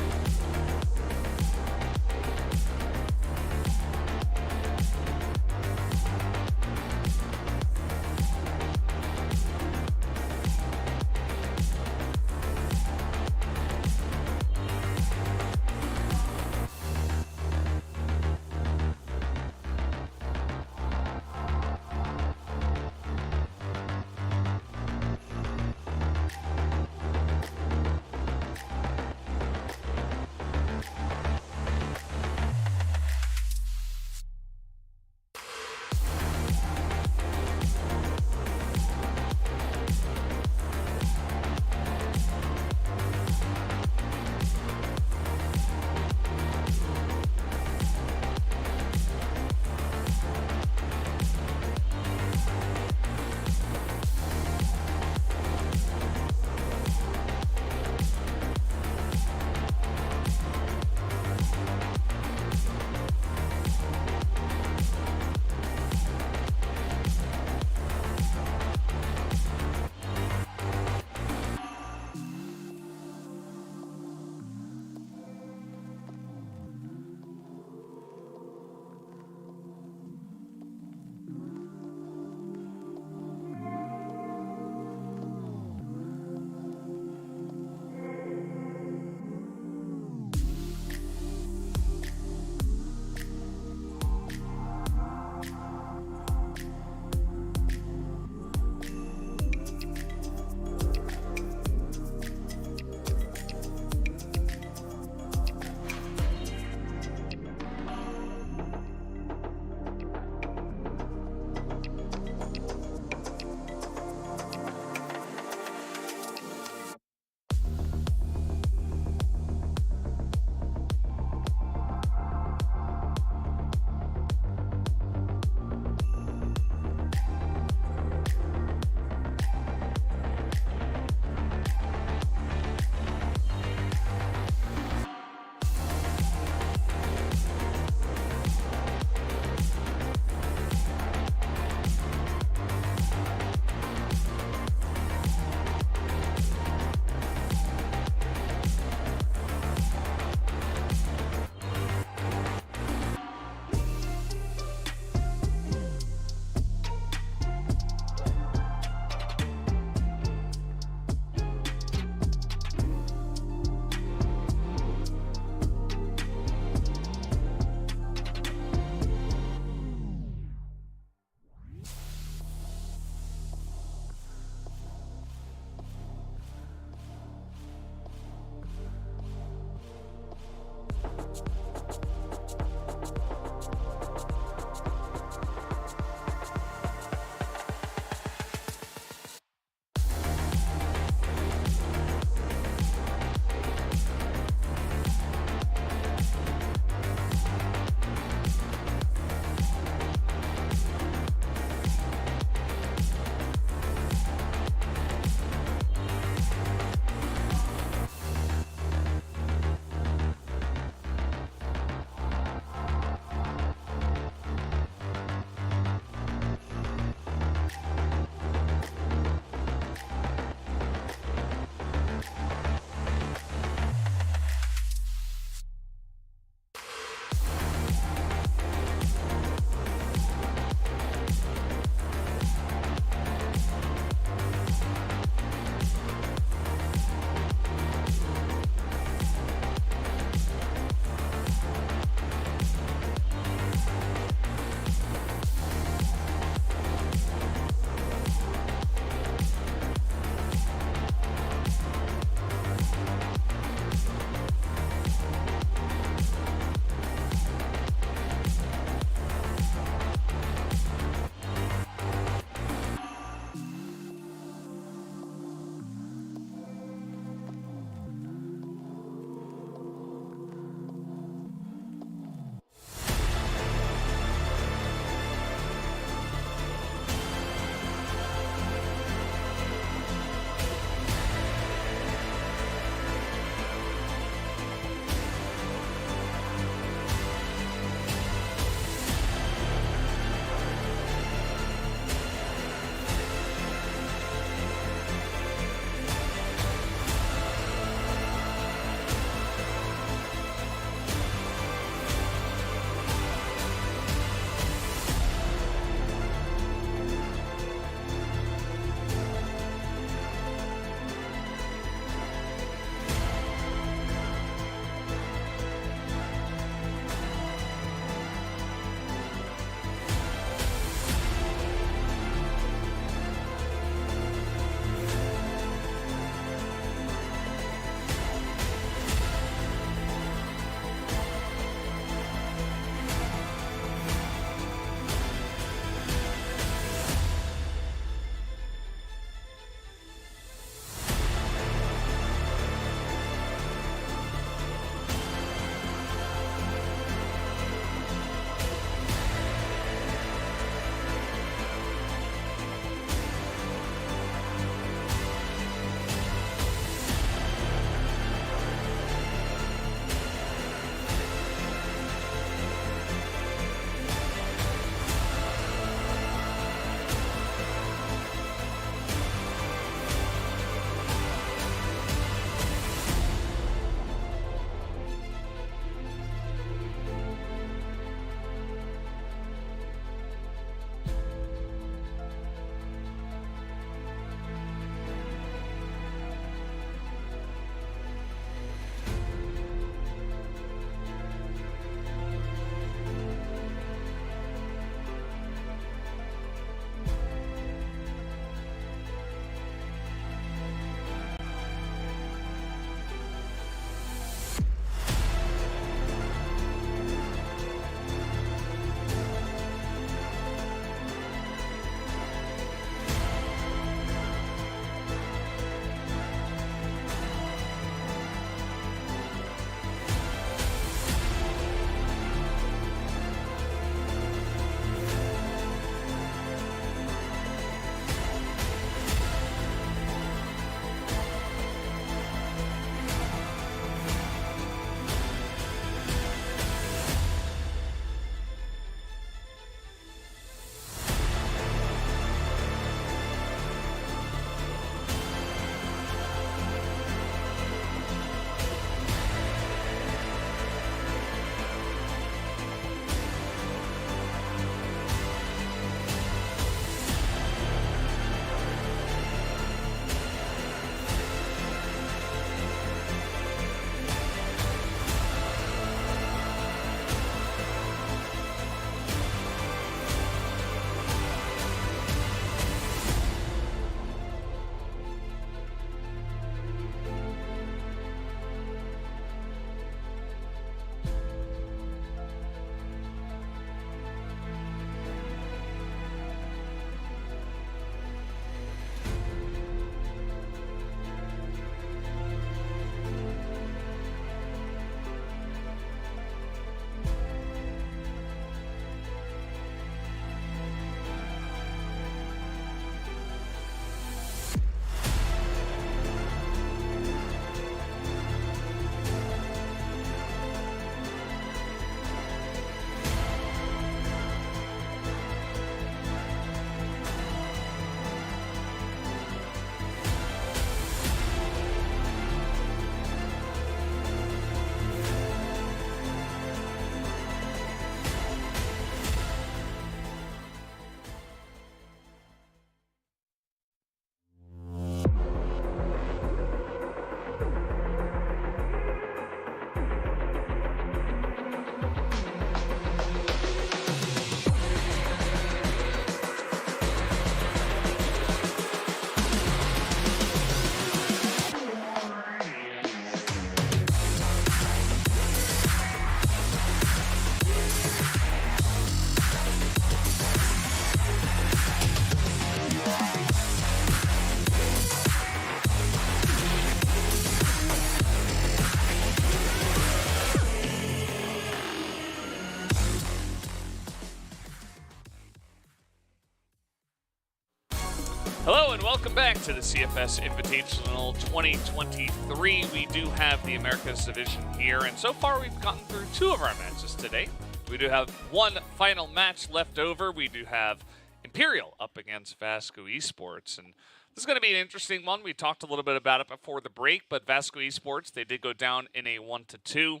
welcome back to the CFS Invitational 2023. We do have the Americas division here, and so far we've gotten through 2 of our matches today. We do have 1 final match left over. We do have Imperial up against VASCO Esports, and this is going to be an interesting one. We talked a little bit about it before the break, but VASCO Esports, they did go down in a 1-2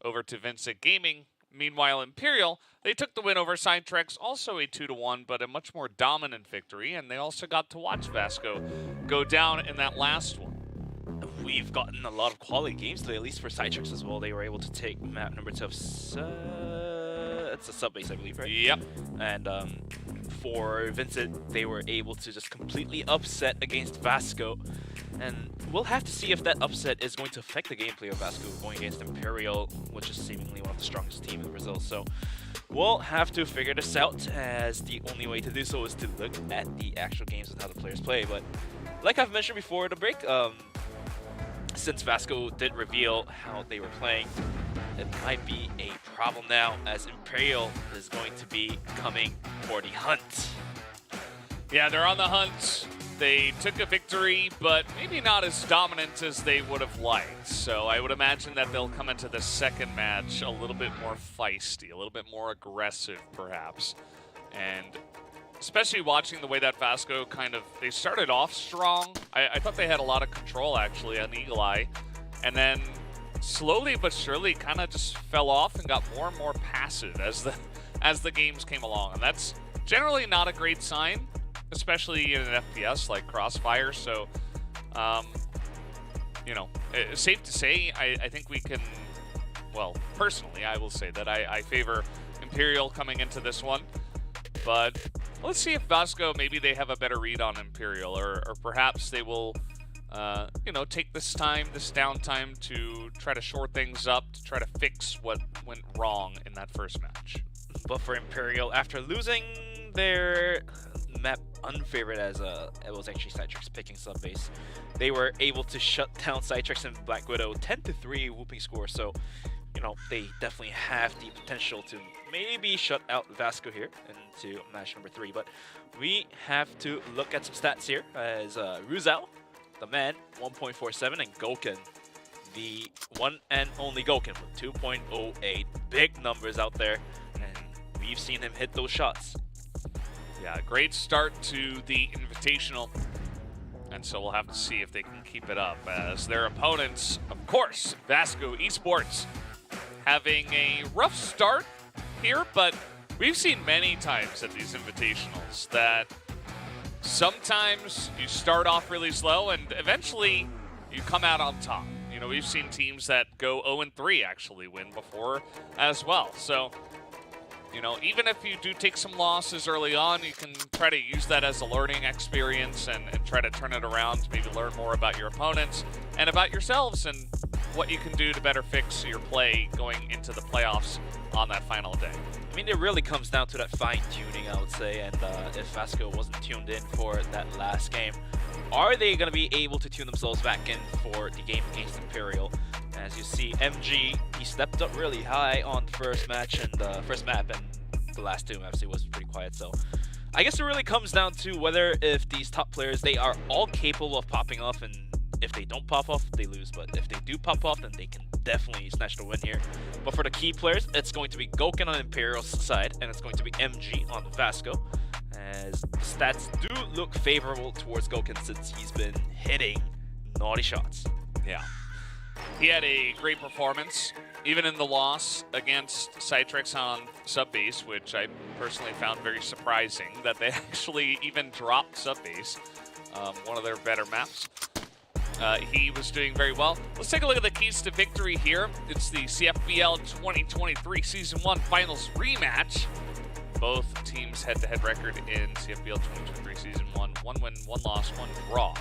over to VINCIT Gaming. Meanwhile, Imperial, they took the win over CYTREX, also a 2-1, but a much more dominant victory, and they also got to watch VASCO go down in that last one. We've gotten a lot of quality games today, at least for CYTREX as well. They were able to take map number 2 of it's a sub base, I believe, right? Yep. And for VINCIT, they were able to just completely upset against VASCO. And we'll have to see if that upset is going to affect the gameplay of VASCO going against Imperial, which is seemingly one of the strongest teams in Brazil. So we'll have to figure this out, as the only way to do so is to look at the actual games and how the players play. But like I've mentioned before the break, since VASCO did reveal how they were playing, it might be a problem now, as Imperial is going to be coming for the hunt. Yeah, they're on the hunt. They took a victory, but maybe not as dominant as they would have liked. So I would imagine that they'll come into the second match a little bit more feisty, a little bit more aggressive, perhaps. And especially watching the way that VASCO they started off strong. I thought they had a lot of control, actually, on Eagle Eye. And then slowly but surely kind of just fell off and got more and more passive as the games came along. And that's generally not a great sign, especially in an FPS like Crossfire. So, you know, it's safe to say, I think we can, well, personally, I will say that I favor Imperial coming into this one. But let's see if VASCO, maybe they have a better read on Imperial, or perhaps they will, you know, take this downtime to try to shore things up, to try to fix what went wrong in that first match. But for Imperial, after losing their map unfavored, as it was actually CYTREX picking sub base, they were able to shut down CYTREX and Black Widow 10-3 whooping score. So, you know, they definitely have the potential to maybe shut out VASCO here into match number 3. But we have to look at some stats here, as Ruzal, the man, 1.47, and Goken, the one and only Goken, with 2.08. Big numbers out there, and we've seen him hit those shots. Yeah, great start to the Invitational, and so we'll have to see if they can keep it up, as their opponents, of course, VASCO Esports, having a rough start here, but we've seen many times at these Invitationals that sometimes you start off really slow and eventually you come out on top. You know, we've seen teams that go 0-3 actually win before as well. So, you know, even if you do take some losses early on, you can try to use that as a learning experience and try to turn it around, maybe learn more about your opponents and about yourselves and what you can do to better fix your play going into the playoffs on that final day. I mean, it really comes down to that fine-tuning, I would say, and if VASCO wasn't tuned in for that last game, are they going to be able to tune themselves back in for the game against Imperial? As you see, MG, he stepped up really high on the first match and first map, and the last 2 maps, it was pretty quiet. So I guess it really comes down to whether if these top players, they are all capable of popping off, and if they don't pop off, they lose. But if they do pop off, then they can definitely snatch the win here. But for the key players, it's going to be Goken on Imperial's side, and it's going to be MG on VASCO, as the stats do look favorable towards Goken since he's been hitting naughty shots. Yeah. He had a great performance, even in the loss against CYTREX on Subbase, which I personally found very surprising that they actually even dropped Subbase, one of their better maps. He was doing very well. Let's take a look at the keys to victory here. It's the CFBL 2023 Season 1 Finals rematch. Both teams head-to-head record in CFBL 2023 Season 1. 1 win, 1 loss, 1 draw.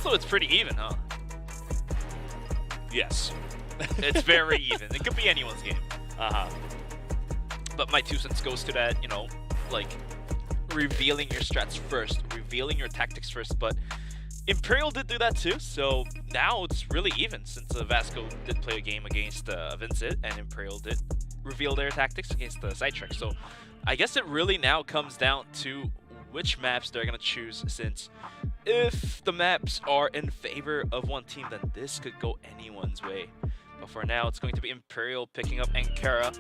So it's pretty even, huh? Yes. It's very even. It could be anyone's game. Uh-huh. But my 2 cents goes to that, you know, like, revealing your strats first, revealing your tactics first, but Imperial did do that too, so now it's really even, since VASCO did play a game against VINCIT, and Imperial did reveal their tactics against CYTREX. So I guess it really now comes down to which maps they're going to choose, since if the maps are in favor of one team, then this could go anyone's way. But for now, it's going to be Imperial picking up Ankara.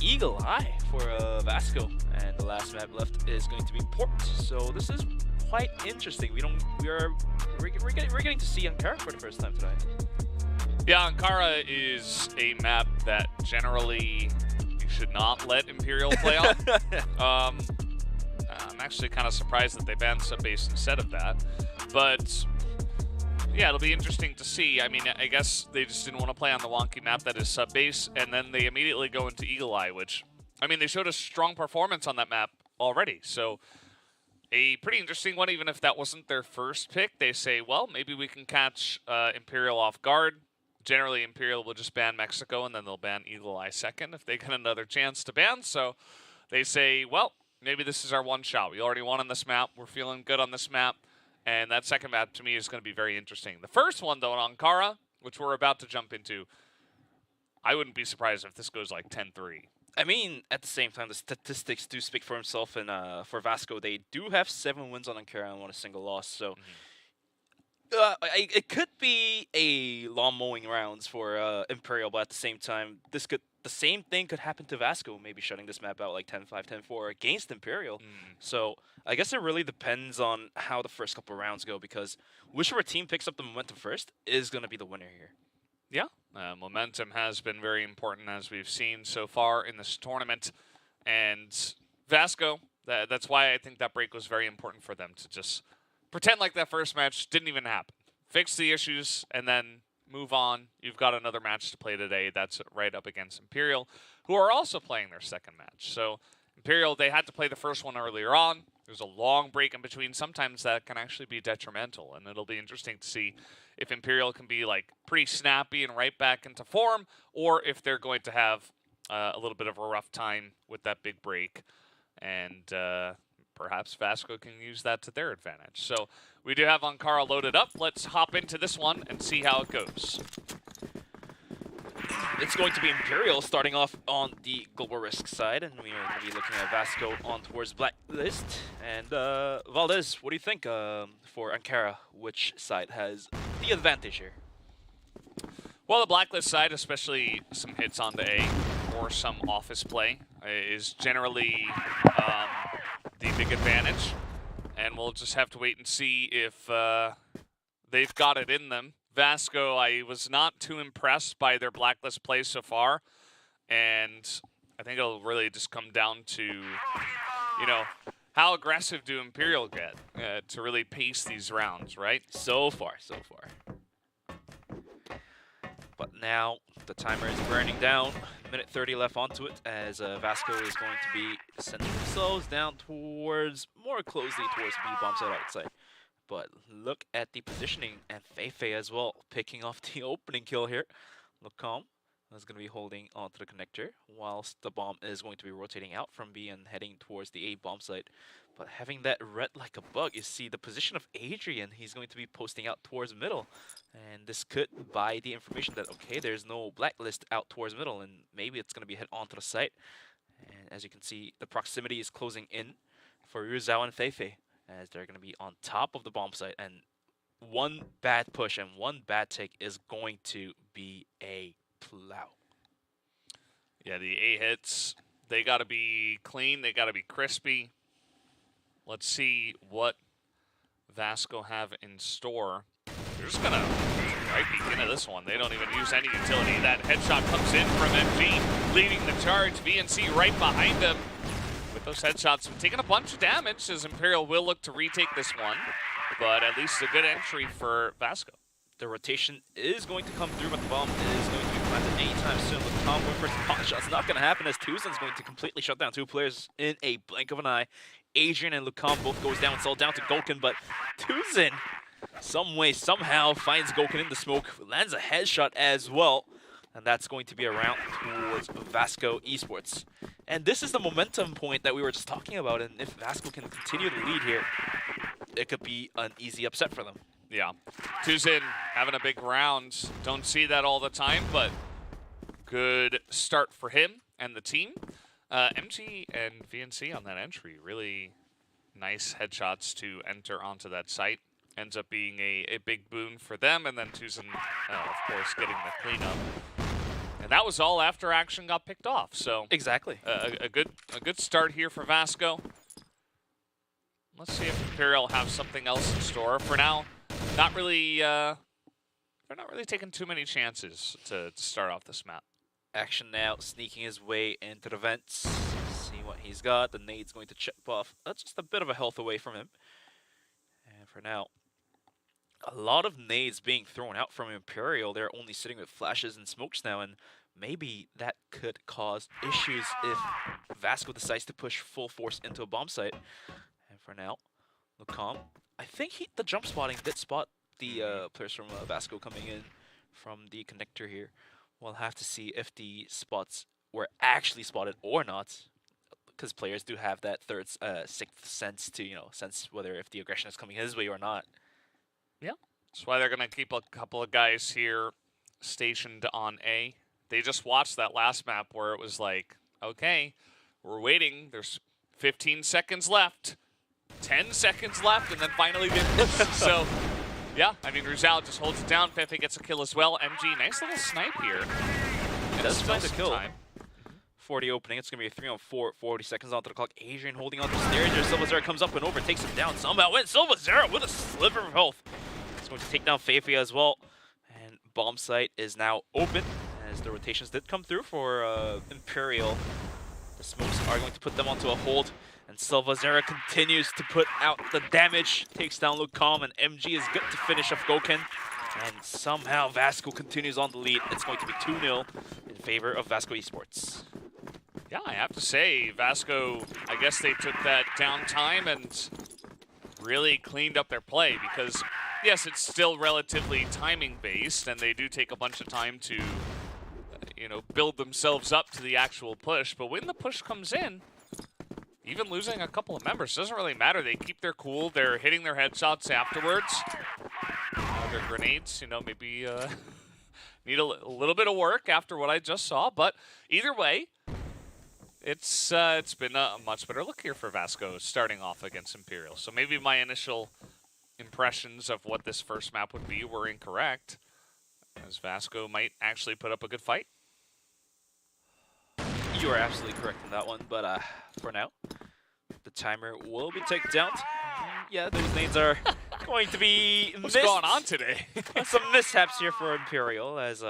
Eagle Eye for VASCO, and the last map left is going to be Port. So this is quite interesting. We're getting to see Ankara for the first time tonight. Yeah, Ankara is a map that generally you should not let Imperial play on. I'm actually kind of surprised that they banned sub-base instead of that, but yeah, it'll be interesting to see. I mean, I guess they just didn't want to play on the wonky map that is sub-base, and then they immediately go into Eagle Eye, which, I mean, they showed a strong performance on that map already. So a pretty interesting one, even if that wasn't their first pick. They say, well, maybe we can catch Imperial off guard. Generally, Imperial will just ban Mexico, and then they'll ban Eagle Eye second if they get another chance to ban. So they say, well, maybe this is our one shot. We already won on this map. We're feeling good on this map. And that second map, to me, is going to be very interesting. The first one, though, in Ankara, which we're about to jump into, I wouldn't be surprised if this goes like 10-3. I mean, at the same time, the statistics do speak for himself. And for VASCO, they do have 7 wins on Ankara and 1 single loss. So it could be a lawn mowing rounds for Imperial, but at the same time, the same thing could happen to VASCO, maybe shutting this map out like 10-5, 10-4 against Imperial. So I guess it really depends on how the first couple rounds go, because whichever team picks up the momentum first is going to be the winner here. Yeah, momentum has been very important, as we've seen so far in this tournament. And VASCO, that's why I think that break was very important for them, to just pretend like that first match didn't even happen. Fix the issues, and then move on. You've got another match to play today. That's right up against Imperial, who are also playing their second match. So Imperial, they had to play the first one earlier on. There's a long break in between. Sometimes that can actually be detrimental, and it'll be interesting to see if Imperial can be like pretty snappy and right back into form, or if they're going to have a little bit of a rough time with that big break. And perhaps VASCO can use that to their advantage. So we do have Ankara loaded up. Let's hop into this one and see how it goes. It's going to be Imperial starting off on the global risk side, and we are going to be looking at VASCO on towards Blacklist. And Valdez, what do you think for Ankara? Which side has the advantage here? Well, the Blacklist side, especially some hits onto A or some office play, is generally the big advantage. And we'll just have to wait and see if they've got it in them. VASCO, I was not too impressed by their Blacklist play so far. And I think it'll really just come down to, you know, how aggressive do Imperial get to really pace these rounds, right? So far. But now the timer is burning down. Minute 30 left onto it, as VASCO is going to be sending themselves down towards, more closely towards B bomb side outside. But look at the positioning, and Feifei as well, picking off the opening kill here. Look calm. Is going to be holding onto the connector, whilst the bomb is going to be rotating out from B and heading towards the A bomb site. But having that red like a bug, you see the position of Adrian, he's going to be posting out towards middle. And this could buy the information that, okay, there's no Blacklist out towards middle, and maybe it's going to be hit onto the site. And as you can see, the proximity is closing in for Rizal and Feifei, as they're going to be on top of the bomb site. And one bad push and one bad take is going to be a plow. Yeah, the A hits, they got to be clean, they got to be crispy. Let's see what VASCO have in store. They're just going to right begin of this one. They don't even use any utility. That headshot comes in from MG, leading the charge. VNC right behind them with those headshots. Taking a bunch of damage, as Imperial will look to retake this one. But at least a good entry for VASCO. The rotation is going to come through, but the bomb is going to be planted anytime soon with combo first pot shot. It's not going to happen, as Tuzin's going to completely shut down 2 players in a blink of an eye. Adrian and Lucam both goes down, sold down to Golkin, but Tuzin, some way, somehow, finds Golkin in the smoke, lands a headshot as well. And that's going to be a round towards VASCO Esports. And this is the momentum point that we were just talking about, and if VASCO can continue to lead here, it could be an easy upset for them. Yeah, Tuzin having a big round. Don't see that all the time, but good start for him and the team. MG and VNC on that entry, really nice headshots to enter onto that site. ends up being a big boon for them, and then Tuzin, of course, getting the cleanup. And that was all after action got picked off. So exactly, a good start here for VASCO. Let's see if Imperial have something else in store. For now, not really. They're not really taking too many chances to start off this map. Action now, sneaking his way into the vents. See what he's got. The nade's going to chip off. That's just a bit of a health away from him. And for now, a lot of nades being thrown out from Imperial. They're only sitting with flashes and smokes now, and maybe that could cause issues if VASCO decides to push full force into a bomb site. And for now, Lucam, I think the jump spotting did spot the players from VASCO coming in from the connector here. We'll have to see if the spots were actually spotted or not, because players do have that third, sixth sense to, sense whether if the aggression is coming his way or not. Yeah, that's why they're going to keep a couple of guys here stationed on A. They just watched that last map where it was like, okay, we're waiting. There's 15 seconds left, 10 seconds left, and then finally they push. So, yeah, I mean, Rizal just holds it down. Fefe gets a kill as well. MG, nice little snipe here. It does find a kill. 40 opening. It's going to be a 3-on-4, 40 seconds onto the clock. Adrian holding on to the stairs here. Silvazera comes up and overtakes him down. Somehow wins. Silvazera with a sliver of health. He's going to take down Fefe as well. And bomb site is now open as the rotations did come through for Imperial. The smokes are going to put them onto a hold. And Silvazera continues to put out the damage. Takes down Lucam, and MG is good to finish off Goken. And somehow VASCO continues on the lead. It's going to be 2-0 in favor of VASCO Esports. Yeah, I have to say, VASCO, I guess they took that downtime and really cleaned up their play because, yes, it's still relatively timing-based, and they do take a bunch of time to, build themselves up to the actual push. But when the push comes in, even losing a couple of members doesn't really matter. They keep their cool. They're hitting their headshots afterwards. Their grenades, maybe need a little bit of work after what I just saw. But either way, it's been a much better look here for VASCO starting off against Imperial. So maybe my initial impressions of what this first map would be were incorrect, as VASCO might actually put up a good fight. You are absolutely correct on that one, but for now, the timer will be taken down. Yeah, those nades are going to be What's going on today? Some mishaps here for Imperial, as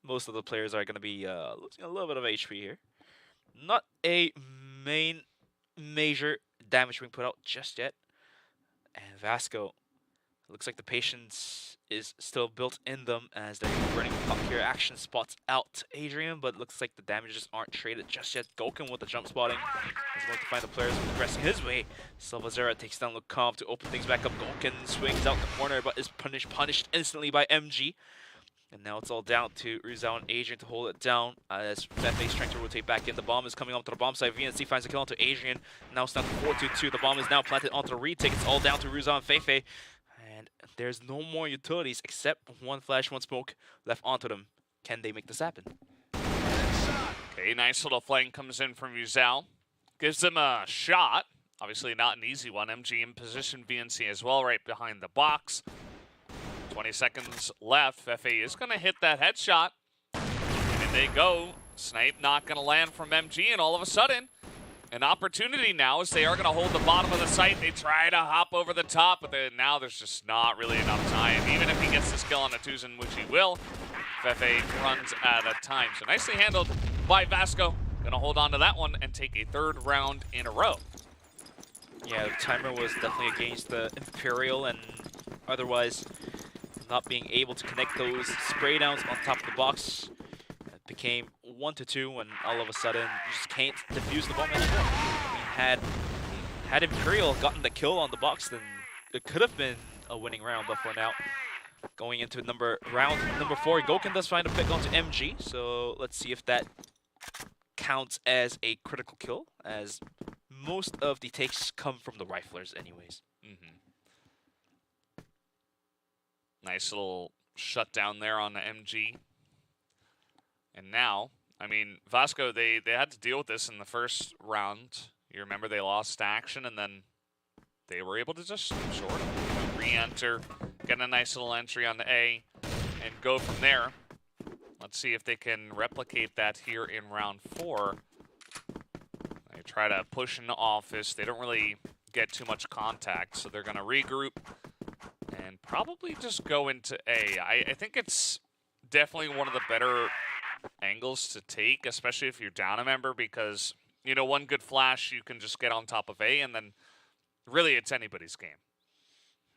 most of the players are going to be losing a little bit of HP here. Not a major damage being put out just yet. And VASCO, looks like the patience is still built in them as they're running up here. Action spots out Adrian, but looks like the damages aren't traded just yet. Goken with the jump spotting is going to find the players progressing his way. Silvazera takes down Lucam to open things back up. Goken swings out the corner, but is punished instantly by MG. And now it's all down to Rizal and Adrian to hold it down as Fefe is trying to rotate back in. The bomb is coming onto the bomb side. VNC finds a kill onto Adrian. Now it's down to 4-2-2. The bomb is now planted onto the retake. It's all down to Rizal and Fefe. And there's no more utilities except one flash, one smoke left onto them. Can they make this happen? Okay, nice little flank comes in from Rizal. Gives them a shot. Obviously not an easy one. MG in position, VNC as well, right behind the box. 20 seconds left. Fefe is going to hit that headshot. And they go. Snipe not going to land from MG, and all of a sudden, an opportunity now as they are going to hold the bottom of the site. They try to hop over the top, but now there's just not really enough time. Even if he gets this kill on a Tuzin, which he will, Fefe runs out of time. So nicely handled by VASCO. Going to hold on to that one and take a third round in a row. Yeah, the timer was definitely against the Imperial, and otherwise not being able to connect those spray downs on top of the box. It became 1-2, and all of a sudden you just can't defuse the bomb anymore. I mean, had Imperial gotten the kill on the box, then it could have been a winning round. But for now, going into round number 4, Goken does find a pick onto MG. So let's see if that counts as a critical kill, as most of the takes come from the riflers anyways. Nice little shutdown there on the MG. And now, I mean, VASCO, they had to deal with this in the first round. You remember they lost action, and then they were able to just short them. re-enter, get a nice little entry on the A, and go from there. Let's see if they can replicate that here in round 4. They try to push into office. They don't really get too much contact, so they're going to regroup and probably just go into A. I think it's definitely one of the better angles to take, especially if you're down a member, because, you know, one good flash, you can just get on top of A, and then really it's anybody's game.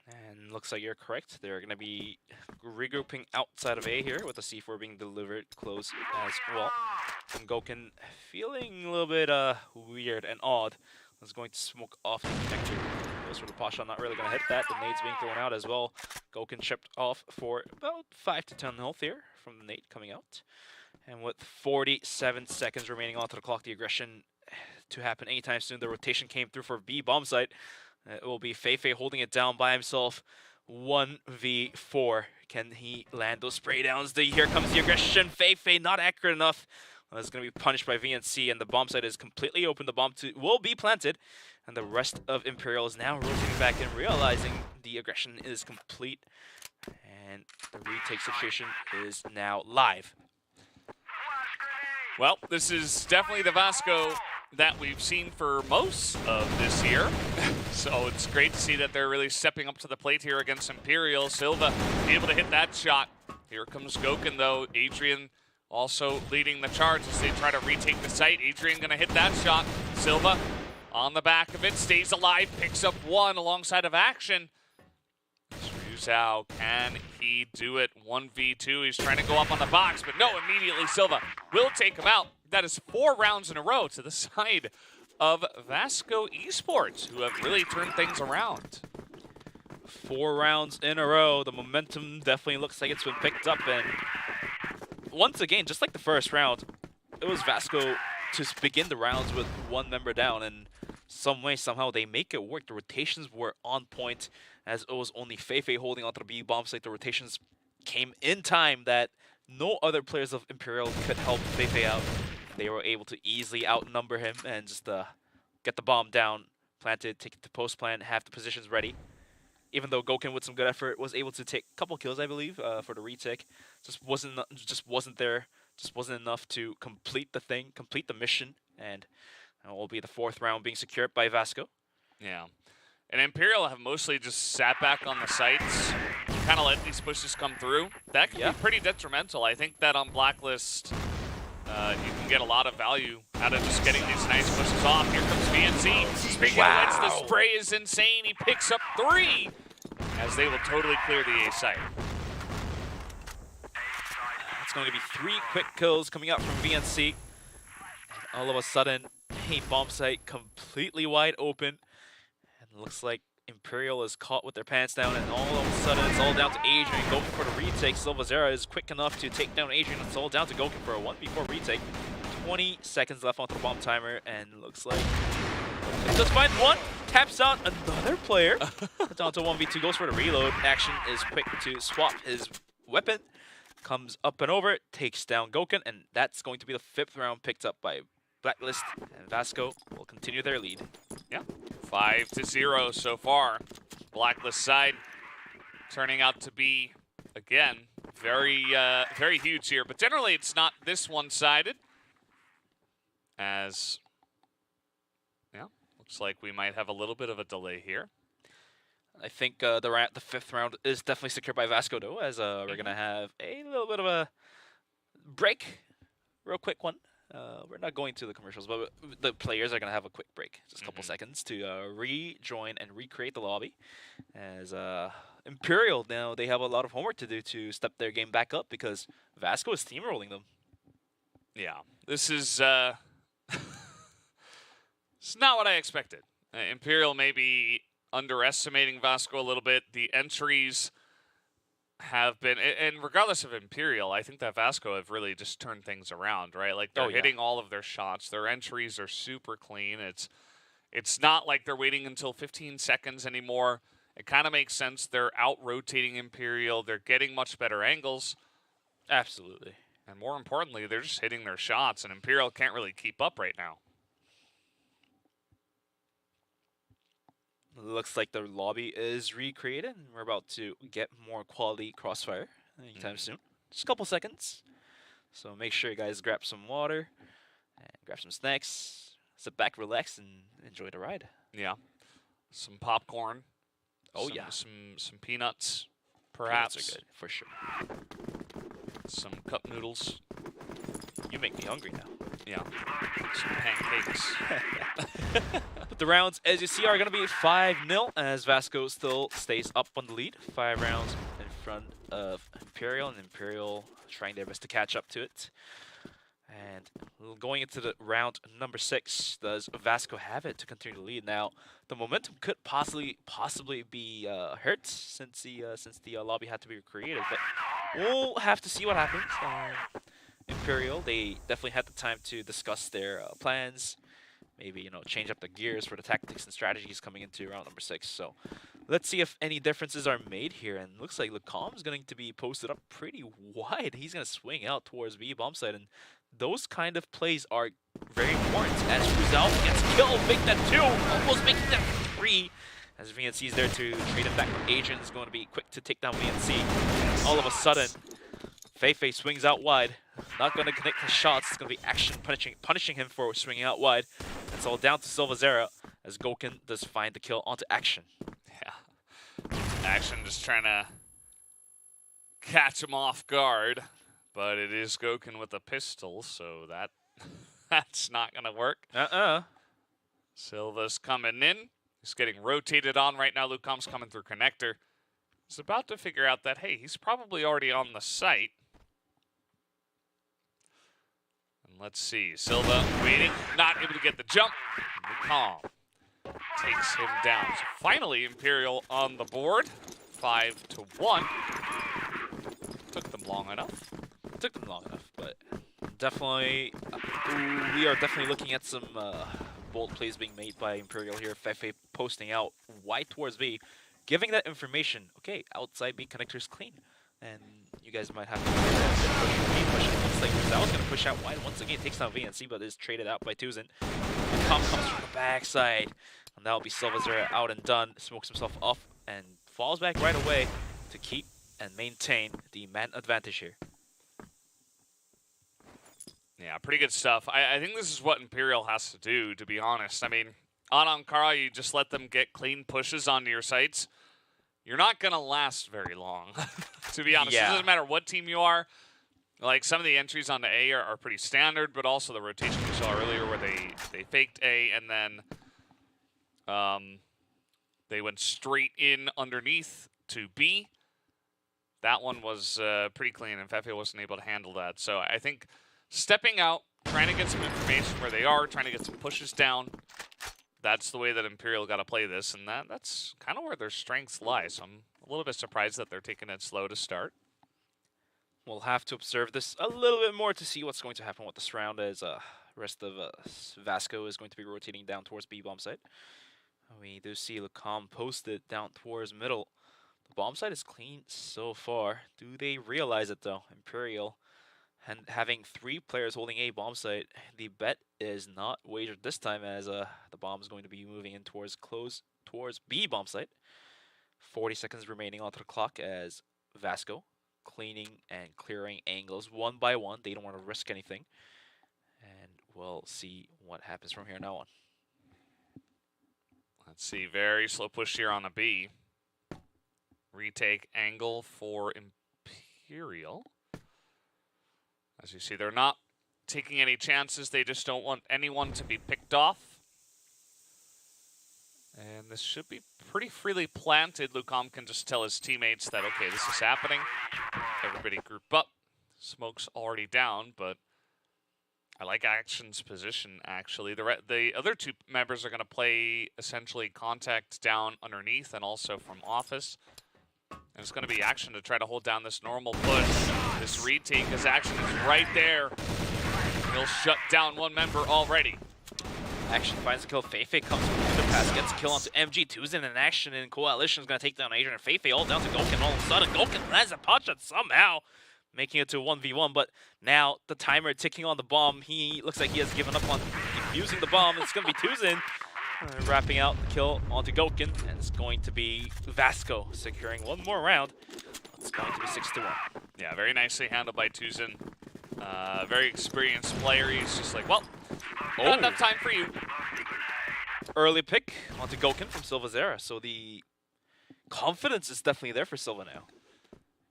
And looks like you're correct. They're going to be regrouping outside of A here with the C4 being delivered close as well. And Goken feeling a little bit weird and odd. Was going to smoke off the connector. Goes for the pot shot, not really going to hit that. The nade's being thrown out as well. Goken chipped off for about 5 to 10 health here from the nade coming out. And with 47 seconds remaining onto the clock, the aggression to happen anytime soon. The rotation came through for B bomb site. It will be Feifei holding it down by himself. 1v4. Can he land those spray downs? Here comes the aggression. Feifei not accurate enough. It's going to be punished by VNC, and the bomb site is completely open. The bomb will be planted, and the rest of Imperial is now rotating back and realizing the aggression is complete, and the retake situation is now live. Well, this is definitely the VASCO that we've seen for most of this year. So it's great to see that they're really stepping up to the plate here against Imperial. Silva be able to hit that shot. Here comes Goken, though. Adrian also leading the charge as they try to retake the site. Adrian going to hit that shot. Silva on the back of it, stays alive, picks up one alongside of Action. Zhao, can he do it? 1v2, he's trying to go up on the box, but no, immediately Silva will take him out. That is 4 rounds in a row to the side of VASCO Esports, who have really turned things around. 4 rounds in a row. The momentum definitely looks like it's been picked up, and once again, just like the first round, it was VASCO to begin the rounds with 1 member down, and some way, somehow, they make it work. The rotations were on point, as it was only Feifei holding onto the B bomb site. The rotations came in time that no other players of Imperial could help Feifei out. They were able to easily outnumber him and just get the bomb down, planted, take it to post plant, have the positions ready. Even though Goken, with some good effort, was able to take a couple kills, I believe, for the retake, just wasn't enough to complete the thing, complete the mission, and it will be the 4th round being secured by VASCO. Yeah. And Imperial have mostly just sat back on the sites, kind of let these pushes come through. That can be pretty detrimental. I think that on Blacklist, you can get a lot of value out of just getting these nice pushes off. Here comes VNC. Speaking of which, the spray is insane. He picks up 3, as they will totally clear the A site. It's going to be 3 quick kills coming out from VNC. And all of a sudden, a bomb site completely wide open. And looks like Imperial is caught with their pants down, and all of a sudden it's all down to Adrian going for the retake. Silvazera is quick enough to take down Adrian. It's all down to Goken for a 1v4 retake. 20 seconds left onto the bomb timer, and looks like just find one, taps out another player. Down to 1v2, goes for the reload. Action is quick to swap his weapon. Comes up and over, takes down Goken, and that's going to be the 5th round picked up by Blacklist, and VASCO will continue their lead. Yeah, 5-0 so far. Blacklist side turning out to be, again, very huge here. But generally, it's not this one-sided. As, yeah, looks like we might have a little bit of a delay here. I think the 5th round is definitely secured by VASCO, though, as we're going to have a little bit of a break, real quick one. We're not going to the commercials, but the players are going to have a quick break, just a couple seconds to rejoin and recreate the lobby. As Imperial, now they have a lot of homework to do to step their game back up, because VASCO is steamrolling them. Yeah, this is it's not what I expected. Imperial may be underestimating VASCO a little bit. The entries have been, and regardless of Imperial, I think that VASCO have really just turned things around, right? Like they're hitting all of their shots. Their entries are super clean. It's not like they're waiting until 15 seconds anymore. It kind of makes sense. They're out-rotating Imperial. They're getting much better angles. Absolutely. And more importantly, they're just hitting their shots, and Imperial can't really keep up right now. Looks like the lobby is recreated, and we're about to get more quality Crossfire anytime soon. Just a couple seconds. So make sure you guys grab some water and grab some snacks. Sit back, relax, and enjoy the ride. Yeah. Some popcorn. Oh, some, yeah. Some peanuts, perhaps. Peanuts are good, for sure. Some cup noodles. You make me hungry now. Yeah. Some pancakes. But the rounds, as you see, are going to be 5-0 as VASCO still stays up on the lead. 5 rounds in front of Imperial, and Imperial trying their best to catch up to it. And going into the round number 6, does VASCO have it to continue to lead? Now, the momentum could possibly be hurt since the lobby had to be created, but we'll have to see what happens. Imperial, they definitely had the time to discuss their plans, maybe change up the gears for the tactics and strategies coming into round number 6. So let's see if any differences are made here. And looks like Lacombe is going to be posted up pretty wide. He's going to swing out towards B bomb site, and those kind of plays are very important as Rizal gets killed, make that 2, almost making that 3. As VNC is there to trade him back. Agent is going to be quick to take down VNC. All of a sudden, Feifei swings out wide. Not going to connect his shots. It's going to be Action punishing him for swinging out wide. It's all down to Silvazera as Goken does find the kill onto Action. Yeah. Action just trying to catch him off guard. But it is Goken with a pistol, so that's not going to work. Silva's coming in. He's getting rotated on right now. Lucom's coming through connector. He's about to figure out that, hey, he's probably already on the site. And let's see. Silva waiting, not able to get the jump. Lucom takes him down. So finally, Imperial on the board. 5-1. Took them long enough. Took them long enough, but definitely, we are definitely looking at some bold plays being made by Imperial here. Feifei posting out wide towards B, giving that information. Okay, outside B connector is clean, and you guys might have to push. Looks like Rizal's going to push out wide once again. Takes down VNC, but is traded out by Tuzin. Comes from the backside, and that'll be Silvazera out and done. Smokes himself off and falls back right away to keep and maintain the man advantage here. Yeah, pretty good stuff. I think this is what Imperial has to do, to be honest. I mean, on Ankara, you just let them get clean pushes onto your sites. You're not going to last very long, to be honest. Yeah. It doesn't matter what team you are. Like, some of the entries onto A are pretty standard, but also the rotation we saw earlier where they faked A and then they went straight in underneath to B. That one was pretty clean, and Feifei wasn't able to handle that. So I think stepping out, trying to get some information where they are, trying to get some pushes down, that's the way that Imperial got to play this, and that's kind of where their strengths lie. So I'm a little bit surprised that they're taking it slow to start. We'll have to observe this a little bit more to see what's going to happen with this round, as rest of VASCO is going to be rotating down towards B bomb site. We do see Lacombe posted down towards middle. The bomb site is clean so far. Do they realize it though? Imperial, and having 3 players holding A bomb site, the bet is not wagered this time, as the bomb is going to be moving in towards B bomb site. 40 seconds remaining onto the clock as VASCO cleaning and clearing angles one by one. They don't want to risk anything, and we'll see what happens from here now on. Let's see, very slow push here on a B. Retake angle for Imperial. As you see, they're not taking any chances. They just don't want anyone to be picked off. And this should be pretty freely planted. Lucom can just tell his teammates that, okay, this is happening. Everybody group up. Smoke's already down, but I like Action's position, actually. The other 2 members are going to play essentially contact down underneath and also from office. And it's going to be Action to try to hold down this normal push. This retake, as Action is right there. He'll shut down 1 member already. Action finds the kill. Feifei comes from the underpass, gets a kill onto MG. Tuzin in action, and Coalition is going to take down Adrian and Feifei all down to Goken. All of a sudden, Goken lands a punch and somehow making it to 1v1. But now the timer ticking on the bomb. He looks like he has given up on using the bomb. It's going to be Tuzin. wrapping out the kill onto Goken, and it's going to be VASCO securing one more round. It's going to be 6-1. Yeah, very nicely handled by Tuzin. Very experienced player. He's just like, well, not enough time for you. Early pick onto Goken from Silvazera, so the confidence is definitely there for Silva now.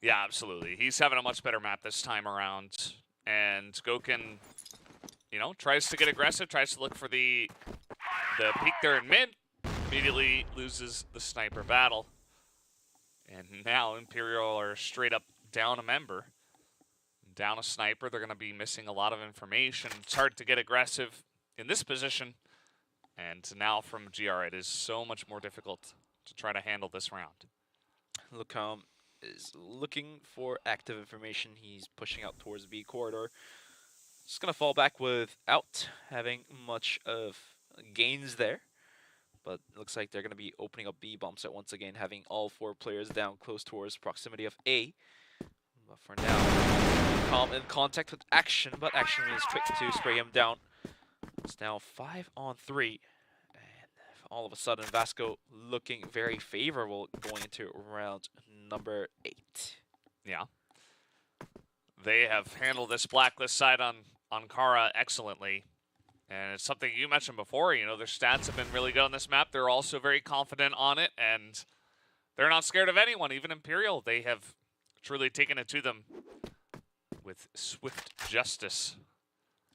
Yeah, absolutely. He's having a much better map this time around. And Goken, you know, tries to get aggressive, tries to look for the peek there in mid. Immediately loses the sniper battle. And now Imperial are straight up down a member. Down a sniper. They're going to be missing a lot of information. It's hard to get aggressive in this position. And now from GR, it is so much more difficult to try to handle this round. Lucam is looking for active information. He's pushing out towards B corridor. Just going to fall back without having much of gains there. But it looks like they're going to be opening up B bomb site once again, having all 4 players down close towards proximity of A. But for now, Lucam in contact with Action, but Action is quick to spray him down. It's now 5-on-3. All of a sudden, VASCO looking very favorable going into round number 8. Yeah. They have handled this blacklist side on Kara excellently. And it's something you mentioned before, you know, their stats have been really good on this map. They're also very confident on it, and they're not scared of anyone. Even Imperial, they have truly taken it to them with swift justice.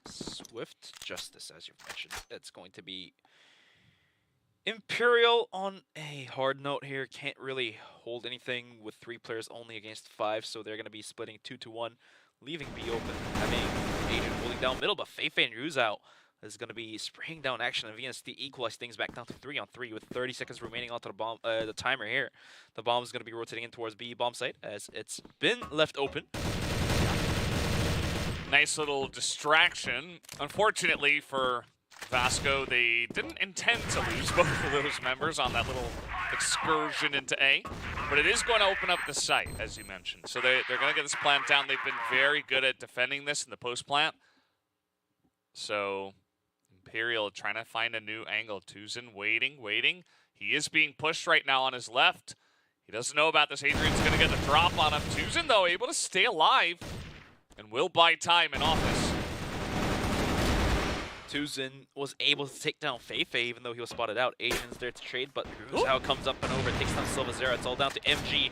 Swift justice, as you've mentioned. It's going to be Imperial on a hard note here. Can't really hold anything with 3 players only against 5, so they're going to be splitting 2-1, leaving B open, having Agent holding down middle, but Feifei and Ruzao is going to be spraying down Action, and VNST equalize things back down to 3-on-3 with 30 seconds remaining onto the bomb, the timer here. The bomb is going to be rotating in towards B bomb site as it's been left open. Nice little distraction. Unfortunately for VASCO, they didn't intend to lose both of those members on that little excursion into A, but it is going to open up the site, as you mentioned. So they're going to get this plant down. They've been very good at defending this in the post-plant. So Imperial trying to find a new angle. Tuzin waiting. He is being pushed right now on his left. He doesn't know about this. Adrian's going to get the drop on him. Tuzin, though, able to stay alive and will buy time in office. Tuzin was able to take down Feifei even though he was spotted out. Adrian's there to trade, but Ruzao comes up and over, takes down Silvazera. It's all down to MG.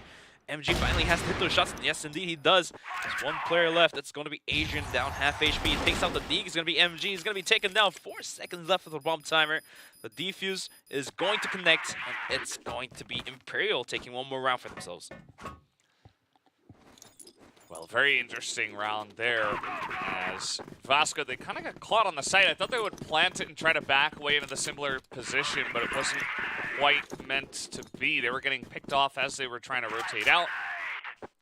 MG finally has to hit those shots. Yes, indeed, he does. There's 1 player left. It's going to be Adrian down half HP. He takes out the D. It's going to be MG. He's going to be taken down. 4 seconds left of the bomb timer. The defuse is going to connect, and it's going to be Imperial taking 1 more round for themselves. Well, very interesting round there as VASCO, they kind of got caught on the site. I thought they would plant it and try to back away into the similar position, but it wasn't quite meant to be. They were getting picked off as they were trying to rotate out,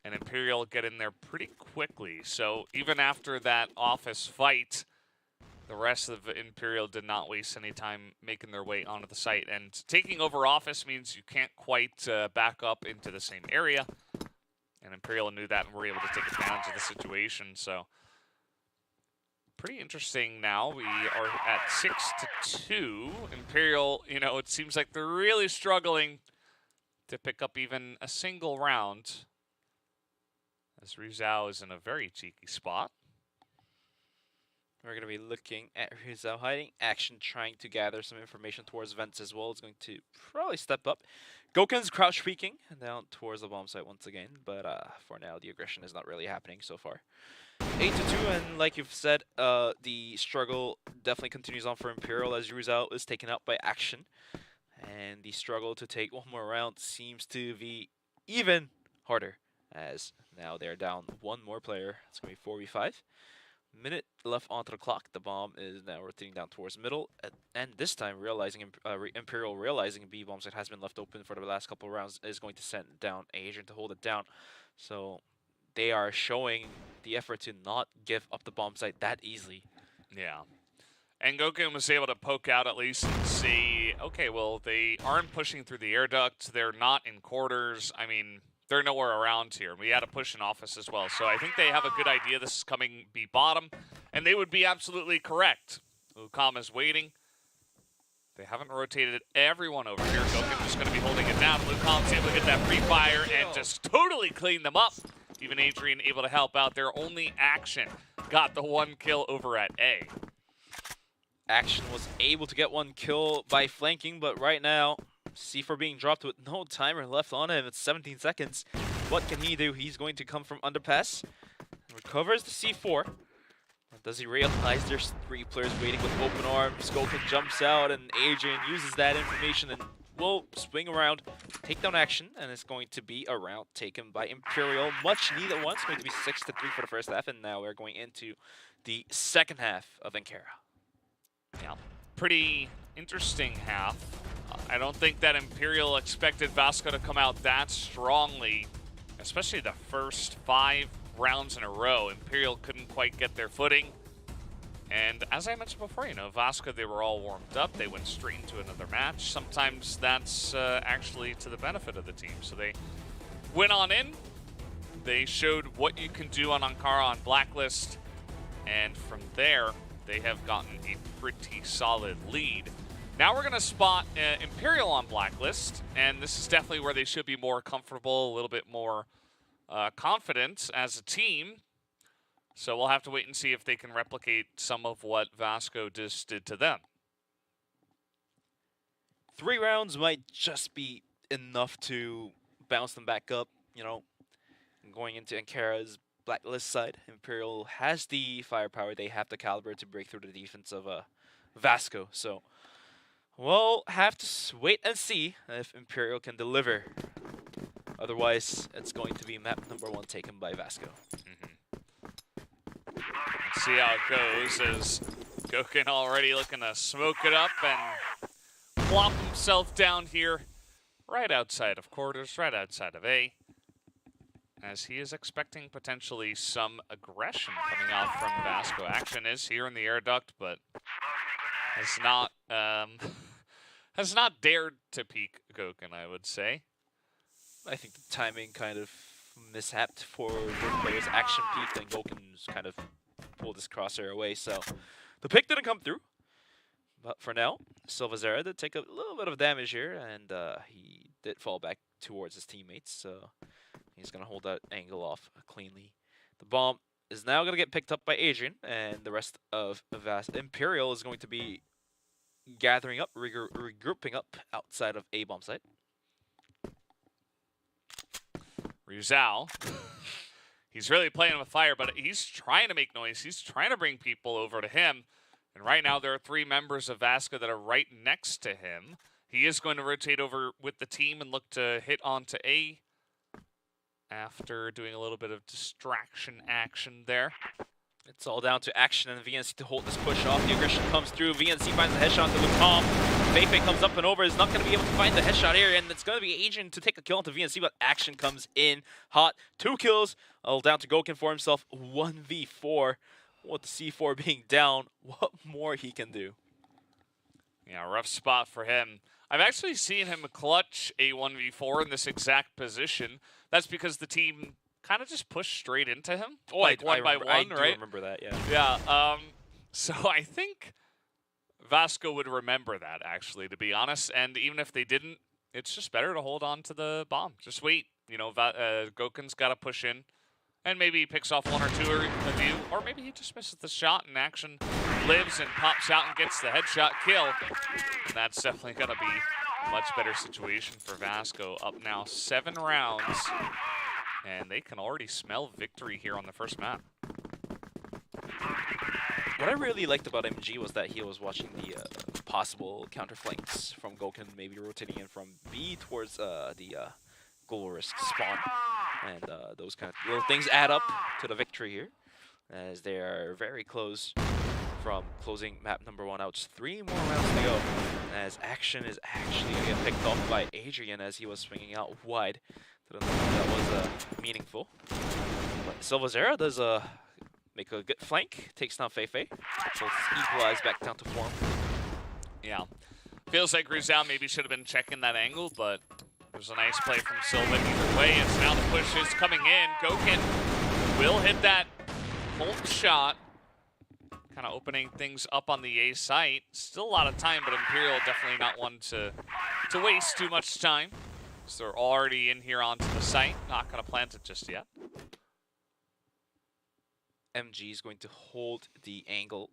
and Imperial get in there pretty quickly. So even after that office fight, the rest of Imperial did not waste any time making their way onto the site. And taking over office means you can't quite back up into the same area. And Imperial knew that and were able to take advantage of the situation. So pretty interesting now. We are at 6-2. Imperial, you know, it seems like they're really struggling to pick up even a single round. As Ruzao is in a very cheeky spot. We're going to be looking at Ruzao hiding. Action trying to gather some information towards Vents as well. Is going to probably step up. Goken's crouch peeking down towards the bomb site once again. But for now, the aggression is not really happening so far. 8-2, and like you've said, the struggle definitely continues on for Imperial as Ruzao is taken out by Action. And the struggle to take 1 more round seems to be even harder, as now they're down 1 more player. It's going to be 4v5. Minute left onto the clock. The bomb is now rotating down towards middle, and this time realizing Imperial realizing B bomb site has been left open for the last couple of rounds is going to send down Adrian to hold it down. So they are showing the effort to not give up the bomb site that easily. Yeah. And Goken was able to poke out at least and see, okay, well, they aren't pushing through the air duct. They're not in quarters. I mean, they're nowhere around here. We had to push an office as well. So I think they have a good idea this is coming B bottom, and they would be absolutely correct. Lucam is waiting. They haven't rotated everyone over here. Gokin just going to be holding it down. Lucon's able to get that free fire and just totally clean them up. Even Adrian able to help out. Their only Action got the 1 kill over at A. Action was able to get 1 kill by flanking, but right now, C4 being dropped with no timer left on him. It's 17 seconds. What can he do? He's going to come from underpass. Recovers the C4. Does he realize there's 3 players waiting with open arms? Gokin jumps out and Adrian uses that information and will swing around, take down Action, and it's going to be a round taken by Imperial. Much needed one. It's going to be 6-3 for the first half, and now we're going into the second half of Ankara. Yeah, pretty interesting half. I don't think that Imperial expected VASCO to come out that strongly, especially the first 5 rounds in a row. Imperial couldn't quite get their footing. And as I mentioned before, VASCO, they were all warmed up. They went straight into another match. Sometimes that's actually to the benefit of the team. So they went on in. They showed what you can do on Ankara on Blacklist. And from there, they have gotten a pretty solid lead. Now we're going to spot Imperial on Blacklist. And this is definitely where they should be more comfortable, a little bit more confident as a team. So we'll have to wait and see if they can replicate some of what VASCO just did to them. 3 rounds might just be enough to bounce them back up, going into Ankara's Blacklist side. Imperial has the firepower. They have the caliber to break through the defense of VASCO. So we'll have to wait and see if Imperial can deliver. Otherwise, it's going to be map number 1 taken by VASCO. Let's see how it goes as Gokin already looking to smoke it up and plop himself down here right outside of quarters, right outside of A, as he is expecting potentially some aggression coming out from VASCO. Action is here in the air duct, but has not dared to peek Gokin, I would say. I think the timing kind of mishapped for both players. Action peaked and Gokin's kind of pulled his crosshair away, so the pick didn't come through. But for now, Silvazera did take a little bit of damage here, and he did fall back towards his teammates, so he's going to hold that angle off cleanly. The bomb is now going to get picked up by Adrian, and the rest of Imperial is going to be gathering up, regrouping up outside of A bomb site. Rizal, he's really playing with fire, but he's trying to make noise. He's trying to bring people over to him. And right now there are 3 members of VASCO that are right next to him. He is going to rotate over with the team and look to hit onto A after doing a little bit of distraction action there. It's all down to Action and VNC to hold this push off. The aggression comes through. VNC finds the headshot to Lucom. Feifei comes up and over. Is not going to be able to find the headshot here, and it's going to be Adrian to take a kill onto VNC, but Action comes in hot. 2 kills. All down to Gokin for himself. 1v4. With the C4 being down, what more he can do? Yeah, rough spot for him. I've actually seen him clutch a 1v4 in this exact position. That's because the team kind of just pushed straight into him, like one by one, right? I remember that, yeah. Yeah, so I think VASCO would remember that, actually, to be honest. And even if they didn't, it's just better to hold on to the bomb. Just wait. Gokin's got to push in. And maybe he picks off 1 or 2 of you, or maybe he just misses the shot and Action lives and pops out and gets the headshot kill. And that's definitely going to be a much better situation for VASCO. Up now 7 rounds. And they can already smell victory here on the first map. What I really liked about MG was that he was watching the possible counter flanks from Gokin, maybe rotating in from B towards the goal risk spawn. And those kind of little things add up to the victory here, as they are very close from closing map number 1 out. Just 3 more rounds to go, as Action is actually going to get picked off by Adrian as he was swinging out wide. So that was meaningful. But Silvazera does make a good flank, takes down Feifei. So it's equalized back down to form. Yeah. Feels like Rizal maybe should have been checking that angle, but there's a nice play from Silva either way. It's now the push is coming in. Gokin will hit that hold shot. kind of opening things up on the A site. Still a lot of time, but Imperial definitely not one to waste too much time. So they're already in here onto the site. Not going to plant it just yet. MG is going to hold the angle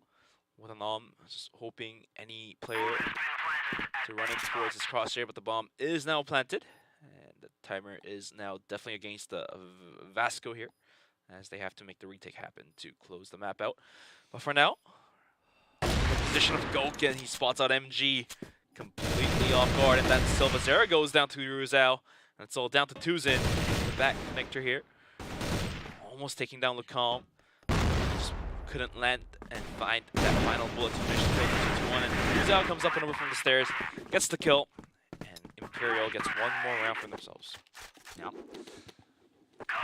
with an arm, just hoping any player to run in towards his crosshair, but the bomb is now planted. And the timer is now definitely against the VASCO here, as they have to make the retake happen to close the map out. But for now, the position of Goken, he spots out MG completely off guard, and then Silvazera goes down to Ruzao, and it's all down to Tuzin, the back connector here. Almost taking down Lucam. Just couldn't land and find that final bullet to finish the kill for 2-1, and Ruzao comes up and over from the stairs, gets the kill, and Imperial gets one more round for themselves. Yeah.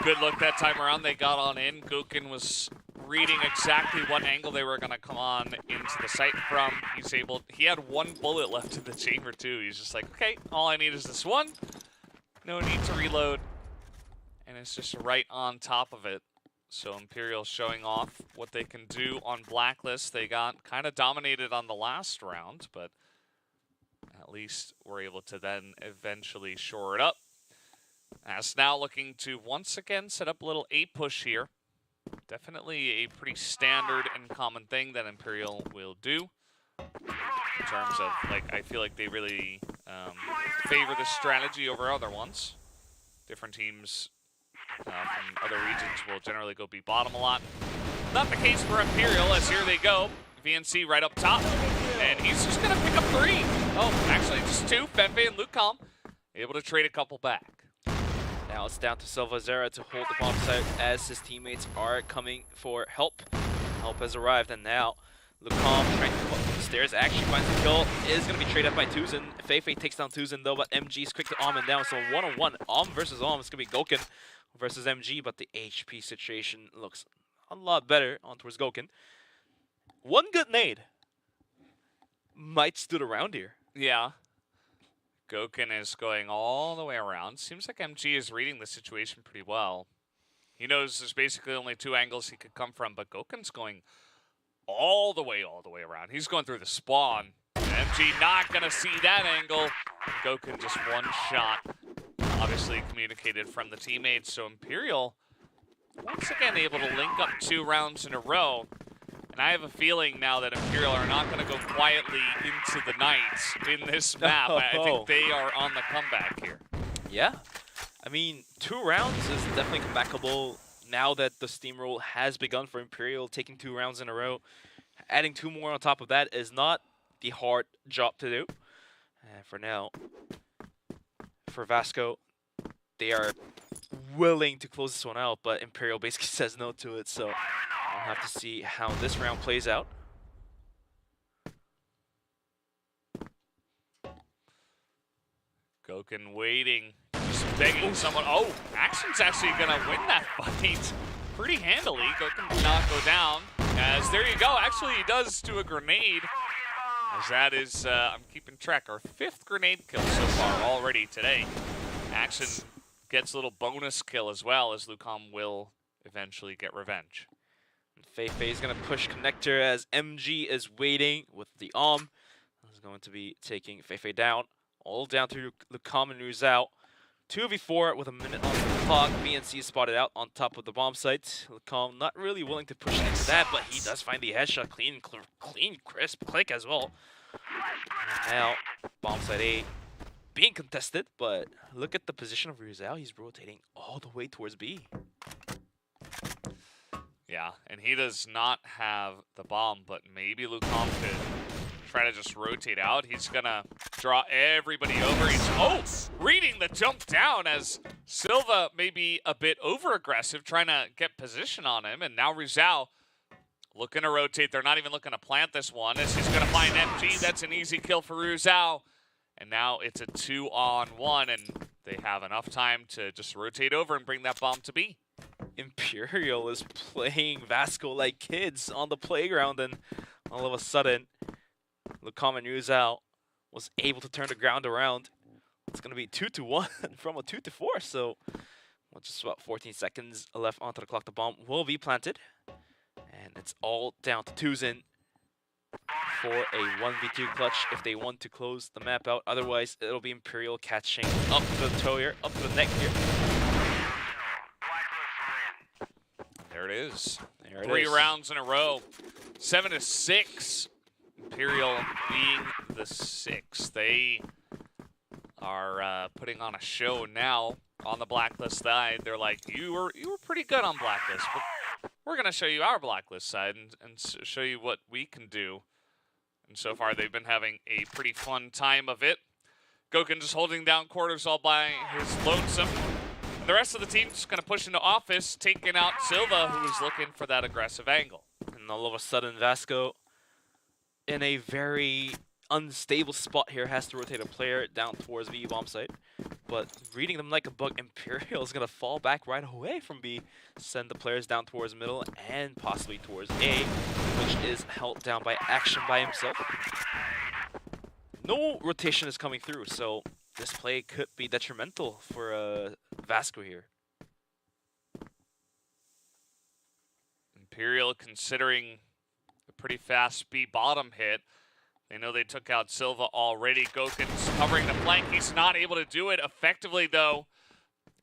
Good look that time around. They got on in. Goken was reading exactly what angle they were going to come on into the site from. He had one bullet left in the chamber too. He's just like, okay, all I need is this one. No need to reload. And it's just right on top of it. So Imperial showing off what they can do on Blacklist. They got kind of dominated on the last round, but at least were able to then eventually shore it up. As now looking to once again set up a little A push here. Definitely a pretty standard and common thing that Imperial will do. In terms of, like, I feel like they really favor this strategy over other ones. Different teams from other regions will generally go B bottom a lot. Not the case for Imperial, as here they go. VNC right up top, and he's just going to pick up 3. Oh, actually just 2. Fefe and Lucam able to trade a couple back. Now it's down to Silvazera to hold the bomb site as his teammates are coming for help. Help has arrived, and now Lucam trying to come up the stairs, actually finds the kill, is going to be traded up by Tuzin. Feifei takes down Tuzin though, but MG is quick to Om and down, so one-on-one, Om versus Om. It's going to be Goken versus MG, but the HP situation looks a lot better on towards Goken. One good nade might stood around here. Yeah. Goken is going all the way around. Seems like MG is reading the situation pretty well. He knows there's basically only 2 angles he could come from, but Goken's going all the way around. He's going through the spawn. MG not going to see that angle. Goken just one shot. Obviously communicated from the teammates. So Imperial, once again, able to link up 2 rounds in a row. And I have a feeling now that Imperial are not going to go quietly into the night in this map. I think they are on the comeback here. Yeah. I mean, 2 rounds is definitely comebackable now that the steamroll has begun for Imperial, taking 2 rounds in a row. Adding 2 more on top of that is not the hard job to do. And for now, for VASCO, they are willing to close this one out, but Imperial basically says no to it, so I'll have to see how this round plays out. Goken waiting, just begging someone. Oh, Action's actually going to win that fight pretty handily. Goken did not go down, as there you go. Actually, he does do a grenade, as that is, I'm keeping track, our 5th grenade kill so far already today. Action gets a little bonus kill as well, as Lucam will eventually get revenge. Feifei is going to push connector as MG is waiting with the Om. He's going to be taking Feifei down, all down to Lucam and Ruzao. 2v4 with a minute on the clock. VNC spotted out on top of the bomb site. Lucam not really willing to push into that, but he does find the headshot. Clean, crisp click as well. And now, bomb site A being contested, but look at the position of Ruzao. He's rotating all the way towards B. Yeah, and he does not have the bomb, but maybe Lucam could try to just rotate out. He's gonna draw everybody over. He's reading the jump down, as Silva may be a bit over-aggressive, trying to get position on him, and now Ruzao looking to rotate. They're not even looking to plant this one, as he's gonna find MG. That's an easy kill for Ruzao. And now it's a 2-on-1, and they have enough time to just rotate over and bring that bomb to B. Imperial is playing VASCO like kids on the playground, and all of a sudden, Lucam and Ruzao was able to turn the ground around. It's going to be 2-1 from a 2-4, so just about 14 seconds left onto the clock. The bomb will be planted, And it's all down to Tuzin for a 1v2 clutch if they want to close the map out. Otherwise, it'll be Imperial catching up to the toe here, up to the neck here. There it is. There it 3 is. rounds in a row. 7-6. Imperial being the 6th. They are putting on a show now on the Blacklist side. They're like, you were pretty good on Blacklist, but we're going to show you our Blacklist side and show you what we can do. And so far, they've been having a pretty fun time of it. Goken just holding down quarters all by his lonesome. And the rest of the team just going to push into office, taking out Silva, who is looking for that aggressive angle. And all of a sudden, VASCO, in a very unstable spot here, has to rotate a player down towards B bomb site. But reading them like a bug, Imperial is going to fall back right away from B, send the players down towards middle and possibly towards A, which is held down by Action by himself. No rotation is coming through, so this play could be detrimental for VASCO here. Imperial considering a pretty fast B bottom hit. They know they took out Silva already. Goken's covering the flank. He's not able to do it effectively, though.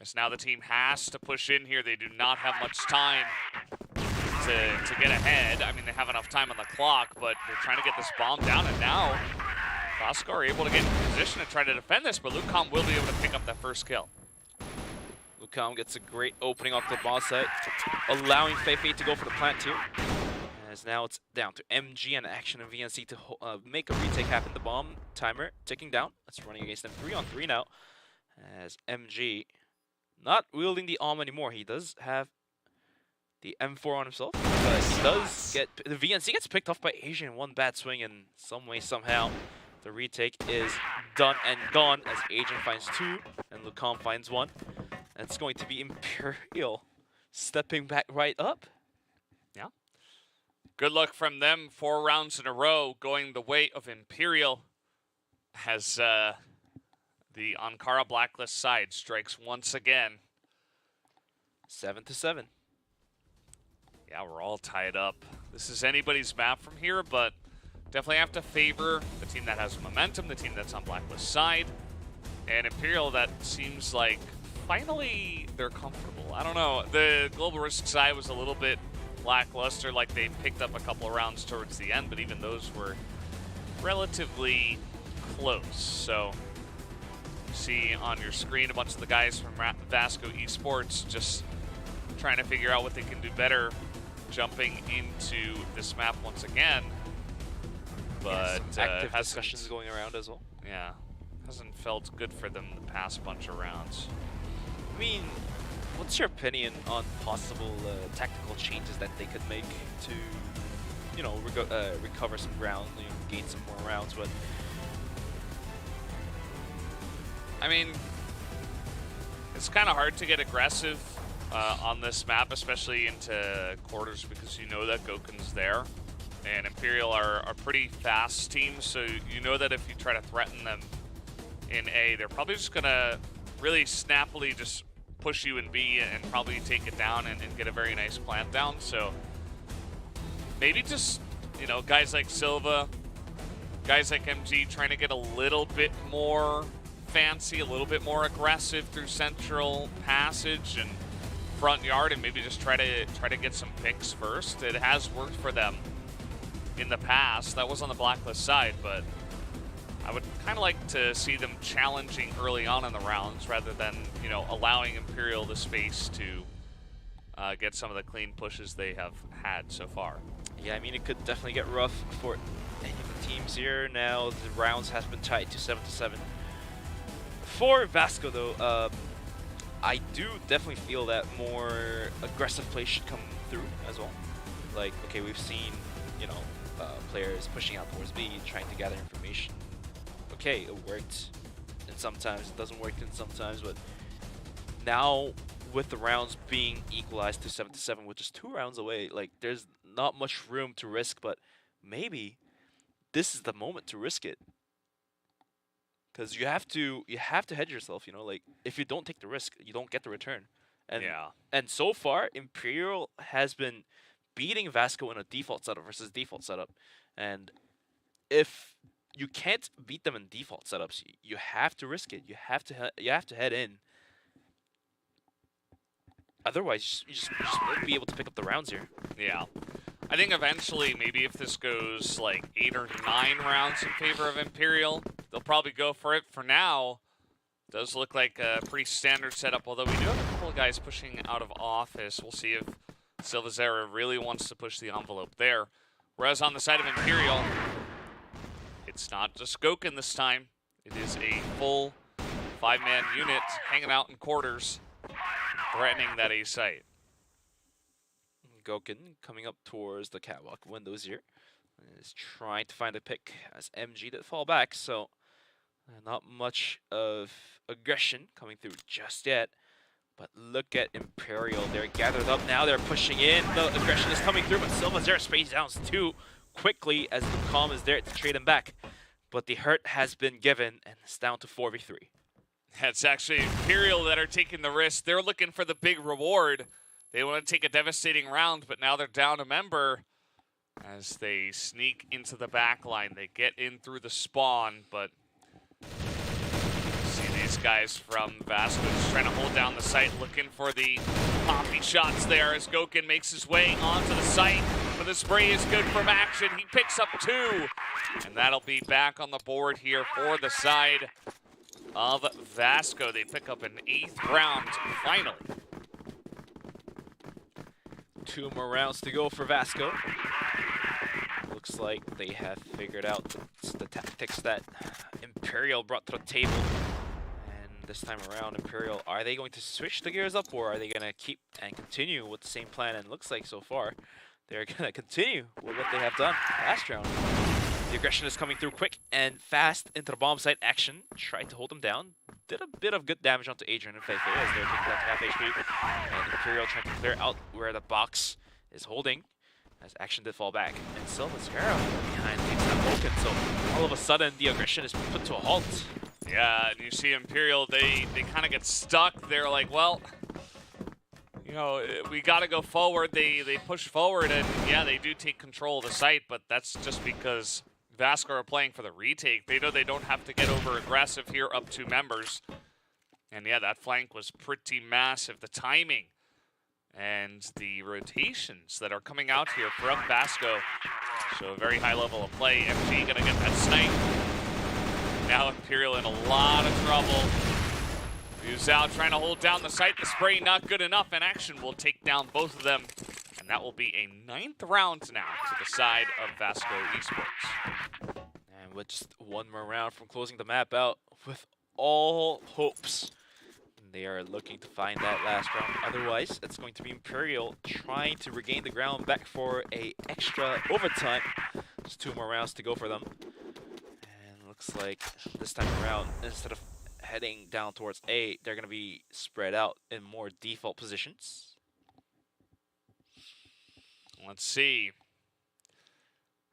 As now the team has to push in here. They do not have much time to get ahead. I mean, they have enough time on the clock, but they're trying to get this bomb down. And now, VASCO are able to get in position to try to defend this, but Lucom will be able to pick up that first kill. Lucom gets a great opening off the ball site, allowing Feifei to go for the plant too. As now it's down to MG and Action and VNC to make a retake happen. The bomb timer ticking down. It's running against them 3-on-3 now. As MG not wielding the arm anymore. He does have the M4 on himself. But he does get... The VNC gets picked off by Asian. One bad swing, and some way, somehow, the retake is done and gone as Agent finds 2 and Lucom finds 1. And it's going to be Imperial stepping back right up. Yeah. Good luck from them. 4 rounds in a row going the way of Imperial as the Ankara Blacklist side strikes once again. 7-7. Yeah, we're all tied up. This is anybody's map from here, but definitely have to favor the team that has momentum, the team that's on Blacklist side. And Imperial, that seems like finally they're comfortable. I don't know. The Global Risk side was a little bit lackluster, like they picked up a couple of rounds towards the end, but even those were relatively close. So you see on your screen a bunch of the guys from VASCO Esports just trying to figure out what they can do better, jumping into this map once again. But active discussions going around as well. Yeah, hasn't felt good for them the past bunch of rounds. I mean, what's your opinion on possible tactical changes that they could make to, you know, recover some ground, you know, gain some more rounds? But I mean, it's kind of hard to get aggressive on this map, especially into quarters, because you know that Goken's there. And Imperial are a pretty fast team, so you know that if you try to threaten them in A, they're probably just going to really snappily just push you in B and probably take it down and get a very nice plant down. So maybe just, you know, guys like Silva, guys like MG trying to get a little bit more fancy, a little bit more aggressive through central passage and front yard, and maybe just try to get some picks first. It has worked for them in the past. That was on the Blacklist side, but I would kind of like to see them challenging early on in the rounds rather than, you know, allowing Imperial the space to get some of the clean pushes they have had so far. yeah, I mean, it could definitely get rough for any of the teams here. Now the rounds has been tied to 7-7. For VASCO though, I do definitely feel that more aggressive play should come through as well. Like, okay, we've seen, you know, players pushing out towards B, trying to gather information. Okay, it worked, and sometimes it doesn't work, and sometimes, but now with the rounds being equalized to 7-7, which is 2 rounds away, like there's not much room to risk, but maybe this is the moment to risk it. Because you have to hedge yourself, you know, like if you don't take the risk, you don't get the return. And yeah. And so far, Imperial has been beating VASCO in a default setup versus default setup. And if you can't beat them in default setups, you have to risk it. You have to head in. Otherwise, you just won't be able to pick up the rounds here. Yeah. I think eventually, maybe if this goes like 8 or 9 rounds in favor of Imperial, they'll probably go for it. For now, does look like a pretty standard setup, although we do have a couple of guys pushing out of office. We'll see if Silvazera really wants to push the envelope there. Whereas on the side of Imperial, it's not just Goken this time. It is a full 5-man unit hanging out in quarters, threatening that A site. Goken coming up towards the catwalk windows here. Is trying to find a pick as MG did fall back, so not much of aggression coming through just yet. But look at Imperial. They're gathered up now. They're pushing in. The aggression is coming through, but Silvazera sprays down too quickly as the calm is there to trade him back. But the hurt has been given, and it's down to 4v3. It's actually Imperial that are taking the risk. They're looking for the big reward. They want to take a devastating round, but now they're down a member as they sneak into the back line. They get in through the spawn, but see these guys from VASCO just trying to hold down the site, looking for the poppy shots there as Goken makes his way onto the site. But the spray is good from Action. He picks up 2, and that'll be back on the board here for the side of VASCO. They pick up an 8th round finally. 2 more rounds to go for VASCO. Looks like they have figured out the tactics that Imperial brought to the table. And this time around, Imperial, are they going to switch the gears up, or are they going to keep and continue with the same plan? And it looks like so far, they're going to continue with what they have done last round. The aggression is coming through quick and fast into the bomb site. Action tried to hold them down. Did a bit of good damage onto Adrian and Faithful as they're taking down to half HP. And Imperial trying to clear out where the box is holding as Action did fall back. And Silvazera behind takes that Vulcan. So all of a sudden, the aggression is put to a halt. Yeah, and you see Imperial, they kind of get stuck. They're like, well, you know, we got to go forward. They push forward, and yeah, they do take control of the site, but that's just because VASCO are playing for the retake. They know they don't have to get over aggressive here, up 2 members. And yeah, that flank was pretty massive. The timing and the rotations that are coming out here from VASCO. So a very high level of play. MG gonna get that snipe. Now Imperial in a lot of trouble. Fuzao trying to hold down the site. The spray not good enough, and Action will take down both of them. And that will be a 9th round now to the side of VASCO Esports. And with just 1 more round from closing the map out, with all hopes, they are looking to find that last round. Otherwise, it's going to be Imperial trying to regain the ground back for a extra overtime. Just 2 more rounds to go for them. And looks like this time around, instead of heading down towards A, they're going to be spread out in more default positions. Let's see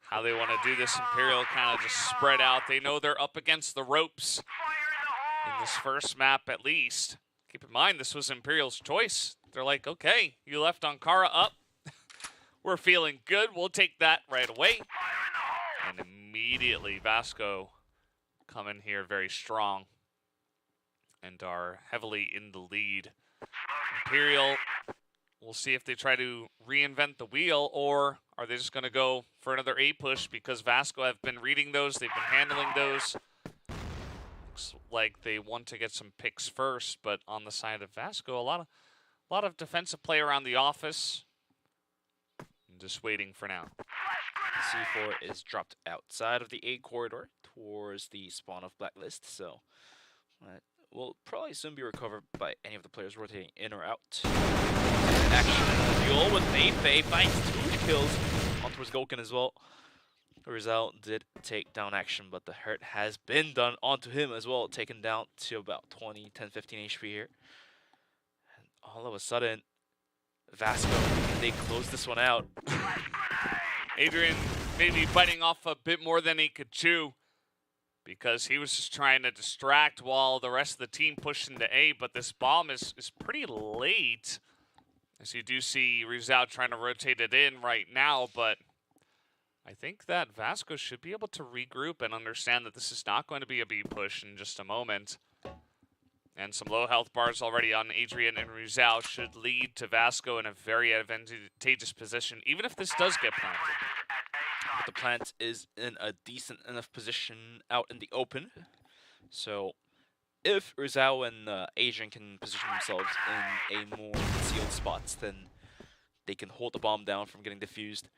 how they want to do this. Imperial kind of just spread out. They know they're up against the ropes in this first map at least. Keep in mind, this was Imperial's choice. They're like, okay, you left Ankara up. We're feeling good. We'll take that right away. And immediately, VASCO come in here very strong and are heavily in the lead. Imperial, we'll see if they try to reinvent the wheel, or are they just going to go for another A push because VASCO have been reading those. They've been handling those. Looks like they want to get some picks first, but on the side of VASCO, a lot of defensive play around the office. I'm just waiting for now. C4 is dropped outside of the A corridor towards the spawn of Blacklist, so will probably soon be recovered by any of the players rotating in or out. Action duel with Fei finds 2 kills on towards Goken as well. The result did take down Action, but the hurt has been done onto him as well, taken down to about 10-15 HP here. And all of a sudden, VASCO, they close this one out. Adrian maybe biting off a bit more than he could chew, because he was just trying to distract while the rest of the team pushed into A, but this bomb is pretty late. As you do see Rizal trying to rotate it in right now, but I think that VASCO should be able to regroup and understand that this is not going to be a B push in just a moment. And some low health bars already on Adrian and Rizal should lead to VASCO in a very advantageous position, even if this does get planted. But the plant is in a decent enough position out in the open. So if Rizal and Adrian can position themselves in a more concealed spots, then they can hold the bomb down from getting diffused.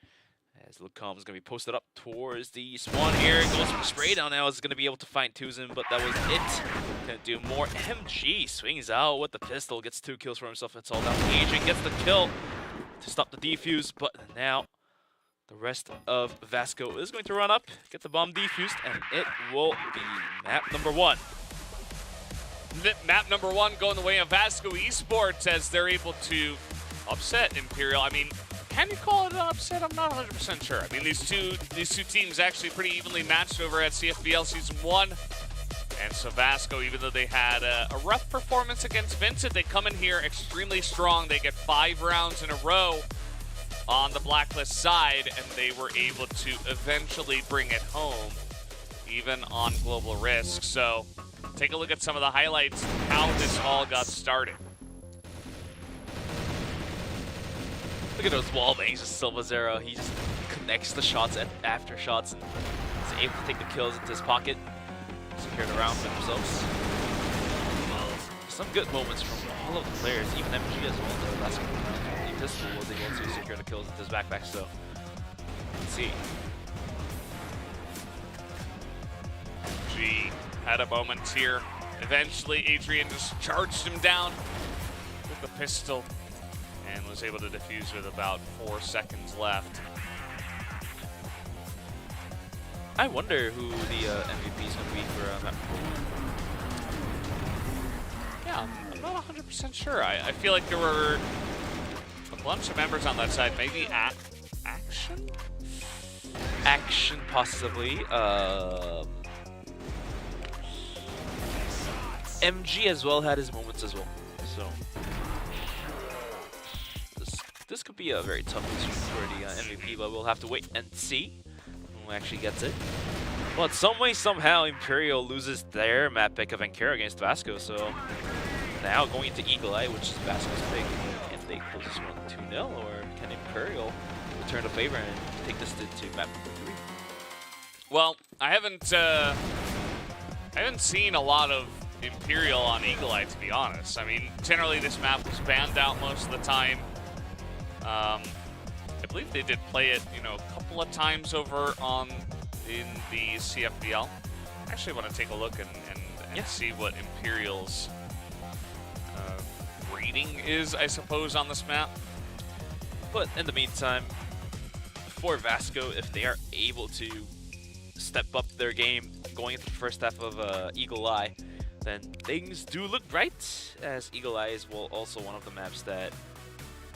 As Lucom is going to be posted up towards the spawn here. Goes for the spray down now. Is going to be able to find Tuzin, but that was it. Can't do more. MG swings out with the pistol. Gets 2 kills for himself. It's all down. Adrian gets the kill to stop the defuse, but now the rest of VASCO is going to run up, get the bomb defused, and it will be map number 1. Map number 1 going the way of VASCO Esports as they're able to upset Imperial. I mean, can you call it an upset? I'm not 100% sure. I mean, these two teams actually pretty evenly matched over at CFBL Season 1. And so VASCO, even though they had a rough performance against VINCIT, they come in here extremely strong. They get 5 rounds in a row on the Blacklist side, and they were able to eventually bring it home, even on Global Risk. So take a look at some of the highlights, how this all got started. Look at those wall bangs of Silva Zero. He just connects the shots after shots and is able to take the kills into his pocket. Secure the round for themselves. Some good moments from all of the players, even MG as well. The basketball pistol was able to secure the kills into his backpack, so let's see. MG had a moment here. Eventually, Adrian just charged him down with the pistol and was able to defuse with about 4 seconds left. I wonder who the MVP is going to be for map 4. Yeah, I'm not 100% sure. I feel like there were a bunch of members on that side. Maybe Action? Action, possibly. MG as well had his moments as well. So this could be a very tough decision for the MVP, but we'll have to wait and see who actually gets it. But some way, somehow, Imperial loses their map pick of Ankara against VASCO, so now going into Eagle Eye, which is VASCO's pick. Can they close this one 2-0, or can Imperial return the favor and take this to map number 3? Well, I haven't seen a lot of Imperial on Eagle Eye, to be honest. I mean, generally this map was banned out most of the time. I believe they did play it, you know, a couple of times over in the CFBL. I actually want to take a look and see what Imperial's rating is, I suppose, on this map. But in the meantime, for VASCO, if they are able to step up their game going into the first half of Eagle Eye, then things do look bright, as Eagle Eye is also one of the maps that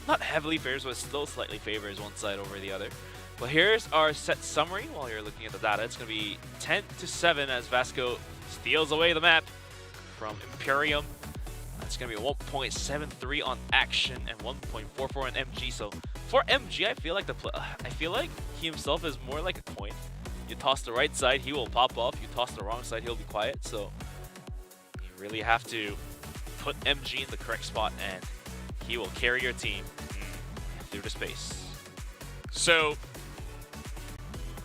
not heavily favors, but still slightly favors one side over the other. But here's our set summary while you're looking at the data. It's going to be 10-7 as VASCO steals away the map from Imperium. It's going to be 1.73 on Action and 1.44 on MG. So for MG, I feel like he himself is more like a coin. You toss the right side, he will pop off. You toss the wrong side, he'll be quiet. So you really have to put MG in the correct spot, and he will carry your team through the space. So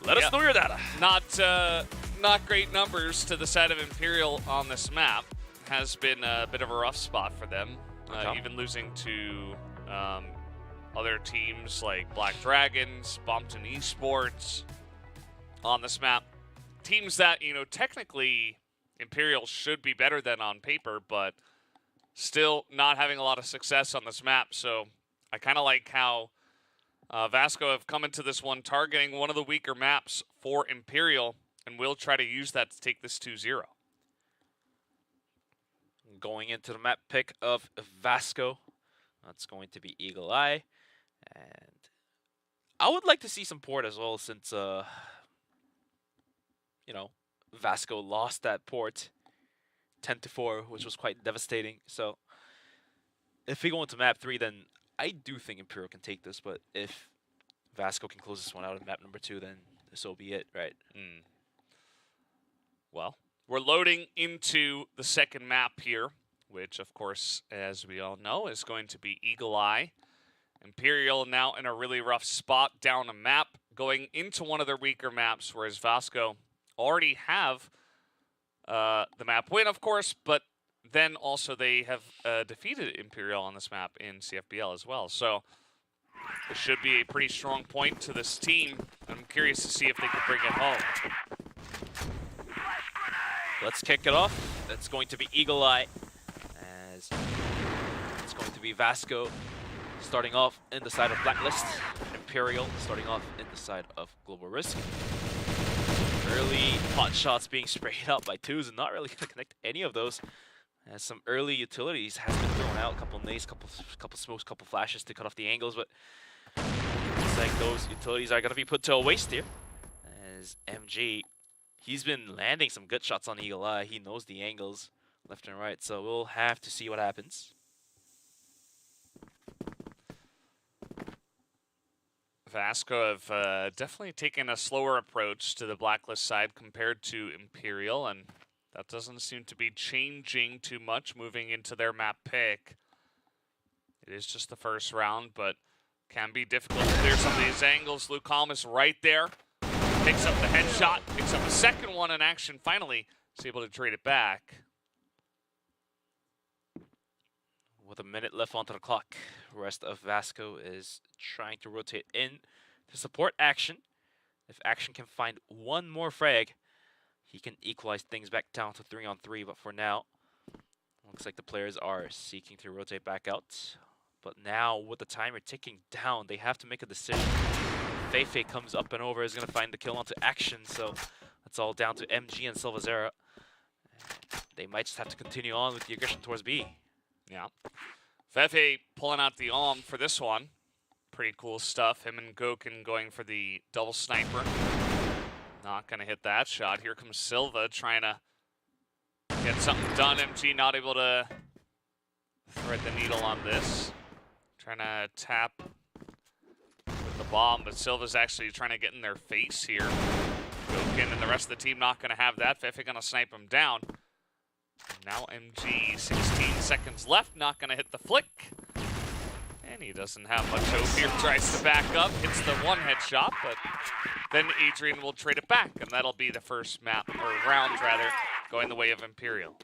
let us know your data. Not great numbers to the side of Imperial on this map. Has been a bit of a rough spot for them. Even losing to other teams like Black Dragons, Bompton Esports on this map. Teams that, you know, technically Imperial should be better than on paper, but still not having a lot of success on this map. So I kind of like how VASCO have come into this one targeting one of the weaker maps for Imperial, and will try to use that to take this 2-0. Going into the map pick of VASCO, that's going to be Eagle Eye. And I would like to see some port as well, since, you know, VASCO lost that port 10-4, which was quite devastating. So if we go into map 3, then I do think Imperial can take this, but if VASCO can close this one out in map number 2, then so be it, right? Well, we're loading into the second map here, which, of course, as we all know, is going to be Eagle Eye. Imperial now in a really rough spot down a map, going into one of their weaker maps, whereas VASCO already have the map win, of course, but then also they have defeated Imperial on this map in CFBL as well. So it should be a pretty strong point to this team. I'm curious to see if they can bring it home. Let's kick it off. That's going to be Eagle Eye, as it's going to be VASCO starting off in the side of Blacklist, Imperial starting off in the side of Global Risk. Early pot shots being sprayed out by twos and not really going to connect any of those, as some early utilities has been thrown out. A couple nades, couple smokes, couple flashes to cut off the angles, but it's like those utilities are going to be put to a waste here, as MG, he's been landing some good shots on Eagle Eye. He knows the angles left and right, so we'll have to see what happens. VASCO have definitely taken a slower approach to the Blacklist side compared to Imperial, and that doesn't seem to be changing too much moving into their map pick. It is just the first round, but can be difficult to clear some of these angles. Lucom is right there. Picks up the headshot, picks up a second one in action, finally is able to trade it back. With a minute left onto the clock, rest of VASCO is trying to rotate in to support Action. If Action can find one more frag, he can equalize things back down to 3-on-3, but for now, looks like the players are seeking to rotate back out. But now, with the timer ticking down, they have to make a decision. Feifei comes up and over, is going to find the kill onto Action, so it's all down to MG and Silvazera. They might just have to continue on with the aggression towards B. Yeah. Feifei pulling out the arm for this one. Pretty cool stuff. Him and Goken going for the double sniper. Not going to hit that shot. Here comes Silva trying to get something done. MG not able to thread the needle on this. Trying to tap with the bomb, but Silva's actually trying to get in their face here. Goken and the rest of the team not going to have that. Feifei going to snipe him down. Now MG, 16 seconds left, not going to hit the flick. And he doesn't have much hope here, tries to back up, hits the one headshot, but then Adrian will trade it back, and that'll be the first map, or round rather, going the way of Imperial.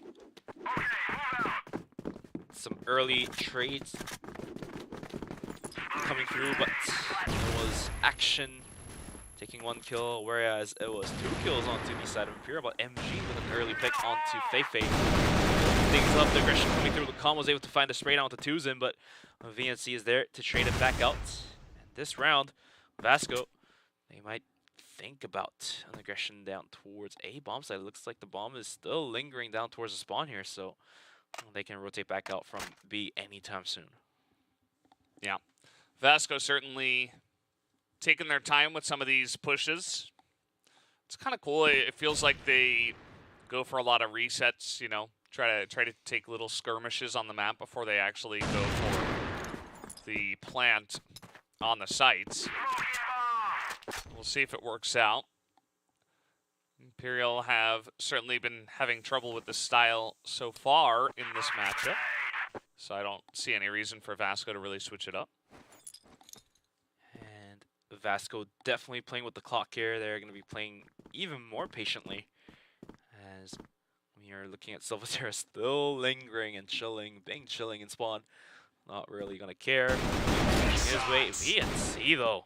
Some early trades coming through, but it was Action taking one kill, whereas it was 2 kills onto the side of Imperial, but MG with an early pick onto Feifei. Things up, the aggression coming through. Lucom was able to find a spray down to Tuzin, but VNC is there to trade it back out. And this round, VASCO, they might think about an aggression down towards A bomb site. It looks like the bomb is still lingering down towards the spawn here, so they can rotate back out from B anytime soon. Yeah, VASCO certainly taking their time with some of these pushes. It's kind of cool. It feels like they go for a lot of resets, you know, try to take little skirmishes on the map before they actually go for the plant on the sites. We'll see if it works out. Imperial have certainly been having trouble with the style so far in this matchup, so I don't see any reason for VASCO to really switch it up. VASCO definitely playing with the clock here. They're going to be playing even more patiently, as we are looking at Silvazera still lingering and chilling in spawn. Not really going to care. His way. VNC though.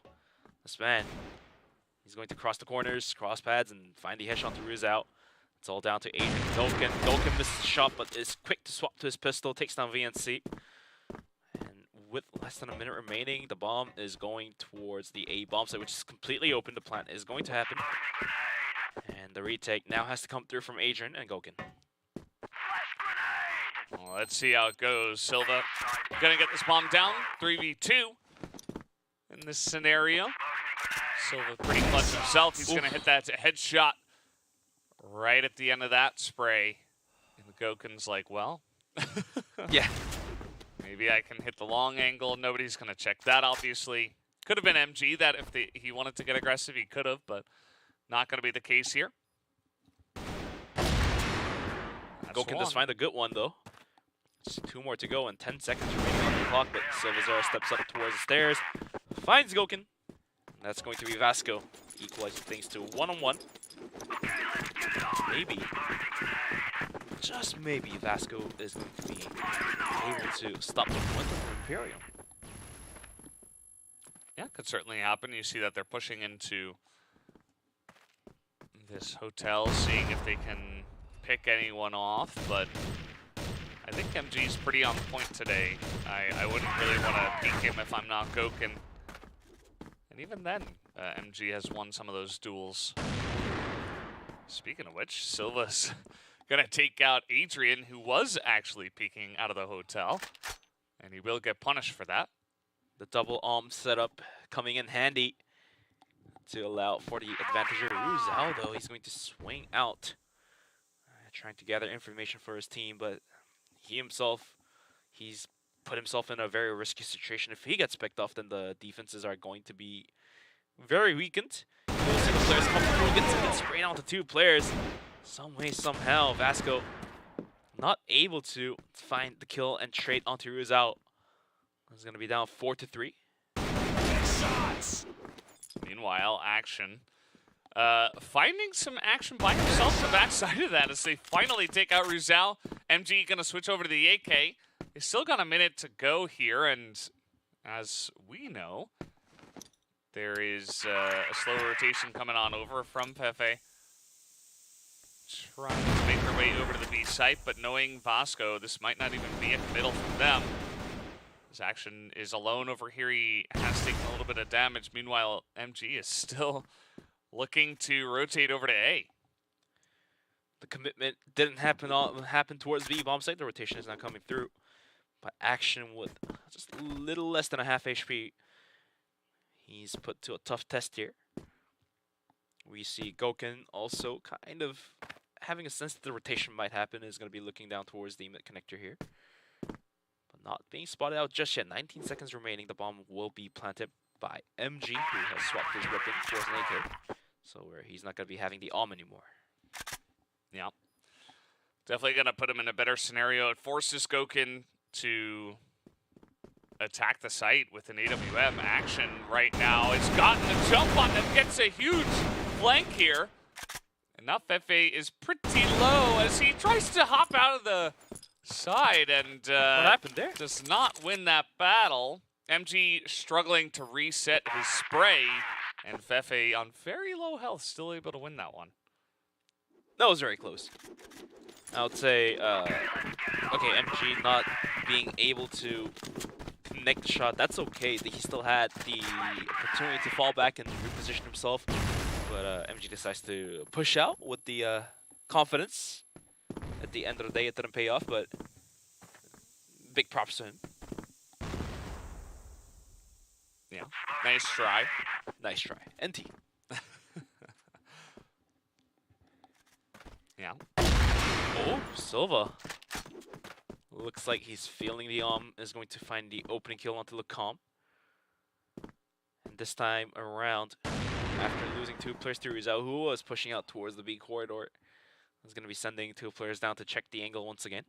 This man, he's going to cross the corners, cross pads, and find the headshot to Ruse out. It's all down to Adrian Goken. Goken misses the shot, but is quick to swap to his pistol, takes down VNC. With less than a minute remaining, the bomb is going towards the A bomb site, which is completely open. The plant is going to happen. And the retake now has to come through from Adrian and Goken. Well, let's see how it goes. Silva gonna get this bomb down. 3v2 in this scenario. Silva pretty clutch himself. He's gonna hit that headshot right at the end of that spray. And Goken's like, well. Yeah. Maybe I can hit the long angle. Nobody's going to check that, obviously. Could have been MG that if he wanted to get aggressive, he could have, but not going to be the case here. Goken does find a good one, though. Just 2 more to go and 10 seconds remaining on the clock, but Silvazera steps up towards the stairs, finds Goken. That's going to be VASCO, equalizing things to 1-on-1. Maybe, just maybe, VASCO is going to be able to stop the momentum from Imperial. Yeah, could certainly happen. You see that they're pushing into this hotel, seeing if they can pick anyone off, but I think MG's pretty on point today. I wouldn't really want to peek him if I'm not Goken. And even then, MG has won some of those duels. Speaking of which, Silva's gonna take out Adrian, who was actually peeking out of the hotel, and he will get punished for that. The double arm setup coming in handy to allow for the advantage of Ruzao, though. He's going to swing out, trying to gather information for his team, but he's put himself in a very risky situation. If he gets picked off, then the defenses are going to be very weakened. Those single players come through, gets sprayed onto 2 players. Some way, somehow, VASCO not able to find the kill and trade onto Ruzao. He's going to be down 4-3. Meanwhile, Action finding some action by himself on the backside of that as they finally take out Ruzao. MG going to switch over to the AK. They still got a minute to go here, and as we know, there is a slow rotation coming on over from Pepe. Trying to make their way over to the B site, but knowing VASCO, this might not even be a committal from them. This Action is alone over here. He has taken a little bit of damage. Meanwhile, MG is still looking to rotate over to A. The commitment didn't happen towards B bomb site. The rotation is not coming through. But Action with just a little less than a half HP. He's put to a tough test here. We see Goken also kind of having a sense that the rotation might happen, is going to be looking down towards the mid connector here. But not being spotted out just yet. 19 seconds remaining. The bomb will be planted by MG, who has swapped his weapon for an AK. So where he's not going to be having the arm anymore. Yeah. Definitely going to put him in a better scenario. It forces Goken to attack the site with an AWM. Action right now. It's gotten a jump on them. Gets a huge flank here. And now Fefe is pretty low as he tries to hop out of the side and what happened there? Does not win that battle. MG struggling to reset his spray. And Fefe on very low health still able to win that one. That was very close. I would say, okay, MG not being able to connect the shot, that's okay. He still had the opportunity to fall back and reposition himself. But MG decides to push out with the confidence. At the end of the day, it didn't pay off, but big props to him. Yeah, nice try. Nice try. NT. Yeah. Oh, Silva. Looks like he's feeling the arm, is going to find the opening kill onto Lacombe. And this time around, after losing 2 players to Ruzao, who was pushing out towards the B corridor, is going to be sending 2 players down to check the angle once again.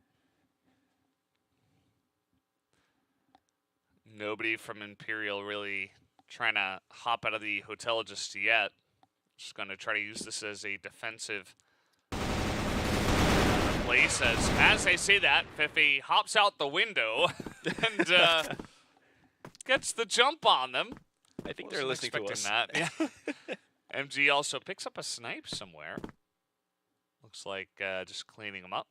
Nobody from Imperial really trying to hop out of the hotel just yet. Just going to try to use this as a defensive place. As I say that, Fefe hops out the window and gets the jump on them. I think they're listening to us. That. Yeah. MG also picks up a snipe somewhere. Looks like just cleaning them up.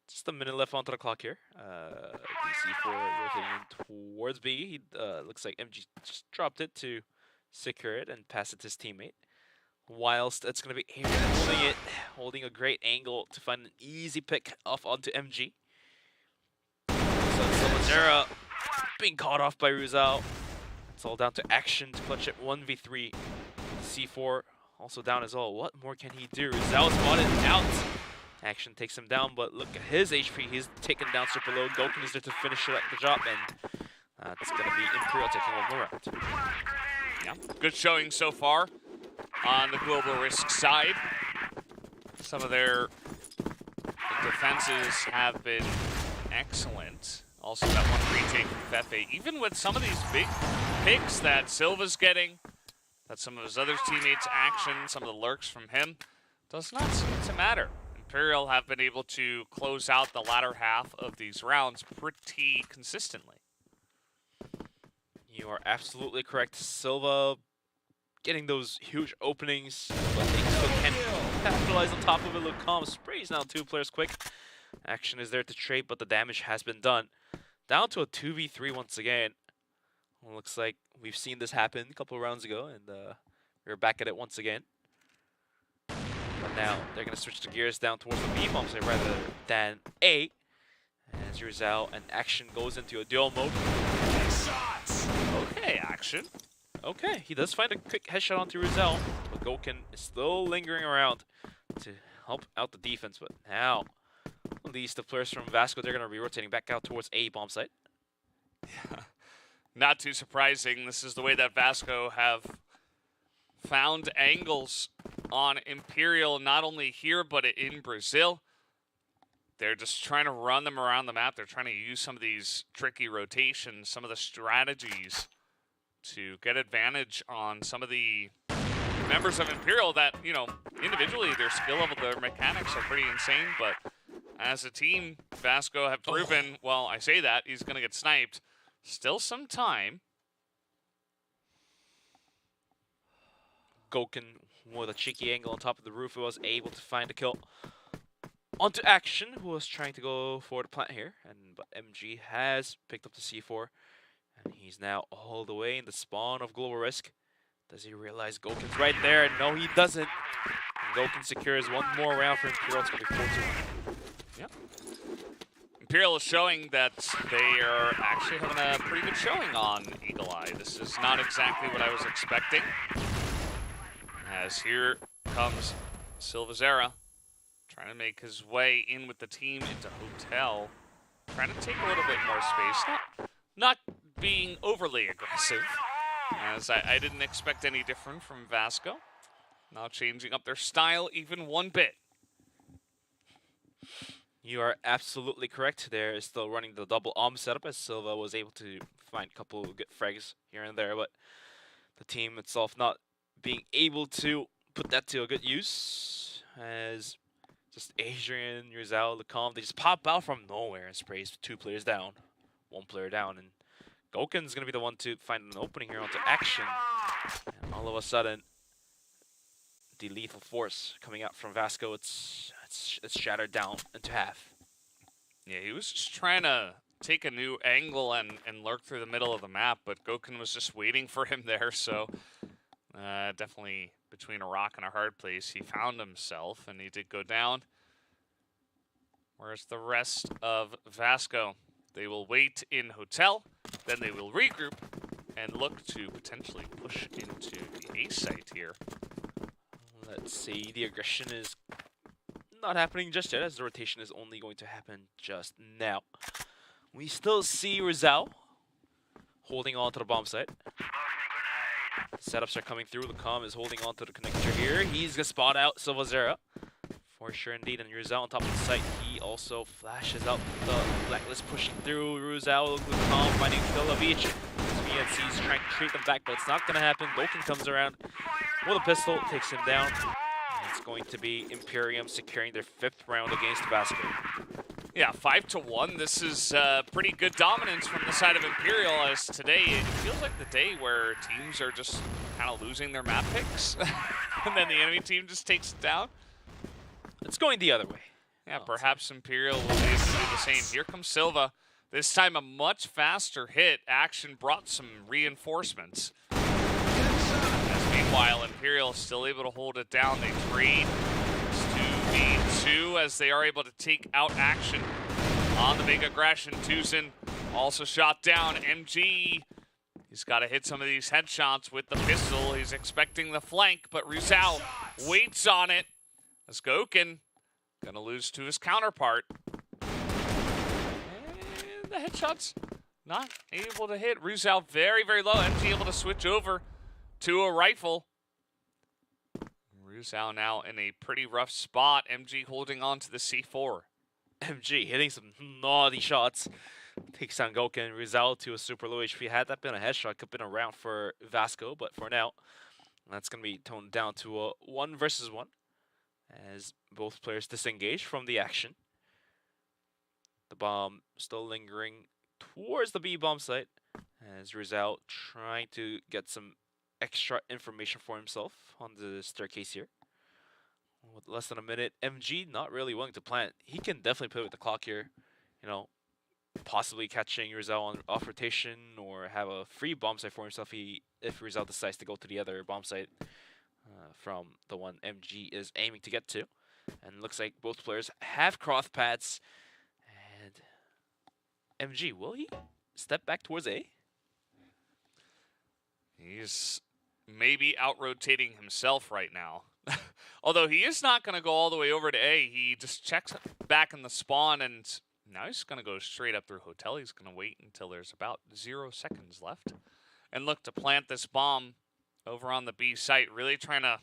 Just a minute left onto the clock here. DC4 rotating towards B. He looks like MG just dropped it to secure it and pass it to his teammate. Whilst it's going to be Adrian holding a great angle to find an easy pick off onto MG. So Silvazera being caught off by Ruzao. It's all down to Action to clutch it 1v3. C4 also down as well. What more can he do? Ruzao spotted out. Action takes him down, but look at his HP. He's taken down super low. Goken is there to finish the job, and it's going to be Imperial taking one more round. Yeah, good showing so far on the Global Risk side. Some of their defenses have been excellent. Also that one retake from Fefe. Even with some of these big picks that Silva's getting, that some of his other teammates' action, some of the lurks from him, does not seem to matter. Imperial have been able to close out the latter half of these rounds pretty consistently. You are absolutely correct. Silva getting those huge openings, but they still can't capitalize on top of it. Lucom sprays now 2 players quick. Action is there to trade, but the damage has been done. Down to a 2v3 once again. Well, looks like we've seen this happen a couple of rounds ago, and we're back at it once again. But now they're going to switch the gears down towards the B bomb side rather than A. As Rizal and Action goes into a duel mode. Okay, Action. Okay, he does find a quick headshot onto Rizal, but Goken is still lingering around to help out the defense. But now, at least the players from VASCO, they're going to be rotating back out towards A bomb site. Yeah, not too surprising. This is the way that VASCO have found angles on Imperial, not only here, but in Brazil. They're just trying to run them around the map. They're trying to use some of these tricky rotations, some of the strategies to get advantage on some of the members of Imperial that, you know, individually their skill level, their mechanics are pretty insane, but as a team, VASCO have proven, well, I say that, he's going to get sniped. Still some time. Goken with a cheeky angle on top of the roof was able to find a kill. Onto Action, who was trying to go for the plant here, but MG has picked up the C4, and he's now all the way in the spawn of Global Risk. Does he realize Goken's right there? No, he doesn't. And Goken secures one more round for Imperial. It's going to be 4-2. Yeah. Imperial is showing that they are actually having a pretty good showing on Eagle Eye. This is not exactly what I was expecting. As here comes Silvazera, trying to make his way in with the team into Hotel. Trying to take a little bit more space. Not being overly aggressive, as I didn't expect any different from VASCO. Not changing up their style even one bit. You are absolutely correct. They're still running the double setup, as Silva was able to find a couple of good frags here and there, but the team itself not being able to put that to a good use, as just Adrian, Rizal, Lacombe, they just pop out from nowhere and sprays 2 players down, 1 player down, and Goken's going to be the one to find an opening here onto Action. And all of a sudden, the lethal force coming out from VASCO, it's shattered down into half. Yeah, he was just trying to take a new angle and lurk through the middle of the map, but Goken was just waiting for him there, so definitely between a rock and a hard place. He found himself, and he did go down. Whereas the rest of VASCO, they will wait in Hotel, then they will regroup and look to potentially push into the A site here. Let's see, the aggression is not happening just yet, as the rotation is only going to happen just now. We still see Rizal holding on to the bomb site. Setups are coming through. Lacombe is holding on to the connector here. He's going to spot out Silvazera. For sure indeed. And Rizal on top of the site. He also flashes out the blacklist, pushing through. Rizal, Lacombe finding Filovich. VNC's trying to treat them back, but it's not going to happen. Goken comes around with a pistol, takes him down. And it's going to be Imperium securing their 5th round against VASCO. Yeah, 5-1. This is pretty good dominance from the side of Imperial, as today it feels like the day where teams are just kind of losing their map picks, and then the enemy team just takes it down. It's going the other way. Yeah, perhaps Imperial will be able to do the same. Here comes Silva. This time a much faster hit. Action brought some reinforcements. As meanwhile, Imperial is still able to hold it down. They trade 2v2 as they are able to take out Action on the big aggression. Tuzin also shot down. MG, he's got to hit some of these headshots with the pistol. He's expecting the flank, but Rizal waits on it. As Goken Gonna lose to his counterpart. And the headshots not able to hit. Ruzal very, very low. MG able to switch over to a rifle. Ruzal now in a pretty rough spot. MG holding on to the C4. MG hitting some naughty shots. Takes down Goken and Ruzal to a super low HP. Had that been a headshot, could have been a round for VASCO, but for now, that's going to be toned down to a 1 versus 1 as both players disengage from the action. The bomb still lingering towards the B bomb site as Ruzal trying to get some extra information for himself on the staircase here. With less than a minute, MG not really willing to plant. He can definitely play with the clock here, you know, possibly catching Ruzal on off rotation or have a free bomb site for himself if Ruzal decides to go to the other bomb site from the one MG is aiming to get to. And looks like both players have cross pads. And MG, will he step back towards A? He's maybe out-rotating himself right now. Although he is not going to go all the way over to A. He just checks back in the spawn, and now he's going to go straight up through hotel. He's going to wait until there's about 0 seconds left and look to plant this bomb over on the B site, really trying to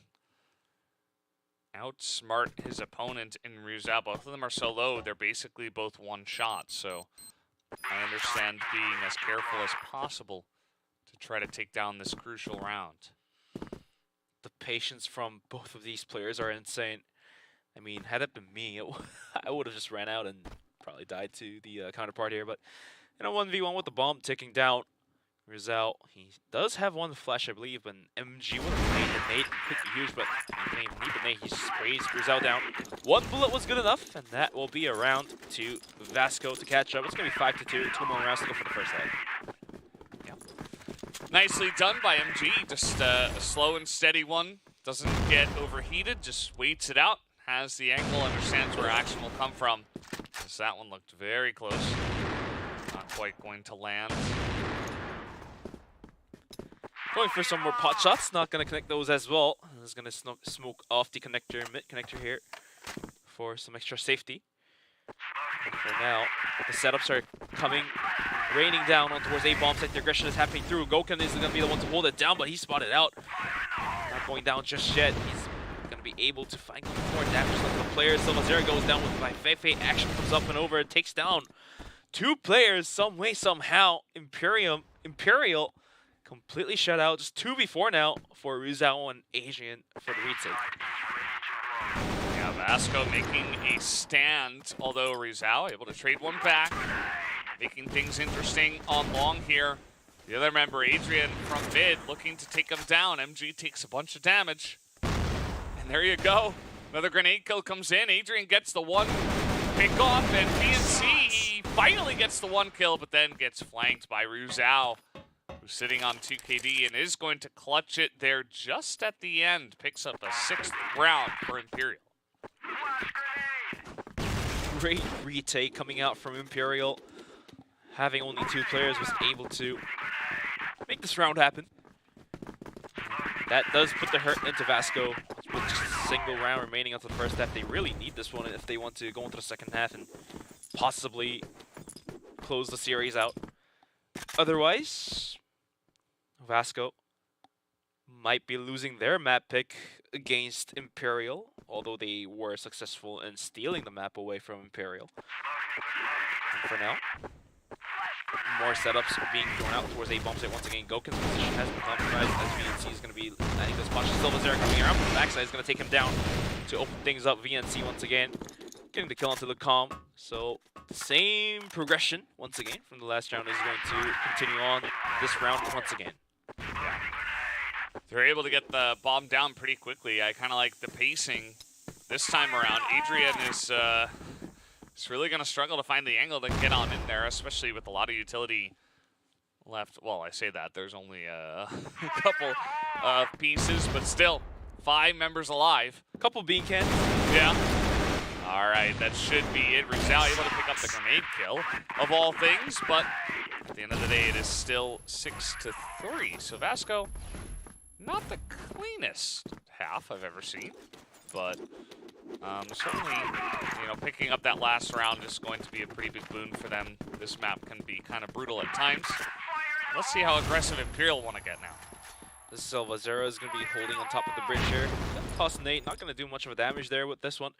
outsmart his opponent in Ruzal. Both of them are so low, they're basically both one shot. So I understand being as careful as possible to try to take down this crucial round. The patience from both of these players are insane. I mean, had it been me, I would have just ran out and probably died to the counterpart here. But in a 1v1 with the bomb ticking down, Ruzal, he does have one flash, I believe, and MG would have made the nade could be huge, but he didn't even need the nade. He sprays Ruzal down. 1 bullet was good enough, and that will be a round to VASCO to catch up. It's going to be 5-2, 2 more rounds to go for the first half. Nicely done by MG, just a slow and steady one. Doesn't get overheated, just waits it out. Has the angle, understands where action will come from. Because that one looked very close. Not quite going to land. Going for some more pot shots, not going to connect those as well. He's going to smoke off the connector, mid connector here for some extra safety. And for now, the setups are coming, raining down on towards A bomb site. The aggression is happening through. Goken is going to be the one to hold it down, but he's spotted out. Not going down just yet. He's going to be able to find more damage on the players. Silvazera goes down with my Fefe. Action comes up and over. It takes down 2 players some way, somehow. Imperial completely shut out. Just 2v4 now for Ruzal and Adrian for the retake. Yeah, VASCO making a stand, although Ruzal able to trade one back, making things interesting on long here. The other member, Adrian, from mid, looking to take him down. MG takes a bunch of damage. And there you go. Another grenade kill comes in. Adrian gets the one pick off, and VNC finally gets the 1 kill, but then gets flanked by Ruzal, who's sitting on 2 KD and is going to clutch it there just at the end. Picks up a 6th round for Imperial. Great retake coming out from Imperial. Having only 2 players was able to make this round happen. That does put the hurt into VASCO with just a single round remaining until the first half. They really need this one if they want to go into the second half and possibly close the series out. Otherwise, VASCO might be losing their map pick against Imperial, although they were successful in stealing the map away from Imperial. And for now, more setups being thrown out towards A bomb site. Once again, Goken's position has been compromised as VNC is going to be landing this punch. Silvazera coming around from the backside is going to take him down to open things up. VNC once again getting the kill onto the calm. So same progression once again from the last round is going to continue on this round once again. Yeah. They're able to get the bomb down pretty quickly. I kind of like the pacing this time around. Adrian is really going to struggle to find the angle to get on in there, especially with a lot of utility left. Well, I say that. There's only a couple of pieces, but still, 5 members alive. A couple bean cans. Yeah. All right, that should be it. Ruzal able to pick up the grenade kill, of all things, but at the end of the day, it is still 6-3. So VASCO, not the cleanest half I've ever seen, but Certainly, you know, picking up that last round is going to be a pretty big boon for them. This map can be kind of brutal at times. Let's see how aggressive Imperial want to get now. This CYTREX is going to be holding on top of the bridge here. Toss Nate, not going to do much of a damage there with this one.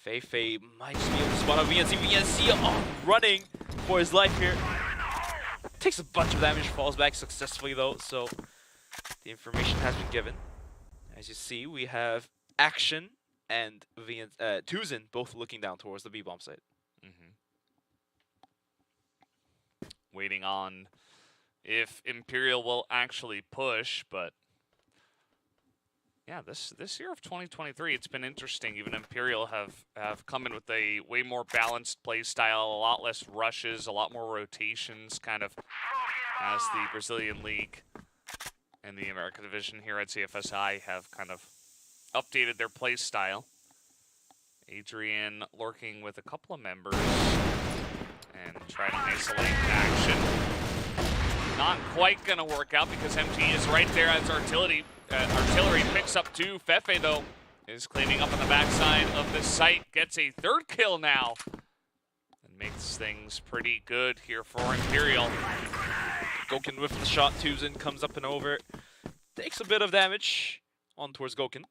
Feifei might just be able to spawn on VNC. VNC running for his life here. Takes a bunch of damage, falls back successfully though, so the information has been given. As you see, we have Action and Tuzin both looking down towards the B-bomb site. Waiting on if Imperial will actually push, but yeah, this year of 2023, it's been interesting. Even Imperial have come in with a way more balanced play style, a lot less rushes, a lot more rotations, kind of as the Brazilian League and the America Division here at CFSI have kind of updated their play style. Adrian lurking with a couple of members and trying to isolate Action. Not quite going to work out because MG is right there as artillery picks up two. Feifei, though, is cleaning up on the backside of the site. Gets a third kill now. And makes things pretty good here for Imperial. Goken with the shot. Tuzin comes up and over. Takes a bit of damage on towards Goken.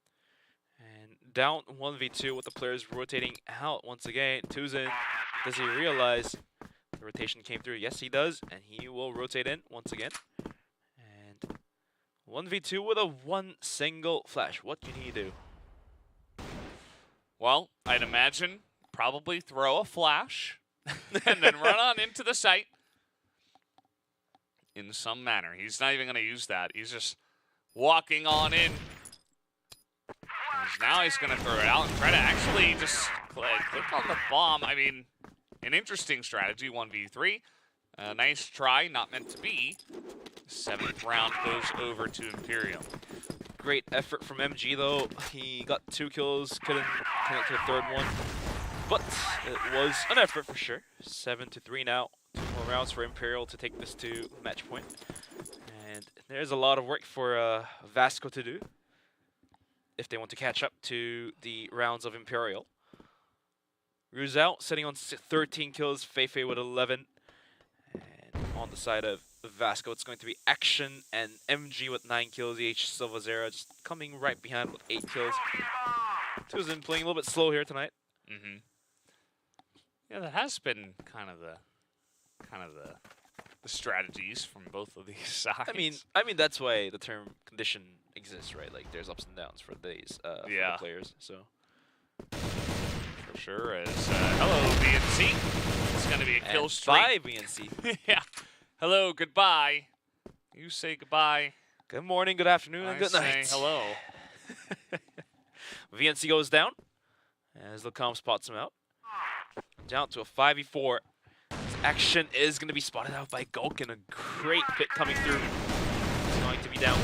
And down 1v2 with the players rotating out once again. Tuzin, does he realize the rotation came through? Yes, he does. And he will rotate in once again. And 1v2 with a one single flash. What can he do? Well, I'd imagine probably throw a flash and then run on into the site in some manner. He's not even going to use that. He's just walking on in. Now he's going to throw it out and try to actually just click on the bomb. I mean, an interesting strategy, 1v3. Nice try, not meant to be. 7th round goes over to Imperial. Great effort from MG though. He got 2 kills, couldn't connect to the third one. But it was an effort for sure. 7-3 now. 2 more rounds for Imperial to take this to match point. And there's a lot of work for VASCO to do if they want to catch up to the rounds of Imperial. Ruzal sitting on 13 kills, Feifei with 11. And on the side of VASCO, it's going to be Action and MG with 9 kills each. CYTREX just coming right behind with 8 kills. Tuzin playing a little bit slow here tonight. Yeah, that has been kind of the strategies from both of these sides. I mean that's why the term condition exists, right? Like there's ups and downs for these for the players. So for sure, as hello VNC, it's going to be a kill streak. Bye VNC. Yeah. Hello, goodbye. You say goodbye. Good morning, good afternoon, and good night. Say hello. VNC goes down as Lacombe spots him out. Down to a 5v4. Action is going to be spotted out by Goken. A great pick coming through. He's going to be down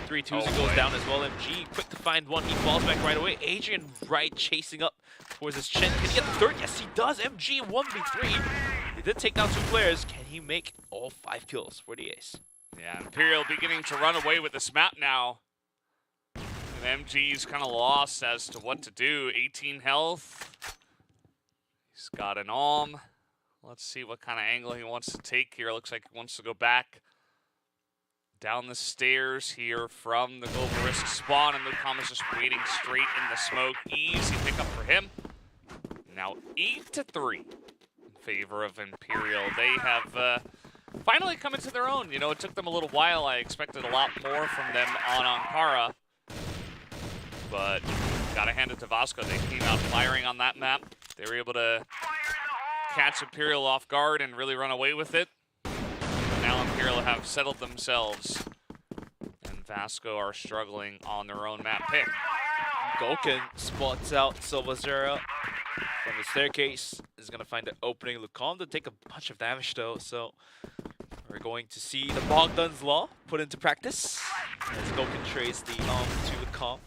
3. Tuzin goes down as well. MG quick to find one. He falls back right away. Adrian right chasing up towards his chin. Can he get the third? Yes, he does. MG 1v3. He did take down 2 players. Can he make all 5 kills for the ace? Yeah, Imperial beginning to run away with this map now. And MG's kind of lost as to what to do. 18 health. He's got an Alm. Let's see what kind of angle he wants to take here. Looks like he wants to go back down the stairs here from the global risk spawn, and Lucom is just waiting straight in the smoke. Easy pickup for him. Now 8-3 in favor of Imperial. They have finally come into their own. You know, it took them a little while. I expected a lot more from them on Ankara, but gotta hand it to VASCO. They came out firing on that map. They were able to catch Imperial off guard and really run away with it. Now Imperial have settled themselves, and VASCO are struggling on their own map pick. Goken spots out CYTREX from the staircase. Is going to find an opening. Lacombe to take a bunch of damage though, so we're going to see the Bogdan's Law put into practice as Goken trades the to Lacombe.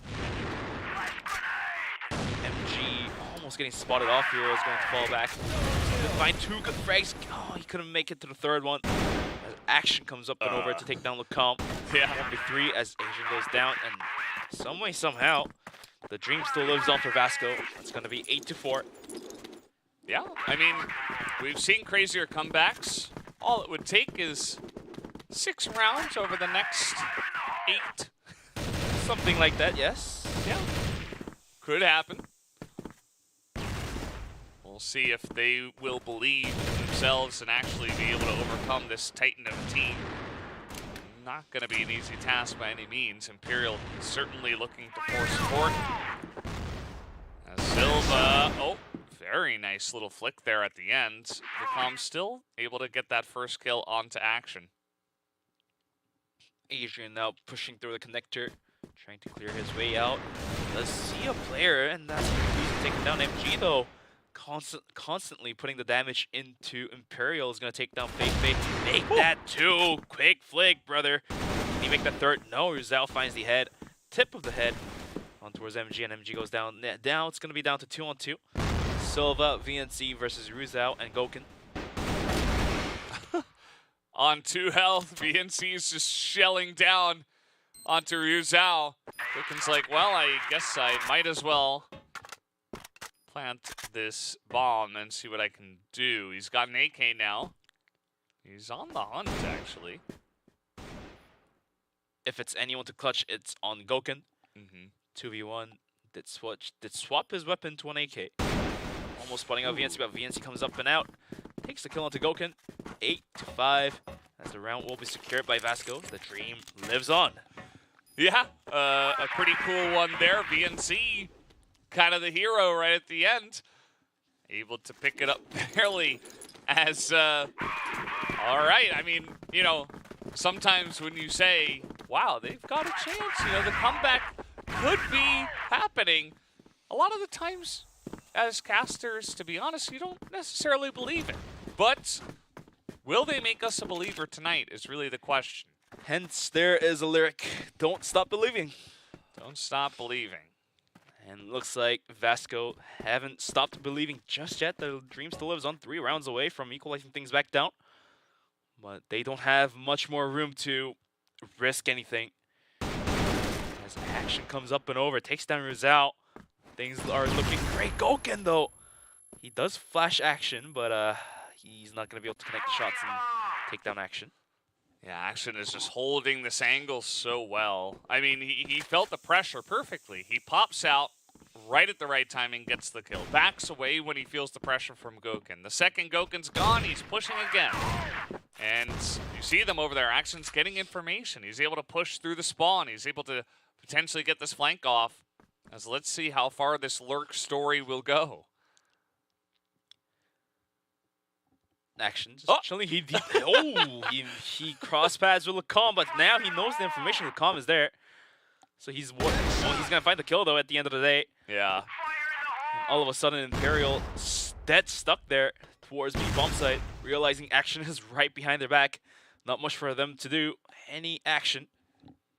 MG almost getting spotted off here. Is going to fall back. Find 2 good frags. Oh, he couldn't make it to the third one. As Action comes up and over to take down Lacombe. Yeah. 1v3 as Asian goes down, and some way, somehow, The dream still lives on for VASCO. It's going to be 8-4. Yeah, I mean, we've seen crazier comebacks. All it would take is 6 rounds over the next 8. Something like that, yes. Yeah, could happen. We'll see if they will believe in themselves and actually be able to overcome this titan of a team. Not going to be an easy task by any means. Imperial certainly looking to force support. As Silva, oh, very nice little flick there at the end. Vicom still able to get that first kill onto action. Adrian now pushing through the connector, trying to clear his way out. Let's see a player, and that's taking down MG though. Constantly putting the damage into Imperial is going to take down Fei. Make that 2. Quick flick, brother. Can he make the 3rd? No, Rizal finds the head. Tip of the head on towards MG, and MG goes down. Now it's going to be down to 2-on-2. Silva, VNC versus Rizal and Goken. On 2 health, VNC is just shelling down onto Rizal. Goken's like, well, I guess I might as well plant this bomb and see what I can do. He's got an AK now. He's on the hunt, actually. If it's anyone to clutch, it's on Goken. 2v1. Did swap his weapon to an AK. Almost spotting out VNC, but VNC comes up and out. Takes the kill onto Goken. 8-5. As the round will be secured by VASCO. The dream lives on. Yeah, a pretty cool one there. VNC, kind of the hero right at the end. Able to pick it up barely as, all right, I mean, you know, sometimes when you say, wow, they've got a chance, you know, the comeback could be happening. A lot of the times, as casters, to be honest, you don't necessarily believe it. But will they make us a believer tonight is really the question. Hence, there is a lyric, don't stop believing. Don't stop believing. And looks like VASCO haven't stopped believing just yet. The dream still lives on, 3 rounds away from equalizing things back down. But they don't have much more room to risk anything. As action comes up and over, takes down Rizal. Things are looking great. Goken, though. He does flash action, but he's not going to be able to connect shots and take down action. Yeah, Action is just holding this angle so well. I mean, he felt the pressure perfectly. He pops out right at the right timing, gets the kill. Backs away when he feels the pressure from Goken. The second Goken's gone, he's pushing again. And you see them over there. Action's getting information. He's able to push through the spawn. He's able to potentially get this flank off. As let's see how far this lurk story will go. Action. Actually, he cross paths with Lacombe, but now he knows the information. Lacombe is there, so he's gonna find the kill though at the end of the day. Yeah. And all of a sudden, Imperial dead stuck there towards B bomb site, realizing Action is right behind their back. Not much for them to do. Any action.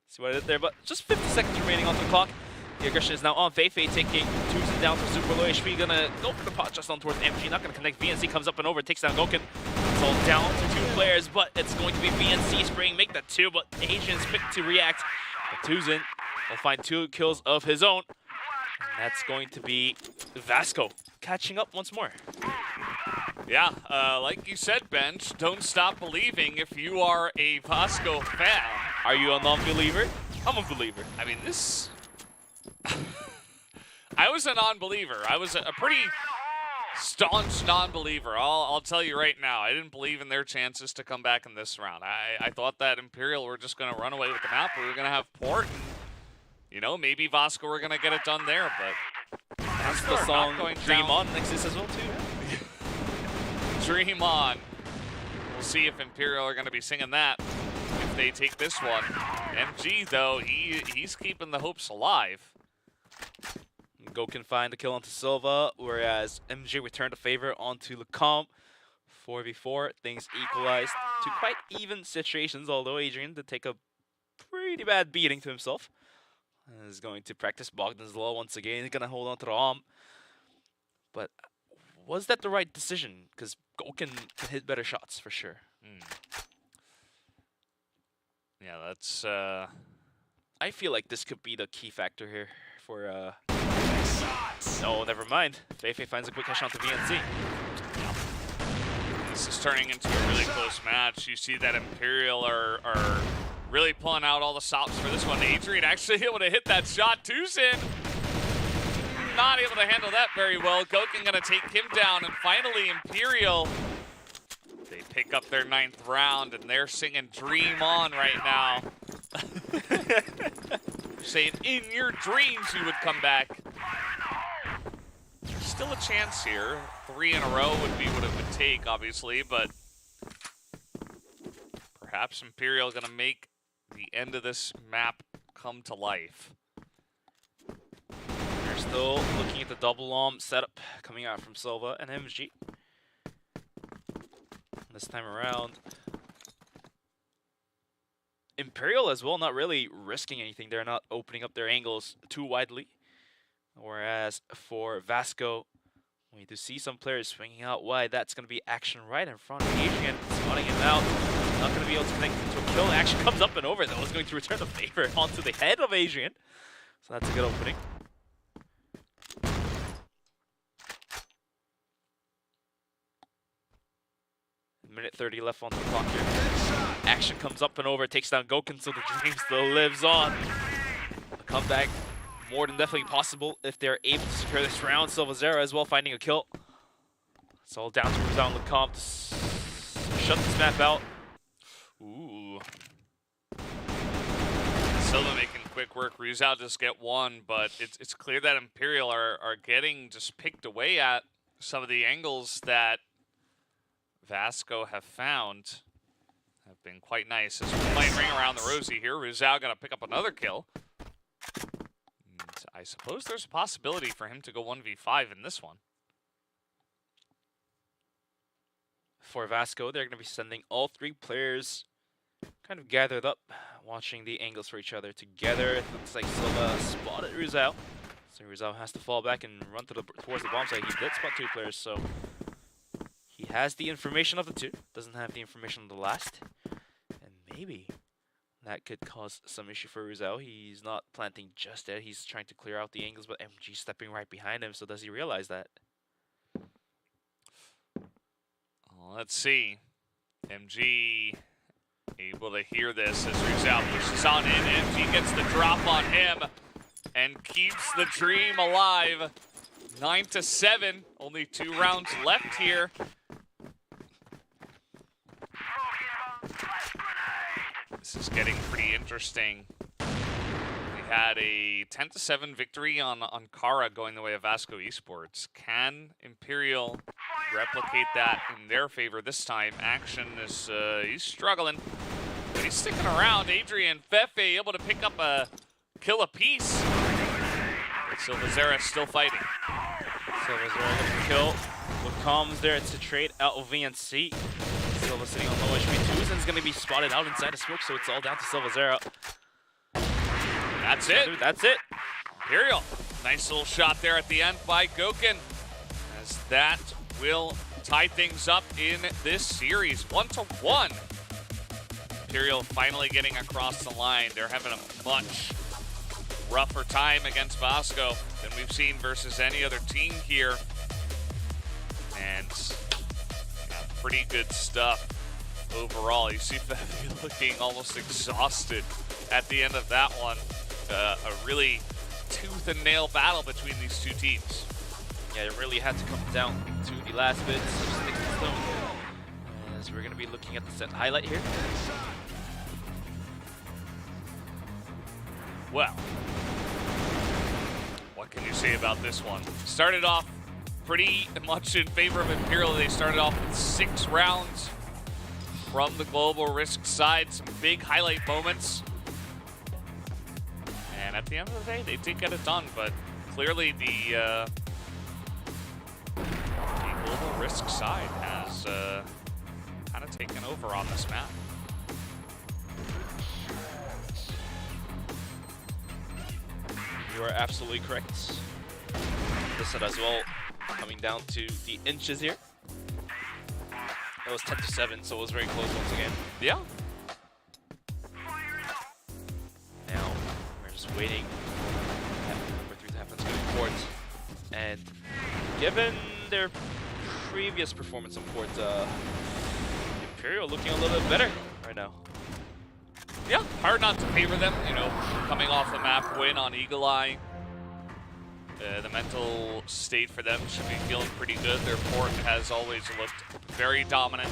See what I did there, but just 50 seconds remaining on the clock. The aggression is now on. Fei taking Tucson down for super low HP. Gonna go for the pot just on towards MG. Not gonna connect. VNC comes up and over. Takes down Goken. It's all down to 2 players, but it's going to be VNC spraying. Make that 2, but Adrian's quick to react. But Tucson will find 2 kills of his own. And that's going to be VASCO catching up once more. Yeah, like you said, Bench, don't stop believing if you are a VASCO fan. Are you a non-believer? I'm a believer. I mean, this... I was a non-believer. I was a pretty staunch non-believer. I'll tell you right now. I didn't believe in their chances to come back in this round. I thought that Imperial were just going to run away with the map. We were going to have port. And, you know, maybe VASCO were going to get it done there, but... That's the song Dream On exists as well, too. Dream On. We'll see if Imperial are going to be singing that if they take this one. MG, though, he's keeping the hopes alive. Go can find the kill onto Silva, whereas MG returned a favor onto Lacombe. 4v4, things equalized to quite even situations, although Adrian did take a pretty bad beating to himself. Is going to practice Bogdan's Law once again. He's going to hold on to the arm. But was that the right decision? Because Goken can hit better shots, for sure. Yeah, that's... I feel like this could be the key factor here for Oh, never mind. Feifei finds a quick headshot to VNC. This is turning into a really close match. You see that Imperial are really pulling out all the stops for this one. Adrian actually able to hit that shot. Tuzin not able to handle that very well. Goken gonna take him down, and finally Imperial, they pick up their 9th round, and they're singing Dream On right now. Saying, in your dreams you would come back. There's still a chance here. 3 in a row would be what it would take, obviously, but perhaps Imperial gonna make the end of this map come to life. They're still looking at the double setup coming out from Silva and MG. This time around, Imperial as well, not really risking anything. They're not opening up their angles too widely. Whereas for VASCO, we do see some players swinging out wide. That's going to be action right in front of Adrian, spotting him out. Not going to be able to connect into a kill. Action comes up and over, though. It's going to return the favor onto the head of Adrian. So that's a good opening. Minute 30 left on the clock here. Action comes up and over, takes down Goken, so the dream still lives on. A comeback more than definitely possible if they're able to secure this round. Silvazera as well finding a kill. It's all down to Rizal and Lecomte to shut this map out. Ooh. Silva making quick work. Rizal just get one, but it's clear that Imperial are getting just picked away at some of the angles that VASCO have found. Have been quite nice. As we're playing ring around the rosy here, Rizal gonna pick up another kill. And I suppose there's a possibility for him to go 1v5 in this one. For VASCO, they're gonna be sending all 3 players kind of gathered up, watching the angles for each other together. It looks like Silva spotted Rizal. So Rizal has to fall back and run towards the bomb site. He did spot 2 players, so he has the information of the 2, doesn't have the information of the last. And maybe that could cause some issue for Rizal. He's not planting just yet. He's trying to clear out the angles, but MG stepping right behind him. So does he realize that? Let's see. MG able to hear this as Rizal pushes on in. MG gets the drop on him and keeps the dream alive. 9-7, only 2 rounds left here. This is getting pretty interesting. We had a 10-7 victory on Kara going the way of VASCO Esports. Can Imperial replicate that in their favor this time? Action is, he's struggling, but he's sticking around. Adrian, Feifei able to pick up a kill apiece. But Silvazera still fighting. Silvazera gonna kill. Lecomte's there to trade out of VNC. Silva sitting on low HP. Tuzin's gonna be spotted out inside the smoke, so it's all down to Silvazera. That's it. That's it. Imperial. Nice little shot there at the end by Goken, as that will tie things up in this series. 1-1. Imperial finally getting across the line. They're having a much rougher time against VASCO than we've seen versus any other team here. And pretty good stuff overall. You see Feifei looking almost exhausted at the end of that one. A really tooth and nail battle between these 2 teams. Yeah, it really had to come down to the last bits of sticks and stones. As we're going to be looking at the set highlight here. Well, what can you say about this one? Started off pretty much in favor of Imperial. They started off with 6 rounds from the global risk side. Some big highlight moments. And at the end of the day, they did get it done, but clearly the global risk side has kind of taken over on this map. You are absolutely correct. This set as well, coming down to the inches here. It was 10-7, so it was very close once again. Yeah. Now, we're just waiting for number 3 to happen. It's going forward. And given their previous performance on court, Imperial looking a little bit better right now. Yeah, hard not to favor them, you know, coming off the map win on Eagle Eye. The mental state for them should be feeling pretty good. Their port has always looked very dominant.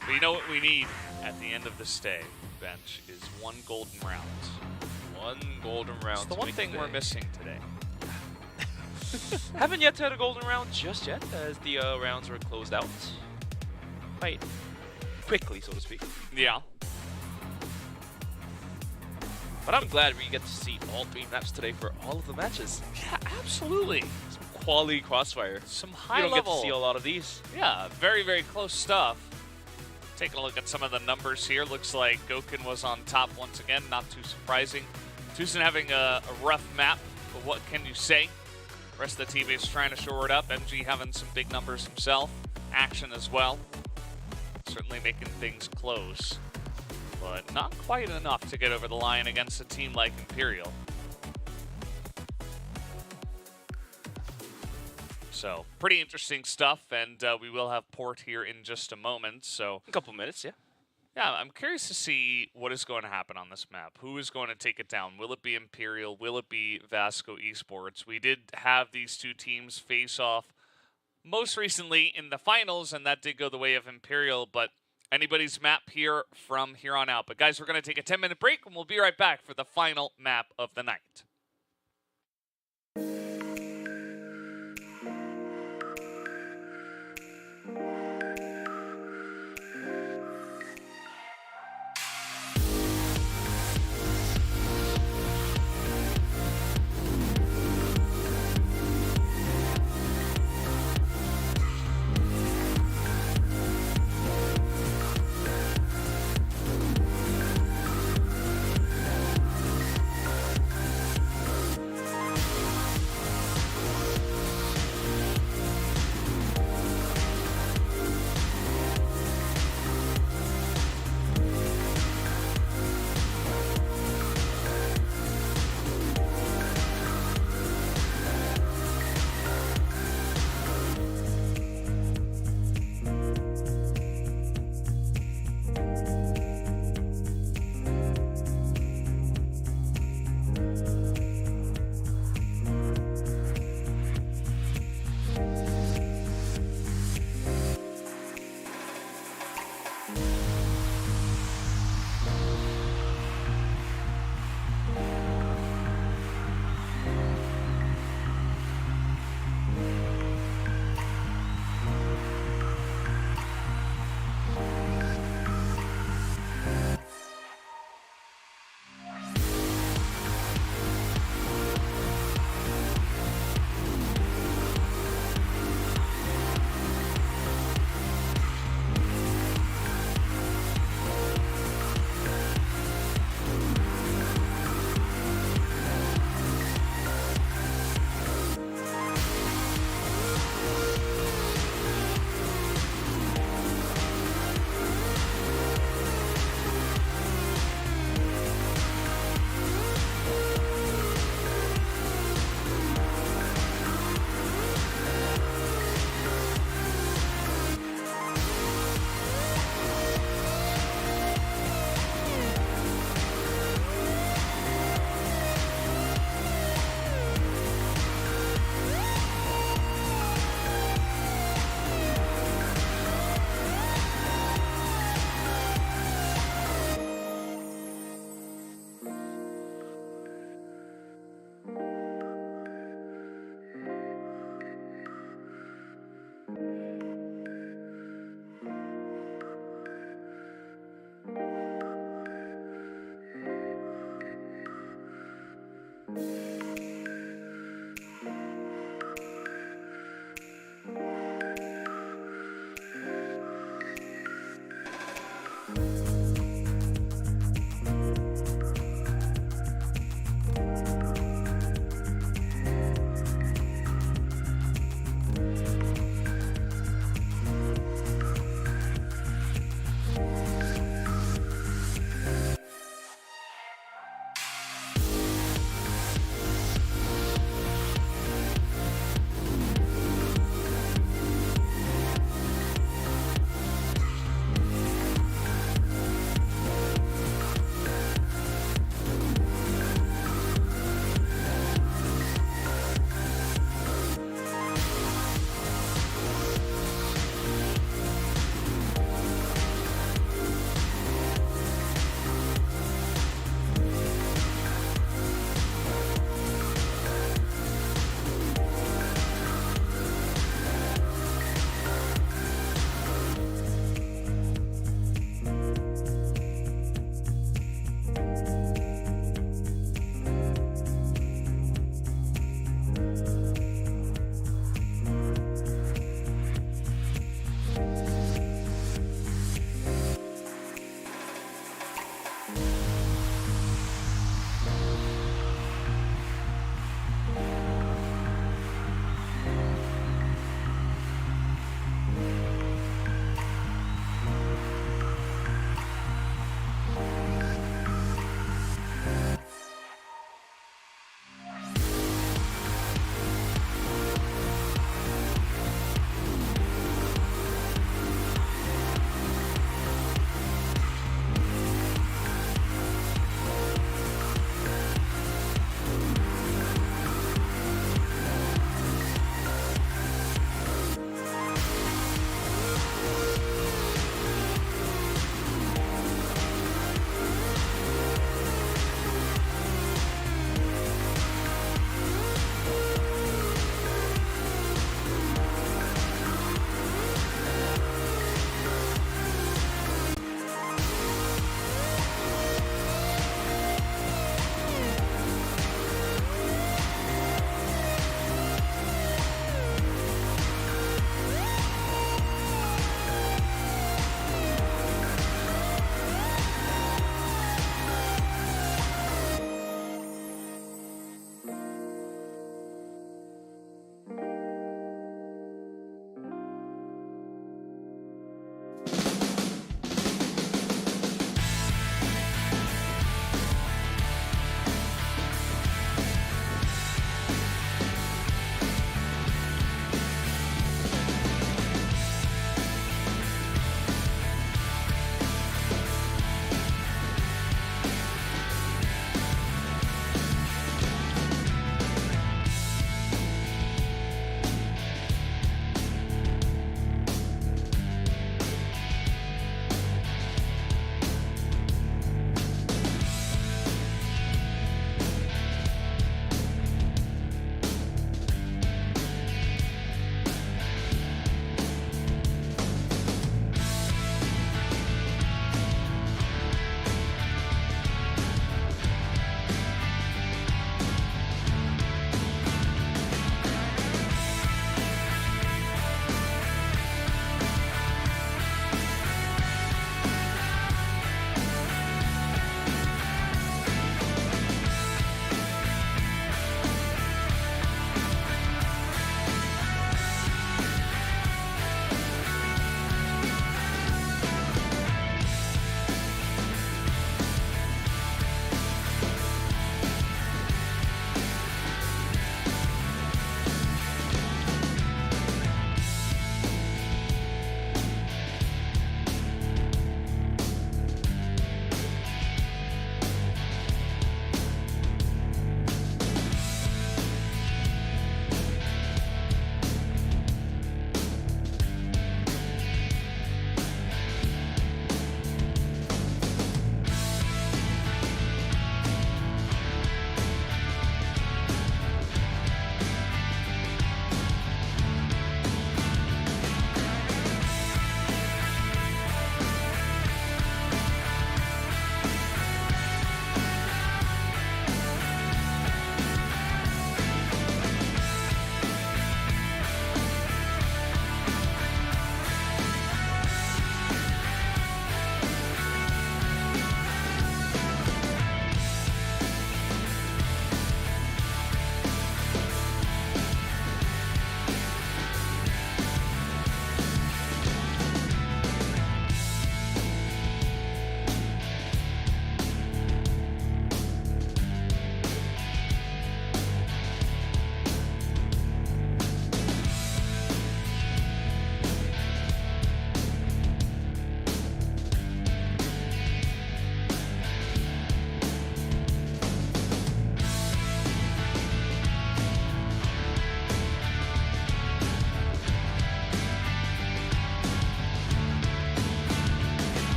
But you know what we need at the end of this day, bench, is one golden round. One golden round. It's the one thing we're missing today. Haven't yet had a golden round just yet, as the rounds were closed out quite quickly, so to speak. Yeah. But I'm glad we get to see all 3 maps today for all of the matches. Yeah, absolutely. Some quality crossfire. Some You high don't level. get to see a lot of these. Yeah, very, very close stuff. Taking a look at some of the numbers here. Looks like Goken was on top once again. Not too surprising. Tucson having a rough map, but what can you say? The rest of the team is trying to shore it up. MG having some big numbers himself. Action as well. Certainly making things close. But not quite enough to get over the line against a team like Imperial. So, pretty interesting stuff, and we will have Port here in just a moment. So, A couple minutes, yeah. yeah, I'm curious to see what is going to happen on this map. Who is going to take it down? Will it be Imperial? Will it be VASCO Esports? We did have these two teams face off most recently in the finals, and that did go the way of Imperial, but anybody's map here from here on out. But guys, we're going to take a 10-minute break, and we'll be right back for the final map of the night.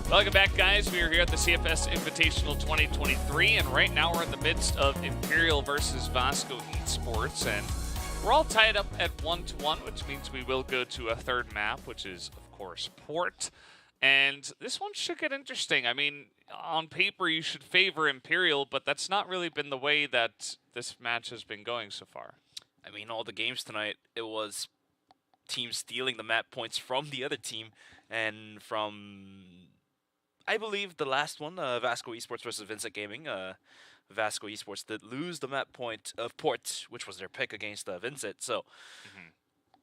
Welcome back, guys. We are here at the CFS Invitational 2023, and right now we're in the midst of Imperial versus VASCO ESPORTS, and we're all tied up at 1-1, which means we will go to a third map, which is, of course, Port. And this one should get interesting. I mean, on paper, you should favor Imperial, but that's not really been the way that this match has been going so far. I mean, all the games tonight, it was teams stealing the map points from the other team, and from, I believe, the last one, VASCO ESPORTS versus VINCIT Gaming. VASCO ESPORTS did lose the map point of Port, which was their pick against VINCIT. So,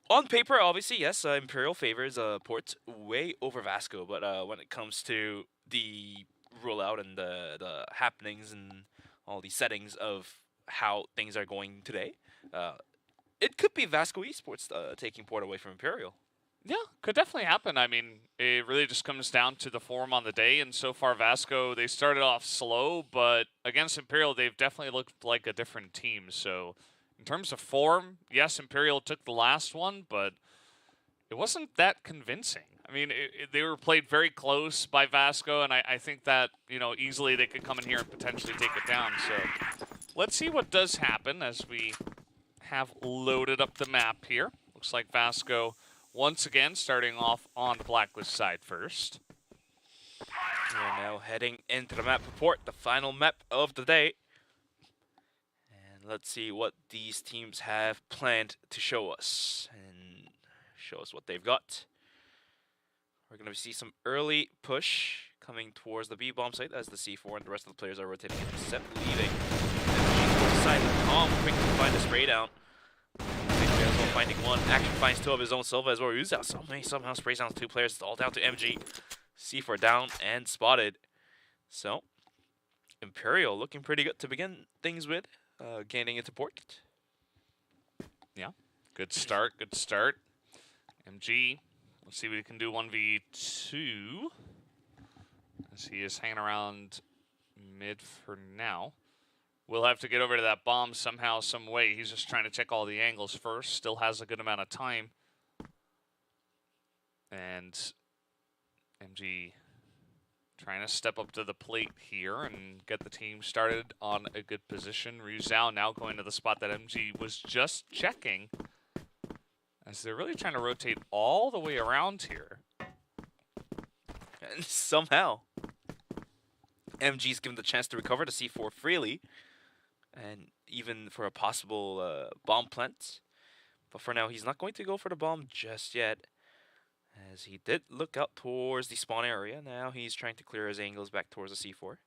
on paper, obviously, yes, Imperial favors Port way over VASCO, but when it comes to the rollout and the happenings and all the settings of how things are going today, it could be VASCO ESPORTS taking Port away from Imperial. Yeah, could definitely happen. I mean, it really just comes down to the form on the day, and so far VASCO, they started off slow, but against Imperial, they've definitely looked like a different team. So in terms of form, yes, Imperial took the last one, but it wasn't that convincing. I mean, they were played very close by VASCO, and I think that, you know, easily they could come in here and potentially take it down. So let's see what does happen as we have loaded up the map here. Looks like VASCO once again starting off on the blacklist side first. We're now heading into the map report, the final map of the day. And let's see what these teams have planned to show us and show us what they've got. We're going to see some early push coming towards the B-bomb site as the C4 and the rest of the players are rotating except leaving. Side of Calm, quick to find a spray down. As well, finding one, actually finds two of his own. Silva as well. Ruzao somehow sprays down two players. It's all down to MG. C4 down and spotted. So, Imperial looking pretty good to begin things with, gaining into Port. Yeah, good start, good start. MG, let's see what he can do 1v2. As he is hanging around mid for now. We'll have to get over to that bomb somehow, some way. He's just trying to check all the angles first. Still has a good amount of time. And MG trying to step up to the plate here and get the team started on a good position. Ruzao now going to the spot that MG was just checking, as they're really trying to rotate all the way around here. And somehow, MG's given the chance to recover the C4 freely. And even for a possible bomb plant. But for now, he's not going to go for the bomb just yet, as he did look out towards the spawn area. Now he's trying to clear his angles back towards the C4.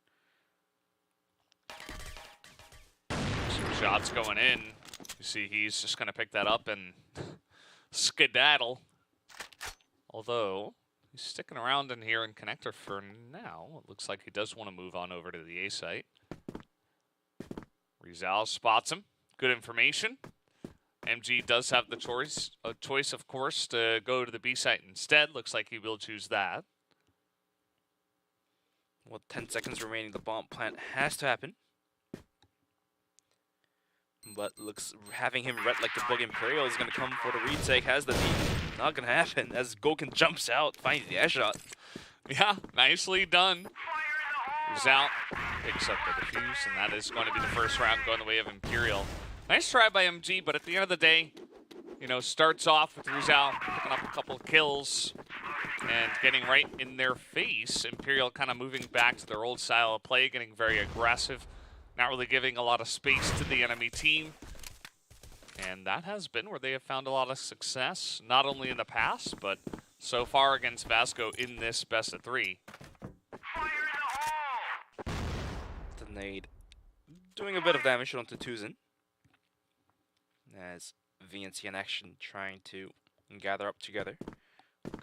Some shots going in. You see he's just going to pick that up and skedaddle. Although, he's sticking around in here in connector for now. It looks like he does want to move on over to the A site. Rizal spots him. Good information. MG does have the choice, of course, to go to the B site instead. Looks like he will choose that. Well, 10 seconds remaining. The bomb plant has to happen. But looks having him red like the bug. Imperial is going to come for the retake. Has the lead. Not going to happen as Goken jumps out, finds the air shot. Yeah, nicely done. Rizal picks up the defuse, and that is going to be the first round going the way of Imperial. Nice try by MG, but at the end of the day, you know, starts off with Rizal picking up a couple of kills and getting right in their face. Imperial kind of moving back to their old style of play, getting very aggressive, not really giving a lot of space to the enemy team. And that has been where they have found a lot of success, not only in the past, but so far against VASCO in this best of 3. The nade doing a bit of damage onto Tuzin, as VNC in action trying to gather up together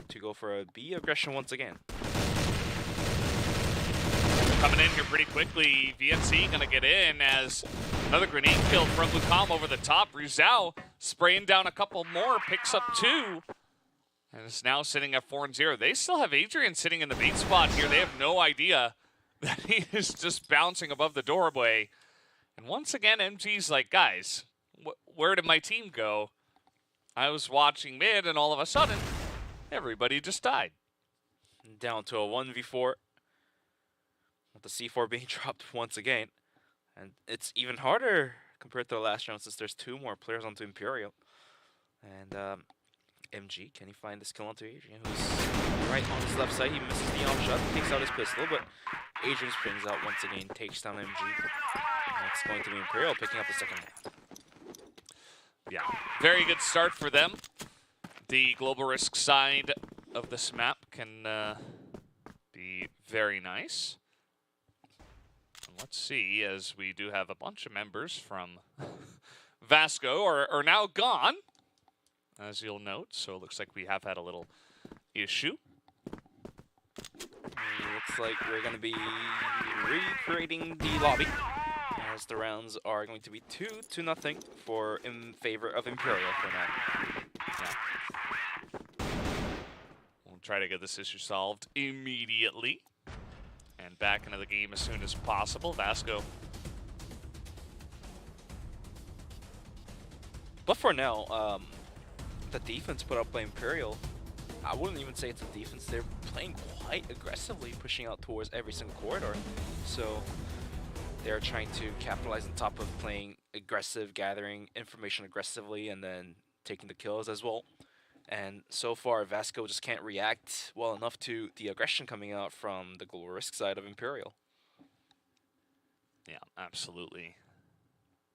to go for a B aggression once again. Coming in here pretty quickly, VNC gonna get in as another grenade kill from Lucam over the top. Rizal spraying down a couple more, picks up 2, and is now sitting at 4-0. They still have Adrian sitting in the bait spot here. They have no idea that he is just bouncing above the doorway. And once again, MG's like, guys, where did my team go? I was watching mid, and all of a sudden, everybody just died. down to a 1v4. With the C4 being dropped once again. And it's even harder compared to the last round since there's 2 more players onto Imperial. And MG, can he find this kill onto Adrian, who's right on his left side? He misses the arm shot, takes out his pistol, but Adrian springs out once again, takes down MG. And it's going to be Imperial picking up the second round. Yeah, very good start for them. The global risk side of this map can be very nice. And let's see, as we do have a bunch of members from VASCO are now gone, as you'll note. So it looks like we have had a little issue. Looks like we're going to be recreating the lobby, as the rounds are going to be 2-0 in favor of Imperial for now. Yeah. We'll try to get this issue solved immediately and back into the game as soon as possible. VASCO. But for now, the defense put up by Imperial, I wouldn't even say it's a defense. They're playing quite aggressively, pushing out towards every single corridor. So they're trying to capitalize on top of playing aggressive, gathering information aggressively, and then taking the kills as well. And so far, VASCO just can't react well enough to the aggression coming out from the global risk side of Imperial. Yeah, absolutely.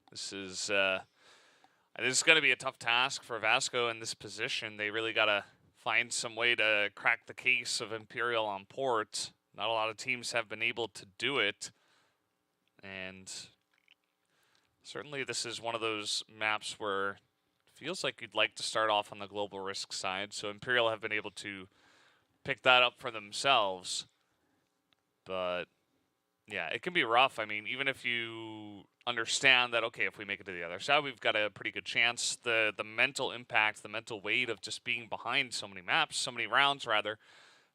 This is going to be a tough task for VASCO in this position. They really got to find some way to crack the case of Imperial on port. Not a lot of teams have been able to do it. And certainly this is one of those maps where it feels like you'd like to start off on the global risk side. So Imperial have been able to pick that up for themselves. But yeah, it can be rough. I mean, even if you understand that, okay, if we make it to the other side, we've got a pretty good chance. The mental impact, the mental weight of just being behind so many maps, so many rounds rather,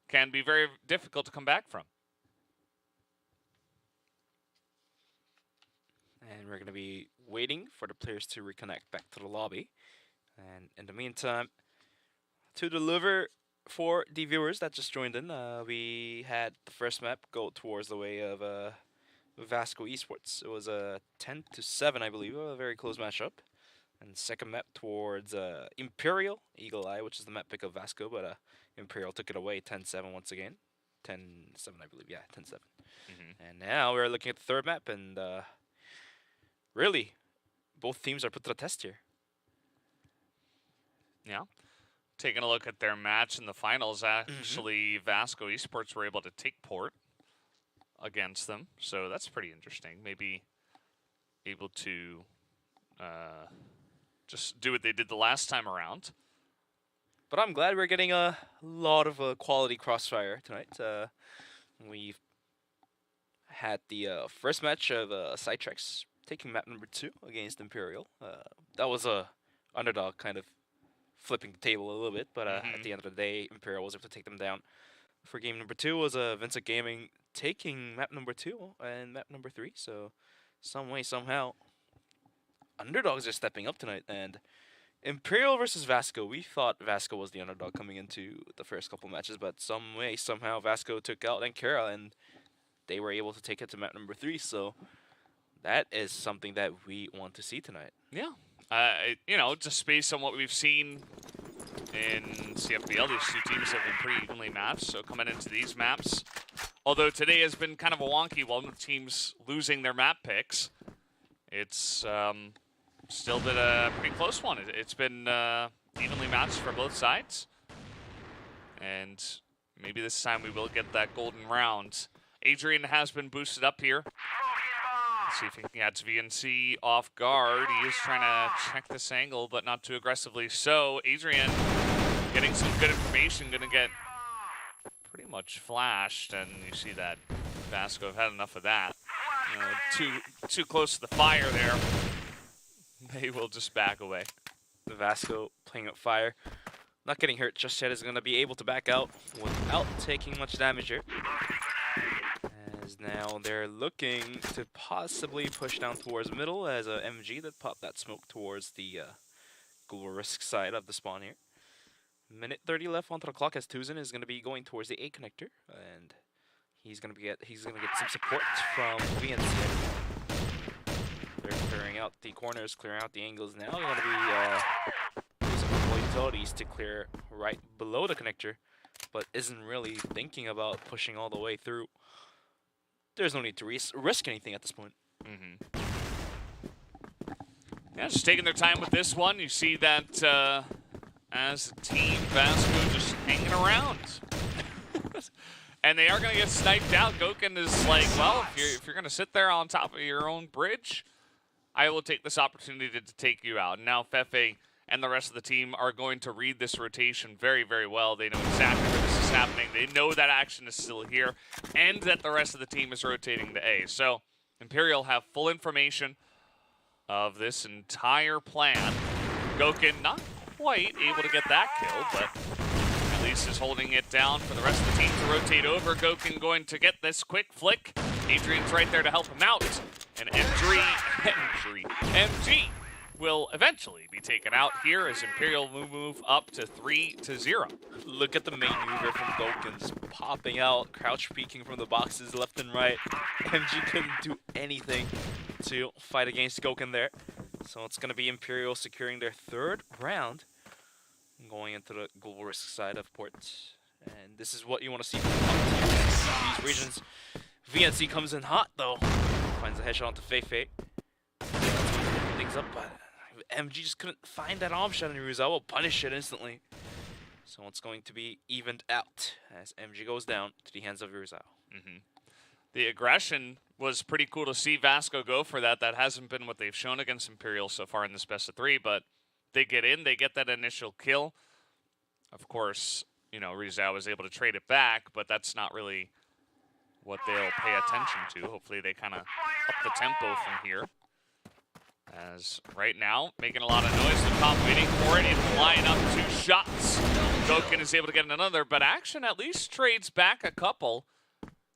can be very difficult to come back from. And we're going to be waiting for the players to reconnect back to the lobby. And in the meantime, to deliver for the viewers that just joined in, we had the first map go towards the way of VASCO Esports. It was a 10-7, I believe, a very close matchup. And second map towards Imperial, Eagle Eye, which is the map pick of VASCO, but Imperial took it away 10-7 once again. 10-7, I believe, yeah, 10-7. And now we're looking at the third map, and really, both teams are put to the test here. Yeah. Taking a look at their match in the finals, actually, VASCO Esports were able to take port against them. So that's pretty interesting. Maybe able to just do what they did the last time around. But I'm glad we're getting a lot of quality crossfire tonight. We've had the first match of CYTREX taking map number 2 against Imperial. That was a underdog kind of flipping the table a little bit, but at the end of the day, Imperial was able to take them down. For game number 2 was VINCIT Gaming taking map number 2 and map number 3. So some way, somehow, underdogs are stepping up tonight. And Imperial versus VASCO, we thought VASCO was the underdog coming into the first couple matches, but some way, somehow, VASCO took out Ankara, and they were able to take it to map number 3. So that is something that we want to see tonight. Yeah. You know, just based on what we've seen in CFBL, these two teams have been pretty evenly matched. So coming into these maps, although today has been kind of a wonky one with teams losing their map picks, it's still been a pretty close one. It's been evenly matched for both sides. And maybe this time we will get that golden round. Adrian has been boosted up here. Let's see if he can catch VNC off guard. He is trying to check this angle, but not too aggressively. So Adrian getting some good information, going to get pretty much flashed, and you see that VASCO have had enough of that. You know, too close to the fire there. They will just back away. The VASCO playing up fire, not getting hurt just yet, is going to be able to back out without taking much damage here. As now they're looking to possibly push down towards the middle as a MG that popped that smoke towards the global risk side of the spawn here. Minute 30 left onto the clock as Tuzin is going to be going towards the A connector, and he's going to get some support from VNC. They're clearing out the corners, clearing out the angles now. They're going to be using some utilities to clear right below the connector, but isn't really thinking about pushing all the way through. There's no need to risk anything at this point. Yeah, just taking their time with this one. You see that as a team, VASCO just hanging around. And they are going to get sniped out. Goken is like, well, if you're going to sit there on top of your own bridge, I will take this opportunity to take you out. And now Fefe and the rest of the team are going to read this rotation very, very well. They know exactly where this is happening. They know that action is still here and that the rest of the team is rotating to A. So Imperial have full information of this entire plan. Goken not quite able to get that kill, but at least is holding it down for the rest of the team to rotate over. Goken going to get this quick flick. Adrian's right there to help him out. And MG will eventually be taken out here as Imperial move up to 3-0. Look at the main mover from Goken, just popping out, crouch peeking from the boxes left and right. MG couldn't do anything to fight against Goken there. So it's going to be Imperial securing their third round, going into the global risk side of port. And this is what you want to see from these regions. VNC comes in hot though. Finds a headshot onto Feifei. Things up, but MG just couldn't find that arm shot, and Rizal will punish it instantly. So it's going to be evened out as MG goes down to the hands of Rizal. The aggression was pretty cool to see VASCO go for that. That hasn't been what they've shown against Imperial so far in this best of 3, but they get in, they get that initial kill. Of course, you know, Rizal was able to trade it back, but that's not really what they'll pay attention to. Hopefully they kind of up the tempo from here. As right now, making a lot of noise, the top waiting for it, and line up 2 shots. Goken is able to get another, but Action at least trades back a couple.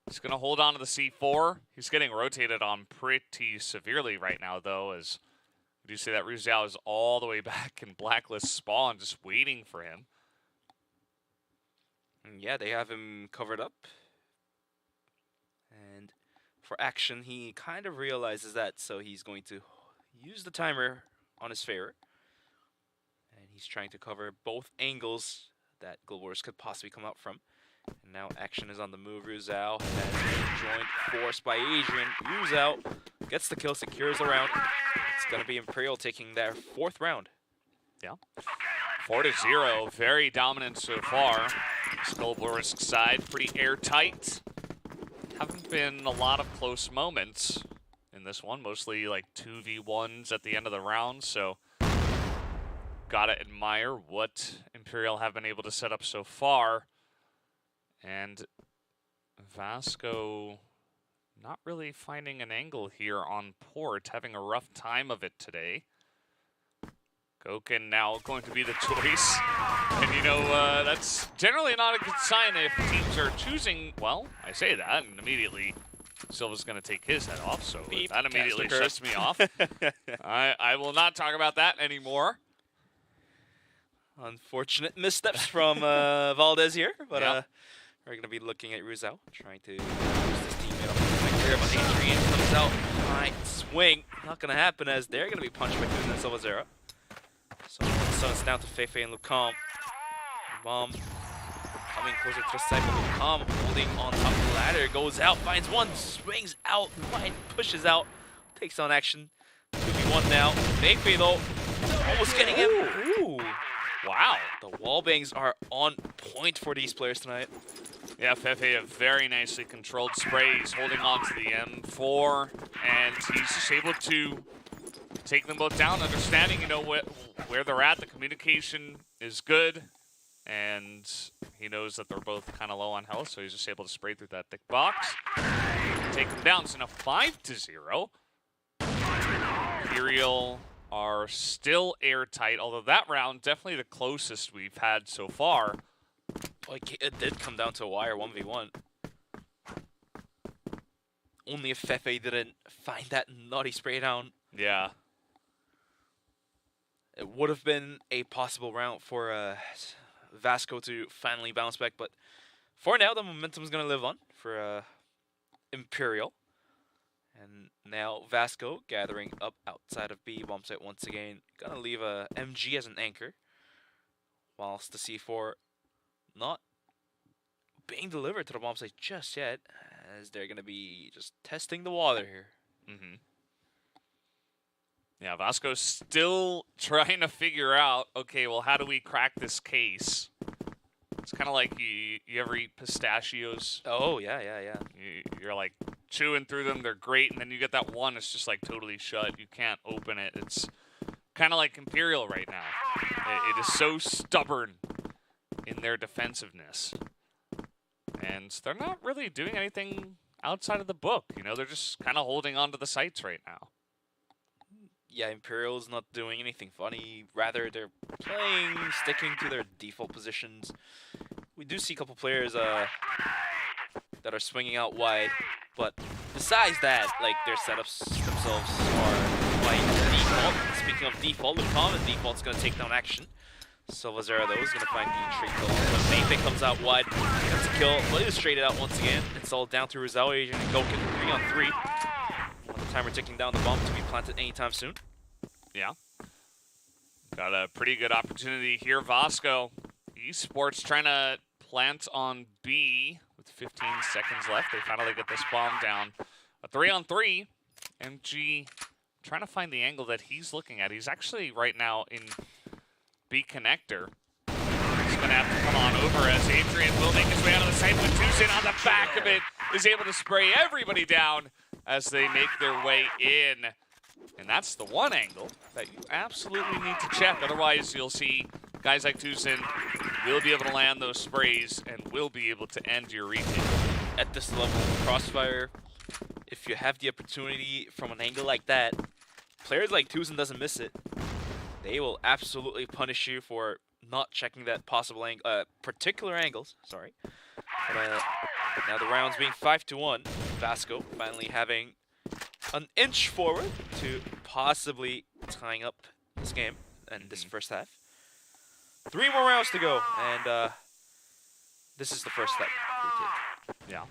He's going to hold on to the C4. He's getting rotated on pretty severely right now, though, as you see that Rizal is all the way back in Blacklist spawn, just waiting for him. And yeah, they have him covered up. And for Action, he kind of realizes that, so he's going to use the timer on his favor. And he's trying to cover both angles that Global Risk could possibly come out from. And now Action is on the move. Rizal has been joined force by Adrian. Rizal gets the kill, secures the round. It's going to be Imperial taking their 4th round. Yeah. 4-0. Very dominant so far. This Global Risk side, pretty airtight. Haven't been a lot of close moments in this one. Mostly like 2v1s at the end of the round. So gotta admire what Imperial have been able to set up so far. And VASCO not really finding an angle here on port, having a rough time of it today. Goken now going to be the choice. And you know, that's generally not a good sign if teams are choosing, well, I say that, and immediately Silva's going to take his head off, so Beep, that immediately Caster shuts me off. I will not talk about that anymore. Unfortunate missteps from Valdez here, but Yep. we're going to be looking at Rizal, trying to use this teammate up the clear, but Adrian comes out. High swing. Not going to happen as they're going to be punched by Tuzin and Silvazera. So it's down to Feifei and Lucam. Bomb coming closer to the side, but Lucam holding on top of the ladder. Goes out, finds one, swings out, pushes out, takes on Action. 2v1 now. Feifei though, almost getting him. Ooh. Wow, the wall bangs are on point for these players tonight. Yeah, Fefe, a very nicely controlled spray. He's holding on to the M4, and he's just able to take them both down, understanding, you know, where they're at. The communication is good, and he knows that they're both kind of low on health, so he's just able to spray through that thick box. Take them down. So now 5-0. Imperial are still airtight, although that round definitely the closest we've had so far. Like, it did come down to a wire 1v1. Only if Fefe didn't find that naughty spray down. Yeah. It would have been a possible round for VASCO to finally bounce back. But for now, the momentum is going to live on for Imperial. And now VASCO gathering up outside of B bomb site once again. Gonna leave a MG as an anchor. Whilst the C4 not being delivered to the bomb site just yet, as they're gonna be just testing the water here. Yeah, VASCO's still trying to figure out, okay, well, how do we crack this case? It's kind of like you ever eat pistachios? Oh, yeah. You're like chewing through them, they're great, and then you get that one that's just like totally shut. You can't open it. It's kind of like Imperial right now. It is so stubborn in their defensiveness. And they're not really doing anything outside of the book. You know, they're just kind of holding on to the sites right now. Yeah, Imperial's not doing anything funny. Rather, they're playing, sticking to their default positions. We do see a couple players that are swinging out wide, but besides that, like, their setups themselves are quite default. Speaking of default, the common default's going to take down action. Silvazera, though, is going to find the trade kill. But Maype comes out wide, gets a kill, but is traded out once again. It's all down to Rizal, Asian, and Goken 3-on-3. The timer ticking down, the bomb to be planted anytime soon. Yeah. Got a pretty good opportunity here. VASCO Esports trying to plant on B with 15 seconds left. They finally get this bomb down. A 3-on-3. MG trying to find the angle that he's looking at. He's actually right now in B connector. He's going to have to come on over as Adrian will make his way out of the site with Tucson on the back of it. Is able to spray everybody down as they make their way in. And that's the one angle that you absolutely need to check. Otherwise, you'll see guys like Tucson will be able to land those sprays and will be able to end your retake. At this level of Crossfire, if you have the opportunity from an angle like that, players like Tucson doesn't miss it. They will absolutely punish you for not checking that possible particular angles. Sorry. But, now the rounds being 5-1. VASCO finally having an inch forward to possibly tying up this game and this first half. 3 more rounds to go, and this is the first step. Yeah.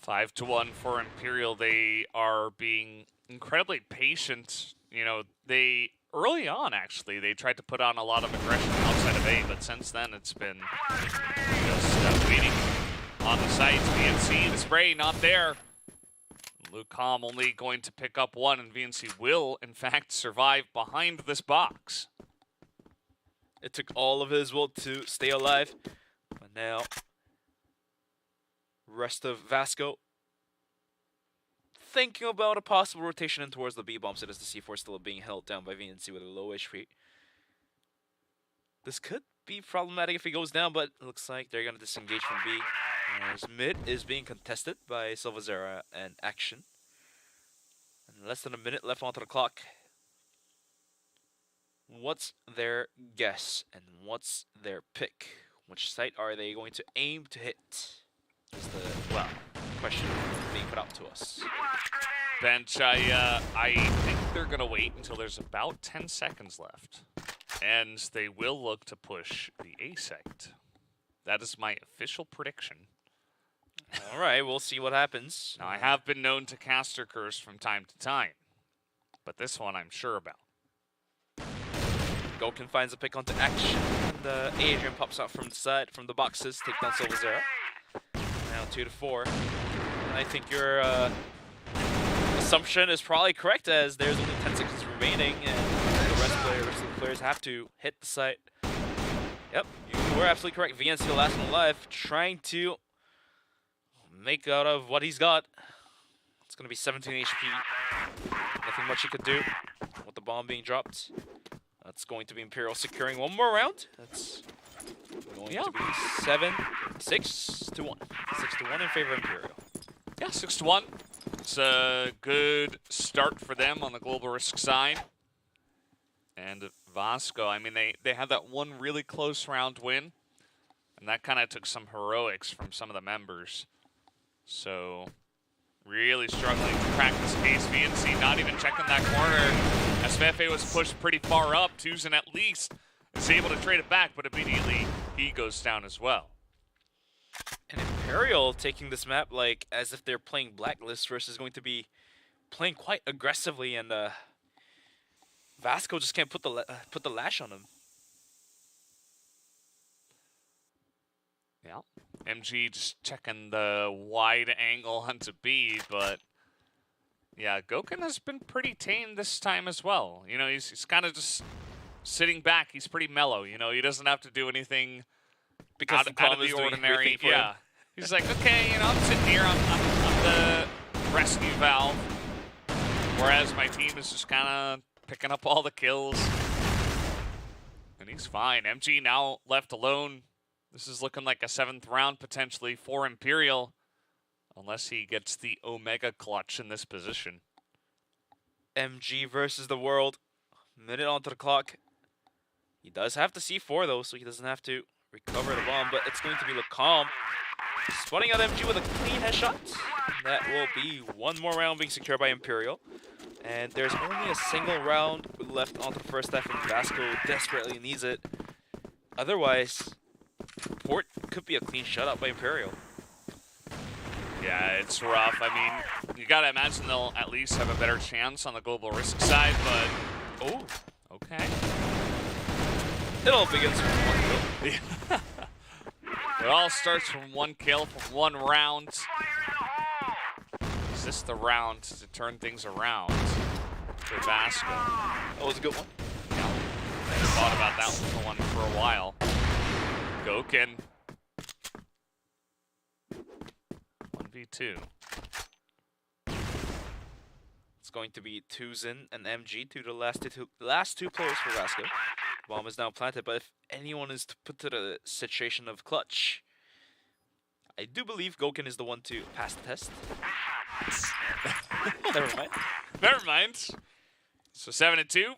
5-1 for Imperial. They are being incredibly patient. You know, they early on actually they tried to put on a lot of aggression outside of A, but since then it's been just waiting on the sides. VNC, the spray not there. Lucom only going to pick up one, and VNC will, in fact, survive behind this box. It took all of his will to stay alive, but now rest of VASCO thinking about a possible rotation in towards the B bomb set as the C4 still being held down by VNC with a low HP. This could be problematic if he goes down, but it looks like they're going to disengage from B. As mid is being contested by Silvazera and Action. And less than a minute left onto the clock. What's their guess and what's their pick? Which site are they going to aim to hit? Is the question being put up to us. Bench, I think they're going to wait until there's about 10 seconds left. And they will look to push the A site. That is my official prediction. All right, we'll see what happens. Now, I have been known to caster curse from time to time, but this one I'm sure about. Goken finds a pick onto Action, and Adrian pops out from the side, from the boxes, take down Silvazera. Now 2-4. And I think your assumption is probably correct, as there's only 10 seconds remaining, and the rest of the players have to hit the site. Yep, you were absolutely correct. VNC the last one alive, trying to make out of what he's got. It's going to be 17 HP. Nothing much he could do with the bomb being dropped. That's going to be Imperial securing one more round. That's going to be 6-1. 6-1 in favor of Imperial. Yeah, 6-1. It's a good start for them on the global risk side. And VASCO, I mean, they had that one really close round win, and that kind of took some heroics from some of the members. So, really struggling to crack this case. VNC not even checking that corner. SFA was pushed pretty far up. Tucson at least is able to trade it back, but immediately he goes down as well. And Imperial taking this map like as if they're playing Blacklist versus going to be playing quite aggressively, and VASCO just can't put the lash on him. Yeah, MG just checking the wide angle onto B, but yeah, Goken has been pretty tame this time as well. You know, he's kind of just sitting back. He's pretty mellow. You know, he doesn't have to do anything Because out of the ordinary. Yeah, he's like, okay, you know, I'm sitting here. I'm the rescue valve, whereas my team is just kind of picking up all the kills, and he's fine. MG now left alone. This is looking like a 7th round potentially for Imperial, unless he gets the Omega clutch in this position. MG versus the world. Minute onto the clock. He does have the C4 though, so he doesn't have to recover the bomb, but it's going to be Lacombe spotting out MG with a clean headshot. That will be one more round being secured by Imperial. And there's only a single round left onto the first half, and VASCO desperately needs it. Otherwise, Port could be a clean shutout by Imperial. Yeah, it's rough. I mean, you gotta imagine they'll at least have a better chance on the global risk side, but oh, okay. It all begins with 1 kill. It all starts from 1 kill from 1 round. Is this the round to turn things around for VASCO? That was a good one. Yeah, I thought about that one for a while. Goken. 1v2. It's going to be Tuzin and MG, the last two players for VASCO. Bomb is now planted, but if anyone is to put to the situation of clutch, I do believe Goken is the one to pass the test. Never mind. Never mind. So 7-2.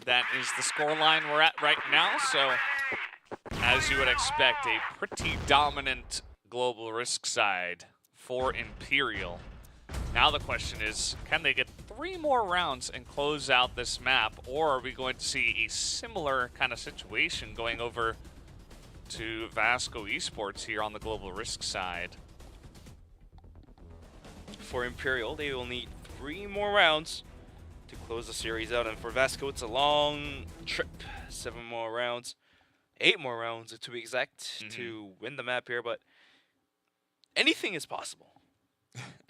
That is the scoreline we're at right now. So, as you would expect, a pretty dominant global risk side for Imperial. Now the question is, can they get 3 more rounds and close out this map, or are we going to see a similar kind of situation going over to VASCO Esports here on the global risk side? For Imperial, they will need 3 more rounds to close the series out, and for VASCO, it's a long trip. 7 more rounds, 8 more rounds to be exact, to win the map here, but anything is possible.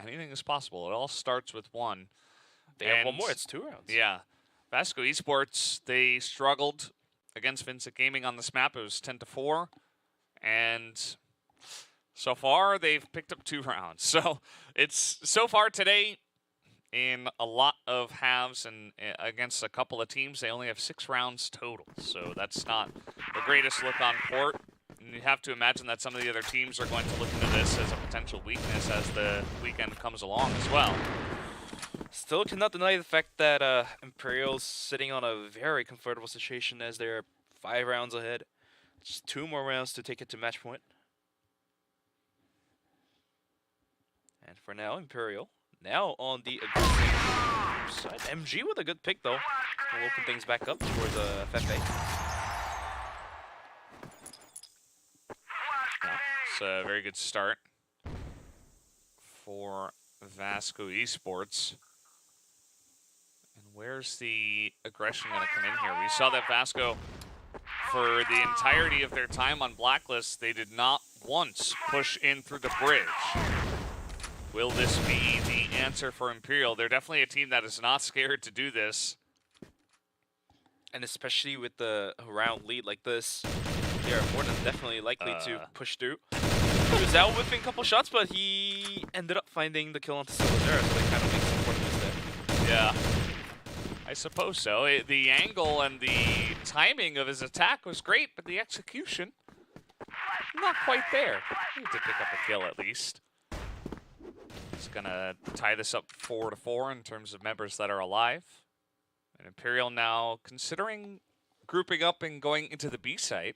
Anything is possible. It all starts with 1. They have 1 more. It's 2 rounds. Yeah. VASCO Esports, they struggled against VINCIT Gaming on this map. It was 10-4. And so far, they've picked up 2 rounds. So it's so far today, in a lot of halves and against a couple of teams, they only have 6 rounds total. So that's not the greatest look on Port. And you have to imagine that some of the other teams are going to look into this as a potential weakness as the weekend comes along as well. Still cannot deny the fact that Imperial's sitting on a very comfortable situation as they're 5 rounds ahead. Just 2 more rounds to take it to match point. And for now, Imperial now on the aggressive side. MG with a good pick though. We'll open things back up towards FFA. It's a very good start for VASCO Esports. And where's the aggression going to come in here? We saw that VASCO, for the entirety of their time on Blacklist, they did not once push in through the bridge. Will this be the answer for Imperial? They're definitely a team that is not scared to do this. And especially with the round lead like this, they are more than definitely likely to push through. He was out whipping a couple shots, but he ended up finding the kill onto Silvera, so that kind of makes it important there. Yeah, I suppose so. The angle and the timing of his attack was great, but the execution, not quite there. He did pick up a kill at least. He's gonna tie this up 4-4 in terms of members that are alive. And Imperial now considering grouping up and going into the B site.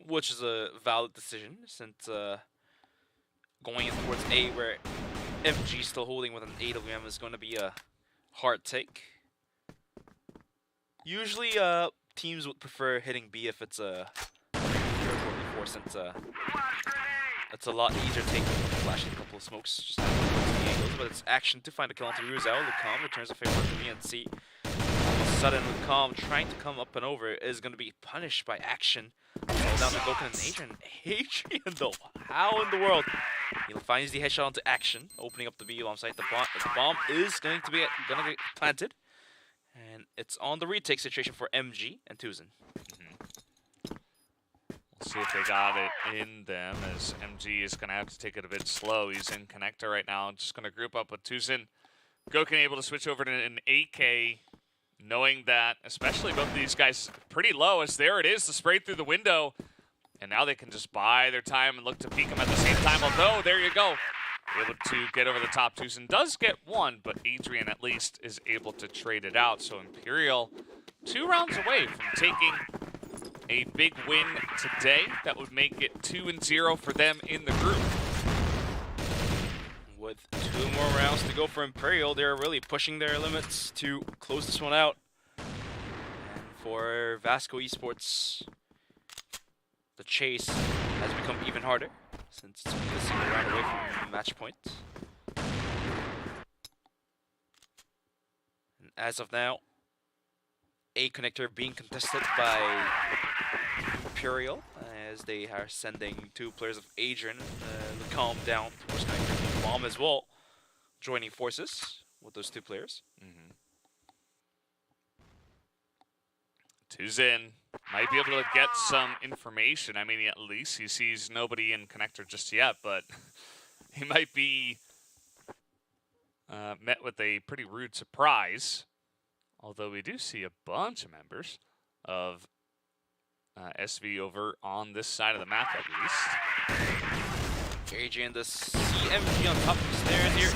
Which is a valid decision, since going in towards A, where MG still holding with an AWM, is going to be a hard take. Usually, teams would prefer hitting B if it's a since it's a lot easier taking flashing a couple of smokes, just having the angles, but it's action to find a kill onto Ruzel. Lucam returns a favor to VNC. All of a sudden, Lucam trying to come up and over is going to be punished by action. Fall down to Goken and Adrian. Adrian, though, how in the world? He finds the headshot onto action, opening up the B bomb site. The bomb is going to get planted, and it's on the retake situation for MG and Tuzin. We'll see if they got it in them, as MG is going to have to take it a bit slow. He's in connector right now. Just going to group up with Tuzin. Goken able to switch over to an AK, knowing that, especially both of these guys pretty low, as there it is, the spray through the window. And now they can just buy their time and look to peek them at the same time. Although, there you go. Able to get over the top. Tuzin does get one, but Adrian at least is able to trade it out. So Imperial 2 rounds away from taking a big win today. That would make it 2-0 for them in the group. With 2 more rounds to go for Imperial, they're really pushing their limits to close this one out. And for VASCO Esports, the chase has become even harder since it's only a single round away from match point. And as of now, A connector being contested by Imperial, as they are sending 2 players of Adrian, Lucam down towards connector. Bomb as well, joining forces with those 2 players. Tuzin might be able to get some information. I mean, at least he sees nobody in connector just yet, but he might be met with a pretty rude surprise. Although we do see a bunch of members of SV over on this side of the map, at least. Adrian does see MG on top of the stairs here.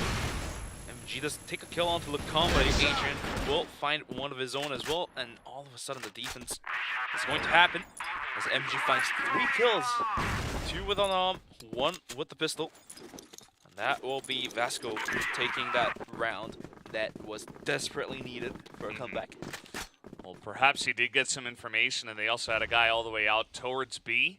MG does take a kill onto Lucam, but Adrian will find one of his own as well. And all of a sudden, the defense is going to happen as MG finds 3 kills. 2 with an arm, 1 with the pistol. And that will be VASCO taking that round that was desperately needed for a comeback. Well, perhaps he did get some information, and they also had a guy all the way out towards B.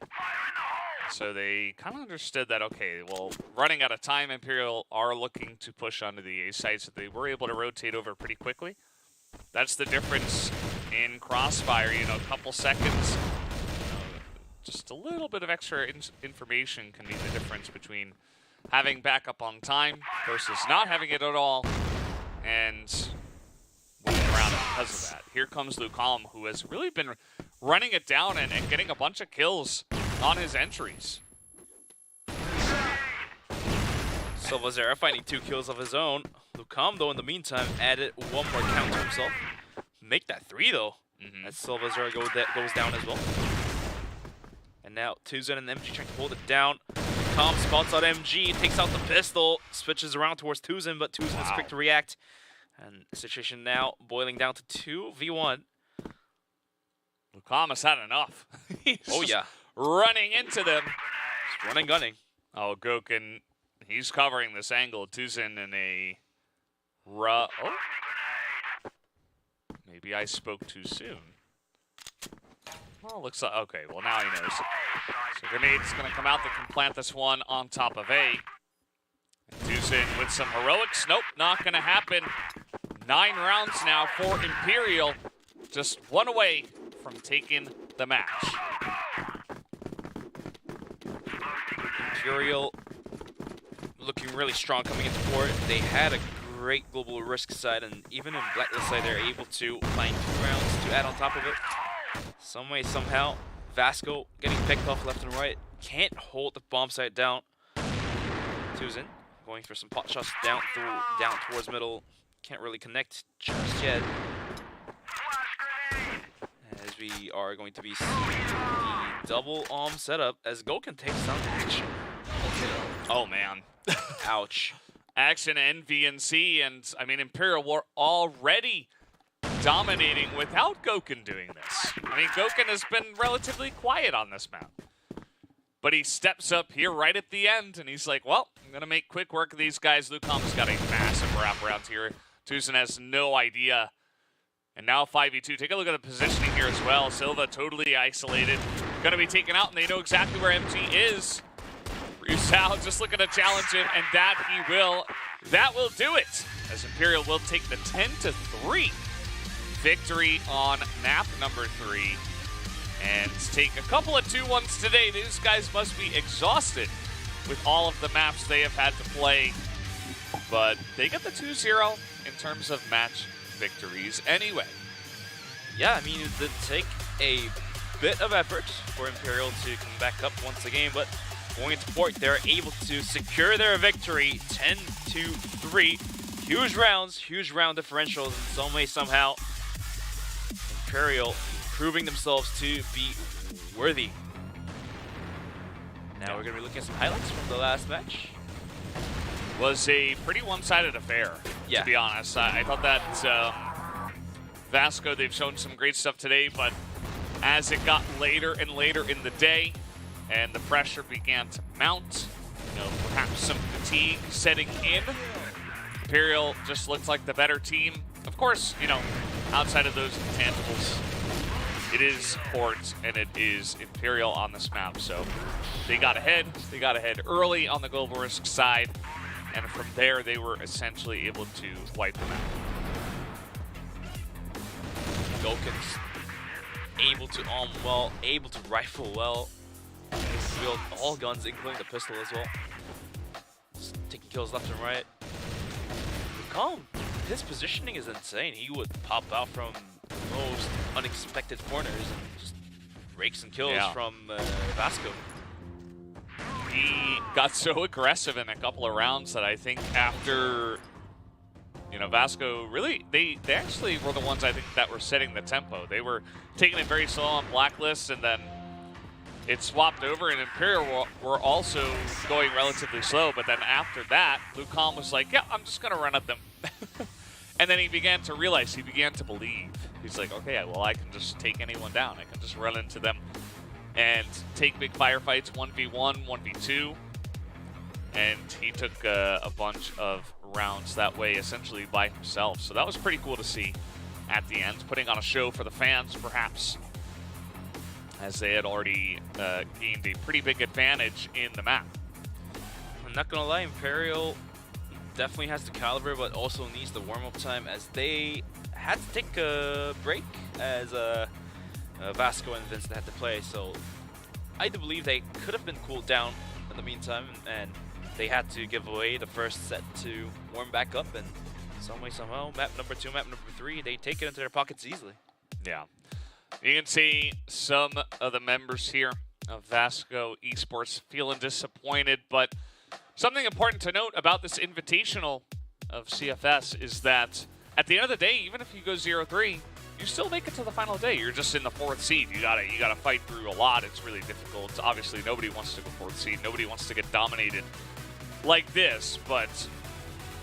So they kind of understood that, okay, well, running out of time, Imperial are looking to push onto the A site, so they were able to rotate over pretty quickly. That's the difference in Crossfire, you know, a couple seconds. Just a little bit of extra information can be the difference between having backup on time versus not having it at all, and moving around because of that. Here comes Lucam, who has really been running it down and getting a bunch of kills on his entries. Silvazera finding 2 kills of his own. Lucam, though, in the meantime, added 1 more count to himself. Make that 3, though. As Silvazera goes down as well. And now Tuzin and MG trying to hold it down. Lucam spots out MG, takes out the pistol, switches around towards Tuzin, but Tuzin is quick to react. And the situation now boiling down to 2v1. Lucam has had enough. Oh, yeah. Running into them. Just running, gunning. Oh, Goken, he's covering this angle. Tuzin in a oh. Maybe I spoke too soon. Well, looks like, okay, well now he knows. So Grenade's going to come out that can plant this one on top of A. And Tuzin with some heroics. Nope, not going to happen. 9 rounds now for Imperial. Just 1 away from taking the match. Imperial looking really strong coming into port. They had a great global risk side, and even in Blacklist side, they're able to find 2 rounds to add on top of it. Some way, somehow, VASCO getting picked off left and right. Can't hold the bomb site down. Tuzin going for some pot shots down towards middle. Can't really connect just yet. As we are going to be seeing the double arm setup as Goken takes down action. Oh, man. Ouch. Action and VNC, and I mean, Imperial were already dominating without Goken doing this. I mean, Goken has been relatively quiet on this map. But he steps up here right at the end, and he's like, well, I'm going to make quick work of these guys. Lucam's got a massive wraparound here. Tuzin has no idea And now 5v2. Take a look at the positioning here as well. Silva totally isolated. Going to be taken out, and they know exactly where MT is. Rusal just looking to challenge him, and that he will. That will do it, as Imperial will take the 10-3 victory on map number 3. And take a couple of 2-1s today. These guys must be exhausted with all of the maps they have had to play. But they get the 2-0 in terms of match victories anyway. Yeah, I mean, it did take a bit of effort for Imperial to come back up once again, but going into port, they're able to secure their victory 10-3. Huge rounds, huge round differentials in some way, somehow. Imperial proving themselves to be worthy. Now we're going to be looking at some highlights from the last match. Was a pretty one-sided affair, to be honest. I thought that VASCO, they've shown some great stuff today, but as it got later and later in the day and the pressure began to mount, perhaps some fatigue setting in, Imperial just looked like the better team. Of course, outside of those intangibles, it is Port and it is Imperial on this map, so they got ahead. They got ahead early on the global risk side, and from there they were essentially able to wipe them out. Gulkin's able to arm well, able to rifle well, wield all guns, including the pistol as well. Just taking kills left and right. Calm, his positioning is insane. He would pop out from the most unexpected corners and just rake some kills from VASCO. He got so aggressive in a couple of rounds that I think after, VASCO really, they actually were the ones I think that were setting the tempo. They were taking it very slow on Blacklist, and then it swapped over, and Imperial were also going relatively slow, but then after that, Lucam was like, yeah, I'm just going to run at them. And then he began to realize, he began to believe. He's like, okay, well, I can just take anyone down. I can just run into them and take big firefights, 1v1, 1v2. And he took a bunch of rounds that way, essentially by himself. So that was pretty cool to see at the end, putting on a show for the fans, perhaps, as they had already gained a pretty big advantage in the map. I'm not gonna lie, Imperial definitely has the caliber, but also needs the warm-up time, as they had to take a break as VASCO and VINCIT had to play. So I do believe they could have been cooled down in the meantime, and they had to give away the first set to warm back up, and some way, somehow, map number 2, map number 3, they take it into their pockets easily. Yeah. You can see some of the members here of VASCO Esports feeling disappointed, but something important to note about this invitational of CFS is that at the end of the day, even if you go 0-3, you still make it to the final day. You're just in the 4th seed. You gotta fight through a lot. It's really difficult. Obviously, nobody wants to go 4th seed. Nobody wants to get dominated like this, but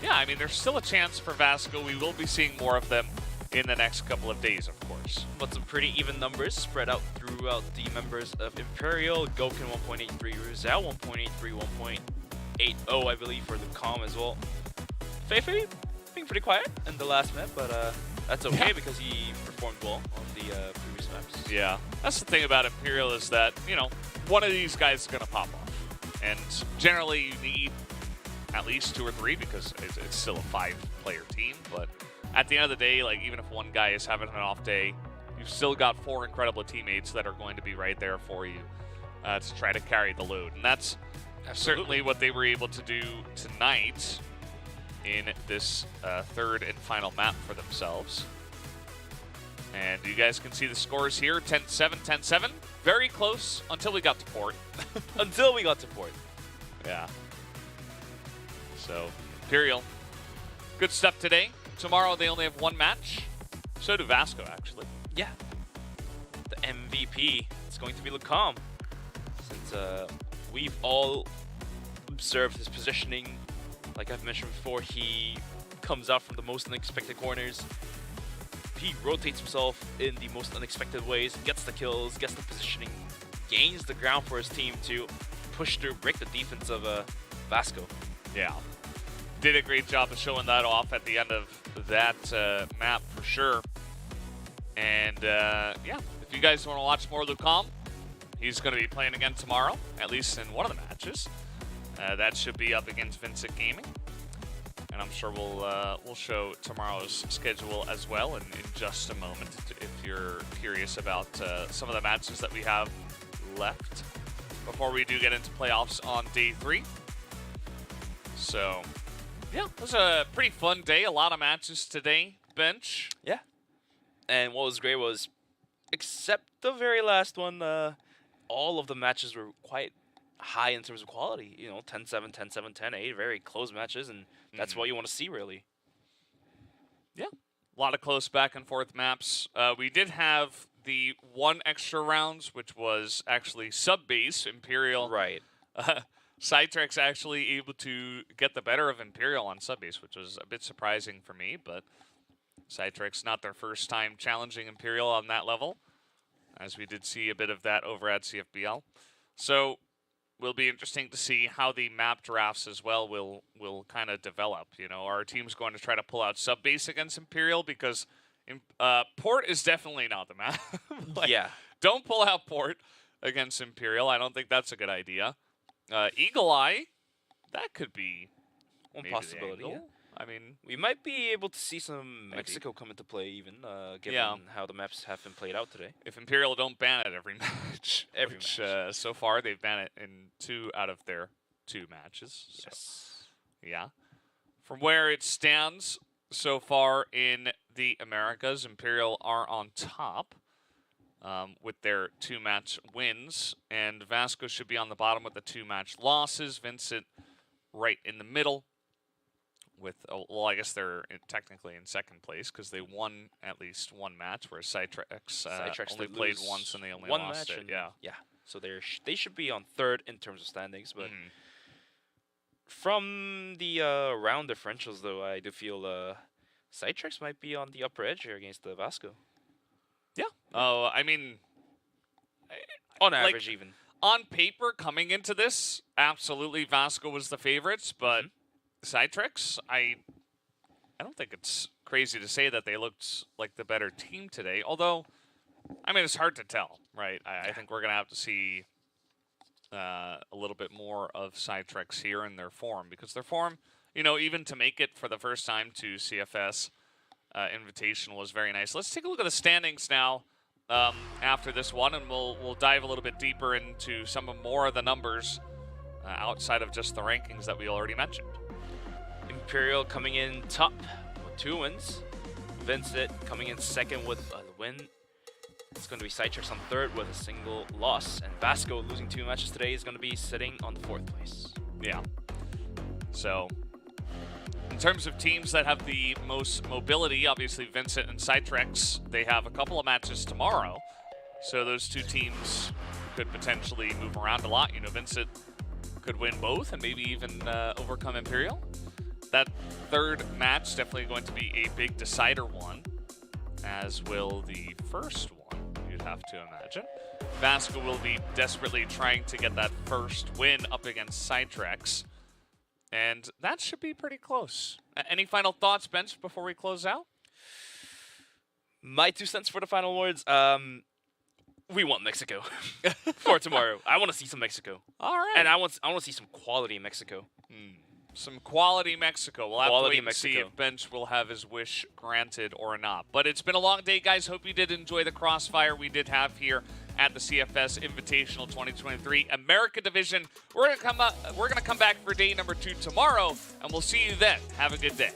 yeah, I mean, there's still a chance for VASCO. We will be seeing more of them in the next couple of days, of course. But some pretty even numbers spread out throughout the members of Imperial. Gokin 1.83, Rusal 1.83, 1.80, I believe, for the Calm as well. Feifei being pretty quiet in the last map, but that's okay because he performed well on the previous maps. Yeah, that's the thing about Imperial is that, one of these guys is going to pop off. And generally you need at least 2 or 3 because it's still a 5-player team, but at the end of the day, like, even if one guy is having an off day, you've still got 4 incredible teammates that are going to be right there for you to try to carry the load. And that's certainly what they were able to do tonight in this 3rd and final map for themselves. And you guys can see the scores here, 10-7, 10-7. Very close until we got to port. Until we got to port. Yeah. So, Imperial, good stuff today. Tomorrow they only have 1 match. So do VASCO, actually. Yeah. The MVP is going to be Lucam. Since we've all observed his positioning. Like I've mentioned before, he comes out from the most unexpected corners. He rotates himself in the most unexpected ways, gets the kills, gets the positioning, gains the ground for his team to push through, break the defense of VASCO. Yeah. Did a great job of showing that off at the end of that map for sure. And yeah, if you guys want to watch more Lucom, he's going to be playing again tomorrow, at least in one of the matches. That should be up against VINCIT Gaming. And I'm sure we'll show tomorrow's schedule as well in just a moment if you're curious about some of the matches that we have left before we do get into playoffs on day 3. So, yeah, it was a pretty fun day. A lot of matches today, Bench. Yeah. And what was great was, except the very last one, all of the matches were quite high in terms of quality. You know, 10-7, 10-7, 10-8, very close matches, and that's what you want to see, really. Yeah, a lot of close back and forth maps. We did have the one extra rounds, which was actually sub-base, Imperial. Right. CYTREX actually able to get the better of Imperial on sub-base, which was a bit surprising for me, but CYTREX not their first time challenging Imperial on that level, as we did see a bit of that over at CFBL. So will be interesting to see how the map drafts as well will kind of develop. You know, our team's going to try to pull out sub-base against Imperial because Port is definitely not the map. Yeah. Don't pull out Port against Imperial. I don't think that's a good idea. Eagle Eye, that could be one maybe possibility. Yeah. I mean, we might be able to see some Mexico come into play, even given how the maps have been played out today. If Imperial don't ban it every match, so far they've banned it in 2 out of their 2 matches. So, yes. Yeah. From where it stands so far in the Americas, Imperial are on top with their 2-match wins, and VASCO should be on the bottom with the 2-match losses. VINCIT right in the middle. With well, I guess they're technically in second place because they won at least 1 match, whereas CYTREX only played once and they only lost it. Yeah. So they should be on 3rd in terms of standings, but from the round differentials, though, I do feel CYTREX might be on the upper edge here against the VASCO. Yeah. Oh, I mean, on average, even on paper coming into this, absolutely VASCO was the favorites, but. CYTREX, I don't think it's crazy to say that they looked like the better team today. Although, I mean, it's hard to tell, right? I think we're going to have to see a little bit more of CYTREX here in their form. Because their form, you know, even to make it for the first time to CFS Invitational was very nice. Let's take a look at the standings now after this one. And we'll dive a little bit deeper into some more of the numbers outside of just the rankings that we already mentioned. Imperial coming in top with 2 wins. VINCIT coming in second with a win. It's going to be CYTREX on 3rd with a single loss. And VASCO losing 2 matches today is going to be sitting on 4th place. Yeah. So, in terms of teams that have the most mobility, obviously VINCIT and CYTREX, they have a couple of matches tomorrow. So those 2 teams could potentially move around a lot. You know, VINCIT could win both and maybe even overcome Imperial. That 3rd match definitely going to be a big decider one, as will the first one, you'd have to imagine. VASCO will be desperately trying to get that first win up against CYTREX, and that should be pretty close. Any final thoughts, Bench, before we close out? My 2 cents for the final words. We want Mexico for tomorrow. I want to see some Mexico. All right. And I want to see some quality Mexico. Some quality Mexico. We'll have to wait and see if Bench will have his wish granted or not. But it's been a long day, guys. Hope you did enjoy the crossfire we did have here at the CFS Invitational 2023 America Division. We're gonna come back for day number 2 tomorrow, and we'll see you then. Have a good day.